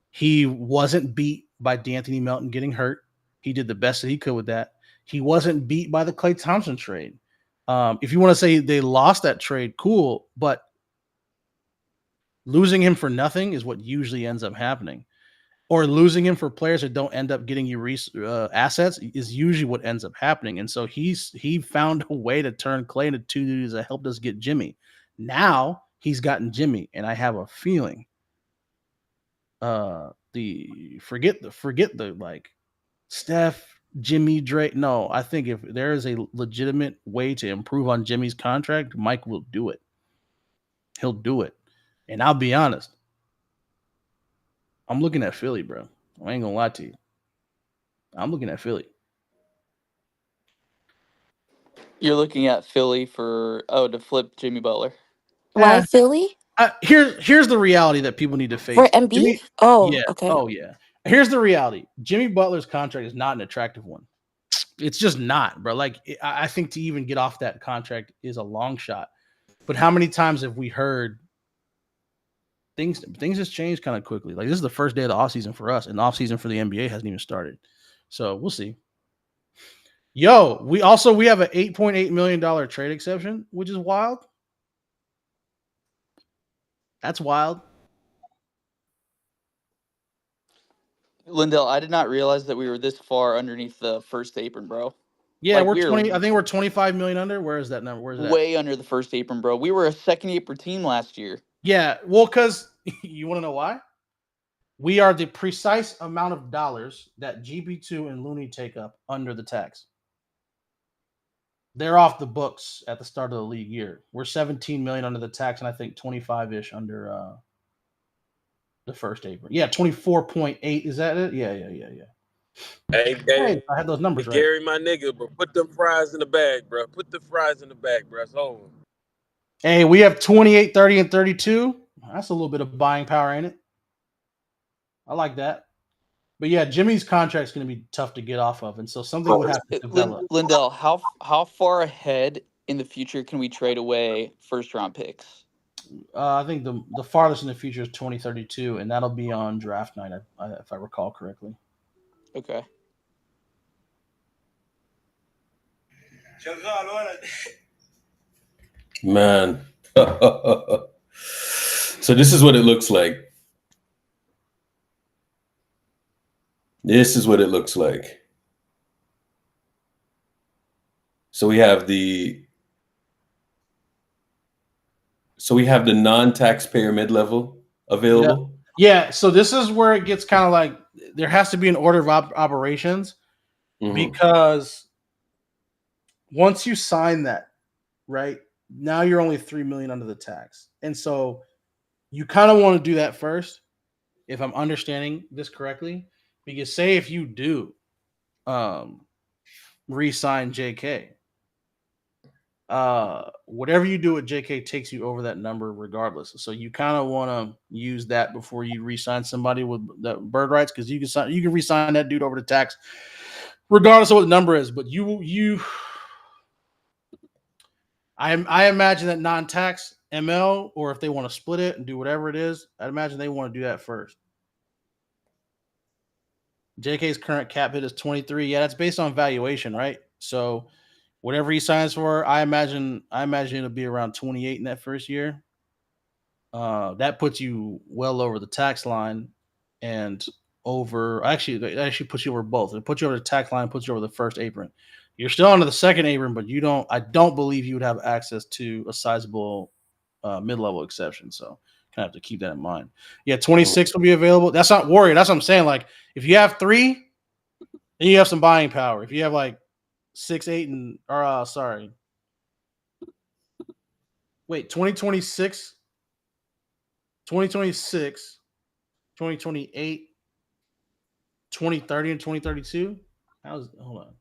He wasn't beat by DeAnthony Melton getting hurt. He did the best that he could with that. He wasn't beat by the Klay Thompson trade. If you want to say they lost that trade, cool, but losing him for nothing is what usually ends up happening. Or losing him for players that don't end up getting you assets is usually what ends up happening. And so he found a way to turn Klay into 2 dudes that helped us get Jimmy. Now he's gotten Jimmy, and I have a feeling forget the like Steph, Jimmy, Drake. No, I think if there is a legitimate way to improve on Jimmy's contract, Mike will do it. He'll do it. And I'll be honest, I'm looking at Philly, bro. I ain't gonna lie to you. I'm looking at Philly. You're looking at Philly to flip Jimmy Butler. Why Philly? Here's the reality that people need to face. For Embiid? Okay. Oh, yeah. Here's the reality. Jimmy Butler's contract is not an attractive one. It's just not, bro. Like, I think to even get off that contract is a long shot. But how many times have we heard things just changed kind of quickly? Like, this is the first day of the offseason for us, and the offseason for the NBA hasn't even started. So we'll see. Yo, we have an $8.8 million trade exception, which is wild. That's wild. Lindell, I did not realize that we were this far underneath the first apron, bro. Yeah, Like, we're 20. I think we're 25 million under. Where is that number? Where's that? Way under the first apron, bro. We were a second apron team last year. Yeah, well, because you want to know why? We are the precise amount of dollars that GB2 and Looney take up under the tax. They're off the books at the start of the league year. We're 17 million under the tax, and I think 25-ish under the first apron. Yeah, 24.8. Is that it? Yeah. Hey, I had those numbers right. Gary, my nigga, bro. Put them fries in the bag, bro. Put the fries in the bag, bro. It's over. Hey, we have 28, 30, and 32. That's a little bit of buying power, ain't it? I like that. But yeah, Jimmy's contract's going to be tough to get off of, and so something would have to develop. Lindell, how far ahead in the future can we trade away first-round picks? I think the farthest in the future is 2032, and that'll be on draft night, if I recall correctly. Okay. Man. So this is what it looks like. This is what it looks like. So we have the non-taxpayer mid-level available. Yeah. So this is where it gets kind of like there has to be an order of operations because once you sign that, right, now you're only $3 million under the tax. And so you kind of want to do that first, if I'm understanding this correctly, because say if you do re-sign JK, whatever you do with JK takes you over that number regardless. So you kind of want to use that before you re-sign somebody with the bird rights, because you can re-sign that dude over the tax regardless of what the number is. But I imagine that non-tax ML, or if they want to split it and do whatever it is, I'd imagine they want to do that first. JK's current cap hit is 23. Yeah, that's based on valuation, right? So whatever he signs for, I imagine it'll be around 28 in that first year. That puts you well over the tax line and over. Actually, it actually puts you over both. It puts you over the tax line, puts you over the first apron. You're still under the second apron, but I don't believe you would have access to a sizable mid-level exception. So kind of have to keep that in mind. Yeah, 26 will be available. That's not Warrior. That's what I'm saying. Like if you have 3, then you have some buying power. If you have like 6, 8, and 2026, 2028, 2030, and 2032. Hold on.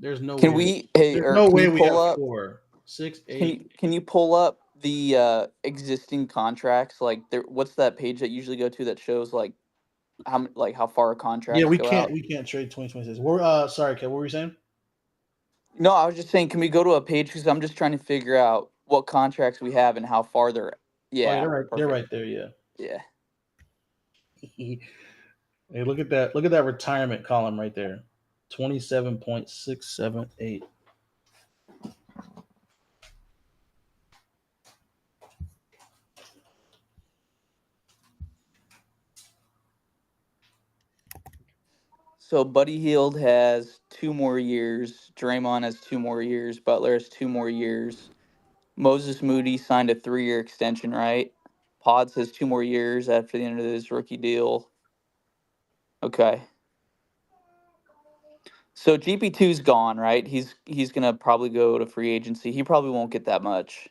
There's no way. There's no way we have 4, 6, 8. Can you pull up the existing contracts? Like, what's that page that you usually go to that shows like how far a contract? Yeah, we can't trade 2026. Sorry, Kev, what were you saying? No, I was just saying, can we go to a page, because I'm just trying to figure out what contracts we have and how far they're. Yeah, they're right there. Yeah. Yeah. Hey, look at that! Look at that retirement column right there. 27.678. So Buddy Hield has 2 more years. Draymond has 2 more years. Butler has 2 more years. Moses Moody signed a 3-year extension, right? Pods has 2 more years after the end of his rookie deal. Okay. So GP2's gone, right? He's gonna probably go to free agency. He probably won't get that much.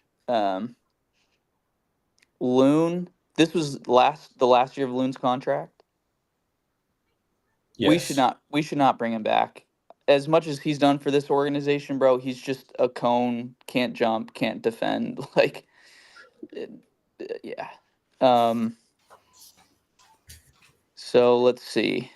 Loon, this was the last year of Loon's contract. Yes. We should not bring him back. As much as he's done for this organization, bro, he's just a cone, can't jump, can't defend. Like, yeah. So let's see.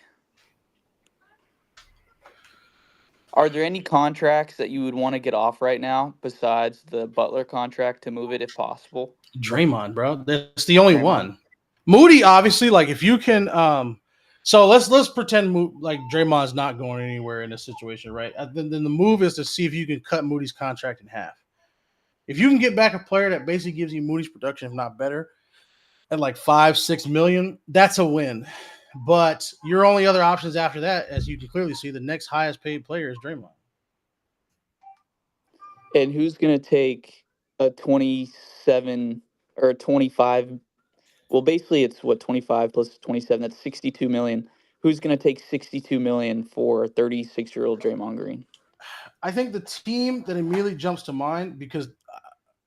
Are there any contracts that you would want to get off right now besides the Butler contract to move it if possible? Draymond, bro. That's the only one. Moody, obviously, like if you can so let's pretend like Draymond's not going anywhere in this situation, right? Then the move is to see if you can cut Moody's contract in half. If you can get back a player that basically gives you Moody's production, if not better, at like $5-6 million, that's a win. But your only other options after that, as you can clearly see, the next highest paid player is Draymond. And who's going to take a 27 or a 25? Well, basically it's 25 plus 27. That's $62 million. Who's going to take $62 million for 36-year-old Draymond Green? I think the team that immediately jumps to mind, because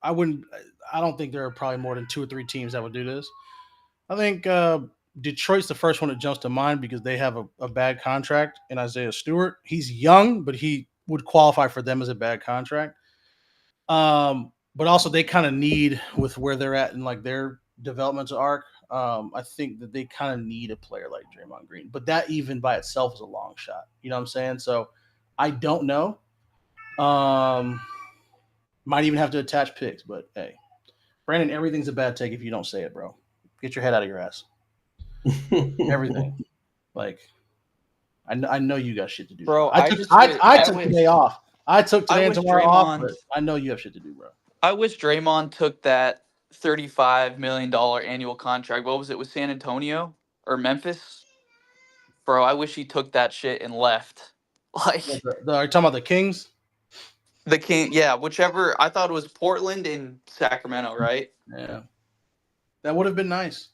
I don't think there are probably more than 2 or 3 teams that would do this. I think Detroit's the first one that jumps to mind because they have a bad contract in Isaiah Stewart. He's young, but he would qualify for them as a bad contract. But also they kind of need, with where they're at in like their developmental arc, I think that they kind of need a player like Draymond Green. But that even by itself is a long shot. You know what I'm saying? So I don't know. Might even have to attach picks, but hey, Brandon, everything's a bad take if you don't say it, bro. Get your head out of your ass. Everything. Like, I know you got shit to do, bro. I took today off. I took I today and wish tomorrow off, Draymond. but I know you have shit to do, bro. I wish Draymond took that $35 million annual contract. What was it with San Antonio or Memphis? Bro, I wish he took that shit and left. Like Are you talking about the Kings? the King, yeah, whichever. I thought it was Portland and Sacramento, right? Yeah, that would have been nice.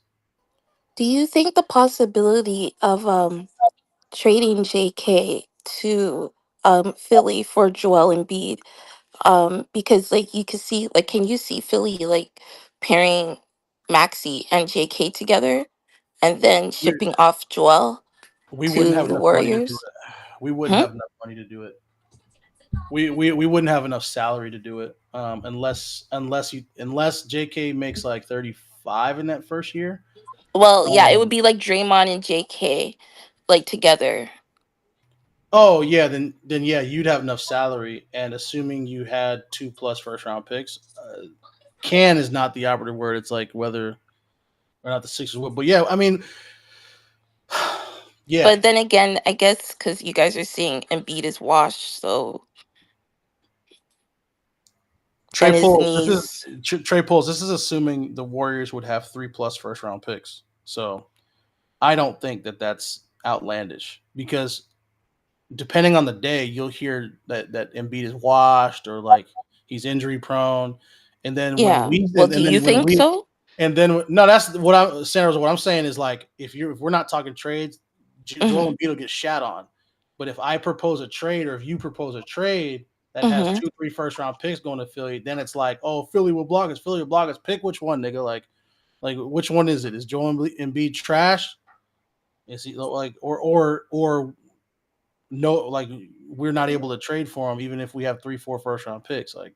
Do you think the possibility of trading JK to Philly for Joel Embiid, because like you could see, like, can you see Philly like pairing Maxi and JK together and then We, shipping off Joel we wouldn't to have the enough money to do Warriors? it. We wouldn't have enough money to do it. We wouldn't have enough salary to do it. Unless JK makes like 35 in that first year. Well, yeah, it would be like Draymond and JK like together. Oh yeah, then yeah, you'd have enough salary, and assuming you had 2+ first round picks, can is not the operative word. It's like whether or not the Sixers would. But yeah, I mean, yeah. But then again, I guess because you guys are seeing Embiid is washed, so Trey his Pools. knees. Trey Pools. This is assuming the Warriors would have 3+ first round picks. So I don't think that that's outlandish, because depending on the day, you'll hear that Embiid is washed or like he's injury prone, and then Yeah. Do you think so? And then no, that's what I'm Sanders. What I'm saying is, like, if we're not talking trades, Joel Embiid will get shat on. But if I propose a trade, or if you propose a trade that has 2-3 first round picks going to Philly, then it's like, oh, Philly will block us. Philly will block us. Pick which one, nigga. Like which one is it? Is Joel Embiid trash? Is he like or no? Like, we're not able to trade for him even if we have 3-4 first round picks. Like,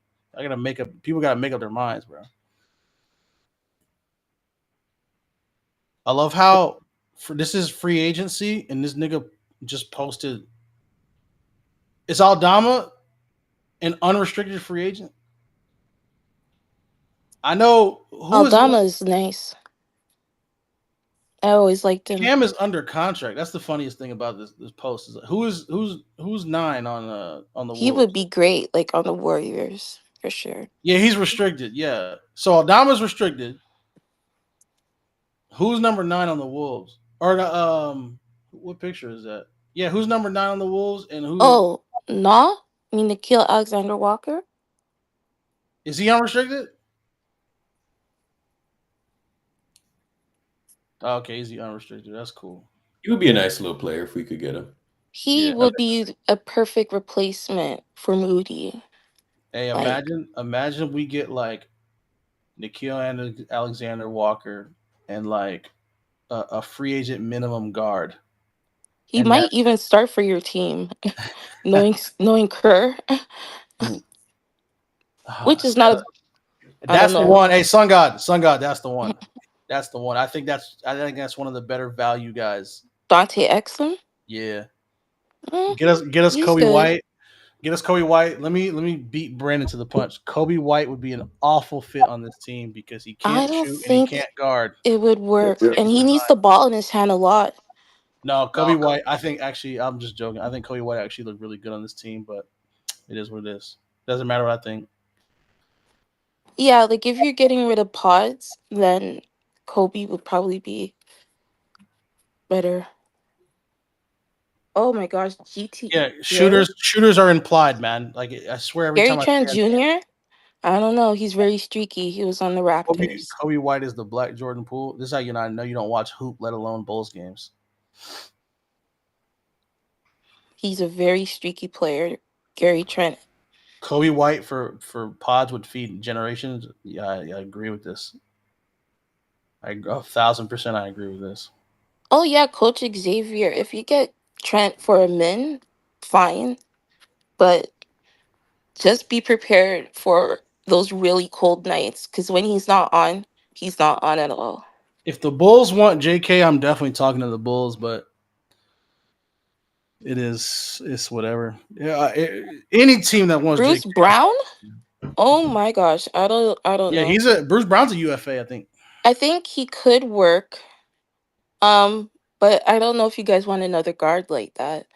people gotta make up their minds, bro. I love how this is free agency, and this nigga just posted. Is Aldama an unrestricted free agent? I know Aldama is nice. I always liked him. Cam is under contract. That's the funniest thing about this post. Is who's 9 on the He Wolves? would be great, like on the Warriors for sure. Yeah, he's restricted. Yeah, so Aldama's restricted. Who's number 9 on the Wolves? Or what picture is that? Yeah, who's number 9 on the Wolves, and who? Oh, nah. I mean, Nickeil Alexander-Walker. Is he unrestricted? Okay, he's unrestricted. That's cool. He would be a nice little player if we could get him. He would be a perfect replacement for Moody. Hey, imagine we get like Nickeil Alexander-Walker and like a free agent minimum guard. He might even start for your team, knowing Kerr, which is not. That's the one. Hey, Sun God, that's the one. That's the one. I think that's one of the better value guys. Dante Exum. Yeah. Get us Kobe White. Get us Kobe White. Let me beat Brandon to the punch. Kobe White would be an awful fit on this team because he can't shoot and he can't guard. It would work, and he needs the ball in his hand a lot. No, Kobe White. I think actually, I'm just joking. I think Kobe White actually looked really good on this team, but it is what it is. Doesn't matter what I think. Yeah, like if you're getting rid of Pods, then Kobe would probably be better. Oh my gosh, GT. Yeah, shooters are implied, man. Like, I swear every Gary time Trent Jr. I don't know. He's very streaky. He was on the Raptors. Kobe White is the Black Jordan Poole. This is how you know you don't watch hoop, let alone Bulls games. He's a very streaky player, Gary Trent. Kobe White for Pods would feed generations. Yeah, I agree with this. 1,000% I agree with this. Oh yeah, Coach Xavier. If you get Trent for a min, fine, but just be prepared for those really cold nights, because when he's not on at all. If the Bulls want JK, I'm definitely talking to the Bulls, but it's whatever. Yeah, any team that wants Bruce JK. Brown. Oh my gosh, I don't know. Yeah, Bruce Brown's a UFA, I think. I think he could work. But I don't know if you guys want another guard like that.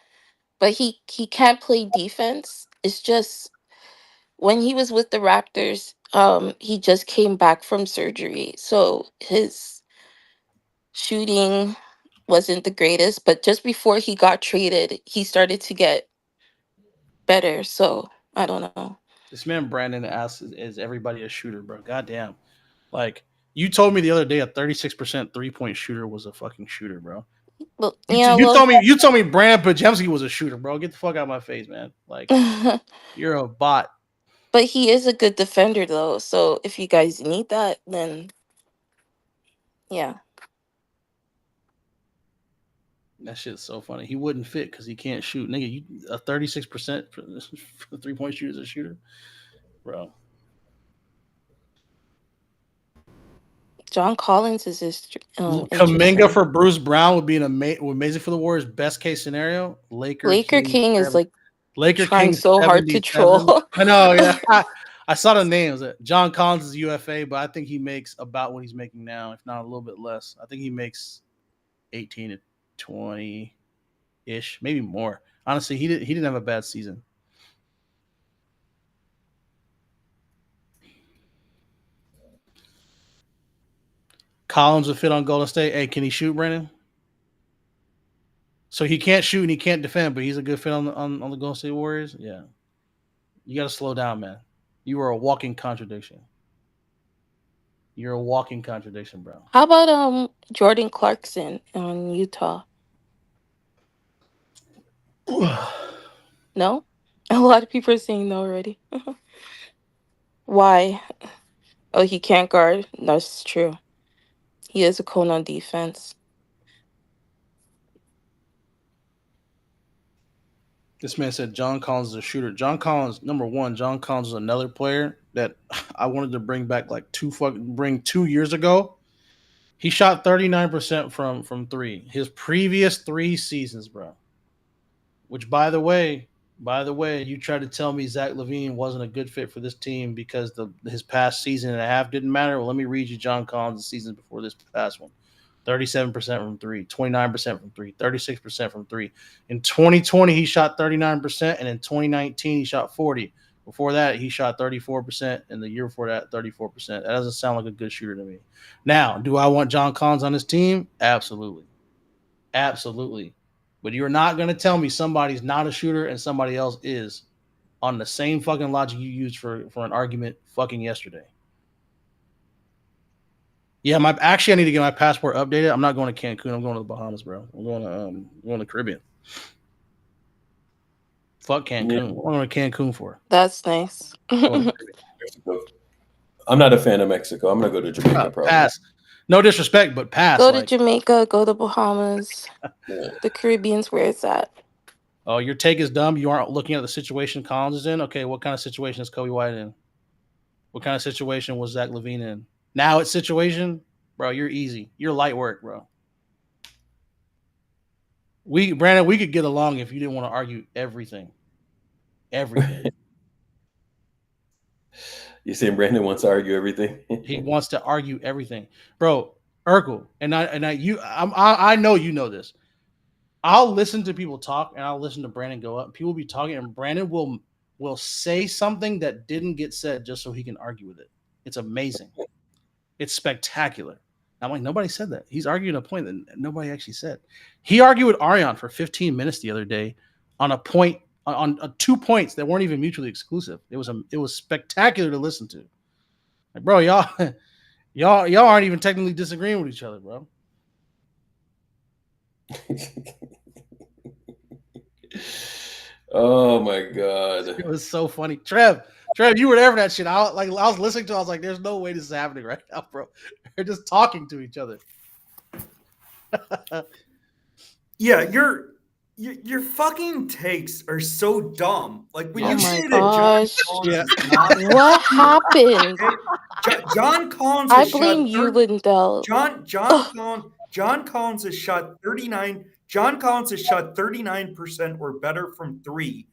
But he can't play defense, It's just when he was with the Raptors, he just came back from surgery, so his shooting wasn't the greatest. But just before he got traded, he started to get better. So I don't know. This man Brandon asks, "Is everybody a shooter, bro?" Goddamn. Like you told me the other day, a 36% 3-point shooter was a fucking shooter, bro. Well, You told me Brandon Podziemski was a shooter, bro. Get the fuck out of my face, man. Like you're a bot. But he is a good defender, though. So if you guys need that, then yeah. That shit's so funny. He wouldn't fit because he can't shoot. Nigga, you a 36% for the 3-point shooter as a shooter, bro. John Collins is his. Kuminga for Bruce Brown would be amazing for the Warriors. Best case scenario, Laker King is like Laker trying King so hard to 77. troll. I know, yeah. I saw the names. John Collins is UFA, but I think he makes about what he's making now, if not a little bit less. I think he makes 18 to 20 ish, maybe more. Honestly, he didn't have a bad season. Collins would fit on Golden State. Hey, can he shoot, Brandon? So he can't shoot and he can't defend, but he's a good fit on the Golden State Warriors. Yeah, you got to slow down, man. You are a walking contradiction. You're a walking contradiction, bro. How about Jordan Clarkson on Utah? No? A lot of people are saying no already. Why? Oh, he can't guard. That's true. He is a cone on defense. This man said John Collins is a shooter. John Collins, number one, John Collins is another player that I wanted to bring back like 2 years ago. He shot 39% from three. His previous 3 seasons, bro. Which, by the way, you tried to tell me Zach LaVine wasn't a good fit for this team because his past season and a half didn't matter. Well, let me read you John Collins' season before this past one. 37% from 3, 29% from 3, 36% from 3. In 2020, he shot 39%, and in 2019, he shot 40%. Before that, he shot 34%, and the year before that, 34%. That doesn't sound like a good shooter to me. Now, do I want John Collins on this team? Absolutely. Absolutely. But you're not going to tell me somebody's not a shooter and somebody else is on the same fucking logic you used for an argument fucking yesterday. Yeah, I need to get my passport updated. I'm not going to Cancun. I'm going to the Bahamas, bro. I'm going to the Caribbean. Fuck Cancun. Yeah. What am I going to Cancun for? That's nice. I'm not a fan of Mexico. I'm going to go to Jamaica, probably. Pass. No disrespect, but pass. Go to Jamaica. Go to Bahamas. The Caribbean's where it's at. Oh, your take is dumb. You aren't looking at the situation Collins is in? Okay, what kind of situation is Kobe White in? What kind of situation was Zach LaVine in? Now it's situation, bro, you're easy. You're light work, bro. Brandon, we could get along if you didn't want to argue everything. Everything. You saying Brandon wants to argue everything? He wants to argue everything. Bro, Urkel, I know you know this. I'll listen to people talk and I'll listen to Brandon go up. People will be talking and Brandon will say something that didn't get said just so he can argue with it. It's amazing. It's spectacular. I'm like, nobody said that. He's arguing a point that nobody actually said. He argued with Arion for 15 minutes the other day on a point, on 2 points that weren't even mutually exclusive. It was spectacular to listen to. Like, bro, y'all aren't even technically disagreeing with each other, bro. Oh my god, it was so funny. Trev, you were there for that shit. I was listening to it, I was like, there's no way this is happening right now, bro. They're just talking to each other. Yeah, your fucking takes are so dumb. Like when you say gosh. that John Collins What happened? John Collins I blame you, Lindell. John Collins has shot 39. John Collins has shot 39% or better from 3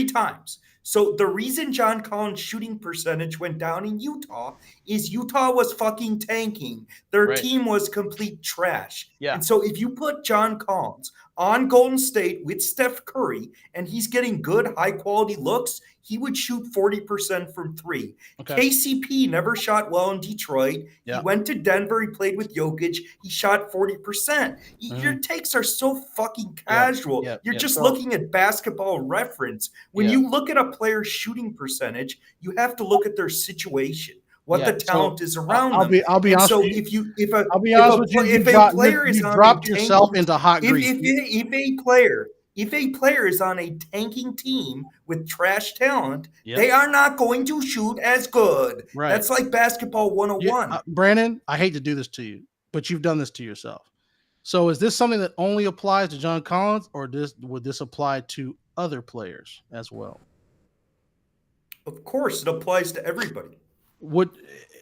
times. So the reason John Collins' shooting percentage went down in Utah is Utah was fucking tanking. Their team was complete trash. Yeah. And so if you put John Collins on Golden State with Steph Curry and he's getting good, high-quality looks, he would shoot 40% from three. Okay. KCP never shot well in Detroit. Yeah. He went to Denver. He played with Jokic. He shot 40%. Your takes are so fucking casual. You're just looking at Basketball Reference. When you look at a player's shooting percentage, you have to look at their situation. What the talent is around them. I'll be honest. So with you. if a player is dropped yourself into hot grease. If a player is on a tanking team with trash talent, they are not going to shoot as good. Right. That's like Basketball 101. Brandon, I hate to do this to you, but you've done this to yourself. So is this something that only applies to John Collins, or would this apply to other players as well? Of course, it applies to everybody. But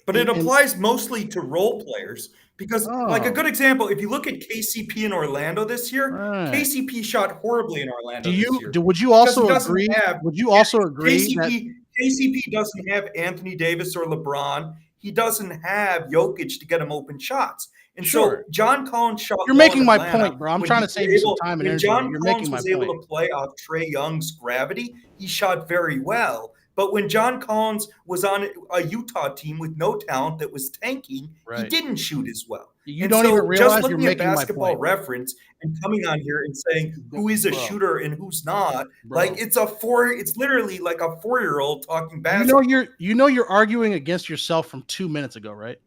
it applies mostly to role players because, like a good example, if you look at KCP in Orlando this year, KCP shot horribly in Orlando this year. Would you also agree? Would you also agree KCP doesn't have Anthony Davis or LeBron. He doesn't have Jokic to get him open shots. And so John Collins shot. You're making my point, bro. I'm trying to save you some time and energy. John You're Collins making my was point. able to play off Trae Young's gravity. He shot very well. But when John Collins was on a Utah team with no talent that was tanking, he didn't shoot as well. You don't even realize just you're looking at making my Basketball point. Reference and coming on here and saying who is a shooter and who's not, Bro. like it's literally like a 4-year-old talking basketball. You're arguing against yourself from 2 minutes ago, right?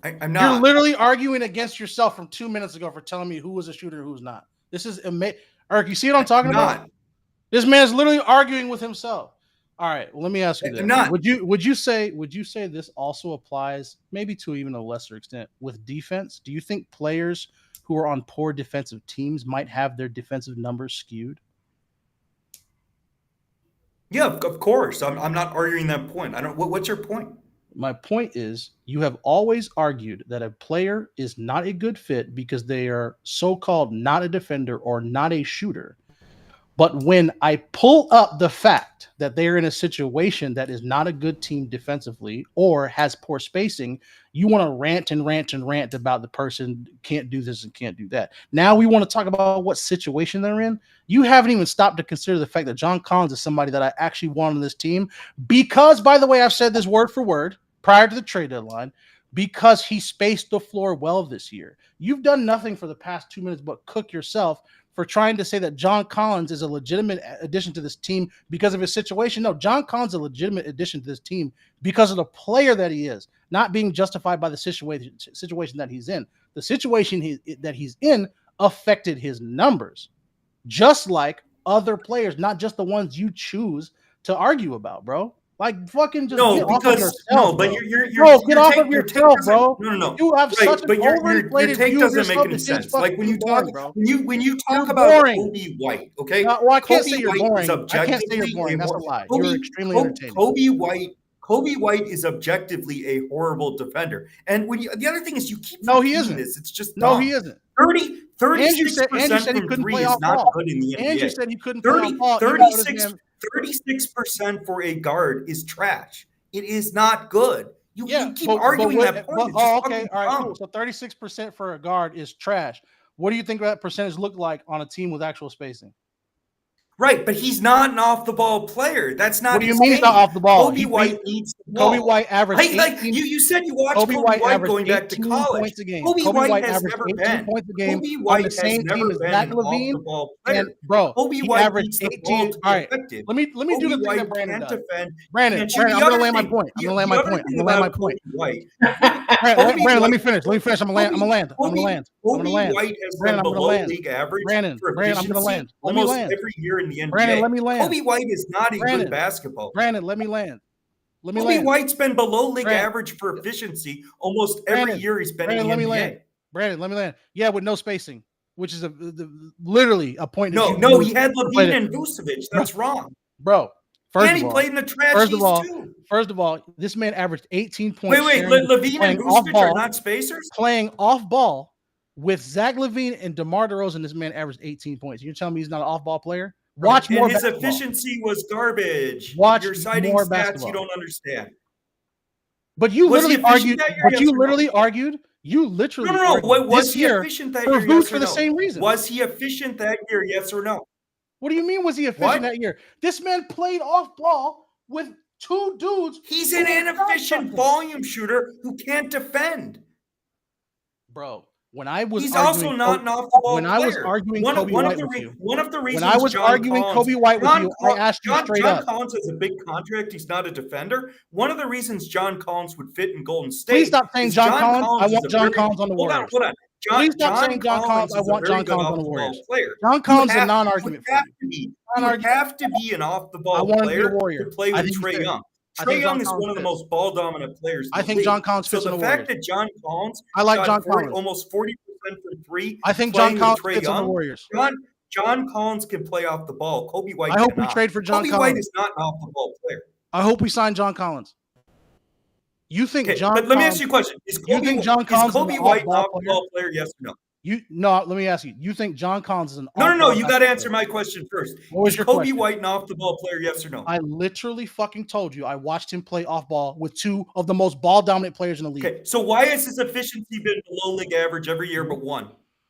I'm not. You're literally arguing against yourself from 2 minutes ago for telling me who was a shooter and who's not. This is amazing. Eric, you see what I'm talking about? This man is literally arguing with himself. All right, well, let me ask you this. Would you say this also applies maybe to even a lesser extent with defense? Do you think players who are on poor defensive teams might have their defensive numbers skewed? Yeah, of course. I'm not arguing that point. What's your point? My point is you have always argued that a player is not a good fit because they are so-called not a defender or not a shooter. But when I pull up the fact that they are in a situation that is not a good team defensively or has poor spacing, you want to rant about the person can't do this and can't do that. Now we want to talk about what situation they're in. You haven't even stopped to consider the fact that John Collins is somebody that I actually want on this team because, by the way, I've said this word for word prior to the trade deadline, because he spaced the floor well this year. You've done nothing for the past 2 minutes but cook yourself for trying to say that John Collins is a legitimate addition to this team because of his situation. No, John Collins is a legitimate addition to this team because of the player that he is, not being justified by the situation that he's in. The situation that he's in affected his numbers, just like other players, not just the ones you choose to argue about, bro. Like fucking just get off of yourself, but bro. you're Get off of yourself, bro. No. You have such an overinflated your take view of doesn't make yourself. any sense. Like when you talk, bro. when you talk You're about boring. Kobe White, okay? Well, I can't Kobe say you're White boring. is I can't say you're boring. That's a lie. You're extremely entertaining. Kobe White is objectively a horrible defender. And when the other thing is you keep he isn't. this. It's just No, he isn't. 36% said he from couldn't three play is off not ball. good in the NBA. Andrew said he couldn't play off ball. 36% for a guard is trash. It is not good. You keep arguing that point. Okay, all right, cool. So 36% for a guard is trash. What do you think that percentage look like on a team with actual spacing? Right, but he's not an off-the-ball player. That's not. What do you mean he's not off the ball? Kobe White needs the ball. Kobe White averaged. You said you watched Kobe White going back to college. Points a game. Kobe White has averaged never 18 been. points a game. Kobe White on the same has never team as been Zach an LaVine. off-the-ball player. And bro, Kobe he White averaged needs the 18. ball to All be right, effective. let me do Kobe the thing White that Brandon can't does. defend. Brandon, I'm gonna land my point. I'm gonna land my point. Brandon, let me finish. I'm gonna land. Kobe White has been below league average for efficiency almost every year in the NBA. Brandon, let me land. Kobe White is not a good basketball. Brandon, let me land. Kobe White's been below league average for efficiency almost every year he's been in the NBA. Brandon, let me land. Yeah, with no spacing, which is literally a point. No, he had LaVine and Vucevic. That's wrong, bro. He played in the trash too. First of all, this man averaged 18 points. Wait, LaVine and Vucevic are not spacers? Playing off ball with Zach LaVine and DeMar DeRozan, this man averaged 18 points. You're telling me he's not an off ball player? Watch more. His efficiency was garbage. You're citing more stats basketball. you don't understand. But you literally argued. You literally No. argued Was this he year efficient that for year? Vooch Yes for or the no? same reason. Was he efficient that year? Yes or no? What do you mean? Was he efficient that year? This man played off ball with two dudes. He's an inefficient volume shooter who can't defend. Bro, when I was He's arguing also not an off-the-ball when player. I was arguing Kobe White with you, one of the reasons when I was John arguing Collins, Kobe White with you, I asked you straight John up. Collins has a big contract. He's not a defender. One of the reasons John Collins would fit in Golden State. Please stop saying is John Collins. I is want a John very- Collins on the Warriors. Hold on. Please stop saying John Collins. I is a want very John good Collins on the off-the-ball Warriors. player. John Collins is a non-argument for me. You have to be an I off-the-ball want him to be a player Warrior. to play I with think he's Trae fair. Young. I Trae think John Young is Collins one of the fits. most ball-dominant players in I the think league. John Collins fits So on the the fact Warriors. that John Collins I like shot John Collins. almost 40% from three, I think playing John with Collins Trae fits on the Young, Warriors. John Collins can play off the ball. Kobe White I hope we cannot. trade for John Kobe White Collins. is not an off-the-ball player. I hope we sign John Collins. You think Okay, John? but let me Collins, ask you a question: Is you Kobe, think John Collins is Kobe is an White an off-ball off-the-ball player? Yes or no? Let me ask you. You think John Collins is an No. off-ball You got to basketball answer player? my question first. What was Is your Kobe question? White an off-the-ball player? Yes or no? I literally fucking told you. I watched him play off ball with two of the most ball dominant players in the league. Okay, so why has his efficiency been below league average every year but one?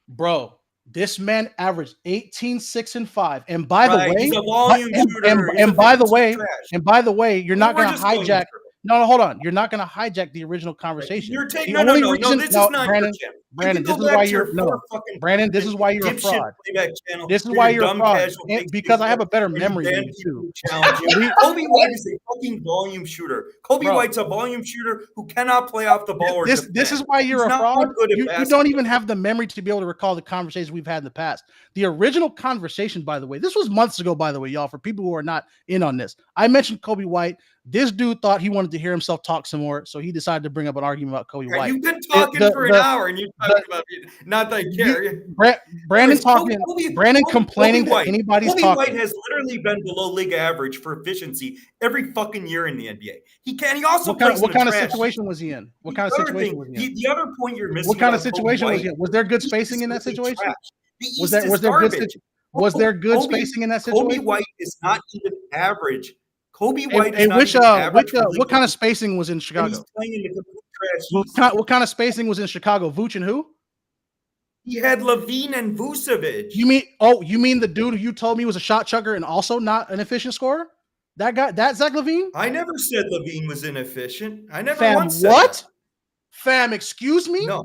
Bro, this man averaged 18, 6, and 5. And by the Right, way, he's a volume shooter. He's and a by the defensive way, trash. and by the way, you're not We're going to just going hijack. through. No, hold on. You're not going to hijack the original conversation. You're taking The no. only This is not Brandon. your channel. Brandon, You this can is go why back to your you're no. four fucking Brandon, this is why you're a dipshit fraud. playback channel. This is You're why your you're a dumb fraud. casual And takes because I have a Facebook better and you memory than ban you people too. who challenge you. Kobe White is a fucking volume shooter. Kobe Bro. White's a volume shooter who cannot play off the ball or This defend. is why you're He's a not fraud. good at You don't basketball. even have the memory to be able to recall the conversations we've had in the past. The original conversation, by the way, this was months ago, by the way, y'all, for people who are not in on this. I mentioned Kobe White. This dude thought he wanted to hear himself talk some more, so he decided to bring up an argument about Kobe White. You've been talking for an hour and you're talking about it. Not that I care. Brandon Anyways, talking, Brandon complaining Kobe that White. anybody's Kobe talking. White has literally been below league average for efficiency every fucking year in the NBA. He can. He also plays What in kind the of trash. situation was he in? What kind of The other situation thing- was he in? The other point you're missing. What kind of about Kobe situation was White, he in? Was there good spacing in that he's situation? trash. The East Was there is good garbage. was there good Kobe- spacing in that Kobe situation? White is not even average. Kobe And- White is and not which even average. for what league kind of spacing was in and Chicago? he's playing in the complete trash East. What kind of spacing was in Chicago? Vooch and who? He had Levine and Vucevic. You mean the dude who you told me was a shot chucker and also not an efficient scorer? That Zach Levine? I never said Levine was inefficient. I never Fam, once said what? that. Fam, excuse me? No.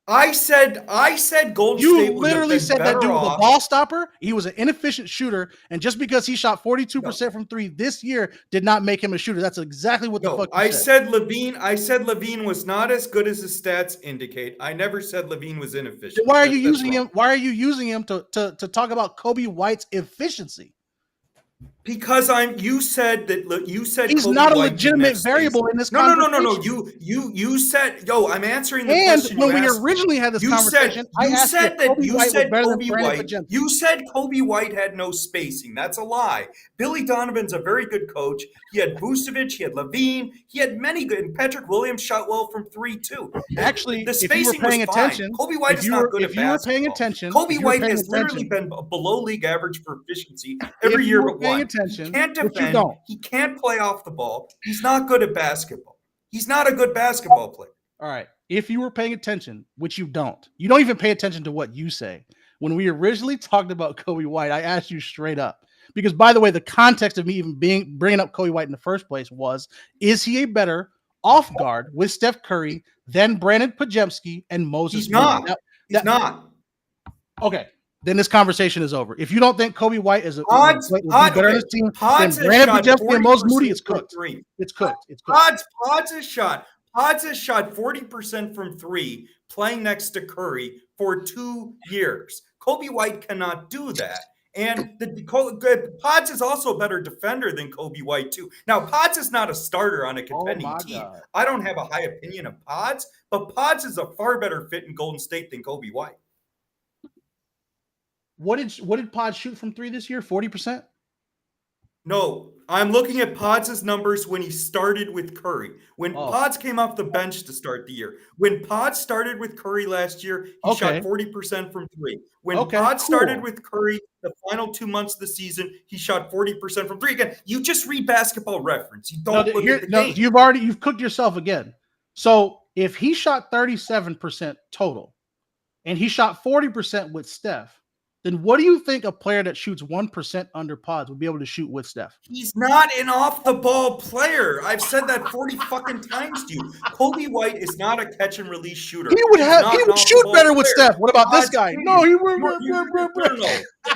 I said Golden You State would have literally been said that better dude was a off. ball stopper. He was an inefficient shooter, and just because he shot 42% from three this year did not make him a shooter. That's exactly what the No, fuck you I said. said Levine was not as good as his stats indicate. I never said Levine was inefficient. Then why are you That's using wrong. him? Why are you using him to talk about Kobe White's efficiency? Because you said He's Kobe not a White didn't legitimate have variable spacing. in this No. conversation. You said, I'm answering the And question. when you we asked. originally had this You conversation, I you asked said if that Kobe you White was said better than Kobe Brandon White. Pajemski. You said Kobe White had no spacing. That's a lie. Billy Donovan's a very good coach. He had Vucevic, he had Levine, he had many good. And Patrick Williams shot well from three too. Actually, the if you were spacing paying was attention, fine. Kobe White if is you not were- good if at you were basketball. paying attention, Kobe if you were White paying has literally attention- been below league average for efficiency If every you year were but paying one. attention, He can't which you defend. don't. He can't play off the ball. He's not good at basketball. He's not a good basketball player. All right. If you were paying attention, which you don't even pay attention to what you say. When we originally talked about Kobe White, I asked you straight up. Because, by the way, the context of me even bringing up Kobe White in the first place was, is he a better off guard with Steph Curry than Brandon Pajemski and Moses He's not. Moody? He's not. Okay. Then this conversation is over. If you don't think Kobe White is Pods better on this team than Brandon Pajemski and Moses Moody, it's cooked. It's cooked. It's cooked. Pods has shot 40% from three playing next to Curry for 2 years. Kobe White cannot do that. And Pods is also a better defender than Kobe White too. Now, Pods is not a starter on a contending team. God. I don't have a high opinion of Pods, but Pods is a far better fit in Golden State than Kobe White. What did Pods shoot from three this year? 40%? No, I'm looking at Pods' numbers when he started with Curry. When Pods came off the bench to start the year. When Pods started with Curry last year, he shot 40% from three. When Pods started with Curry the final 2 months of the season, he shot 40% from three. Again, you just read Basketball Reference. You don't look at the game. You've cooked yourself again. So If he shot 37% total and he shot 40% with Steph, then what do you think a player that shoots 1% under Pods would be able to shoot with Steph? He's not an off-the-ball player. I've said that 40 fucking times to you. Kobe White is not a catch-and-release shooter. He would shoot better with Steph. What about this guy? No, he would. No.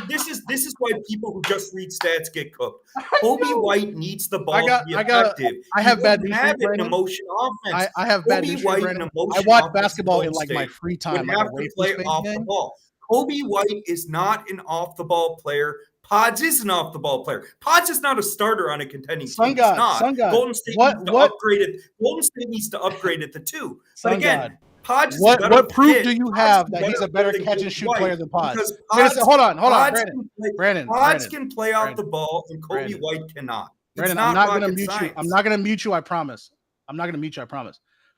This is why people who just read stats get cooked. Kobe White needs the ball to be effective. I have bad news have for it you, in motion offense. I have bad news for you, Brandon. I watch basketball in like my free time. Would have to play off the ball. Kobe White is not an off-the-ball player. Pods is an off-the-ball player. Pods is not a starter on a contending team. It's not. Golden State needs to upgrade it. Golden State needs to upgrade it to 2. But again, Pods is a better what proof fit. do you have that he's a better catch and shoot player than Pods? Because Hold on, Brandon. Pods can play off the ball, and Kobe White cannot. Brandon, I'm not going to mute you. I'm not going to mute you. I promise.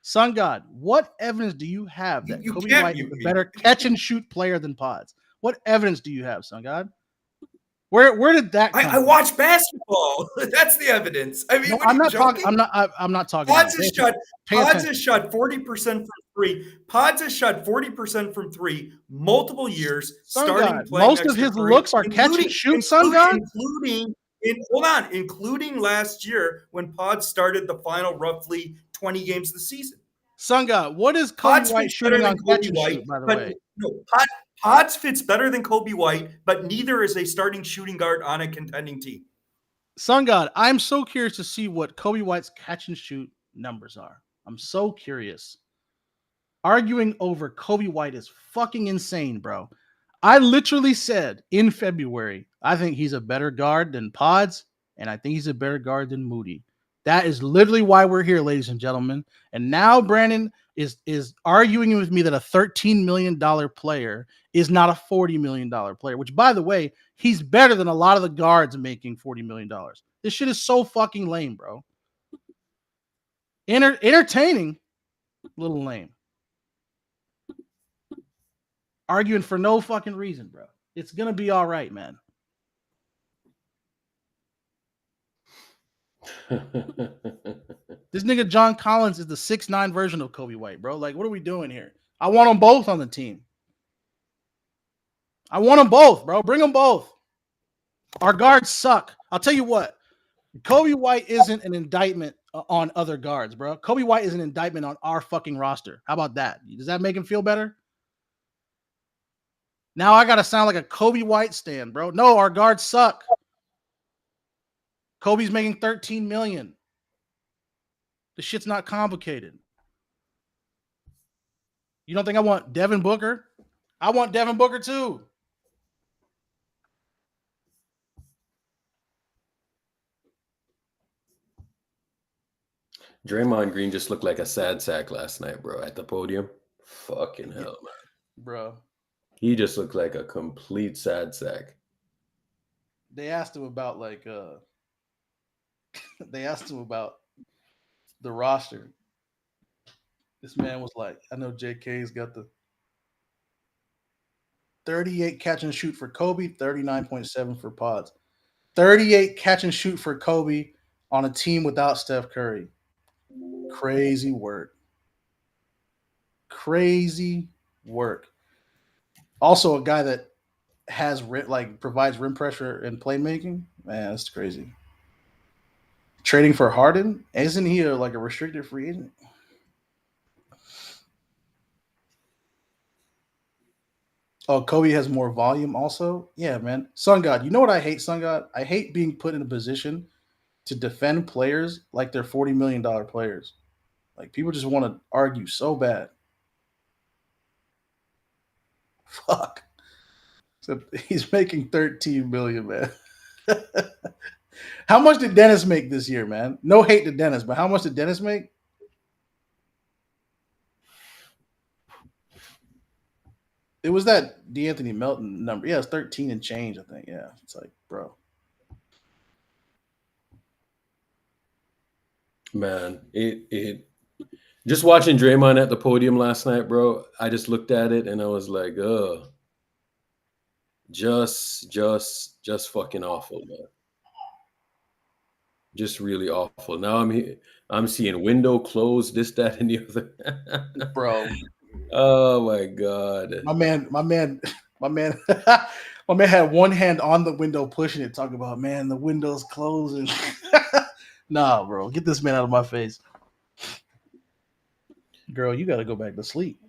Sun God, what evidence do you have that Kobe White is a better catch and shoot player than Pods? What evidence do you have, Sun God? Where did that come I watch basketball. That's the evidence. I mean, I'm not talking. I'm not talking. Pods has shot 40% from 3. Pods has shot 40% from 3 multiple years. Most of his looks are catch and shoot, Sun God. Including last year when Pods started the final roughly 20 games of the season. Sun God, what is Kobe White shooting on catch and shoot, by the way? No, Pods fits better than Kobe White, but neither is a starting shooting guard on a contending team. Sun God, I'm so curious to see what Kobe White's catch and shoot numbers are. I'm so curious. Arguing over Kobe White is fucking insane, bro. I literally said in February, I think he's a better guard than Pods, and I think he's a better guard than Moody. That is literally why we're here, ladies and gentlemen. And now Brandon is arguing with me that a $13 million player is not a $40 million player, which, by the way, he's better than a lot of the guards making $40 million. This shit is so fucking lame, bro. Entertaining, little lame. Arguing for no fucking reason, bro. It's going to be all right, man. This nigga John Collins is the 6'9" version of Kobe White, bro. Like, what are we doing here? I want them both on the team. I want them both, bro. Bring them both. Our guards suck. I'll tell you what. Kobe White isn't an indictment on other guards, bro. Kobe White is an indictment on our fucking roster. How about that? Does that make him feel better? Now I got to sound like a Kobe White stan, bro. No, our guards suck. Kobe's making $13 million. The shit's not complicated. You don't think I want Devin Booker? I want Devin Booker too. Draymond Green just looked like a sad sack last night, bro, at the podium. Fucking hell, man. Bro. He just looked like a complete sad sack. They asked him about they asked him about the roster. This man was like, I know JK's got the 38 catch and shoot for Kobe, 39.7 for Pods. 38 catch and shoot for Kobe on a team without Steph Curry. Crazy work. Crazy work. Also a guy that has provides rim pressure and playmaking. Man, that's crazy. Trading for Harden? Isn't he a restricted free agent? Oh, Kobe has more volume also? Yeah, man. Sun God, you know what I hate, Sun God? I hate being put in a position to defend players like they're $40 million players. Like, people just want to argue so bad. Fuck. So he's making $13 million, man. How much did Dennis make this year, man? No hate to Dennis, but how much did Dennis make? It was that DeAnthony Melton number. Yeah, it's 13 and change, I think. Yeah, it's like, bro. Man, it just watching Draymond at the podium last night, bro, I just looked at it and I was like, just fucking awful, man. Just really awful. Now I'm seeing window close, this, that, and the other. Bro. Oh my God. My man had one hand on the window pushing it, talking about, man, the window's closing. Nah, bro, get this man out of my face. Girl, you got to go back to sleep.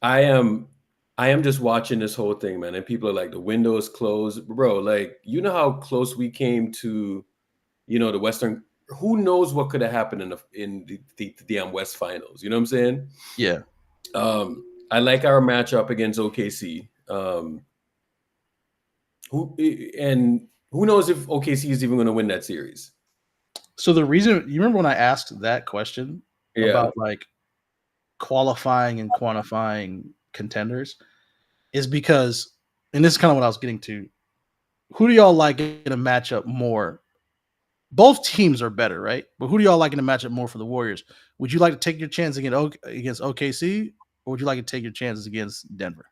I am just watching this whole thing, man, and people are like, the window is closed, bro. Like, you know how close we came to, the Western. Who knows what could have happened in the West Finals? You know what I'm saying? Yeah. I like our matchup against OKC. Who knows if OKC is even going to win that series? So the reason, you remember when I asked that question about like qualifying and quantifying contenders, is because, and this is kind of what I was getting to, who do y'all like in a matchup more? Both teams are better, right? But who do y'all like in a matchup more for the Warriors? Would you like to take your chance against OKC, or would you like to take your chances against Denver?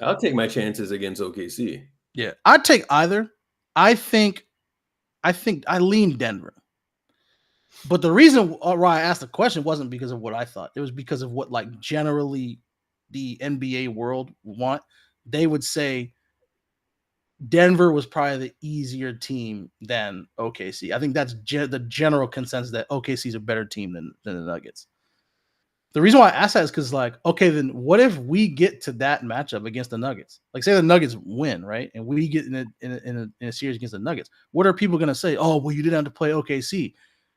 I'll take my chances against OKC. Yeah, I'd take either. I think I lean Denver. But the reason why I asked the question wasn't because of what I thought. It was because of what, like, generally the NBA world want. They would say Denver was probably the easier team than OKC. I think that's the general consensus, that OKC is a better team than the Nuggets. The reason why I asked that is because, like, okay, then what if we get to that matchup against the Nuggets? Like, say the Nuggets win, right? And we get in a series against the Nuggets. What are people going to say? Oh, well, you didn't have to play OKC.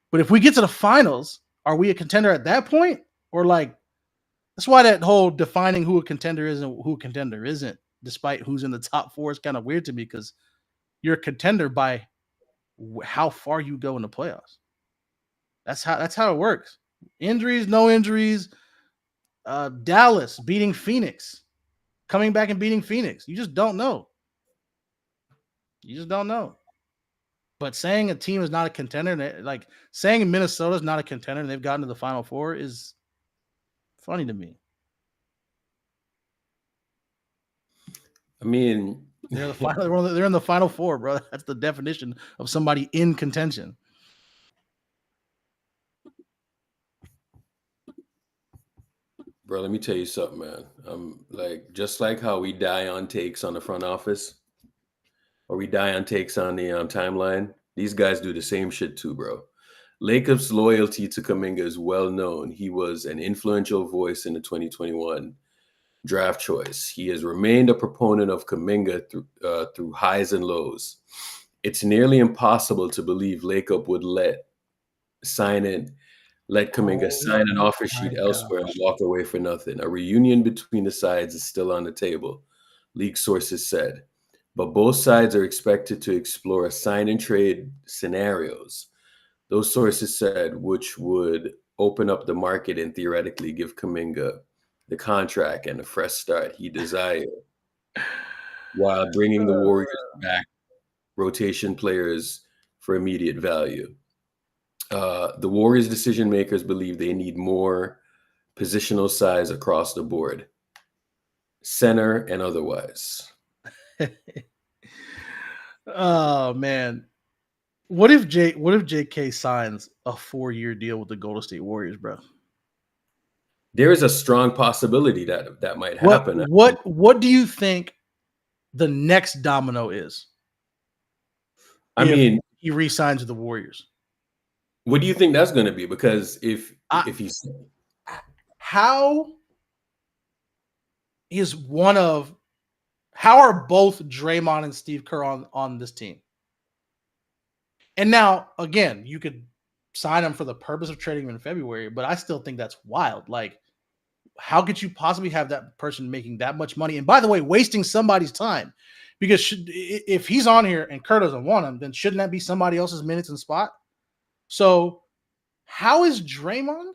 But if we get to the finals, are we a contender at that point? Or, like, that's why that whole defining who a contender is and who a contender isn't, despite who's in the top four, is kind of weird to me, because you're a contender by how far you go in the playoffs. That's how it works. Injuries, no injuries. Dallas beating Phoenix, coming back and beating Phoenix. You just don't know. But saying a team is not a contender, like saying Minnesota's not a contender and they've gotten to the Final Four, is funny to me. I mean, they're in the Final Four, bro. That's the definition of somebody in contention. Bro, let me tell you something, man. Like, just like how we die on takes on the front office, or we die on takes on the timeline, these guys do the same shit too, bro. Lacob's loyalty to Kuminga is well known. He was an influential voice in the 2021 draft choice. He has remained a proponent of Kuminga through highs and lows. It's nearly impossible to believe Lacob would let Kuminga sign an offer sheet elsewhere and walk away for nothing. A reunion between the sides is still on the table, league sources said. But both sides are expected to explore a sign and trade scenarios, those sources said, which would open up the market and theoretically give Kuminga the contract and a fresh start he desired, while bringing the Warriors back rotation players for immediate value. The Warriors decision makers believe they need more positional size across the board, center and otherwise. Oh man, what if JK signs a 4-year deal with the Golden State Warriors, bro? There is a strong possibility that might happen. What do you think the next domino is? I mean, he re-signs with the Warriors. What do you think that's going to be? Because if he's how are both Draymond and Steve Kerr on this team? And now, again, you could sign him for the purpose of trading him in February, but I still think that's wild. Like, how could you possibly have that person making that much money? And by the way, wasting somebody's time, because if he's on here and Kerr doesn't want him, then shouldn't that be somebody else's minutes and spot? So how is Draymond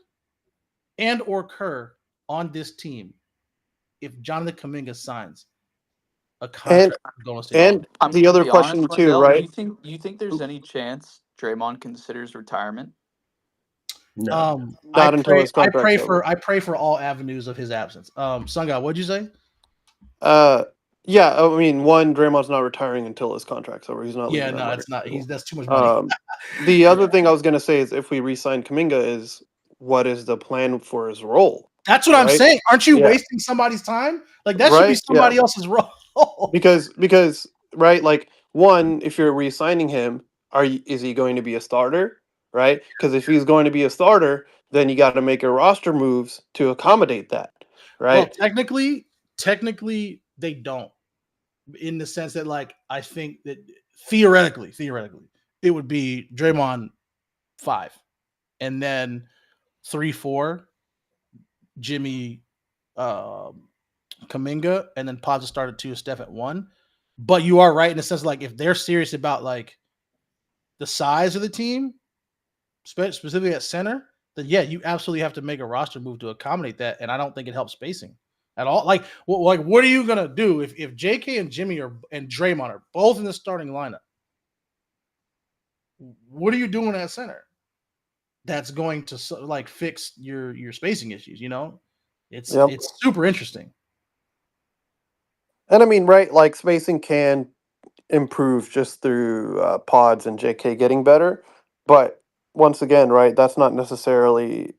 and or Kerr on this team if Jonathan Kuminga signs a contract? And the other question too, Lindell, right? You think there's any chance Draymond considers retirement? No. Not until his I contract's pray for all avenues of his absence. Sunga, what'd you say? Yeah, I mean, one, Draymond's not retiring until his contract's over. He's not Yeah, leaving that no, money. it's not. That's too much money. The other thing I was gonna say is if we re-sign Kaminga, is what is the plan for his role? That's what I'm Right? saying. Aren't you Yeah. wasting somebody's time? Like that should be Right? Yeah. somebody else's role. Because right, like one, if you're re-signing him, is he going to be a starter? Right? Because if he's going to be a starter, then you got to make a roster moves to accommodate that. Well, Right? technically, they don't. In the sense that, like, I think that theoretically, it would be Draymond 5, and then 3-4, Jimmy, Kaminga, and then Podza started 2, Steph at 1. But you are right in the sense, like, if they're serious about like the size of the team, specifically at center, then yeah, you absolutely have to make a roster move to accommodate that. And I don't think it helps spacing at all. Like what are you gonna do if JK and Jimmy and Draymond are both in the starting lineup? What are you doing at center? That's going to like fix your spacing issues. You know, it's super interesting. And I mean, right, like spacing can improve just through Pods and JK getting better, but once again, right, that's not necessarily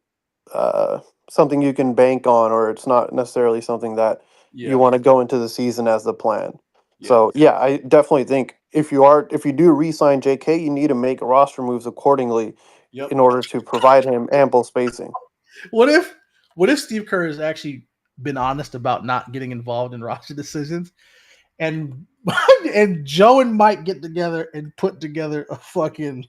something you can bank on, or it's not necessarily something that you want to go into the season as the plan. So yeah, I definitely think if you do re-sign JK, you need to make roster moves accordingly in order to provide him ample spacing. What if Steve Kerr has actually been honest about not getting involved in roster decisions, and Joe and Mike get together and put together a fucking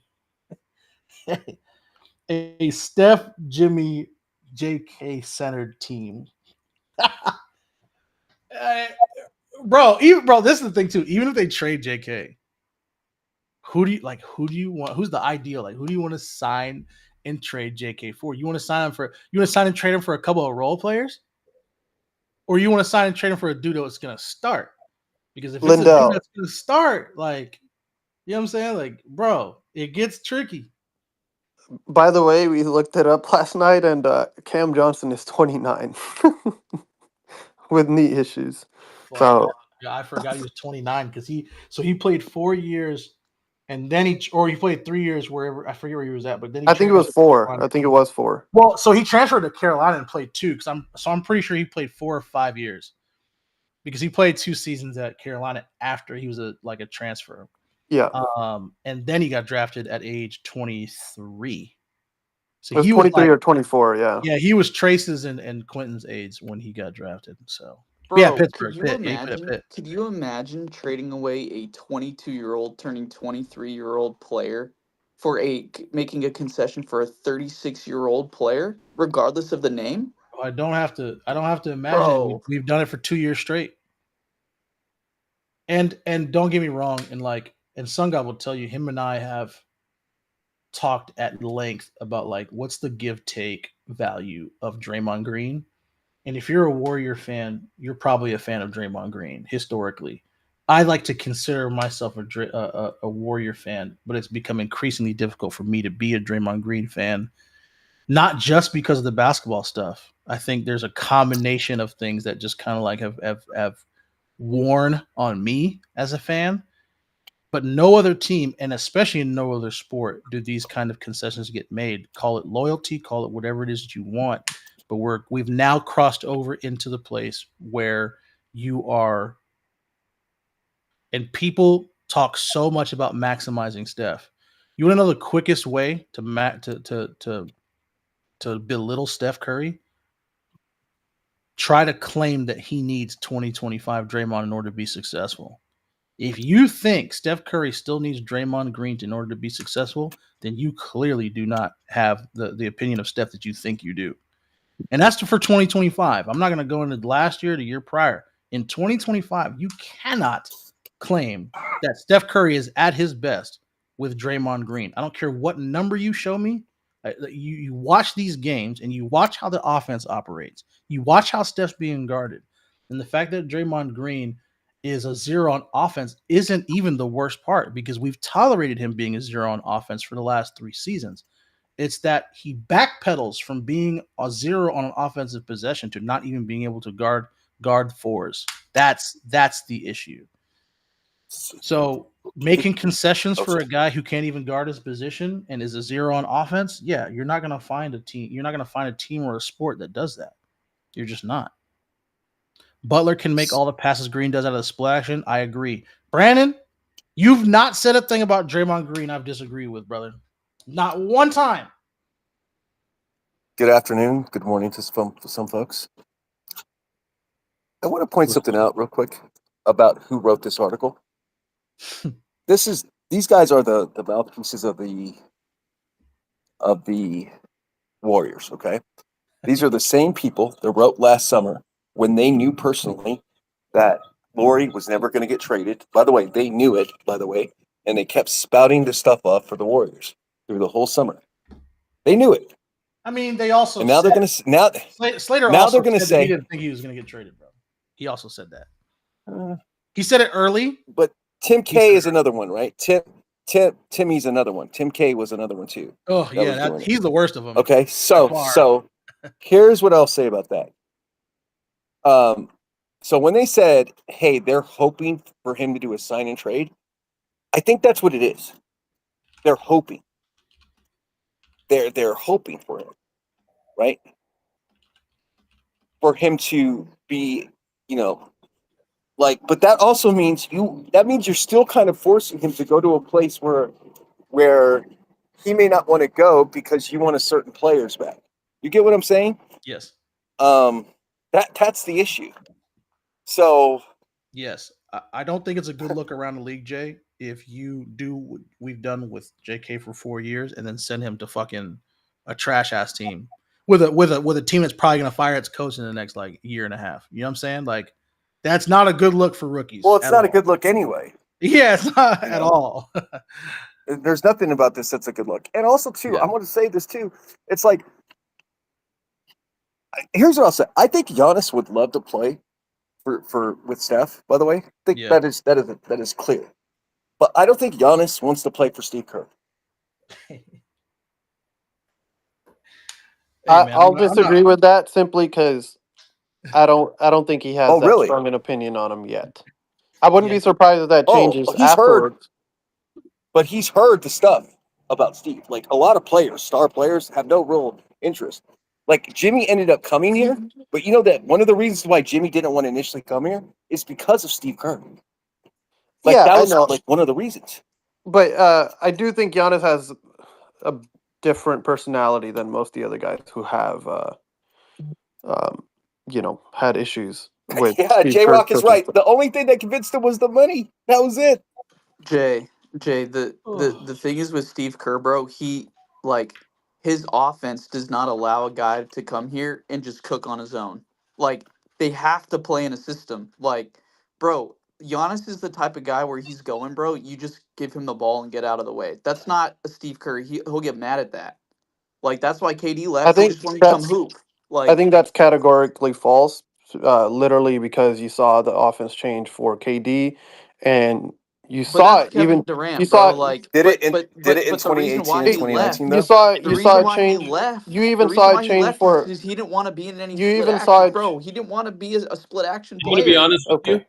a Steph, Jimmy, JK centered team. Bro, this is the thing too. Even if they trade JK, who do you want? Who's the ideal? Like, who do you want to sign and trade JK for? You want to sign and trade him for a couple of role players? Or you want to sign and trade him for a dude that's gonna start? Because if it's a dude that's gonna start, like, you know what I'm saying? Like, bro, it gets tricky. By the way, we looked it up last night, and Cam Johnson is 29 with knee issues. So I forgot he was 29 because he played 4 years, and then he played 3 years wherever, I forget where he was at, but then I think it was 4. I think it was 4. Well, so he transferred to Carolina and played 2 because I'm pretty sure he played 4 or 5 years because he played 2 seasons at Carolina after he was a transfer. Yeah. And then he got drafted at age 23. So he was 23 or 24, yeah. Yeah, he was Trace's and Quentin's age when he got drafted. So Bro, yeah, Pittsburgh. Could you imagine trading away a 22-year-old turning 23-year-old player for making a concession for a 36-year-old player, regardless of the name? I don't have to imagine. Bro. We've done it for 2 years straight. And don't get me wrong, and Sun God will tell you, him and I have talked at length about like what's the give take value of Draymond Green. And if you're a Warrior fan, you're probably a fan of Draymond Green historically. I like to consider myself a Warrior fan, but it's become increasingly difficult for me to be a Draymond Green fan, not just because of the basketball stuff. I think there's a combination of things that just kind of like have worn on me as a fan. But no other team, and especially in no other sport, do these kind of concessions get made. Call it loyalty, call it whatever it is that you want. But we've now crossed over into the place where you are, and people talk so much about maximizing Steph. You want to know the quickest way to belittle Steph Curry? Try to claim that he needs 2025 Draymond in order to be successful. If you think Steph Curry still needs Draymond Green in order to be successful, then you clearly do not have the opinion of Steph that you think you do. And that's for 2025. I'm not going to go into last year, the year prior. In 2025, you cannot claim that Steph Curry is at his best with Draymond Green. I don't care what number you show me. You watch these games and you watch how the offense operates. You watch how Steph's being guarded. And the fact that Draymond Green is a zero on offense isn't even the worst part, because we've tolerated him being a zero on offense for the last 3 seasons. It's that he backpedals from being a zero on an offensive possession to not even being able to guard fours. That's the issue. So making concessions for a guy who can't even guard his position and is a zero on offense, yeah, you're not gonna find a team. You're not gonna find a team or a sport that does that. You're just not. Butler can make all the passes Green does out of the split action. I agree. Brandon, you've not said a thing about Draymond Green I've disagreed with, brother. Not one time. Good afternoon. Good morning to some folks. I want to point something out real quick about who wrote this article. These guys are the mouthpieces of the Warriors, okay? These are the same people that wrote last summer when they knew personally that Lauri was never going to get traded. By the way, they knew it, and they kept spouting this stuff up for the Warriors through the whole summer. They knew it. I mean, they also and now said, they're going to Slater now also they're going to said that say he didn't think he was going to get traded, bro. He also said that. He said it early, but Tim K is another one, right? Timmy's another one. Tim K was another one too. Oh yeah, he's the worst of them. Okay, so here's what I'll say about that. So when they said, "Hey, they're hoping for him to do a sign and trade," I think that's what it is. They're hoping. They're hoping for him, right? For him to be, but that also means you're still kind of forcing him to go to a place where he may not want to go because you want a certain players back. You get what I'm saying? Yes. That's the issue. So yes, I don't think it's a good look around the league, Jay. If you do what we've done with JK for 4 years and then send him to fucking a trash ass team with a team that's probably gonna fire its coach in the next year and a half. You know what I'm saying? That's not a good look for rookies. Well, it's not a good look anyway. Yeah, it's not at all. There's nothing about this that's a good look. And also, too, I want to say this too. It's here's what I'll say. I think Giannis would love to play with Steph. By the way, I think that is clear. But I don't think Giannis wants to play for Steve Kerr. I'll disagree with that simply because I don't think he has that strong an opinion on him yet. I wouldn't be surprised if that changes afterwards. But he's heard the stuff about Steve. A lot of players, star players, have no real interest. Jimmy ended up coming here, but you know that one of the reasons why Jimmy didn't want to initially come here is because of Steve Kerr. That was one of the reasons. But I do think Giannis has a different personality than most of the other guys who have, had issues with. Yeah, J-Rock is right. The only thing that convinced him was the money. That was it. Jay, the thing is with Steve Kerr, bro, his offense does not allow a guy to come here and just cook on his own. They have to play in a system. Bro, Giannis is the type of guy where he's going, bro. You just give him the ball and get out of the way. That's not a Steve Kerr. He'll get mad at that. That's why KD left. He just wanted to come hoop. I think that's categorically false. Literally because you saw the offense change for KD, and you saw it even. Durant, you saw bro, it. Did it in 2018, 2019? You saw it change. You even saw it change for. He didn't want to be in any. You split even action, saw it, bro. He didn't want to be a split action I'm player. going to be honest with you.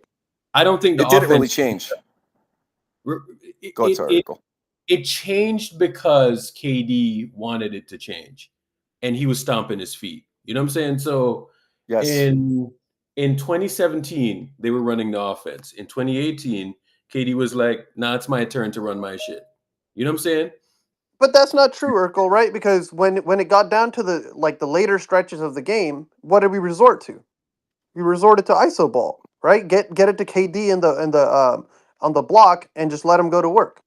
I don't think it didn't really change. Go ahead, sorry, it changed because KD wanted it to change, and he was stomping his feet. You know what I'm saying? So yes. In 2017, they were running the offense. In 2018, KD was like, "Nah, it's my turn to run my shit." You know what I'm saying? But that's not true, Urkel, right? Because when it got down to the later stretches of the game, what did we resort to? We resorted to ISO ball, right? Get it to KD on the block and just let him go to work,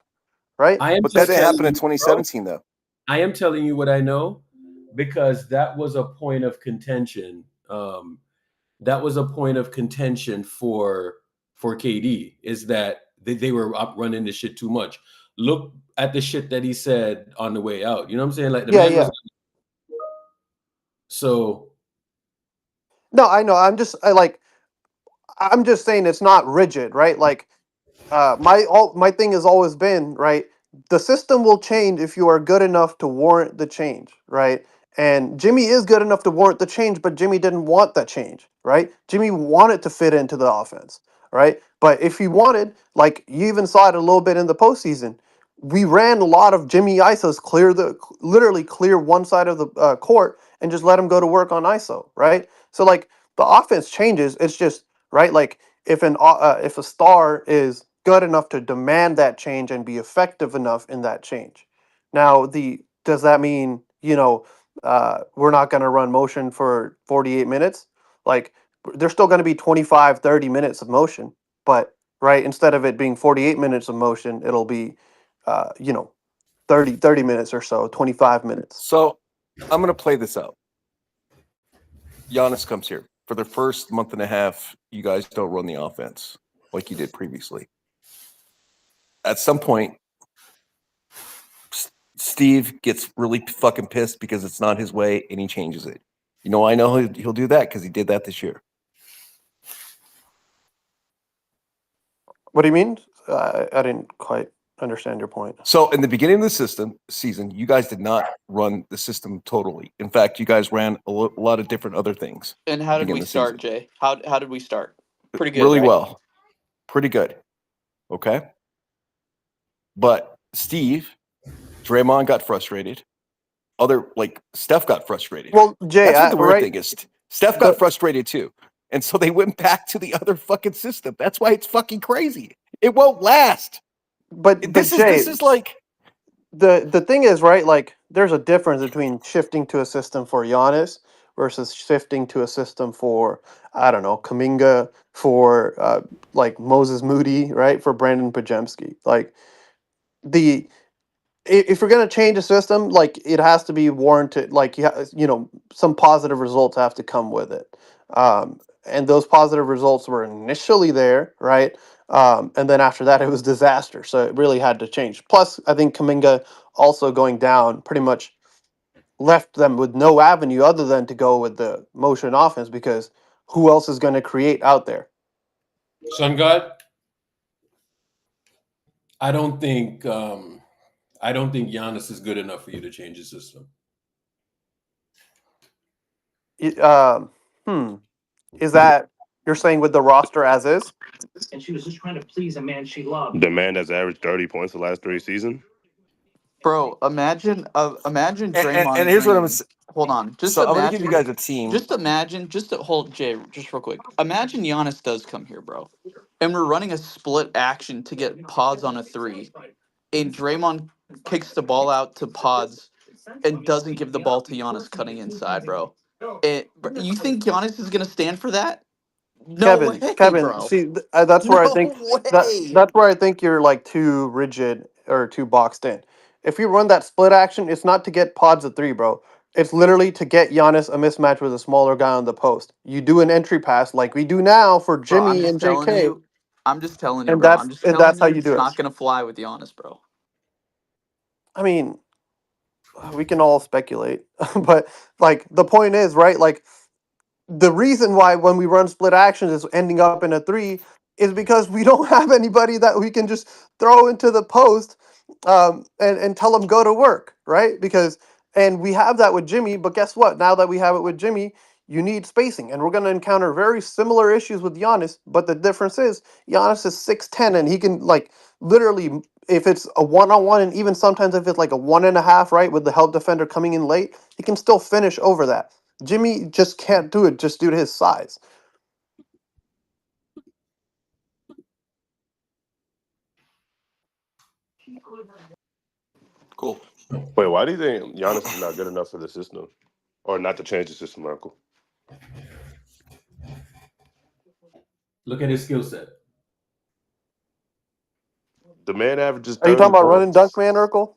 right? But that didn't happen in 2017, though. I am telling you what I know because that was a point of contention. That was a point of contention for KD is that they were up running this shit too much. Look at the shit that he said on the way out. You know what I'm saying? The man was. So. No, I know. I'm just saying it's not rigid, right? My thing has always been, right, the system will change if you are good enough to warrant the change, right? And Jimmy is good enough to warrant the change, but Jimmy didn't want that change, right? Jimmy wanted to fit into the offense, right? But if he wanted, like you even saw it a little bit in the postseason, we ran a lot of Jimmy ISOs, literally clear one side of the court and just let him go to work on ISO, right? So like the offense changes. It's just right, like if a star is good enough to demand that change and be effective enough in that change. Now, does that mean we're not going to run motion for 48 minutes? Like there's still going to be 25, 30 minutes of motion, but right, instead of it being 48 minutes of motion, it'll be 30 minutes or so, 25 minutes. So I'm going to play this out. Giannis comes here. For the first month and a half, you guys don't run the offense like you did previously. At some point, Steve gets really fucking pissed because it's not his way, and he changes it. I know he'll do that because he did that this year. What do you mean? I didn't quite understand your point. So in the beginning of the season, you guys did not run the system totally. In fact, you guys ran a lot of different other things. And how did we start, Jay? How did we start? Pretty good. Really right? well. Pretty good. Okay. But Steve, Draymond got frustrated. Steph got frustrated. Well, Jay, that's what the weird thing is. Steph got frustrated too. And so they went back to the other fucking system. That's why it's fucking crazy. It won't last. But this is like the thing is, right? Like there's a difference between shifting to a system for Giannis versus shifting to a system for, I don't know, Kuminga, for like Moses Moody, right? For Brandon Pajemski. Like if you're going to change a system, like it has to be warranted, like some positive results have to come with it. And those positive results were initially there, right? And then after that, it was disaster. So it really had to change. Plus, I think Kuminga also going down pretty much left them with no avenue other than to go with the motion offense, because who else is going to create out there? Sun God, I don't think Giannis is good enough for you to change the system. Is that you're saying with the roster as is? And she was just trying to please a man she loved. The man that's averaged 30 points the last 3 seasons. Bro, imagine Draymond. And here's what I'm. Hold on. Just so imagine, I'm gonna give you guys a team. Just imagine. Hold Jay. Just real quick. Imagine Giannis does come here, bro, and we're running a split action to get Pods on a 3, and Draymond kicks the ball out to Pods and doesn't give the ball to Giannis cutting inside, bro. You think Giannis is gonna stand for that? No way, Kevin, bro. see, that's where No I think way. that's where I think you're like too rigid or too boxed in. If you run that split action, it's not to get Pods a 3, bro. It's literally to get Giannis a mismatch with a smaller guy on the post. You do an entry pass like we do now for Jimmy and JK. I'm just telling you, and bro. that's how you do it's it. not gonna fly with Giannis, bro. I mean, we can all speculate, but like the point is, right? Like the reason why when we run split actions is ending up in a 3 is because we don't have anybody that we can just throw into the post and tell them go to work, right? And we have that with Jimmy, but guess what? Now that we have it with Jimmy, you need spacing, and we're going to encounter very similar issues with Giannis, but the difference is Giannis is 6'10", and he can like literally, if it's a one-on-one, and even sometimes if it's like a 1.5, right, with the help defender coming in late, he can still finish over that. Jimmy just can't do it just due to his size. Cool. Wait, why do you think Giannis is not good enough for the system, or not to change the system, Michael? Look at his skill set. The man averages 30 Are you talking about running points. dunk man, Urkel?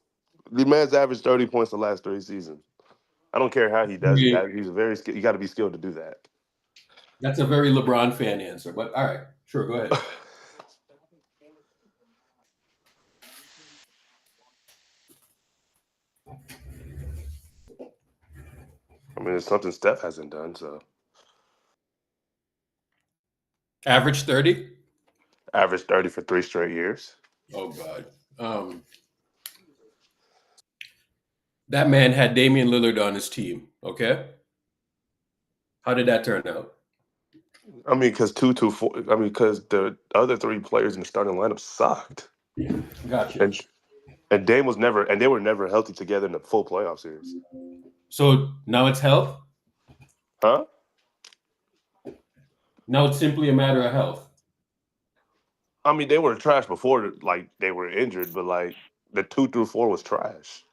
The man's averaged 30 points the last 3 seasons. I don't care how he does it. He's very skilled. You got to be skilled to do that. That's a very LeBron fan answer, but all right, sure, go ahead. I mean, it's something Steph hasn't done. So, average 30. Average 30 for 3 straight years. Oh God. that man had Damian Lillard on his team. Okay, how did that turn out? I mean, because 2-2-4. I mean, because the other three players in the starting lineup sucked, Gotcha. and Dame was never, and they were never healthy together in the full playoff series. So now it's health. Huh? Now it's simply a matter of health. I mean, they were trash before, like they were injured, but like the 2-4 was trash.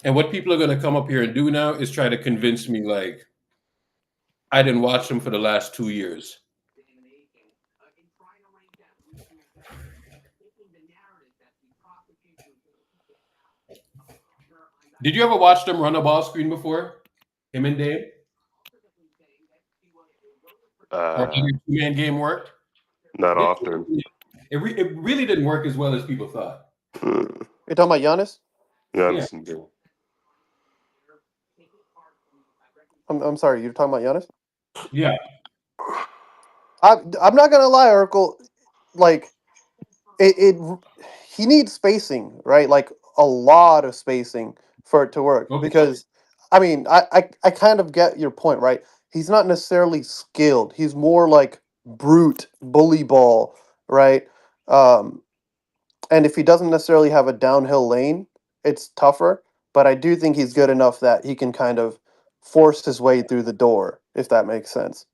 And what people are going to come up here and do now is try to convince me, like, I didn't watch them for the last 2 years. Did you ever watch them run a ball screen before? Him and Dame? Or how your two-man game worked? Not often. It really didn't work as well as people thought. You're talking about Giannis? Giannis Yeah. and Dame. I'm sorry, you're talking about Giannis? Yeah. I'm not gonna lie, Urkel. Like he needs spacing, right? Like a lot of spacing for it to work. Okay. Because I mean, I kind of get your point, right? He's not necessarily skilled. He's more like brute bully ball, right? And if he doesn't necessarily have a downhill lane, it's tougher. But I do think he's good enough that he can kind of force his way through the door, if that makes sense.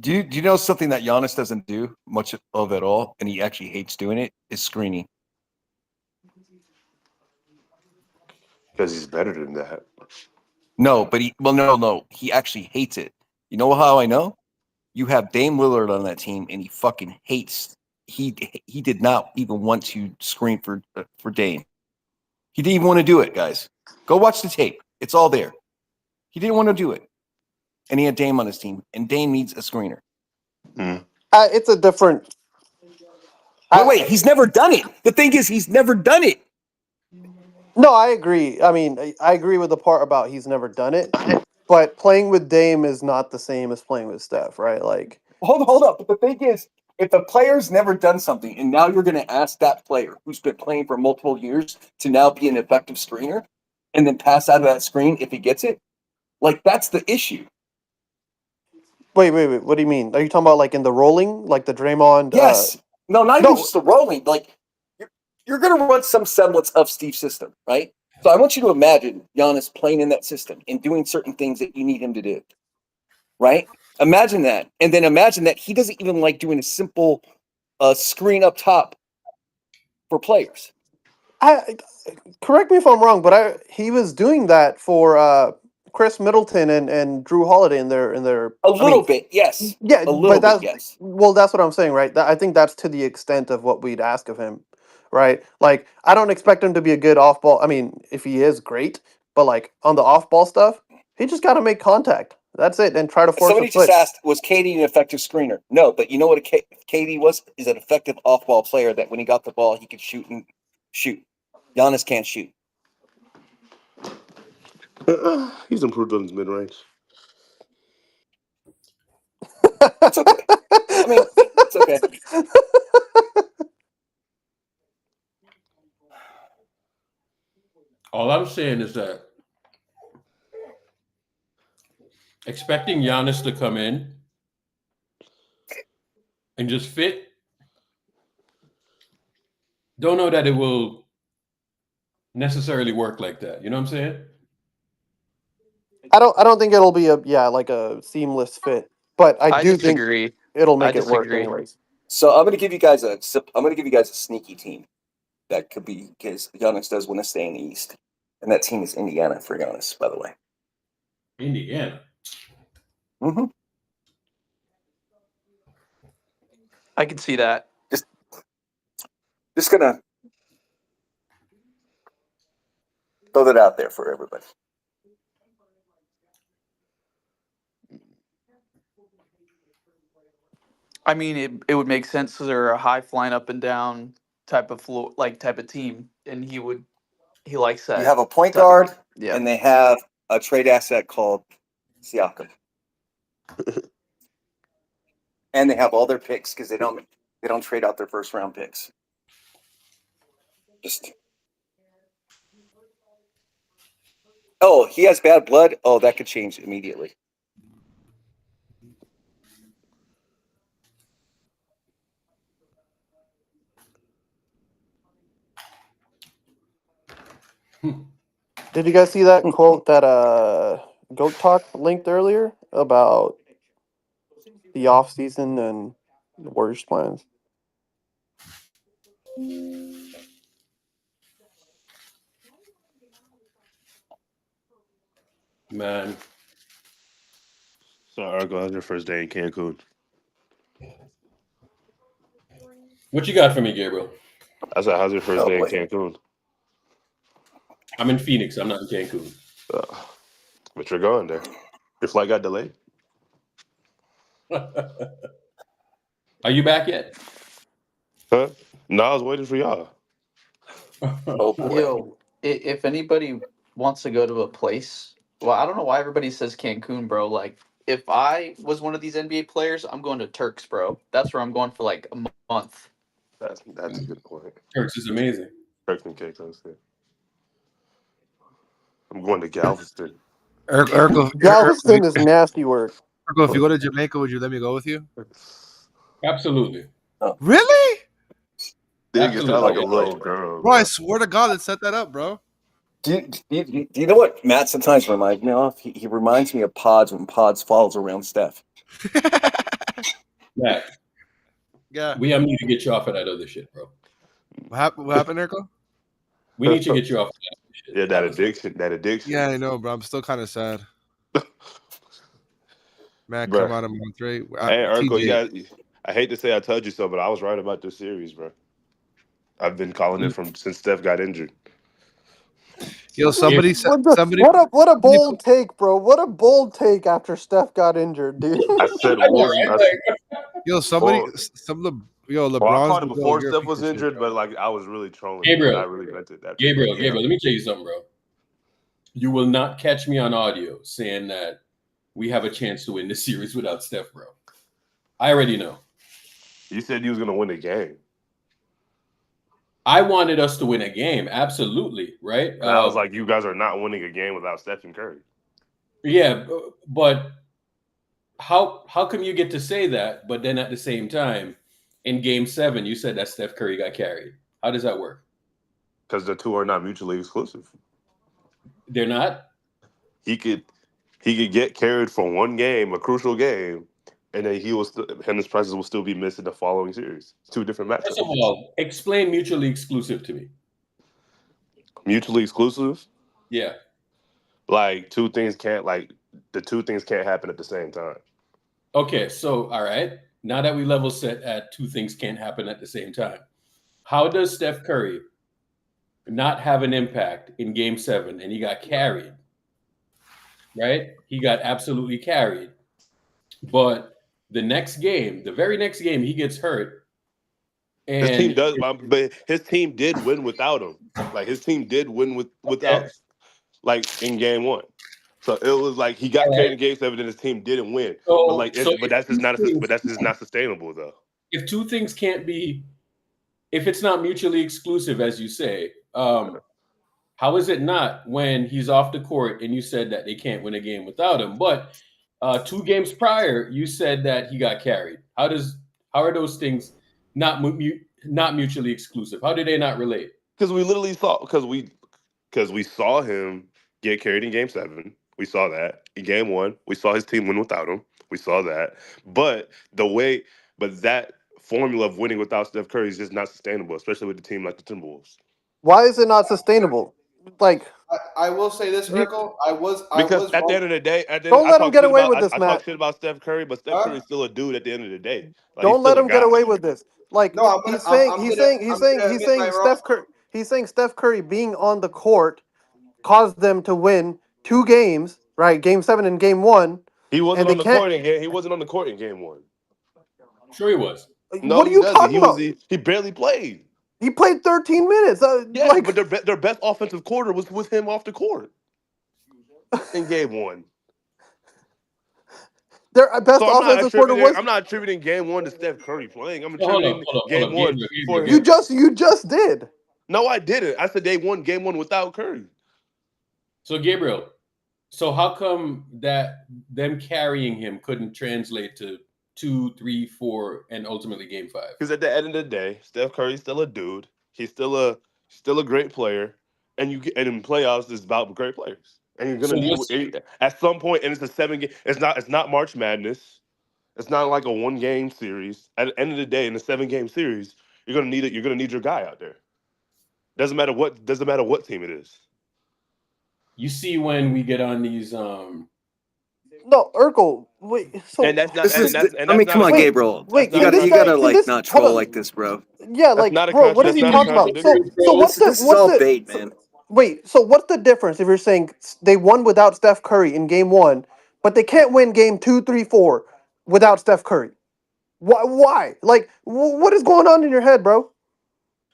Do you know something that Giannis doesn't do much of at all, and he actually hates doing it? Is screening. Because he's better than that. No, but no, he actually hates it. You know how I know? You have Dame Lillard on that team, and he fucking hates. He did not even want to screen for Dame. He didn't even want to do it, guys. Go watch the tape. It's all there. He didn't want to do it, and he had Dame on his team, and Dame needs a screener. It's a different. Wait, he's never done it. The thing is, he's never done it. No, I agree. I mean, I agree with the part about he's never done it, but playing with Dame is not the same as playing with Steph, right? Like, Hold up. But the thing is, if a player's never done something, and now you're going to ask that player who's been playing for multiple years to now be an effective screener, and then pass out of that screen if he gets it, like that's the issue. wait. What do you mean? Are you talking about like in the rolling, like the Draymond? Yes. No, not even just the rolling. Like you're going to run some semblance of Steve's system, right? So I want you to imagine Giannis playing in that system and doing certain things that you need him to do, right? Imagine that, and then imagine that he doesn't even like doing a simple screen up top for players. Correct me if I'm wrong, but he was doing that for Chris Middleton and Drew Holiday in their a little bit, yes. Yeah, a little but bit, yes. Well, that's what I'm saying, right? I think that's to the extent of what we'd ask of him, right? Like, I don't expect him to be a good off ball. I mean, if he is, great, but like on the off ball stuff, he just got to make contact. That's it, and try to force Somebody a foot. just asked, was KD an effective screener? No, but you know what KD was? Is an effective off ball player that when he got the ball, he could shoot and shoot. Giannis can't shoot. He's improved on his mid range. It's okay. I mean, it's okay. All I'm saying is that expecting Giannis to come in and just fit, don't know that it will necessarily work like that. You know what I'm saying? I don't think it'll be like a seamless fit, but I do disagree. think it'll make it work anyways. So I'm going to give you guys a sneaky team that could be, because Giannis does want to stay in the East, and that team is Indiana for Giannis, by the way. Indiana. Mm-hmm. I can see that. Just gonna throw that out there for everybody. I mean, it would make sense because they're a high flying up and down type of team, and he likes that. You have a point guard, and they have a trade asset called Siakam, and they have all their picks because they don't trade out their first round picks. Oh, he has bad blood. Oh, that could change immediately. Did you guys see that quote that Goat Talk linked earlier about the off season and the Warriors plans? Man. So, Argo, how's your first day in Cancun? What you got for me, Gabriel? I said, how's your first day in Cancun? I'm in Phoenix. I'm not in Cancun. But you're going there. Your flight got delayed? Are you back yet? Huh? No, I was waiting for y'all. Yo, if anybody wants to go to a place, well, I don't know why everybody says Cancun, bro. Like, if I was one of these NBA players, I'm going to Turks, bro. That's where I'm going for like a month. That's a good point. Turks is amazing. Turks and Caicos, yeah. I'm going to Galveston. Galveston is nasty work. Urkel, if you go to Jamaica, would you let me go with you? Absolutely. Really? Dude, you sound like a little girl. Bro, I swear to God, let's set that up, bro. Do you know what Matt sometimes reminds me of? He reminds me of Pods when Pods falls around Steph. Matt. Yeah. We need to get you off of that other shit, bro. What happened, Urkel? We need to get you off of that shit. Yeah, that addiction. Yeah, I know, bro. I'm still kind of sad. Man, Bro. come out of Monterey. Hey, Urkel, TJ. I hate to say I told you so, but I was right about this series, bro. I've been calling it since Steph got injured. Yo, somebody said What a bold take, bro. What a bold take after Steph got injured, dude. I said Yo, LeBron's. Well, I called it before Steph was injured, but like I was really trolling. Gabriel, I really meant it. Gabriel, let me tell you something, bro. You will not catch me on audio saying that we have a chance to win this series without Steph, bro. I already know. You said you was gonna win a game. I wanted us to win a game, absolutely, right? And I was like, you guys are not winning a game without Stephen Curry. Yeah, but how come you get to say that, but then at the same time, in Game 7, you said that Steph Curry got carried? How does that work? Because the two are not mutually exclusive. They're not? He could get carried for one game, a crucial game, and then his presence will still be missed in the following series. It's two different matchups. First of all, explain mutually exclusive to me. Mutually exclusive? Yeah. Like the two things can't happen at the same time. Okay, so all right. Now that we level set at two things can't happen at the same time, how does Steph Curry not have an impact in Game 7 and he got carried? Right? He got absolutely carried. But the very next game, he gets hurt. And his team did win without him. Like his team did win without, like in Game 1. So it was like he got carried in Game 7, and his team didn't win. But that's just not sustainable, though. If two things can't be, if it's not mutually exclusive, as you say, how is it not when he's off the court and you said that they can't win a game without him? But 2 games prior, you said that he got carried. How are those things not mutually exclusive? How do they not relate? Because we literally we saw him get carried in Game 7. We saw that in Game 1. We saw his team win without him. We saw that. But that formula of winning without Steph Curry is just not sustainable, especially with a team like the Timberwolves. Why is it not sustainable? Like, I will say this, Urkel. Because at the end of the day, don't let him get away with this, I Matt. talk shit about Steph Curry, but Steph Curry is still a dude at the end of the day. Like, don't let him get away with this. Like, No, he's saying Steph Curry being on the court caused them to win 2 games, right? Game 7 and Game 1. He wasn't on the court in game. He wasn't on the court in Game 1. Sure, he was. No, what are you talking about? He barely played. He played 13 minutes. But their best offensive quarter was with him off the court in Game 1. Their best offensive quarter was. I'm not attributing Game 1 to Steph Curry playing. I'm attributing Game 1 for him. You just did. No, I didn't. I said they won game 1 without Curry. So Gabriel, so how come that them carrying him couldn't translate to 2, 3, 4, and ultimately game 5? Because at the end of the day, Steph Curry's still a dude. He's still a great player, and in playoffs it's about great players. And you're gonna need at some point, and it's a 7 game. It's not March Madness. It's not like a 1 game series. At the end of the day, in a 7 game series, you're gonna need it. You're gonna need your guy out there. Doesn't matter what team it is. You see when we get on these No, Urkel. Wait. So And that's not. I mean, come on, Gabriel. Wait, you gotta like not troll like this, bro. Yeah, like, bro, what is he talking about? So what's this is all bait, man. Wait, so what's the difference if you're saying they won without Steph Curry in game 1, but they can't win game 2, 3, 4 without Steph Curry? Why? Like, what is going on in your head, bro?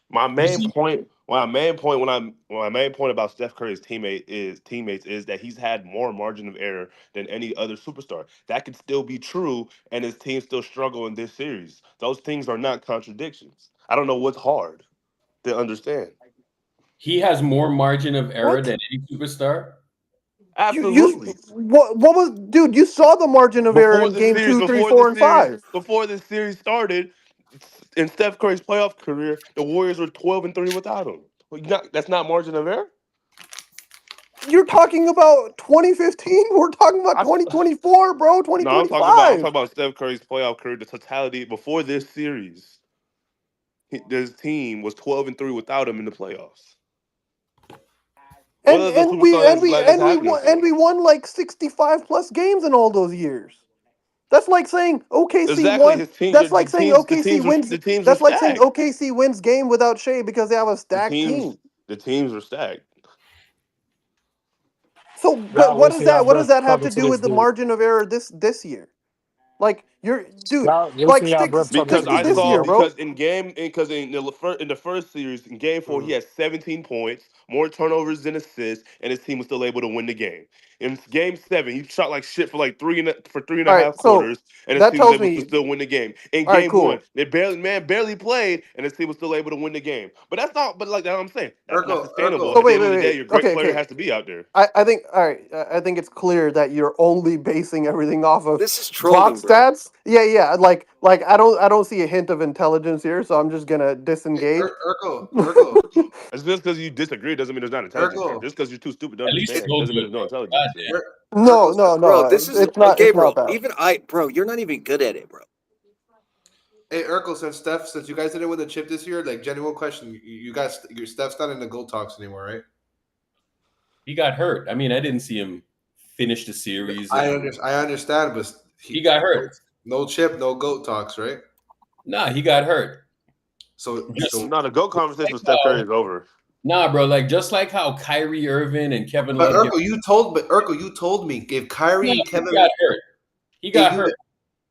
My main point about Steph Curry's teammates is that he's had more margin of error than any other superstar. That could still be true, and his team still struggle in this series. Those things are not contradictions. I don't know what's hard to understand. He has more margin of error than any superstar. Absolutely. What was, dude? You saw the margin of error in game 2, 3, 4, and 5. Before this series started, in Steph Curry's playoff career, the Warriors were 12-3 without him. That's not margin of error. You're talking about 2015. We're talking about 2024, bro. 2025. No, I'm talking about Steph Curry's playoff career, the totality before this series. His team was 12-3 without him in the playoffs. And we won like 65 plus games in all those years. That's like saying OKC won. That's like saying OKC wins. That's like saying OKC wins game without Shea because they have a stacked team. The teams are stacked. So, but what does that have to do with the margin of error this year? Like like because this year, bro. Because in the first series in game 4 he had 17 points, more turnovers than assists, and his team was still able to win the game. In game 7, he shot like shit for like three and a half quarters, and his team was able to still win the game. In game 1, they barely played, and his team was still able to win the game. But that's not. But like I'm saying, that's not sustainable. At the end of the day, your great player has to be out there. I think I think it's clear that you're only basing everything off of this is trolling, box stats. Yeah. Like I don't see a hint of intelligence here, so I'm just gonna disengage. Urkel. It's just because you disagree doesn't mean there's not intelligence. There. Just because you're too stupid to understand doesn't mean there's no intelligence. No. Bro, this is not Gabriel. It's not that. Bro, you're not even good at it, bro. Hey, Urkel, since you guys did it with a chip this year, like genuine question, you guys, your Steph's not in the GOAT talks anymore, right? He got hurt. I mean, I didn't see him finish the series. I understand, but he got hurt. No chip, no GOAT talks, right? Nah, he got hurt. So the GOAT conversation with Steph Curry is over. Nah, bro. Like just like how Kyrie Irving and Kevin Love. Urkel, you told me if Kyrie and Kevin got hurt. He got hurt.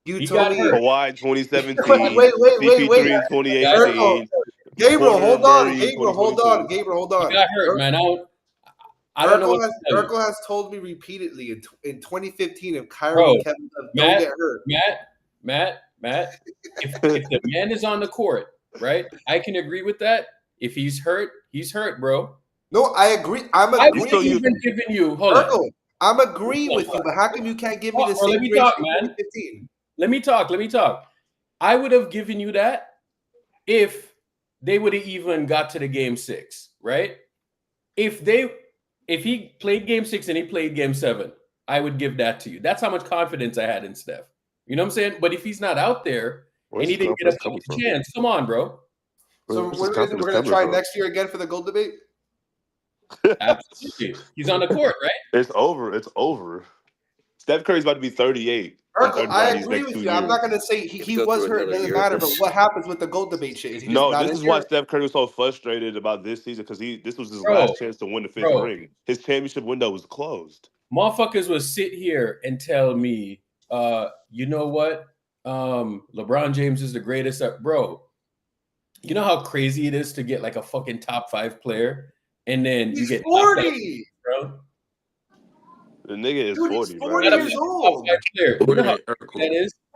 You told me Kawhi 2017. Wait. CP3 2018. Gabriel, hold on. Gabriel, hold on. He got hurt, man. I don't know. Urkel has told me repeatedly in 2015 if Kyrie and Kevin Love don't get hurt. Matt, if the man is on the court, right? I can agree with that. If he's hurt, bro. No, I agree. I'm agreeing. I'm agreeing with you, but how come you can't give me the same grade for 2015? Let me talk. I would have given you that if they would have even got to the game 6, right? If he played game 6 and he played game 7, I would give that to you. That's how much confidence I had in Steph. You know what I'm saying? But if he's not out there and he didn't get a chance, come on, bro. So we're going to try next year again for the GOAT debate? Absolutely. He's on the court, right? It's over. Steph Curry's about to be 38. Urkel, I agree with you. I'm not going to say he was hurt. It doesn't matter. But what happens with the GOAT debate shit? This is why Steph Curry was so frustrated about this season because this was his last chance to win the 5th ring. His championship window was closed. Motherfuckers would sit here and tell me, you know what? LeBron James is the greatest. Bro, you know how crazy it is to get like a fucking top 5 player and then you get 40, bro. The nigga is 40, bro. 40 years old. You know how that is?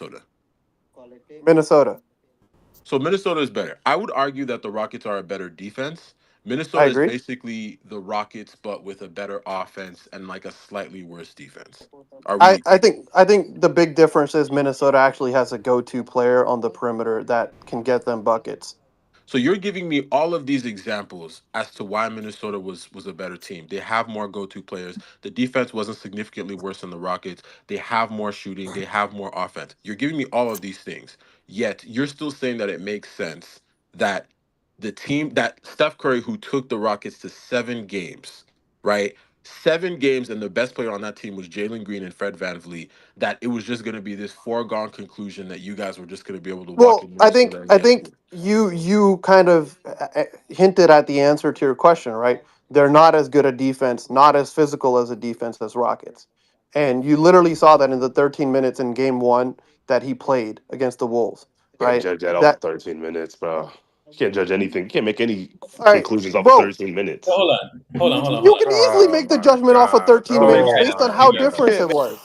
Minnesota? Minnesota. So Minnesota is better. I would argue that the Rockets are a better defense Minnesota is agree. basically the Rockets, but with a better offense and like a slightly worse defense. Are I, we? I think I think the big difference is Minnesota actually has a go-to player on the perimeter that can get them buckets. So you're giving me all of these examples as to why Minnesota was a better team. They have more go-to players. The defense wasn't significantly worse than the Rockets. They have more shooting. They have more offense. You're giving me all of these things. Yet you're still saying that it makes sense that the team that Steph Curry, who took the Rockets to 7 games, right? 7 games, and the best player on that team was Jalen Green and Fred VanVleet, that it was just going to be this foregone conclusion that you guys were just going to be able to walk Well, in I think Minnesota and I get think through. you kind of hinted at the answer to your question, right? They're not as good a defense, not as physical as a defense as Rockets. And you literally saw that in the 13 minutes in game 1 that he played against the Wolves, Can't right? judge that off of That 13 minutes, bro. You can't judge anything. You can't make any all right, conclusions off of bro. 13 minutes. Hold on, hold on, hold on, hold You on. can easily Oh make the my judgment off of god. 13 Bro, you minutes Oh guys, based on my how you guys, different god. it was.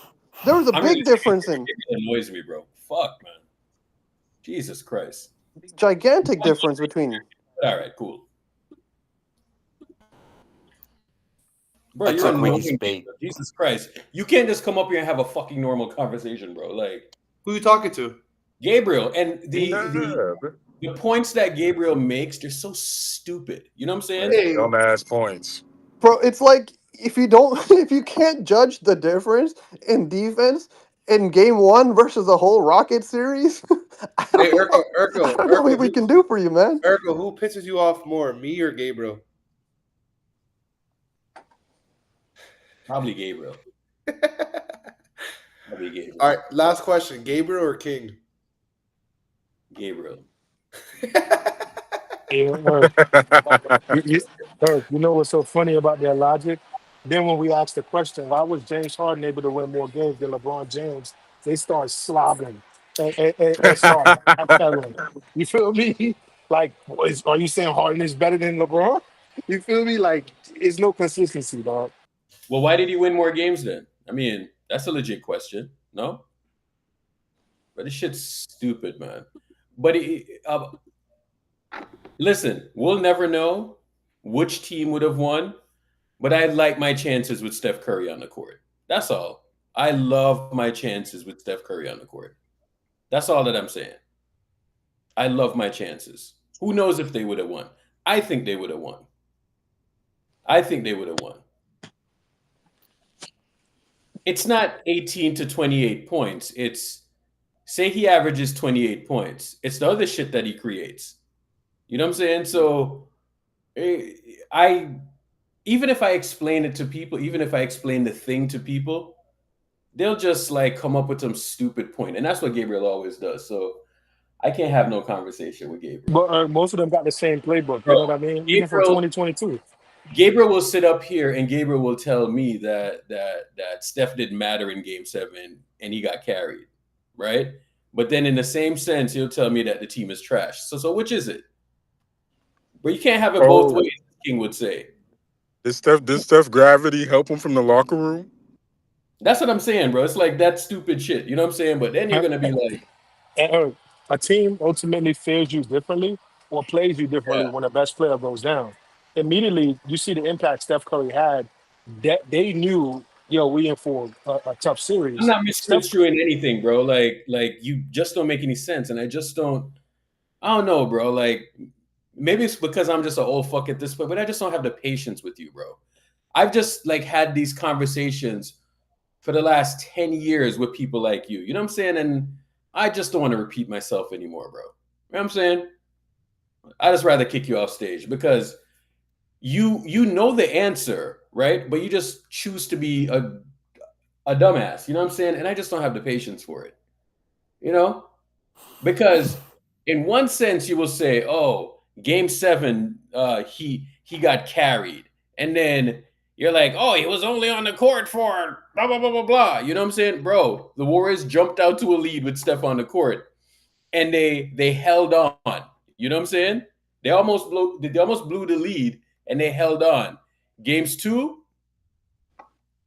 There was a I'm big really sick of difference in it annoys me, bro. Fuck, man. Jesus Christ. gigantic difference between. All right, cool. Bro, I you're took annoying Wiggy's me, bait. bro. Jesus Christ. You can't just come up here and have a fucking normal conversation, bro. Like, Who you talking to? Gabriel, and Nah, the points that Gabriel makes, they're so stupid. You know what I'm saying? Hey, dumbass points. bro, it's like if you don't, if you can't judge the difference in defense in game 1 versus the whole Rocket series, I Hey, don't know. I don't know what we can do for you, man. Urkel, who pisses you off more, me or Gabriel? Probably Gabriel. Probably Gabriel. All right, last question: Gabriel or King? Gabriel. Yeah, you know what's so funny about their logic? Then when we asked the question, why was James Harden able to win more games than LeBron James? They start slobbing and start backpedaling. You feel me? Like, are you saying Harden is better than LeBron? You feel me? Like, it's no consistency, dog. Well, why did he win more games then? I mean, that's a legit question. No? But this shit's stupid, man. But listen, we'll never know which team would have won, but I like my chances with Steph Curry on the court. That's all. I love my chances with Steph Curry on the court. That's all that I'm saying. I love my chances. Who knows if they would have won? I think they would have won. I think they would have won. It's not 18 to 28 points. It's, say he averages 28 points. It's the other shit that he creates. You know what I'm saying? So even if I explain it to people, even if I explain the thing to people, they'll just like come up with some stupid point. And that's what Gabriel always does. So I can't have no conversation with Gabriel. But most of them got the same playbook. Bro, You know what I mean? Even from 2022. Gabriel will sit up here and Gabriel will tell me that Steph didn't matter in game 7 and he got carried, right? But then in the same sense, he'll tell me that the team is trash. So which is it? But you can't have it both ways, King would say. Did Steph gravity help him from the locker room? That's what I'm saying, bro. It's like that stupid shit. You know what I'm saying? But then you're gonna be like, And a team ultimately fails you differently or plays you differently when the best player goes down. Immediately, you see the impact Steph Curry had. That they knew, we in for a tough I'm series. not misconstruing anything, bro. Like you just don't make any sense, and I don't know, bro. Like maybe it's because I'm just an old fuck at this point, but I just don't have the patience with you, bro. I've just like had these conversations for the last 10 years with people like you. You know what I'm saying? And I just don't want to repeat myself anymore, bro. You know what I'm saying? I just rather kick you off stage because you know the answer, right? But you just choose to be a dumbass. You know what I'm saying? And I just don't have the patience for it. You know? Because in one sense you will say, oh, game 7, he got carried. And then you're like, oh, he was only on the court for blah, blah, blah, blah, blah. You know what I'm saying? Bro, the Warriors jumped out to a lead with Steph on the court. And they held on. You know what I'm saying? They almost blew the lead and they held on. Games 2,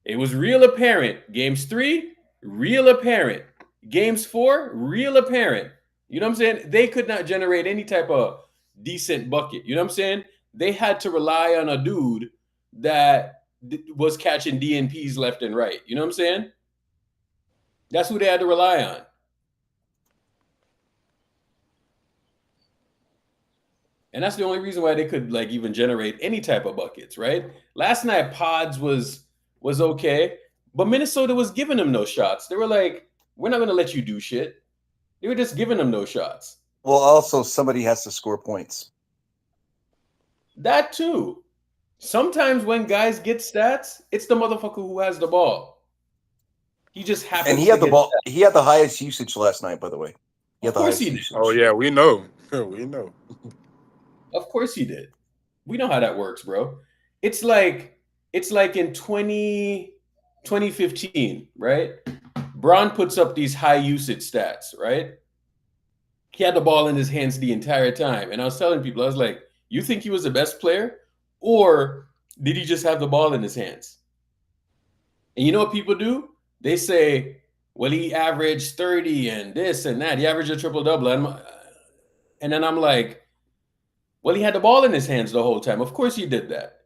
it was real apparent. Games 3, real apparent. Games 4, real apparent. You know what I'm saying? They could not generate any type of decent bucket. You know what I'm saying? they had to rely on a dude that was catching DNPs left and right. You know what I'm saying? That's who they had to rely on. And that's the only reason why they could like even generate any type of buckets, right? Last night, Pods was okay, but Minnesota was giving them no shots. They were like, we're not going to let you do shit. They were just giving them no shots. Well, also, somebody has to score points. That too. Sometimes when guys get stats, it's the motherfucker who has the ball. He just happens And he to had the get ball. stats. He had the highest usage last night, by the way. Of course he did. Usage. Oh yeah, we know. We know. Of course he did. We know how that works, bro. It's like in 2015, right? Bron puts up these high usage stats, right? He had the ball in his hands the entire time. And I was telling people, I was like, you think he was the best player? Or did he just have the ball in his hands? And you know what people do? They say, well, he averaged 30 and this and that. He averaged a triple-double. And then I'm like, well, he had the ball in his hands the whole time. Of course he did that.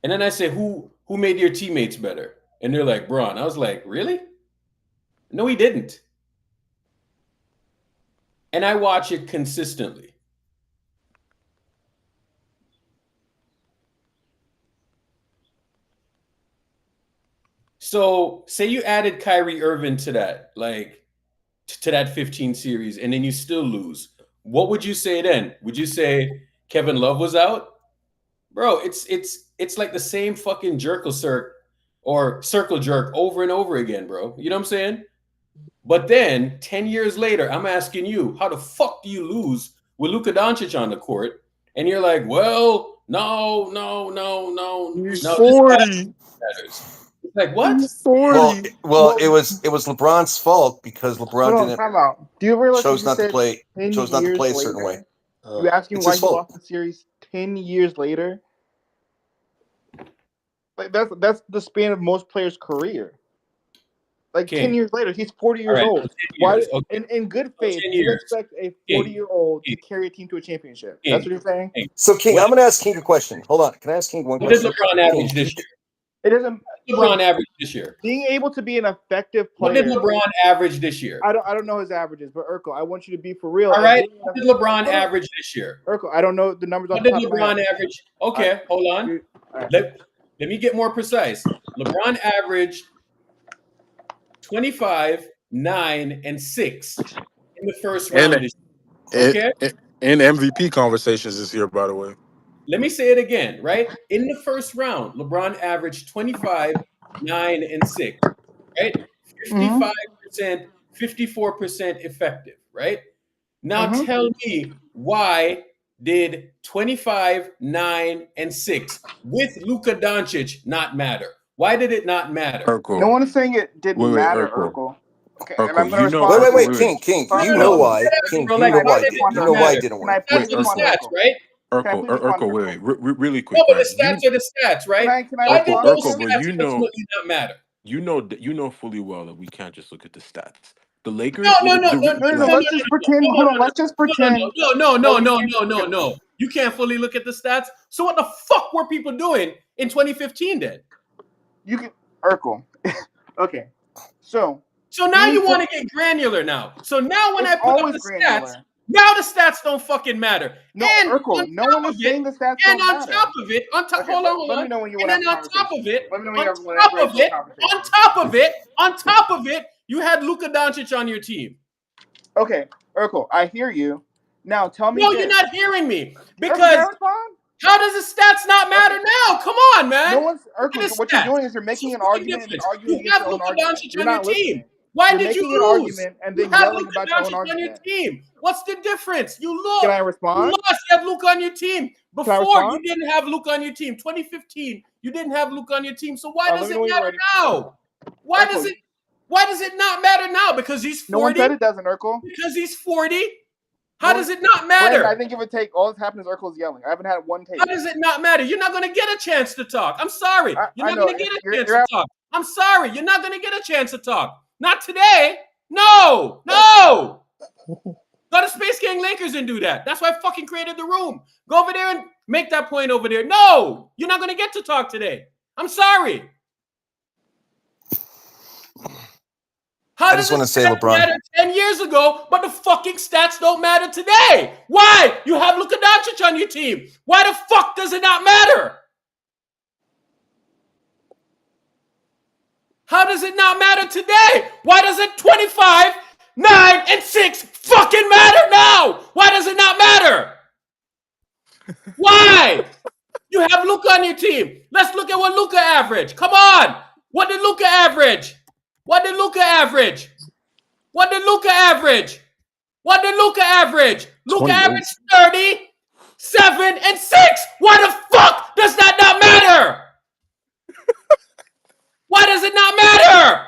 And then I say, who made your teammates better? And they're like, Bron. I was like, really? No, he didn't. And I watch it consistently. So say you added Kyrie Irving to that, like to that 15 series, and then you still lose. What would you say then? Would you say Kevin Love was out? Bro, it's like the same fucking circle jerk over and over again, bro. You know what I'm saying? But then 10 years later, I'm asking you, how the fuck do you lose with Luka Doncic on the court? And you're like, well, no. He's 40. Like what? Well, it was LeBron's fault because LeBron didn't. Time out. Do you realize chose you not to said play. 10 Chose not to years play a later? certain way. You asking It's why his he fault. lost the series 10 years later? Like that's the span of most players' career. Like King. 10 years later, he's 40 years All right, old. 10 Why? years, okay. In good faith, 10 you years. expect a King. 40-year-old to carry a team to a championship? King. That's what you're saying? King. So, King, What- I'm going to ask King a question. Hold on. Can I ask King one What did question? LeBron average this year? It doesn't. LeBron average this year? Being able to be an effective What player. did LeBron average this year? I don't know his averages, but Urkel, I want you to be for real. All right. And What did LeBron average this year? Urkel, I don't know the numbers. What off the did top of my LeBron head. average? Okay, hold on. Let me get more precise. LeBron averaged 25, 9, and 6 in the first round this year. Okay? And MVP conversations this year, by the way. Let me say it again, right? In the first round, LeBron averaged 25, 9, and 6, right? 55%, 54% effective, right? Now tell me, why did 25, 9, and 6 with Luka Doncic not matter? Why did it not matter? Urkel. No one is saying it didn't Wait, matter, Urkel. Urkel. Okay, Urkel, am I gonna you know- respond? Wait, King. You know why. King, you know why. You know why it didn't Can I work. please That's the respond, stats, Urkel? right? Can I Urkel, please respond, Urkel, Urkel? wait, really quick. No, but the man. stats are the stats, right? Can I Why did respond? those Urkel, but stats you know- ultimately not matter? You know fully well that we can't just look at the stats. The Lakers. No. Let's just pretend. Hold on. Let's just pretend. No. You can't fully look at the stats. So what the fuck were people doing in 2015 then? You can Urkel. Okay. So now you want to get granular now. So now when It's I put up always the granular. stats, now the stats don't fucking matter. No, and Urkel, on no top one is of saying the stats and don't on matter. top of it, Okay, hold let on. me know when you And want to then have on top of it, Let me know when you have on top of it, you had Luka Doncic on your team. Okay, Urkel, I hear you. Now tell me. No, this. you're not hearing me Urkel, because can I respond? how does the stats not matter now? Come on, man. No one's Look Urkel. at So the what you're stats. doing is you're making an argument and difference. arguing You against have your own Luka argument. Doncic You're on your not team. listening. Why You're did you making an lose? argument and You then have yelling Luka about your own Doncic on your argument. team. What's the difference? You lost. Can I respond? You lost. You had Luka on your team. I Before, respond? you didn't have Luka on your team. 2015, you didn't have Luka on your team. So why Let does me it know when you're matter ready. now? Why Urkel, does it not matter now? Because he's 40? No one said it doesn't, Urkel. Because he's 40? How does it not Brandon, matter? I think if it take all that's happened is Urkel's yelling. I haven't had one take. How does it not matter? You're not going to get a chance to talk. I'm sorry. You're I not know. going to get a You're- chance you're to talk. I'm sorry. You're not going to get a chance to talk. Not today. No. Go to Space Gang Lakers and do that. That's why I fucking created the room. Go over there and make that point over there. No, you're not going to get to talk today. I'm sorry. I just want to say, LeBron. Matter 10 years ago, but the fucking stats don't matter today. Why? You have Luka Doncic on your team. Why the fuck does it not matter? How does it not matter today? Why does it 25, 9, and 6 fucking matter now? Why does it not matter? Why? You have Luka on your team. Let's look at what Luka averaged. Come on. What did Luka average? What did Luka average? What did Luka average? What did Luka average? Luka averaged 30, 7, and 6. Why the fuck does that not matter? Why does it not matter?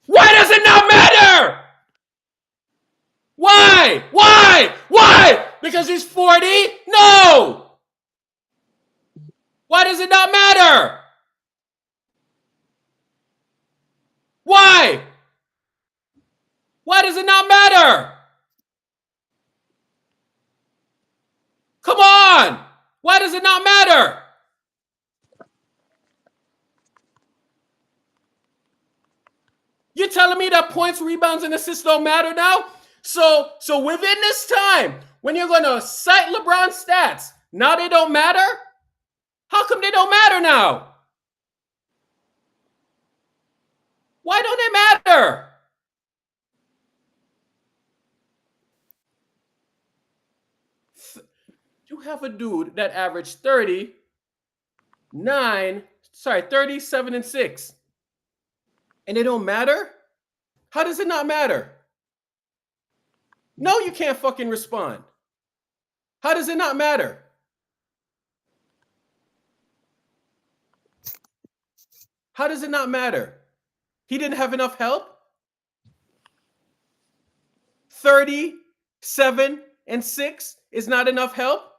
Why does it not matter? Why? Why? Why? Because he's 40? No. Why does it not matter? Why? Why does it not matter? Come on. Why does it not matter? You're telling me that points, rebounds, and assists don't matter now? So within this time, when you're going to cite LeBron's stats, now they don't matter? How come they don't matter now? Why don't they matter? You have a dude that averaged 37 and 6. And it don't matter? How does it not matter? No, you can't fucking respond. How does it not matter? How does it not matter? He didn't have enough help? 37 and 6 is not enough help?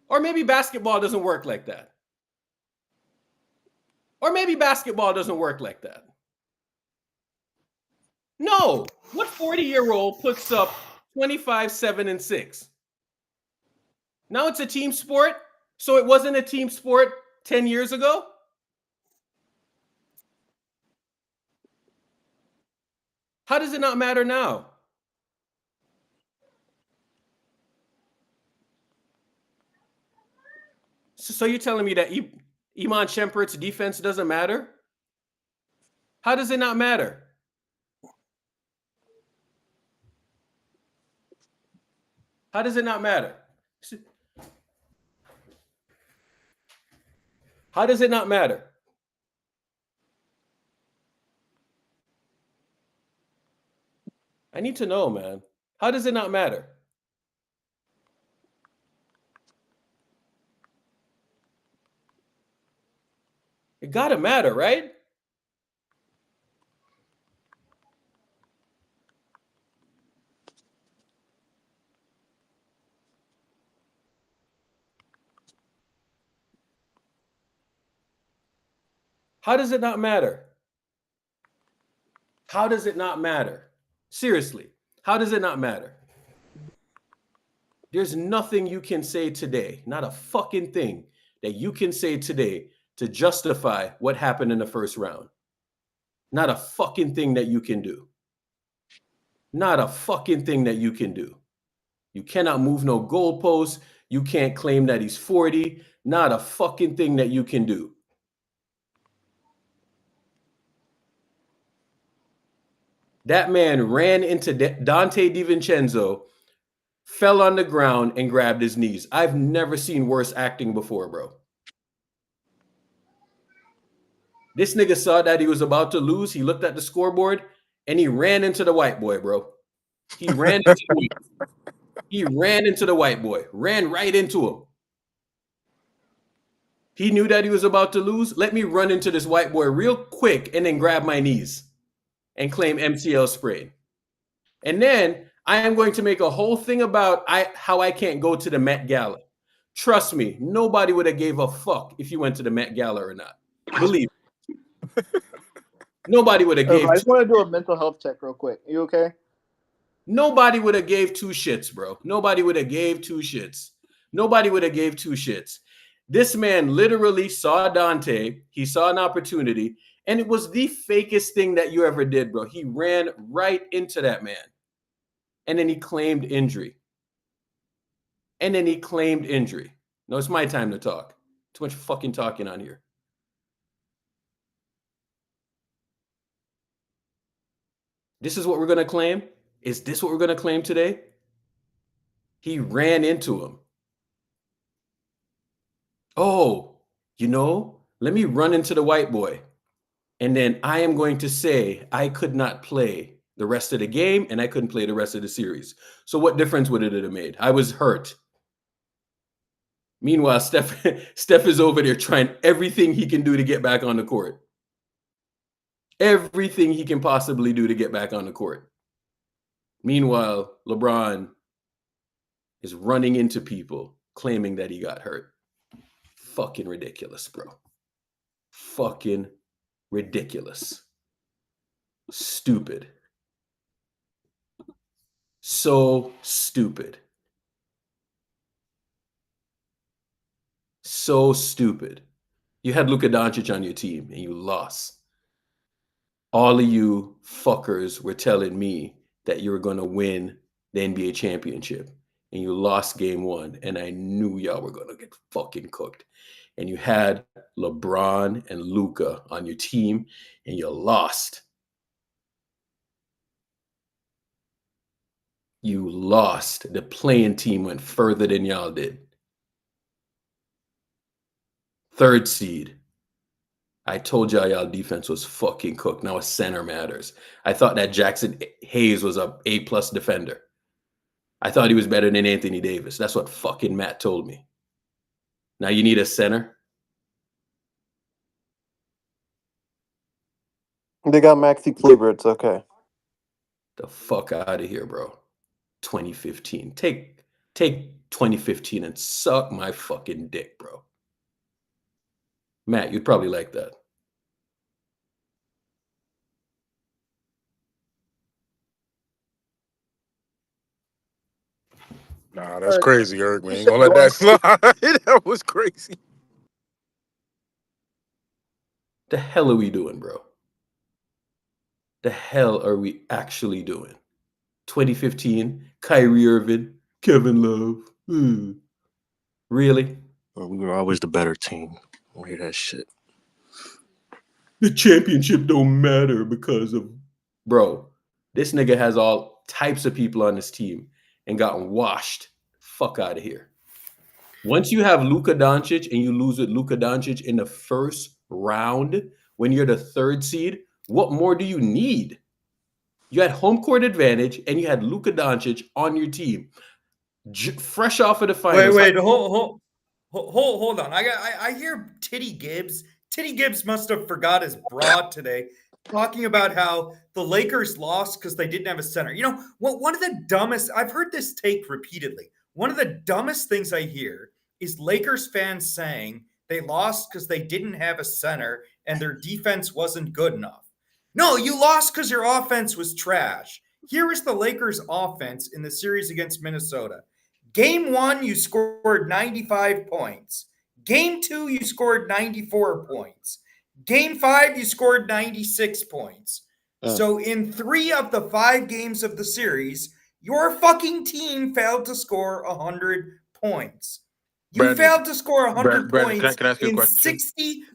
Or maybe basketball doesn't work like that. Or maybe basketball doesn't work like that. No. What 40-year-old puts up 25, 7, and 6? Now it's a team sport, so it wasn't a team sport 10 years ago? How does it not matter now? So you're telling me that Iman Shumpert's defense doesn't matter? How does it not matter? How does it not matter? How does it not matter? I need to know, man. How does it not matter? It gotta matter, right? How does it not matter? How does it not matter? Seriously, how does it not matter? There's nothing you can say today, not a fucking thing that you can say today to justify what happened in the first round. Not a fucking thing that you can do. Not a fucking thing that you can do. You cannot move no goalposts. You can't claim that he's 40. Not a fucking thing that you can do. That man ran into Dante DiVincenzo, fell on the ground, and grabbed his knees. I've never seen worse acting before, bro. This nigga saw that he was about to lose. He looked at the scoreboard, and he ran into the white boy, bro. He ran into him. He ran into the white boy. Ran right into him. He knew that he was about to lose. Let me run into this white boy real quick and then grab my knees and claim MCL sprain. And then I am going to make a whole thing about how I can't go to the Met Gala. Trust me, nobody would have gave a fuck if you went to the Met Gala or not. Believe me. Nobody would have I gave. just want to do a mental health check real quick. You okay? Nobody would have gave two shits, bro. Nobody would have gave two shits. Nobody would have gave two shits. This man literally saw Dante. He saw an opportunity, and it was the fakest thing that you ever did, bro. He ran right into that man, and then he claimed injury. No, it's my time to talk. Too much fucking talking on here. This is what we're going to claim? Is this what we're going to claim today? He ran into him. Oh, let me run into the white boy. And then I am going to say I could not play the rest of the game and I couldn't play the rest of the series. So what difference would it have made? I was hurt. Meanwhile, Steph is over there trying everything he can do to get back on the court. Everything he can possibly do to get back on the court. Meanwhile, LeBron is running into people claiming that he got hurt. Fucking ridiculous, bro. Fucking ridiculous. Stupid. So stupid. So stupid. You had Luka Doncic on your team and you lost. All of you fuckers were telling me that you were going to win the NBA championship and you lost game one, and I knew y'all were going to get fucking cooked. And you had LeBron and Luka on your team and you lost. You lost. The playing team went further than y'all did. 3rd seed. I told y'all defense was fucking cooked. Now a center matters. I thought that Jackson Hayes was a A+ defender. I thought he was better than Anthony Davis. That's what fucking Matt told me. Now you need a center? They got Maxi Kleber. It's okay. The fuck out of here, bro. 2015. Take 2015 and suck my fucking dick, bro. Matt, you'd probably like that. Nah, that's crazy, Eric. We ain't gonna let that slide. That was crazy. The hell are we doing, bro? The hell are we actually doing? 2015, Kyrie Irving, Kevin Love. Really? Well, we were always the better team. I don't hear that shit. The championship don't matter because of... Bro, this nigga has all types of people on his team and got washed. Fuck out of here. Once you have Luka Doncic and you lose with Luka Doncic in the first round, when you're the 3rd seed, what more do you need? You had home court advantage and you had Luka Doncic on your team. Fresh off of the finals. Wait, hold on. I hear Titty Gibbs. Titty Gibbs must have forgot his broad today, talking about how the Lakers lost because they didn't have a center. You know, one of the dumbest, I've heard this take repeatedly. One of the dumbest things I hear is Lakers fans saying they lost because they didn't have a center and their defense wasn't good enough. No, you lost because your offense was trash. Here is the Lakers offense in the series against Minnesota. Game 1, you scored 95 points. Game 2, you scored 94 points. Game 5, you scored 96 points. So in 3 of the 5 games of the series, your fucking team failed to score 100 points. You failed to score 100 points can I ask you a in question?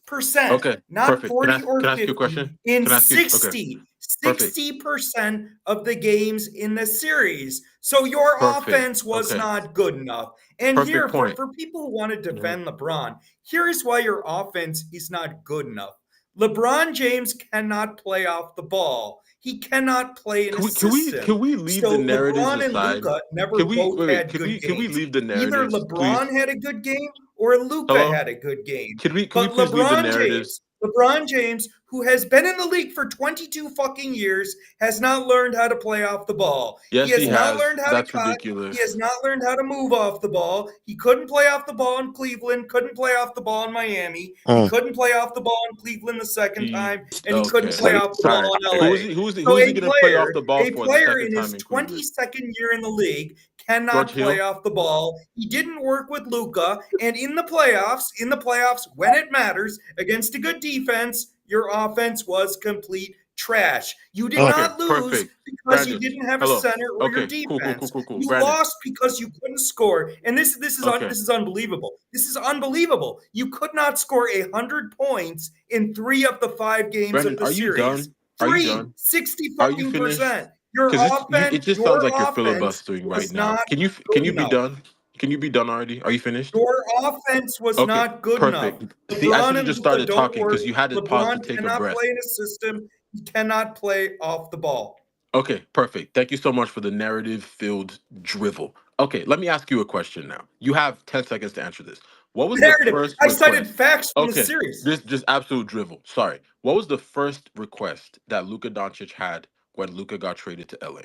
60%. Okay, not perfect. 40 or Can I ask 50. you a question? In Can I ask you- okay. 60. Perfect. 60% of the games in the series. So your Perfect. offense was Okay. not good enough. And Perfect here, point. for people who want to defend LeBron, here's why your offense is not good enough. LeBron James cannot play off the ball. He cannot play in a system. Can we leave So the narratives LeBron and aside? Luka never Can we both wait, wait, had can good we games. can we leave the Either narratives? LeBron Please? had a good game or Luka Hello? had a good game. Can we But please leave the LeBron narratives? James, LeBron James, who has been in the league for 22 fucking years, has not learned how to play off the ball. Yes, He has he not has. learned how to That's cut. ridiculous. He has not learned how to move off the ball. He couldn't play off the ball in Cleveland, couldn't play off the ball in Miami. He couldn't play off the ball in Cleveland the second time, and he couldn't Okay. play off the ball in LA. Who's he So going to play off the ball a for the player second in his time in Cleveland? 22nd year in the league cannot George play Hill? off the ball. He didn't work with Luka, and in the playoffs, when it matters against a good defense, your offense was complete trash. You did Okay, not lose perfect. because you Brandon, didn't have a hello. center or your Okay, cool. defense. You Brandon. lost because you couldn't score, and this is Okay. this is unbelievable. This is unbelievable. You could not score 100 points in 3 of the 5 games Brandon, of the are you series. done? Are you 3, done? 60 Are you fucking finished? percent. Your Because offense, it just sounds like you're offense filibustering right was now. not Can you good be enough. done? Can you be done already? Are you finished? Your offense was Okay, not good perfect. enough. See, I LeBron should have and just Luka started don't talking work. because you had to pause to LeBron take a cannot breath. play in a system. He cannot play off the ball. Okay, perfect. Thank you so much for the narrative-filled drivel. Okay, let me ask you a question now. You have 10 seconds to answer this. What was the Narrative. first I cited request? facts from the Okay, series. this just absolute drivel. Sorry. What was the first request that Luka Doncic had when Luka got traded to LA?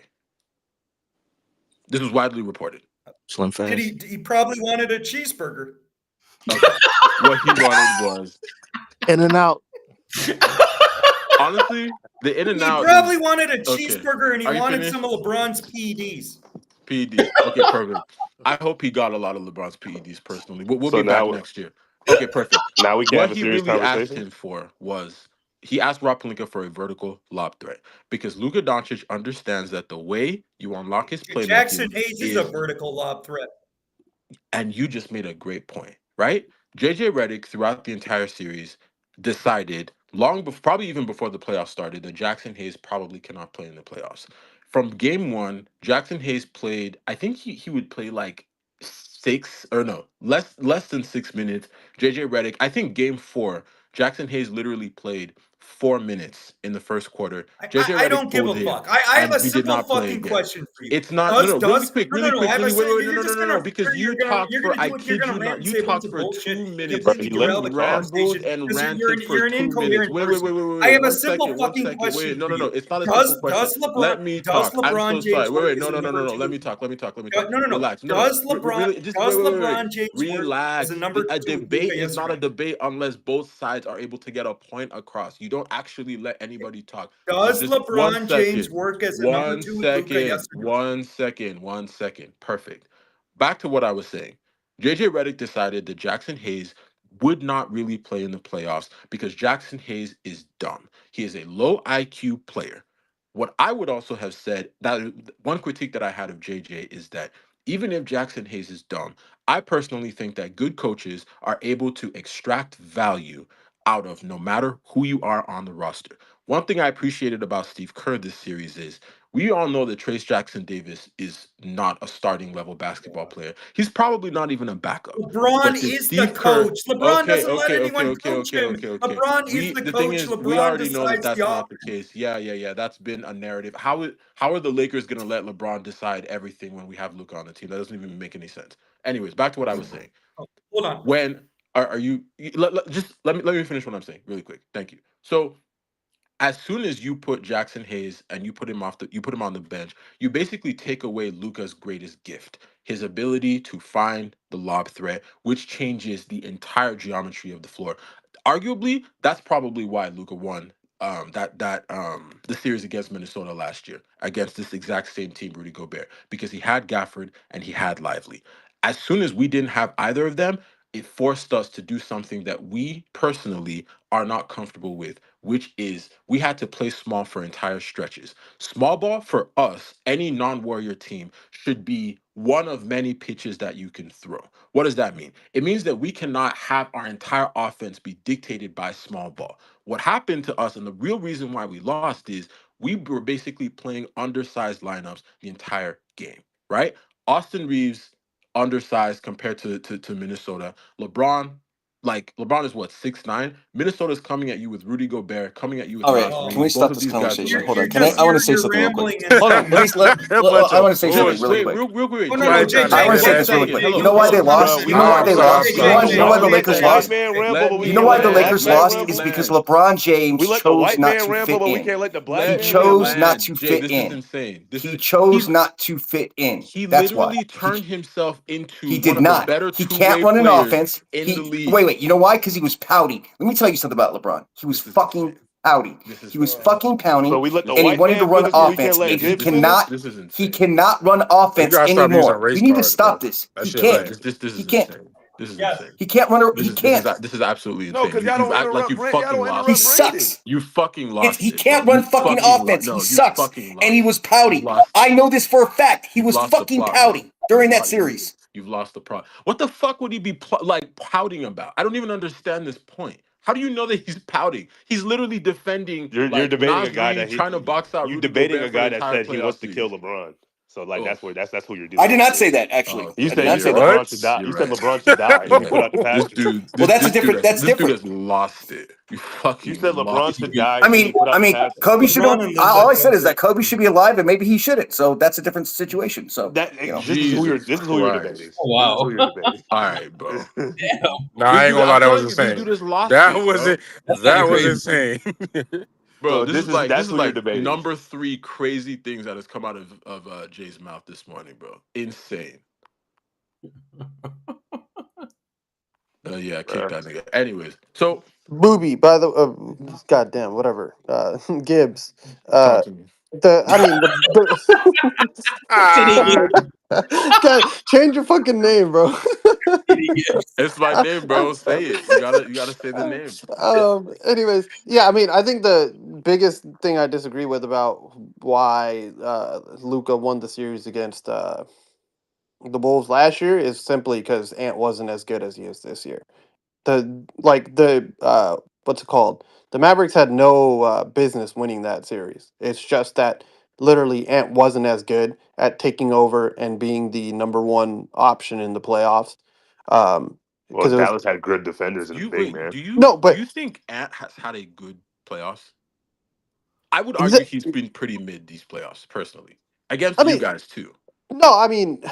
This was widely reported. Slim Did fast. he probably wanted a cheeseburger. Okay. What he wanted was In-N-Out. honestly the He In-N-Out. probably wanted a Okay. cheeseburger and he Are you wanted finished? some of LeBron's PEDs. PEDs. Okay, perfect. I hope he got a lot of LeBron's PEDs personally. We'll So be back now, next year. Okay, perfect. now we can What have a he serious really asked conversation. him for was he asked Rob Pelinka for a vertical lob threat because Luka Doncic understands that the way you unlock his playmaking Jackson Hayes is a is, vertical lob threat. and you just made a great point, right? JJ Redick throughout the entire series decided long before, probably even before the playoffs started, that Jackson Hayes probably cannot play in the playoffs. From game 1, Jackson Hayes played, I think he would play like less than 6 minutes. JJ Redick, I think game 4, Jackson Hayes literally played 4 minutes in the first quarter. JJ I Redick don't give a pulled in, fuck. I have and a he did simple not play fucking again. question for you. It's not really quick, I have a no, because you talked for, I kid you not, you talked for 2 minutes. You rambled and ranted for 2 minutes. Wait. I have a One simple second. fucking question. Wait, no, for you. it's not a Does simple question. Let me talk. I'm LeBron so James sorry. work Wait, as no. a number 2? Let me talk. No. Relax. Does LeBron James work as a Relax. number 2? A debate Luka, yes is or not no? a debate unless both sides are able to get a point across. You don't actually let anybody talk. So Does just one LeBron James second. work as a number 2 with Luka? Yes or no? 1 second. Perfect. Back to what I was saying. JJ Redick decided that Jackson Hayes would not really play in the playoffs because Jackson Hayes is dumb. He is a low IQ player. What I would also have said, that one critique that I had of JJ is that even if Jackson Hayes is dumb, I personally think that good coaches are able to extract value out of no matter who you are on the roster. One thing I appreciated about Steve Kerr this series is we all know that Trace Jackson Davis is not a starting level basketball player. He's probably not even a backup. LeBron But did is Steve the Kerr? coach. LeBron Okay. doesn't let anyone coach him. LeBron is the The thing coach. is, we LeBron already know that decides that's the not the case. Yeah. That's been a narrative. How are the Lakers gonna let LeBron decide everything when we have Luka on the team? That doesn't even make any sense. Anyways, back to what I was saying. Hold on. When are you? Let me finish what I'm saying really quick. Thank you. So as soon as you put Jackson Hayes and you put him on the bench, you basically take away Luka's greatest gift, his ability to find the lob threat, which changes the entire geometry of the floor. Arguably, that's probably why Luka won the series against Minnesota last year against this exact same team, Rudy Gobert, because he had Gafford and he had Lively. As soon as we didn't have either of them, it forced us to do something that we personally are not comfortable with, which is we had to play small for entire stretches. Small ball for us, any non-warrior team, should be one of many pitches that you can throw. What does that mean? It means that we cannot have our entire offense be dictated by small ball. What happened to us, and the real reason why we lost, is we were basically playing undersized lineups the entire game, right? Austin Reeves, undersized compared to Minnesota. LeBron, Like LeBron is what 6'9". Minnesota's coming at you with Rudy Gobert, coming at you with All right, Naz can we Reid. stop Both of this these guys are conversation? like Hold on. You're Can I? just I want to say you're something real quick. rambling and Hold on. Let me. I want to say Wait, something really wait, quick. real quick. Oh, no, I JJ, want to say one this really second. quick. Hello, You know why they lost? You know why they lost? You know why the Lakers lost? You know why the Lakers lost is because LeBron James chose not to fit in. He chose not to Jay, fit this is in. insane. He chose not to fit in. He That's why. literally turned himself into He one did of the not. better He two-way can't run an players offense. in the league. Wait. You know why? Because he was pouty. Let me tell you something about LeBron. He was fucking pouty. He was fucking pouting, So we let the and he white wanted to man run finish, but we offense, can't let and he Gibbs finish? cannot. He cannot run offense gotta stop using anymore. race We need to cards, stop bro. this. That He shit can't. lame. This He is can't. insane. This is insane. He can't run. This He is can't. this is absolutely No, insane. because y'all don't act like interrupt. you Y'all fucking don't lost He interrupt it. Brandon. sucks. You fucking lost He it, can't bro. run fucking offense. No, He you sucks, fucking lost and he it. was pouty. You've lost I it. know this for a fact. He You've was lost the fucking plot, bro. pouty during that series. You've lost the plot. What the fuck would he be like pouting about? I don't even understand this point. How do you know that he's pouting? He's literally defending You're like debating a Nas guy Reid that trying to box out you Rudy debating a Gobert for the guy that entire said he playoff wants to kill series. LeBron. So like Oh, that's who you're I dealing did with. not say that actually. You I did not said say that. LeBron should die. You said LeBron should die if he put out the This pasture. dude, Well, that's a this dude different. That's this dude different. has lost it. You You fucking said LeBron lost should it. die if he put out the pasture. Kobe should. LeBron and All I Luka. said is that Kobe should be alive, and maybe he shouldn't. So that's a different situation. So This is who Jesus you're debating. Christ. This is who you're debating. All right, bro. Nah, I ain't gonna lie, I'm that was telling you, this insane. dude has lost That it, was bro. it. That was insane. Bro, So this is that's who you're debating. number 3 crazy things that has come out of Jay's mouth this morning, bro. Insane. Yeah, kick that nigga. Anyways, so Booby, by the goddamn, whatever. Gibbs. talk to me. God, change your fucking name, bro. It's my name, bro. Say it. You gotta say the name. Anyways, yeah, I mean, I think the biggest thing I disagree with about why Luca won the series against the Bulls last year is simply because Ant wasn't as good as he is this year. What's it called? The Mavericks had no business winning that series. It's just that literally Ant wasn't as good at taking over and being the number one option in the playoffs. Well, Because it was Dallas had good defenders and a big man. Do but you think Ant has had a good playoffs? I would he's argue he's been pretty mid these playoffs, personally. Against you guys too. no, I mean,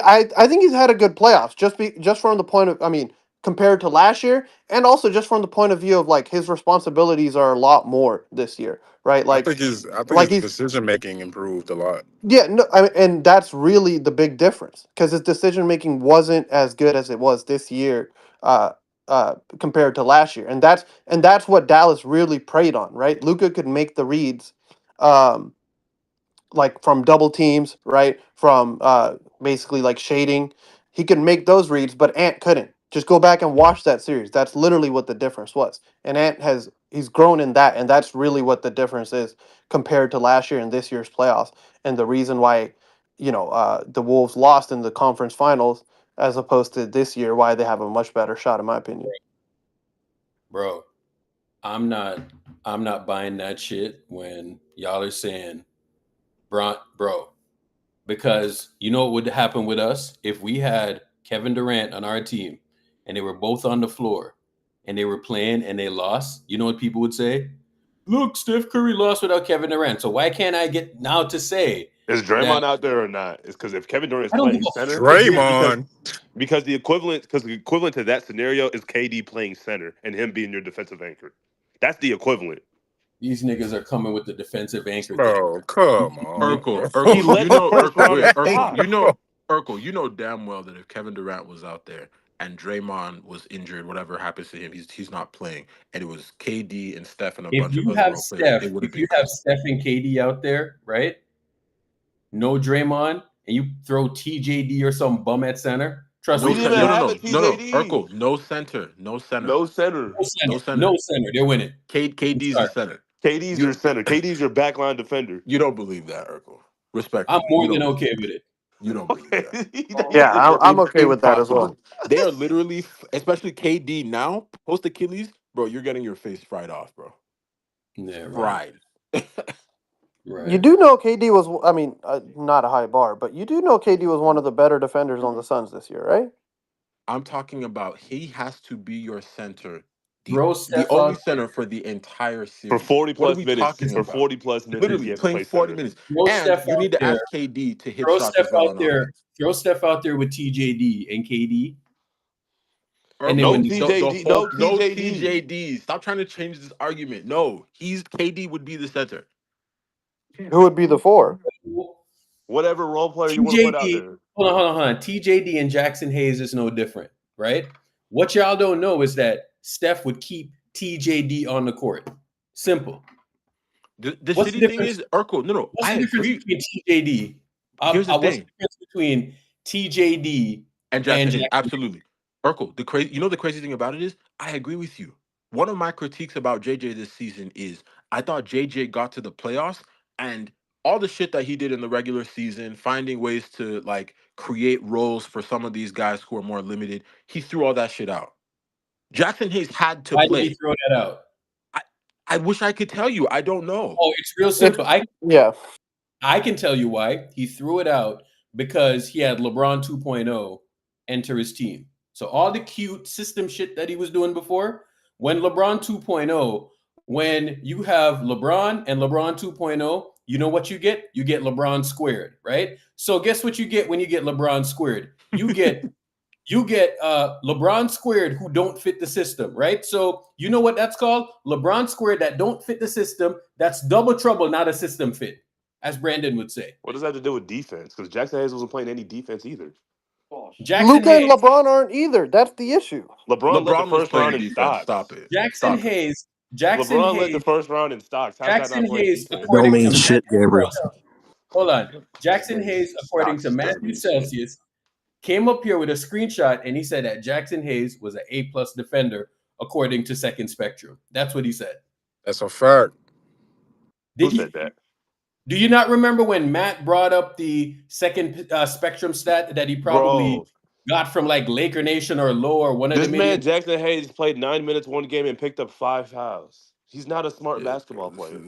I think he's had a good playoffs just from the point of, I mean, compared to last year, and also just from the point of view of like his responsibilities are a lot more this year, right? I Like think his he's decision making improved a lot. yeah, no, I mean, and that's really the big difference because his decision making wasn't as good as it was this year, compared to last year, and that's what Dallas really preyed on, right? Luka could make the reads, um, like from double teams, right? From basically like shading, he could make those reads, but Ant couldn't. Just go back and watch that series. That's literally what the difference was, and he's grown in that, and that's really what the difference is compared to last year and this year's playoffs, and the reason why, the Wolves lost in the conference finals as opposed to this year, why they have a much better shot, in my opinion. Bro, I'm not buying that shit when y'all are saying, bro, because you know what would happen with us if we had Kevin Durant on our team and they were both on the floor and they were playing and they lost. You know what people would say? Look, Steph Curry lost without Kevin Durant. So why can't I get now to say Is Draymond that out there or not? It's because if Kevin Durant is I don't playing give a center, fuck if you're because the equivalent to that scenario is KD playing center and him being your defensive anchor. That's the equivalent. these niggas are coming with the defensive anchor Bro, come on. Urkel, He led the first round in stops. Urkel, you know damn well that if Kevin Durant was out there and Draymond was injured, whatever happens to him, he's not playing, and it was KD and Steph and a If bunch of you other have role players, it would have if been you have Steph and KD out there, right? No Draymond, and you throw TJD or some bum at center. Trust We me. didn't even have a no, TJD. Urkel, no center. No center. No center. They're winning. KD's the center. KD's your center. KD's your backline defender. You don't believe that, Urkel. Respectfully. I'm more than okay with it. You don't believe that. Yeah, I'm okay with that as well. Impossible. They are literally, especially KD now, post Achilles, bro, you're getting your face fried off, bro. Yeah, fried. Right. You do know KD was, I mean, not a high bar, but you do know KD was one of the better defenders on the Suns this year, right? I'm talking about he has to be your center. Throw The Steph only out center for the entire For series. 40 What are plus we minutes. talking For about? 40 plus minutes, he Literally has to playing play 40 center. minutes. Throw And Steph you out need to there. ask KD to hit Throw shots Steph as well out on there. offense. Throw Steph out there with TJD and KD. And then Urkel, when the TJD, whole no no TJD. TJD. Stop trying to change this argument. No, KD would be the center. Who would be the 4? Whatever role player you want to put out TJD, there. hold on. TJD and Jackson Hayes is no different, right? What y'all don't know is that Steph would keep TJD on the court. Simple. The What's shitty the thing difference? is, Urkel, no, What's I the difference agree. between TJD? Here's the What's the thing. difference between TJD And Jackson Hayes, absolutely. Urkel, the crazy thing about it is, I agree with you. One of my critiques about JJ this season is I thought JJ got to the playoffs and all the shit that he did in the regular season, finding ways to like create roles for some of these guys who are more limited, he threw all that shit out. Jackson Hayes had to Why play. did he throw that out? I wish I could tell you. I don't know. Oh, it's real simple. Yeah. I can tell you why. He threw it out because he had LeBron 2.0 enter his team. So all the cute system shit that he was doing before, when LeBron 2.0, when you have LeBron and LeBron 2.0, you know what you get? You get LeBron squared, right? So guess what you get when you get LeBron squared? You get LeBron squared who don't fit the system, right? So you know what that's called? LeBron squared that don't fit the system. That's double trouble, not a system fit, as Brandon would say. What does that have to do with defense? Because Jackson Hayes wasn't playing any defense either. Luka and LeBron aren't either. That's the issue. LeBron led the LeBron was first playing round in defense. stocks. Stop it. Jackson Hayes. Jackson LeBron led Hayes. the first round in stocks. How's that Jackson not playing Hayes, defense? according Don't mean to shit, Gabriel. Hold on. Jackson Hayes, according to Matthew Celsius, came up here with a screenshot and he said that Jackson Hayes was an A+ defender, according to Second Spectrum. That's what he said. That's a fact. Who said that? Do you not remember when Matt brought up the Second Spectrum stat that he probably got from like Laker Nation or Low or one of This the man, million? Jackson Hayes, played 9 minutes one game and picked up 5 fouls. He's not a smart basketball player.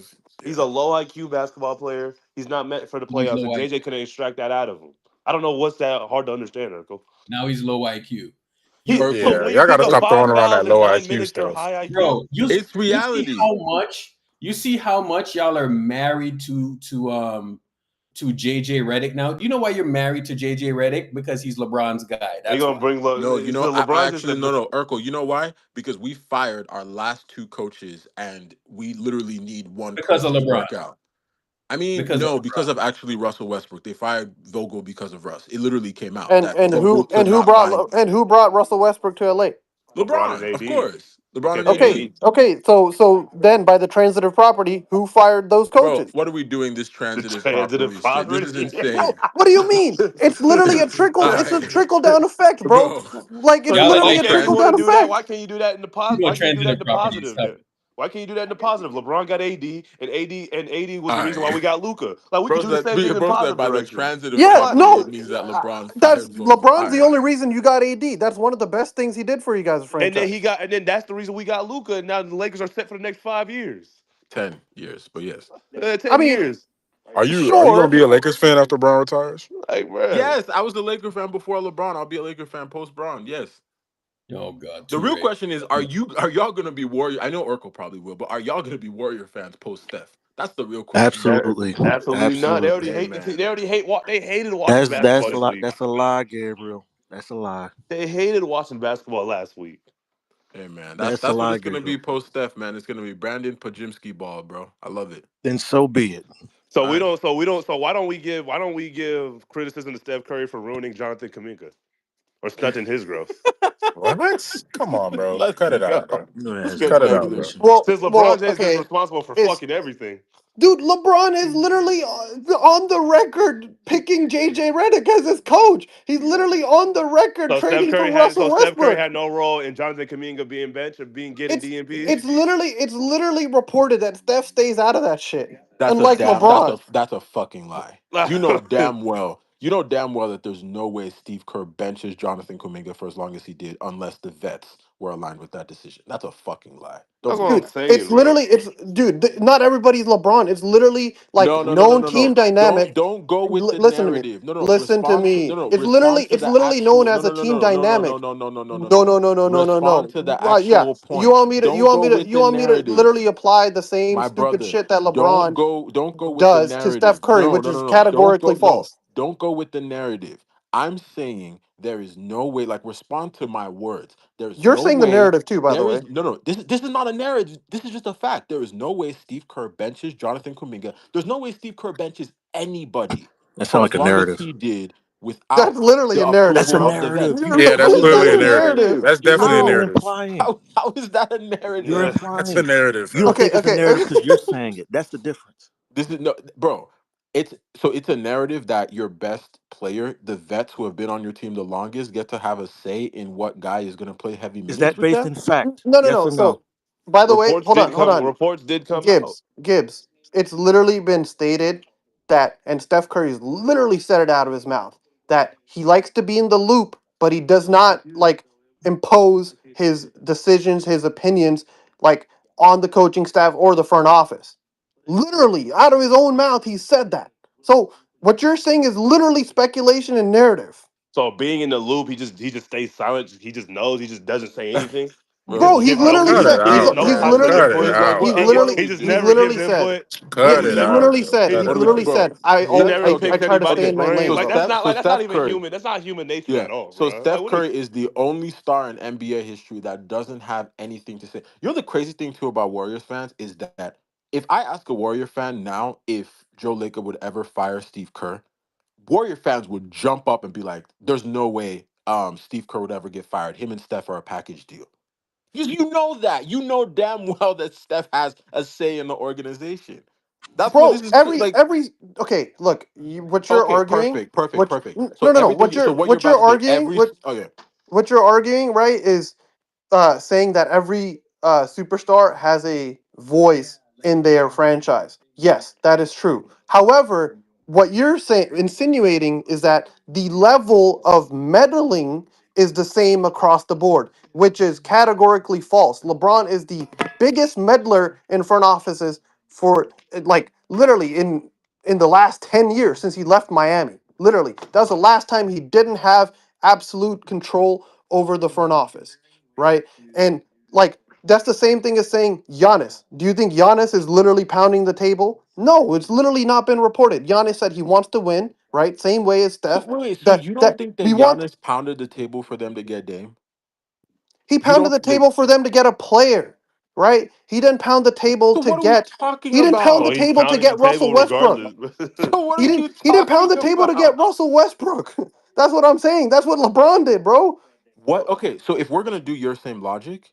He's a low IQ basketball player. He's not meant for the playoffs, and low JJ couldn't extract that out of him. I don't know what's that hard to understand, Urkel. Now he's low IQ. So Yeah, when y'all you gotta pick up stop 5 throwing around fouls that in low 9 IQ minutes, you're stuff. high IQ. Bro, It's reality. You see how much y'all are married to JJ Redick now? Do you know why you're married to JJ Redick? Because he's LeBron's guy. They're gonna bring No, you know, I LeBron's actually no, Urkel. You know why? Because we fired our last 2 coaches, and we literally need one Because coach of to LeBron. work out. I mean, Because of because of actually Russell Westbrook. They fired Vogel because of Russ. It literally came out And that and Vogel who could not find who brought Russell Westbrook to LA? LeBron and LeBron, of AD. course. LeBron and Okay, AD. okay. So then by the transitive property, who fired those Bro, coaches? what are we doing this transitive transitive property shit? This is property? insane. What do you mean? It's literally a trickle. It's a trickle down effect, bro. Like it's So, literally a okay, if you trickle want down to do that, effect. why can't you do that in the positive? Why can't you do that in the positive then? Why can't you do that in the positive? LeBron got AD, and AD was the reason why we got Luka. Like we can do the same thing in positive by the direction. transitive Yeah, property, no, it means that LeBron that's fired Vogel. LeBron's the only reason you got AD. That's one of the best things he did for you guys as a And then franchise. and then that's the reason we got Luka, and now the Lakers are set for the next 5 years. 10 years, but yes. 10 years. Are you gonna be a Lakers fan after Brown retires? Like, bro. Yes, I was a Laker fan before LeBron. I'll be a Laker fan post Bron. Yes. Oh God. The real question is, are y'all gonna be Warrior? I know Urkel probably will, but are y'all gonna be Warrior fans post Steph? That's the real question. Absolutely. Absolutely not. They already hate the team. They already they hated watching basketball this week. That's a lie, Gabriel. That's a lie. They hated watching basketball last week. Hey man, That's that's a what lie, it's gonna Gabriel. be post Steph, man. It's gonna be Brandon Pajimski ball, bro. I love it. Then so be it. So why don't we give criticism to Steph Curry for ruining Jonathan Kuminga or stunting his growth? What? Come on, bro. Let's Cut it go. out, bro. Let's Cut it out, bro. Since LeBron James is responsible for fucking everything. Dude, LeBron is literally on the record picking JJ Redick as his coach. He's literally on the record So trading for Steph Russell Curry Westbrook. had no role in Jonathan Kuminga being benched or getting DNPs. It's literally reported that Steph stays out of that shit. That's Unlike LeBron. that's a fucking lie. You know damn well that there's no way Steve Kerr benches Jonathan Kuminga for as long as he did, unless the vets were aligned with that decision. That's a fucking lie. Don't That's give what me I'm Dude, that. it's saying, bro. literally it's dude. Not everybody's LeBron. It's literally like No, no, no, no, known no, team no. dynamic. Don't go with the Listen to me. narrative. No, no. Listen to Respond to no, me. no. It's Respond to the literally known actual. No, as a no, no, team no, no, no, no, dynamic. no, no, no, no, no, No, no. no, no, no, no, no, Respond no. to the Yeah, actual you point. want me to Don't go with the narrative. literally apply the same My stupid brother, shit that don't LeBron go with the does to Steph narrative. Curry, No, which no, is no, no. categorically false. Don't go with the narrative. I'm saying there is no way, like respond to my words. There's You're no saying the way. narrative too, by the There way. is no. This is not a narrative. This is just a fact. There is no way Steve Kerr benches Jonathan Kuminga. There's no way Steve Kerr benches anybody That for sounds like as a long as narrative. he did That's without literally the a narrative, That's a approval bro. of the vets. narrative. You Yeah, that's Who know said clearly that a it's a is a narrative. narrative? narrative. That's There's definitely a How? no narrative. Implying. how is that a narrative? You're That's a implying. narrative, You don't fam. Okay, think it's a okay, narrative okay. because you're saying it. That's the difference. This is no, bro. It's a narrative that your best player, the vets who have been on your team the longest, get to have a say in what guy is going to play heavy Is minutes that with based them. in fact? No, no, Yes no. or no? So, by the way, Reports did hold come. on. Reports did come out. Gibbs. It's literally been stated that, and Steph Curry's literally said it out of his mouth, that he likes to be in the loop, but he does not like impose his decisions, his opinions, like on the coaching staff or the front office. Literally, out of his own mouth, he said that. So, what you're saying is literally speculation and narrative. So being in the loop, he just stays silent. He just knows. He just doesn't say anything. Bro, Bro, Gives he's gives how no literally Cut he's it said he gives out, no he's man. positive literally Cut it input. out. what he's and He what are literally we just he's never doing? gives literally said input. Cut Gibbs, it he's out. literally said He he's Cut just it literally out. Bro, said I he always never so I picks try to anybody's stay okay, in my brain. lane, so Like bro. that's not Steph even Curry. human. That's not human nature Yeah. at all, So bro. Like Steph what are you? Curry is the only star in NBA history that doesn't have anything to say. You know the crazy thing too about Warriors fans is that if I ask a Warrior fan now if Joe Lacob would ever fire Steve Kerr, Warrior fans would jump up and be like, "There's no way Steve Kerr would ever get fired. Him and Steph are a package deal." You know that. You know damn well that Steph has a say in the organization. That's what Bro, this is like. every okay, look, what you're Okay, arguing, perfect, perfect, perfect. So no, everything. So what you're what you're about to say, arguing, okay. what you're arguing, right, is saying that every superstar has a voice in their franchise. Yes, that is true. However, what you're saying, insinuating, is that the level of meddling is the same across the board, which is categorically false. LeBron is the biggest meddler in front offices for like literally in the last 10 years since he left Miami. Literally, that was the last time he didn't have absolute control over the front office, right? And like that's the same thing as saying Giannis. Do you think Giannis is literally pounding the table? No, it's literally not been reported. Giannis said he wants to win, right? Same way as So Steph. wait, so That you don't that think that we want. Giannis pounded the table for them to get Dame? He You pounded don't the like. table for them to get a player, right? He didn't pound the table So to what are we get. talking He didn't pound the Oh, about? he table to pounded the get Russell table Westbrook. regardless. So what He are didn't. you He didn't pound talking the table to get about? Russell Westbrook. That's what I'm saying. That's what LeBron did, bro. What? Okay, so if we're gonna do your same logic,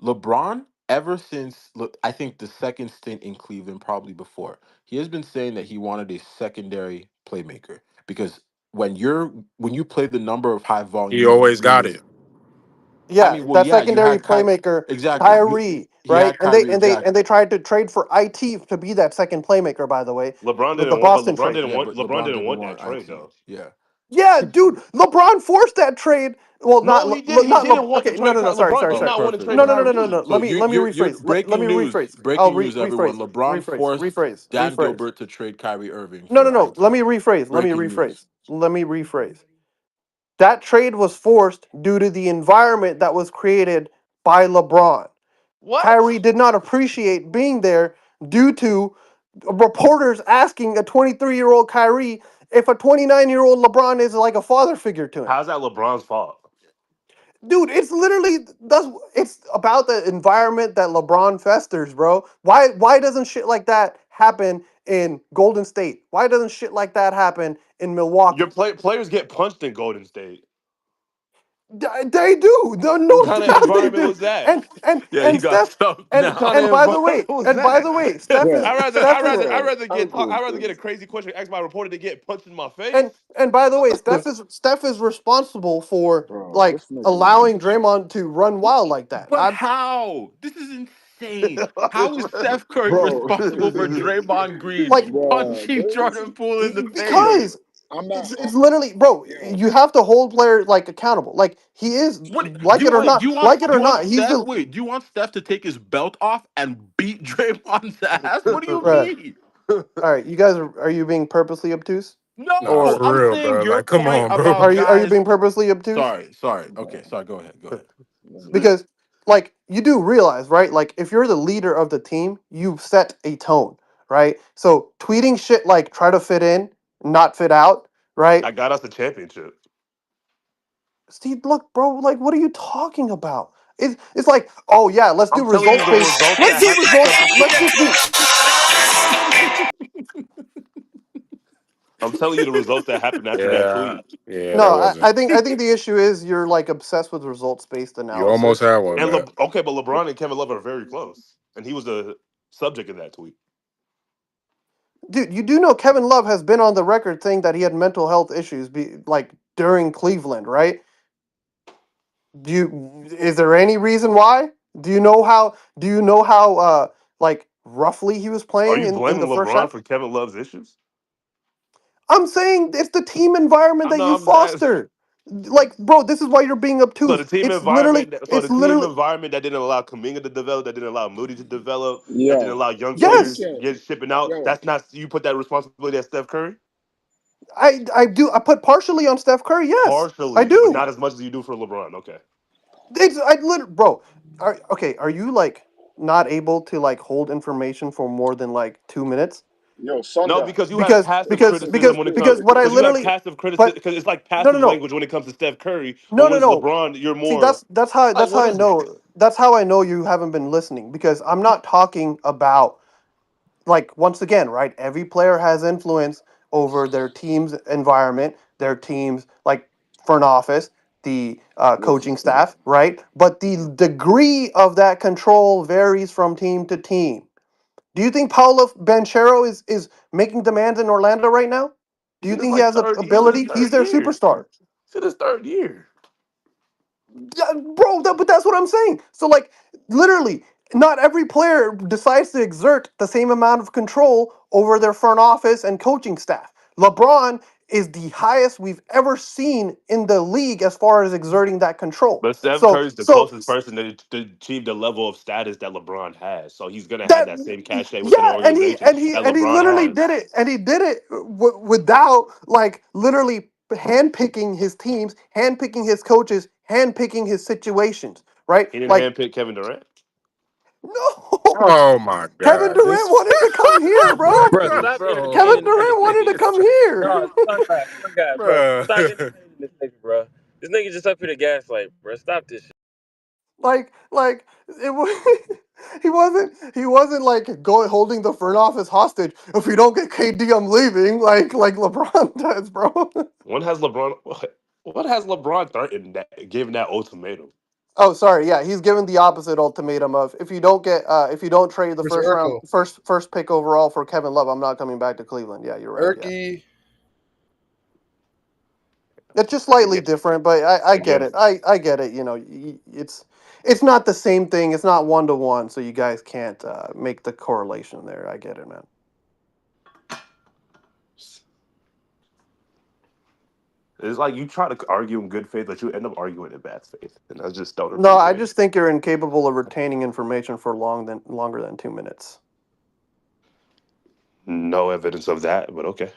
LeBron, ever since look, I think the second stint in Cleveland, probably before, he has been saying that he wanted a secondary playmaker because when you play the number of high He volume always got minutes. it. I Yeah, mean, well, that yeah, you secondary had playmaker, exactly. Kyrie, He right? had Kyrie, And they tried to trade for IT to be that second playmaker. By the way, with the Boston trade. Yeah, but LeBron LeBron didn't didn't want that want trade IT. though. Yeah. Yeah, dude, LeBron forced that trade. Well, No, he did. He didn't want the Okay, no, trade. no, no. Sorry, LeBron sorry, did Oh, sorry. not want to perfect, trade No, no, no, perfect. no, no, Kyrie. no. So Let me you're rephrase. Let breaking me news. rephrase. I'll Breaking news, everyone. LeBron forced Dan rephrase. Gilbert to trade Kyrie Irving No, no, for no. Let IT. me rephrase. Breaking news. Let me rephrase. That trade was forced due to the environment that was created by LeBron. What? Kyrie did not appreciate being there due to reporters asking a 23-year-old Kyrie if a 29-year-old LeBron is like a father figure to him. How's that LeBron's fault? Dude, it's literally it's about the environment that LeBron festers, bro. Why doesn't shit like that happen in Golden State? Why doesn't shit like that happen in Your Milwaukee? players get punched in Golden State. They do. What No kind of doubt they environment do. was that? Yeah, he And got Steph stumped What now. kind of environment was that? Steph is I'd rather get a crazy question asked by a reporter to get punched in my face. and by the way, Steph is responsible for like allowing Draymond to run wild like that. But how? This is insane. How is Steph Curry responsible for Draymond Green Like punching Jordan Poole in the face? because It's literally, bro. You have to hold players like accountable. Like he is, What like it or not, he's Steph? the Wait, do you want Steph to take his belt off and beat Draymond's ass? What do you right. mean? All right, you guys are you being purposely obtuse? No, Nah, Or for I'm real, saying bro. your Like, come point on, bro. about are you guys. being purposely obtuse? Sorry. Okay, sorry. Go ahead. Because like you do realize, right? Like if you're the leader of the team, you set a tone, right? So tweeting shit like try to fit in, not fit out, right? I got us the championship. Steve, look, bro, like what are you talking about? It's like, oh yeah, let's do I'm telling you results the based. results Let's that do happened results. after that Let's tweet. just do. I'm telling you the results that happened after that Yeah, tweet. yeah, No, that wasn't. I think the issue is you're like obsessed with results based You almost analysis. had one, And man. okay, but LeBron and Kevin Love are very close, and he was the subject of that tweet. Dude, you do know Kevin Love has been on the record saying that he had mental health issues like during Cleveland, right? Is there any reason why? Do you know how like roughly he was Are playing you in blaming the first LeBron half? for Kevin Love's issues? I'm saying it's the team environment I that know. you I'm just foster. Like, bro, this is why you're being so obtuse. the team It's literally, environment. So it's the team literally, environment that didn't allow Kuminga to develop, that didn't allow Moody to develop, that didn't Yo, allow young players yes. get shipping out. yo, That's not you put that responsibility at Steph Curry. I do. I put partially on Steph Curry. Yes, I Partially, but do. not as much as you do for LeBron. Okay. Bro. Are you like not able to like hold information for more than like 2 minutes? yo, son No, that. because you have Because passive because criticism because when it comes. because what I Because you have literally, passive criticism. but Because it's like no no passive no language when it comes to Steph Curry. But no when no it's no. LeBron, you're See, more like, that's how what I is it? know that's how I know you haven't been listening because I'm not talking about like once again, right? Every player has influence over their team's environment, their team's like front office, the coaching staff, right? But the degree of that control varies from team to team. Do you think Paulo Banchero is making demands in Orlando right now? Do He's you in his think he like has the third. He's in his ability? He's third their year. superstar. He's in his third year. Yeah, bro, but that's what I'm saying. So, like, literally, not every player decides to exert the same amount of control over their front office and coaching staff. LeBron is the highest we've ever seen in the league as far as exerting that control. But Steph So, Curry's the so closest person to achieve the level of status that LeBron has. So he's gonna have that that same cachet within the yeah, and organization that he LeBron literally has. did it, and he did it without like literally handpicking his teams, handpicking his coaches, handpicking his situations, right? He didn't Like handpick Kevin Durant. no. Oh my Kevin god, Durant this, wanted to come here, bro. Bro, stop Kevin entertaining this Durant wanted to nigga. come here. No, fuck that, bro. Stop bro. entertaining this nigga, bro. This nigga just up here to gaslight, bro. Stop this shit. like it was. He wasn't like going holding the front office hostage. If you don't get KD, I'm leaving. Like LeBron does, bro. When has LeBron? What has LeBron threatened that, given that ultimatum? Oh, sorry. Yeah, he's given the opposite ultimatum of if you don't trade the Mr. first round Urkel. first pick overall for Kevin Love, I'm not coming back to Cleveland. Yeah, you're right. Yeah. Erky. It's just slightly different, but I get Again, it. I get it. You know, it's not the same thing. It's not 1-to-1, so you guys can't make the correlation there. I get it, man. it's like you try to argue in good faith, but you end up arguing in bad faith, and I just don't No, I appreciate. just think you're incapable of retaining information for longer than 2 minutes. No evidence of that, but okay.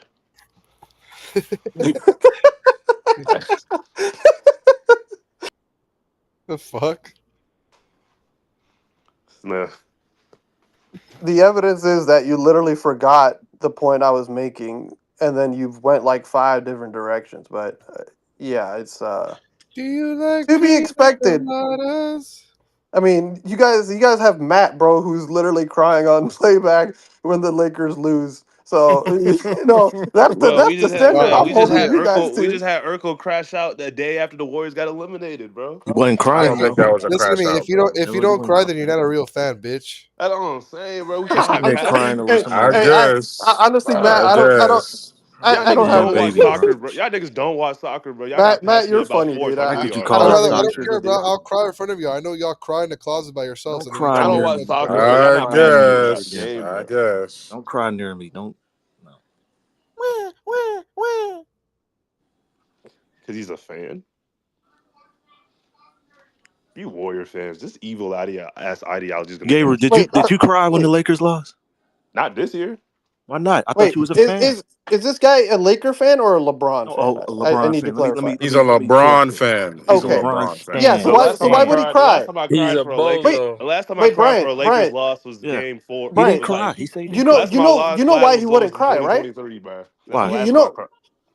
The fuck? Nah. The evidence is that you literally forgot the point I was making, and then you went like 5 different directions. But yeah, it's Do you like to be peanut expected. coladas? I mean, you guys have Matt, bro, who's literally crying on playback when the Lakers lose. So you know that's Well, the standard I'm holding you guys We to. just had Urkel crash out the day after the Warriors got eliminated, bro. You wasn't I crying don't think though. that was a Listen to crash me. out, bro. If you You don't wasn't cry, crying. then you're not a real fan, bitch. That's what I'm saying, bro. We You can't should have have been passion. crying over Hey, somebody. I guess. honestly, Matt, I Bro. guess. Y'all I don't niggas have don't Young watch baby, bro. soccer, bro. Y'all niggas don't watch soccer, bro. Y'all not Matt, passionate you're about funny, sports dude. like I we think you are. I call don't, out Dog. I soccer. don't care, bro. I'll cry in front of you. I know y'all cry in the closet by yourselves. Don't And then you cry Y'all come don't here near and watch me, tell me soccer, about bro. it. Y'all I not cry near passionate me about ever the guess. again. game, I bro. guess. Don't cry near me. Don't. No. because he's a fan. You Warrior fans, this evil ass ideology is gonna Gabriel, get did you cry when the Lakers lost? Not this year. Why not? I thought Wait, you was a fan. is this guy a Laker fan or a LeBron fan? A I LeBron need to fan. clarify. He's a LeBron fan. He's a Okay. LeBron fan. Yeah. So The why last time I would he cried, cry? for a Lakers. Wait, The last time I wait, cried for a Lakers Brian, loss was Game 4. He didn't Brian. cry. He said he You didn't know, cry. Last time I lost, you know why he was wouldn't in cry, right? 2023, bro. That's Why? the last You time I know, cried.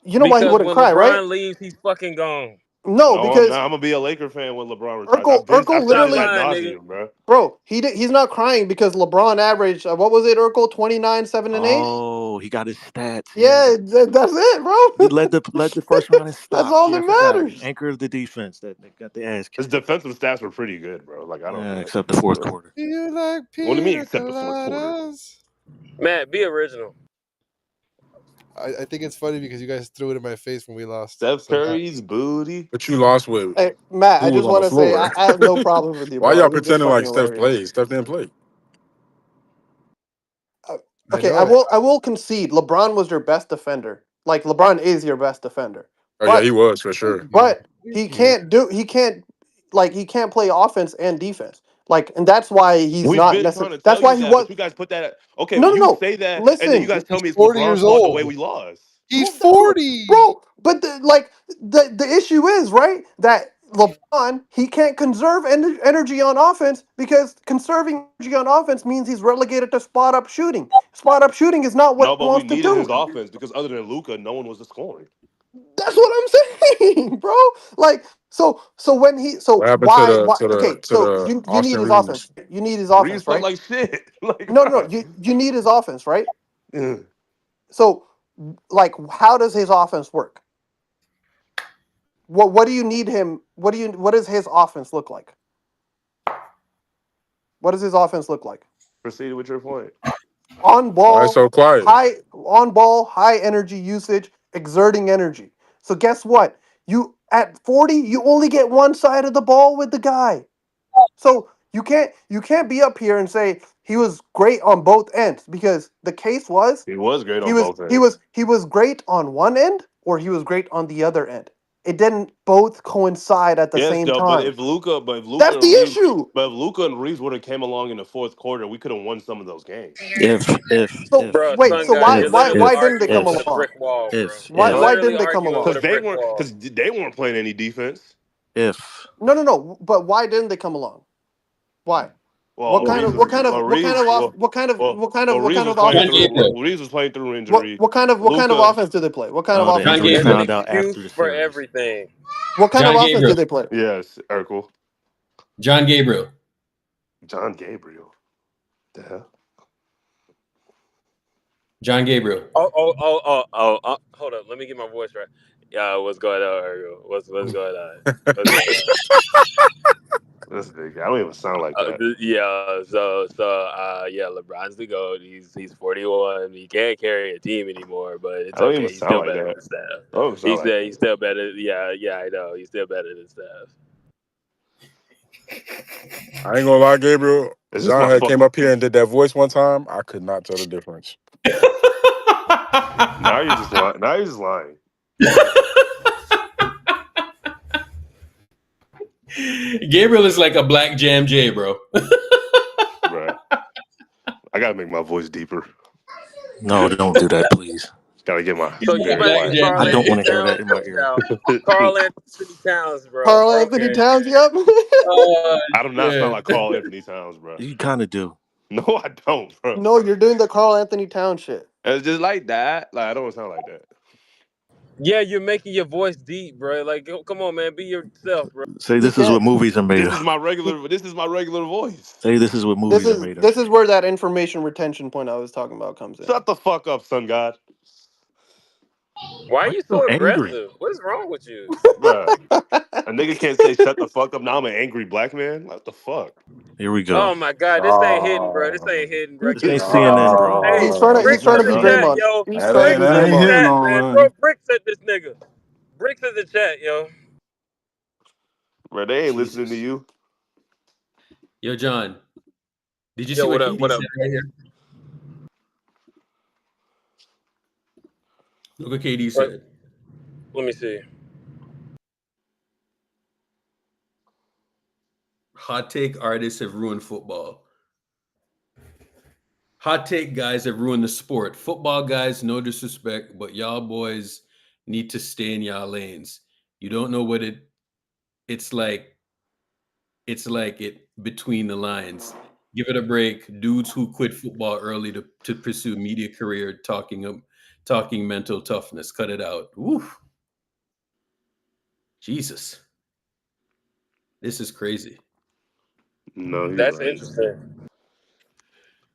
you know why he Because wouldn't when cry, LeBron right? leaves, he's fucking gone. No, No, I'm because not. I'm gonna be a Laker fan when LeBron retires. I've Urkel said this literally, ad lying, nigga. nauseum, bro. bro, he's not crying because LeBron averaged what was it, Urkel? 29, 7, and 8. Oh, he got his stats. Yeah, that's it, He bro. led the first round in That's stops. all Yeah, that I forgot. matters. Anchor of the defense that got the ass His kicked. defensive stats were pretty good, bro. Like I don't know. Except the fourth quarter. Do you like What do you mean, pina except the fourth quarter? coladas? Matt, be original. I think it's funny because you guys threw it in my face when we lost. Steph So, Curry's booty. But you lost with Hey, Matt, I who was just on the want to say floor. I have no problem with you, Why bro. y'all You're just pretending like fucking Steph hilarious. played? Steph didn't play. Okay, I will concede. LeBron was your best defender. Like LeBron is your best defender. Oh yeah, he was for sure. But he can't play offense and defense. Like, and that's why he's We've not been trying necessarily. to That's tell why you he that, was. but you guys put that. Okay, No, but no, you no. say that, and then you Listen, guys tell me he's it's 40 LeBron's years fault the old. way we lost. He's 40. bro. But the issue is right that LeBron he can't conserve energy on offense because conserving energy on offense means he's relegated to spot up shooting. Spot up shooting is not what No, he but we wants to needed do. his offense because other than Luca, no one was scoring. That's what I'm saying, bro. Like, so when he, so What happened why, to okay, so the you need Austin his Reeves? offense. You need his Reeves offense, played right? like shit. Like, No, bro. you need his offense, right? Yeah. So, like, how does his offense work? What do you need him? What does his offense look like? What does his offense look like? Proceed with your point. On Why it's ball, so quiet? high energy usage, exerting energy. So guess what? You at 40, you only get one side of the ball with the guy. So you can't be up here and say he was great on both ends because the case was He was great he on was both he ends. was he was great on one end or he was great on the other end. It didn't both coincide at the Yes, same though, but time. if Luca That's the issue. and Reeves would have came along in the fourth quarter, we could have won some of those games. So Bro, wait, son so God, you're literally why didn't they come arguing with a along? brick wall, bro. Why You're why literally didn't they come arguing with along? a brick wall. Because they weren't playing any defense. No. But why didn't they come along? Why? Well, Reeves was playing through. Reeves was playing through injury. What kind of Luka, offense do they play? What kind of offense do they There's play? an excuse for everything. What kind John of offense Gabriel. do they play? Yes, Urkel. John Gabriel. John Gabriel. The hell? John Gabriel. Oh, hold up. Let me get my voice right. Yeah, what's going on, Ergo? What's going on? What's going on? This nigga, I don't even sound like that. Yeah, LeBron's the GOAT. He's 41. He can't carry a team anymore, but it's I don't okay. even He's sound still like better that. than Steph. I don't sound like that. He's still better. Yeah, I know. He's still better than Steph. I ain't gonna lie, Gabriel. Is this John my had fuck- came up here and did that voice one time. I could not tell the difference. Now you're just lying. Now you're just lying. Gabriel is like a black Jam J, bro. Right. I gotta make my voice deeper. No, don't do that, please. Gotta get my. So you better get Carl I don't want Anthony to hear that Towns. in my ear. Carl Anthony Towns, bro. Carl Anthony Towns, yep. I do not sound like Carl Anthony Towns, bro. You kind of do. No, I don't, bro. No, you're doing the Carl Anthony Towns shit. It's just like that. Like I don't sound like that. Yeah, you're making your voice deep, bro. Like, come on, man, be yourself, bro. Say this is what movies are made This is of. my regular. This is my regular voice. Say this is what movies are made of. This is where that information retention point I was talking about comes in. Shut the fuck up, Sun God. Why are you so so angry? aggressive? What is wrong with you? Bruh. A nigga can't say shut the fuck up. Now I'm an angry black man. What the fuck? Here we go. Oh my God, this ain't hidden, bro. This ain't hidden, bro. This ain't CNN, bro. Hey, He's trying to Bricks be in the chat, Draymond. yo. He's Bricks trying to be in the Draymond. chat, man. Bro, Bricks at this nigga. Bricks in the chat, yo. Bro, they ain't listening to you. Yo, John. Did you Yo, see what what up, KD what up? said right here? Look what KD said. Let me see. Hot take artists have ruined football. Hot take guys have ruined the sport. Football guys, no disrespect, but y'all boys need to stay in y'all lanes. You don't know what it's like. It's like it between the lines. Give it a break. Dudes who quit football early to pursue media career talking mental toughness. Cut it out. Woof. Jesus. This is crazy. No, That's interesting.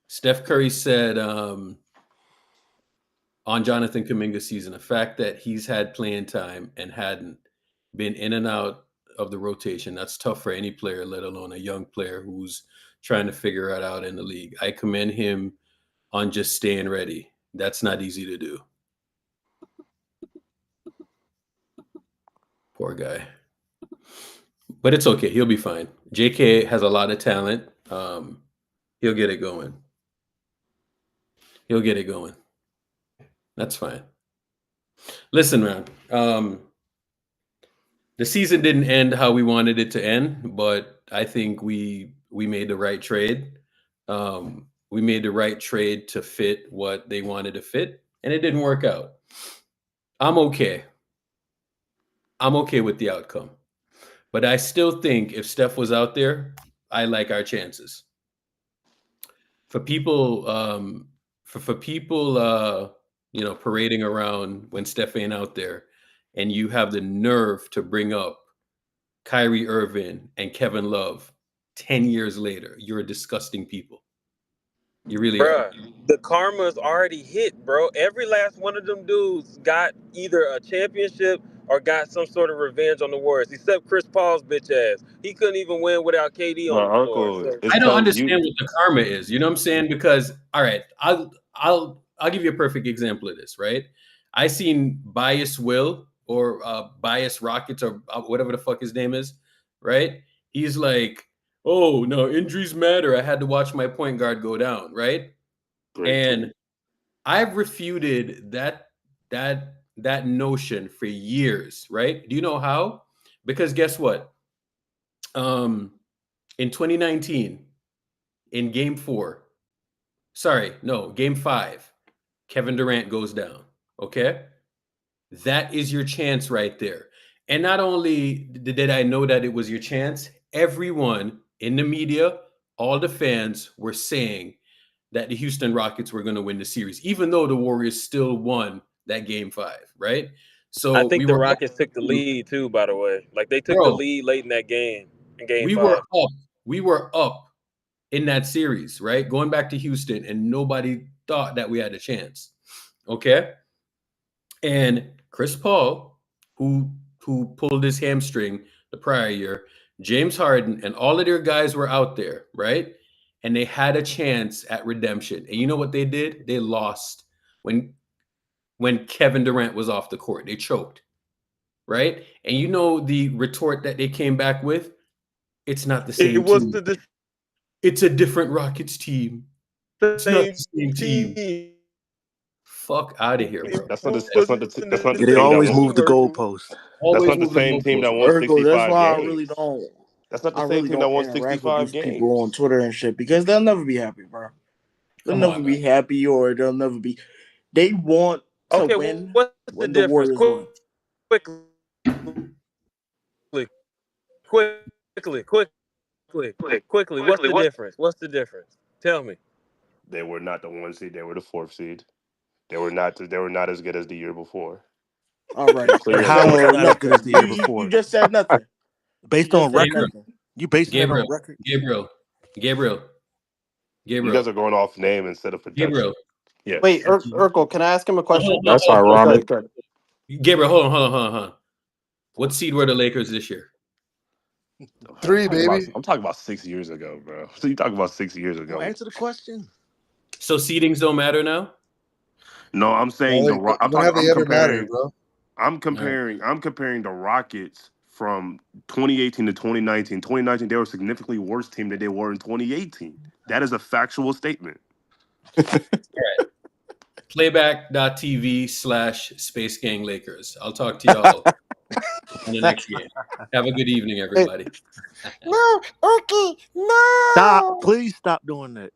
Steph Curry said on Jonathan Kuminga's season, the fact that he's had playing time and hadn't been in and out of the rotation, that's tough for any player, let alone a young player who's trying to figure it out in the league. I commend him on just staying ready. That's not easy to do. Poor guy. But it's okay. He'll be fine. JK has a lot of talent. He'll get it going. He'll get it going. That's fine. Listen, man. The season didn't end how we wanted it to end, but I think we made the right trade. We made the right trade to fit what they wanted to fit, and it didn't work out. I'm okay. I'm okay with the outcome. But I still think if Steph was out there, I like our chances. For people, parading around when Steph ain't out there, and you have the nerve to bring up Kyrie Irving and Kevin Love 10 years later, you're a disgusting people. You really are. The karma's already hit, bro. Every last one of them dudes got either a championship or got some sort of revenge on the Warriors, except Chris Paul's bitch ass. He couldn't even win without KD on the floor. So. I don't understand what the karma is. You know what I'm saying? Because, all right, I'll give you a perfect example of this, right? I seen Bias Will or Bias Rockets or whatever the fuck his name is, right? He's like, oh, no, injuries matter. I had to watch my point guard go down, right? And I've refuted that notion for years, right? Do you know how? Because guess what? In 2019, in Game 5, Kevin Durant goes down, okay? That is your chance right there. And not only did I know that it was your chance, everyone in the media, all the fans were saying that the Houston Rockets were going to win the series, even though the Warriors still won that Game 5, right? So I think the Rockets took the lead too, by the way. Like they took the lead late in that game, in Game 5. We were up in that series, right? Going back to Houston, and nobody thought that we had a chance. Okay? And Chris Paul, who pulled his hamstring the prior year, James Harden, and all of their guys were out there, right? And they had a chance at redemption. And you know what they did? They lost when Kevin Durant was off the court. They choked, right? And you know the retort that they came back with? It's not the same team. It's a different Rockets team. It's not the same team. Fuck out of here, bro. That's not the They always move the goalpost. That's not the same team that won 65 That's why games. I really don't. That's not the I same really team that don't won interact with 65 these games. people on Twitter and shit because they'll never be happy, bro. They'll never be happy, or they'll never be. They want to win what's when the the difference? Warriors win. Quickly. What's the difference? What's the difference? Tell me. They were not the 1 seed. They were the 4th seed. They were not as good as the year before. All right. How was it not as good as the year before? You just said nothing. Based on record? You based it on record? Gabriel. You guys are going off name instead of projection. Gabriel. Yeah. Wait, Urkel, can I ask him a question? That's ironic. Gabriel, hold on. What seed were the Lakers this year? 3, baby. I'm talking about 6 years ago, bro. So you talking about 6 years ago? Answer the question. So seedings don't matter now? No, I'm saying I'm comparing the Rockets from 2018 to 2019. 2019, they were a significantly worse team than they were in 2018. That is a factual statement. Right. Playback.tv/Space Gang Lakers. I'll talk to y'all on the next game. Have a good evening, everybody. No, okay, no. Stop! Please stop doing that.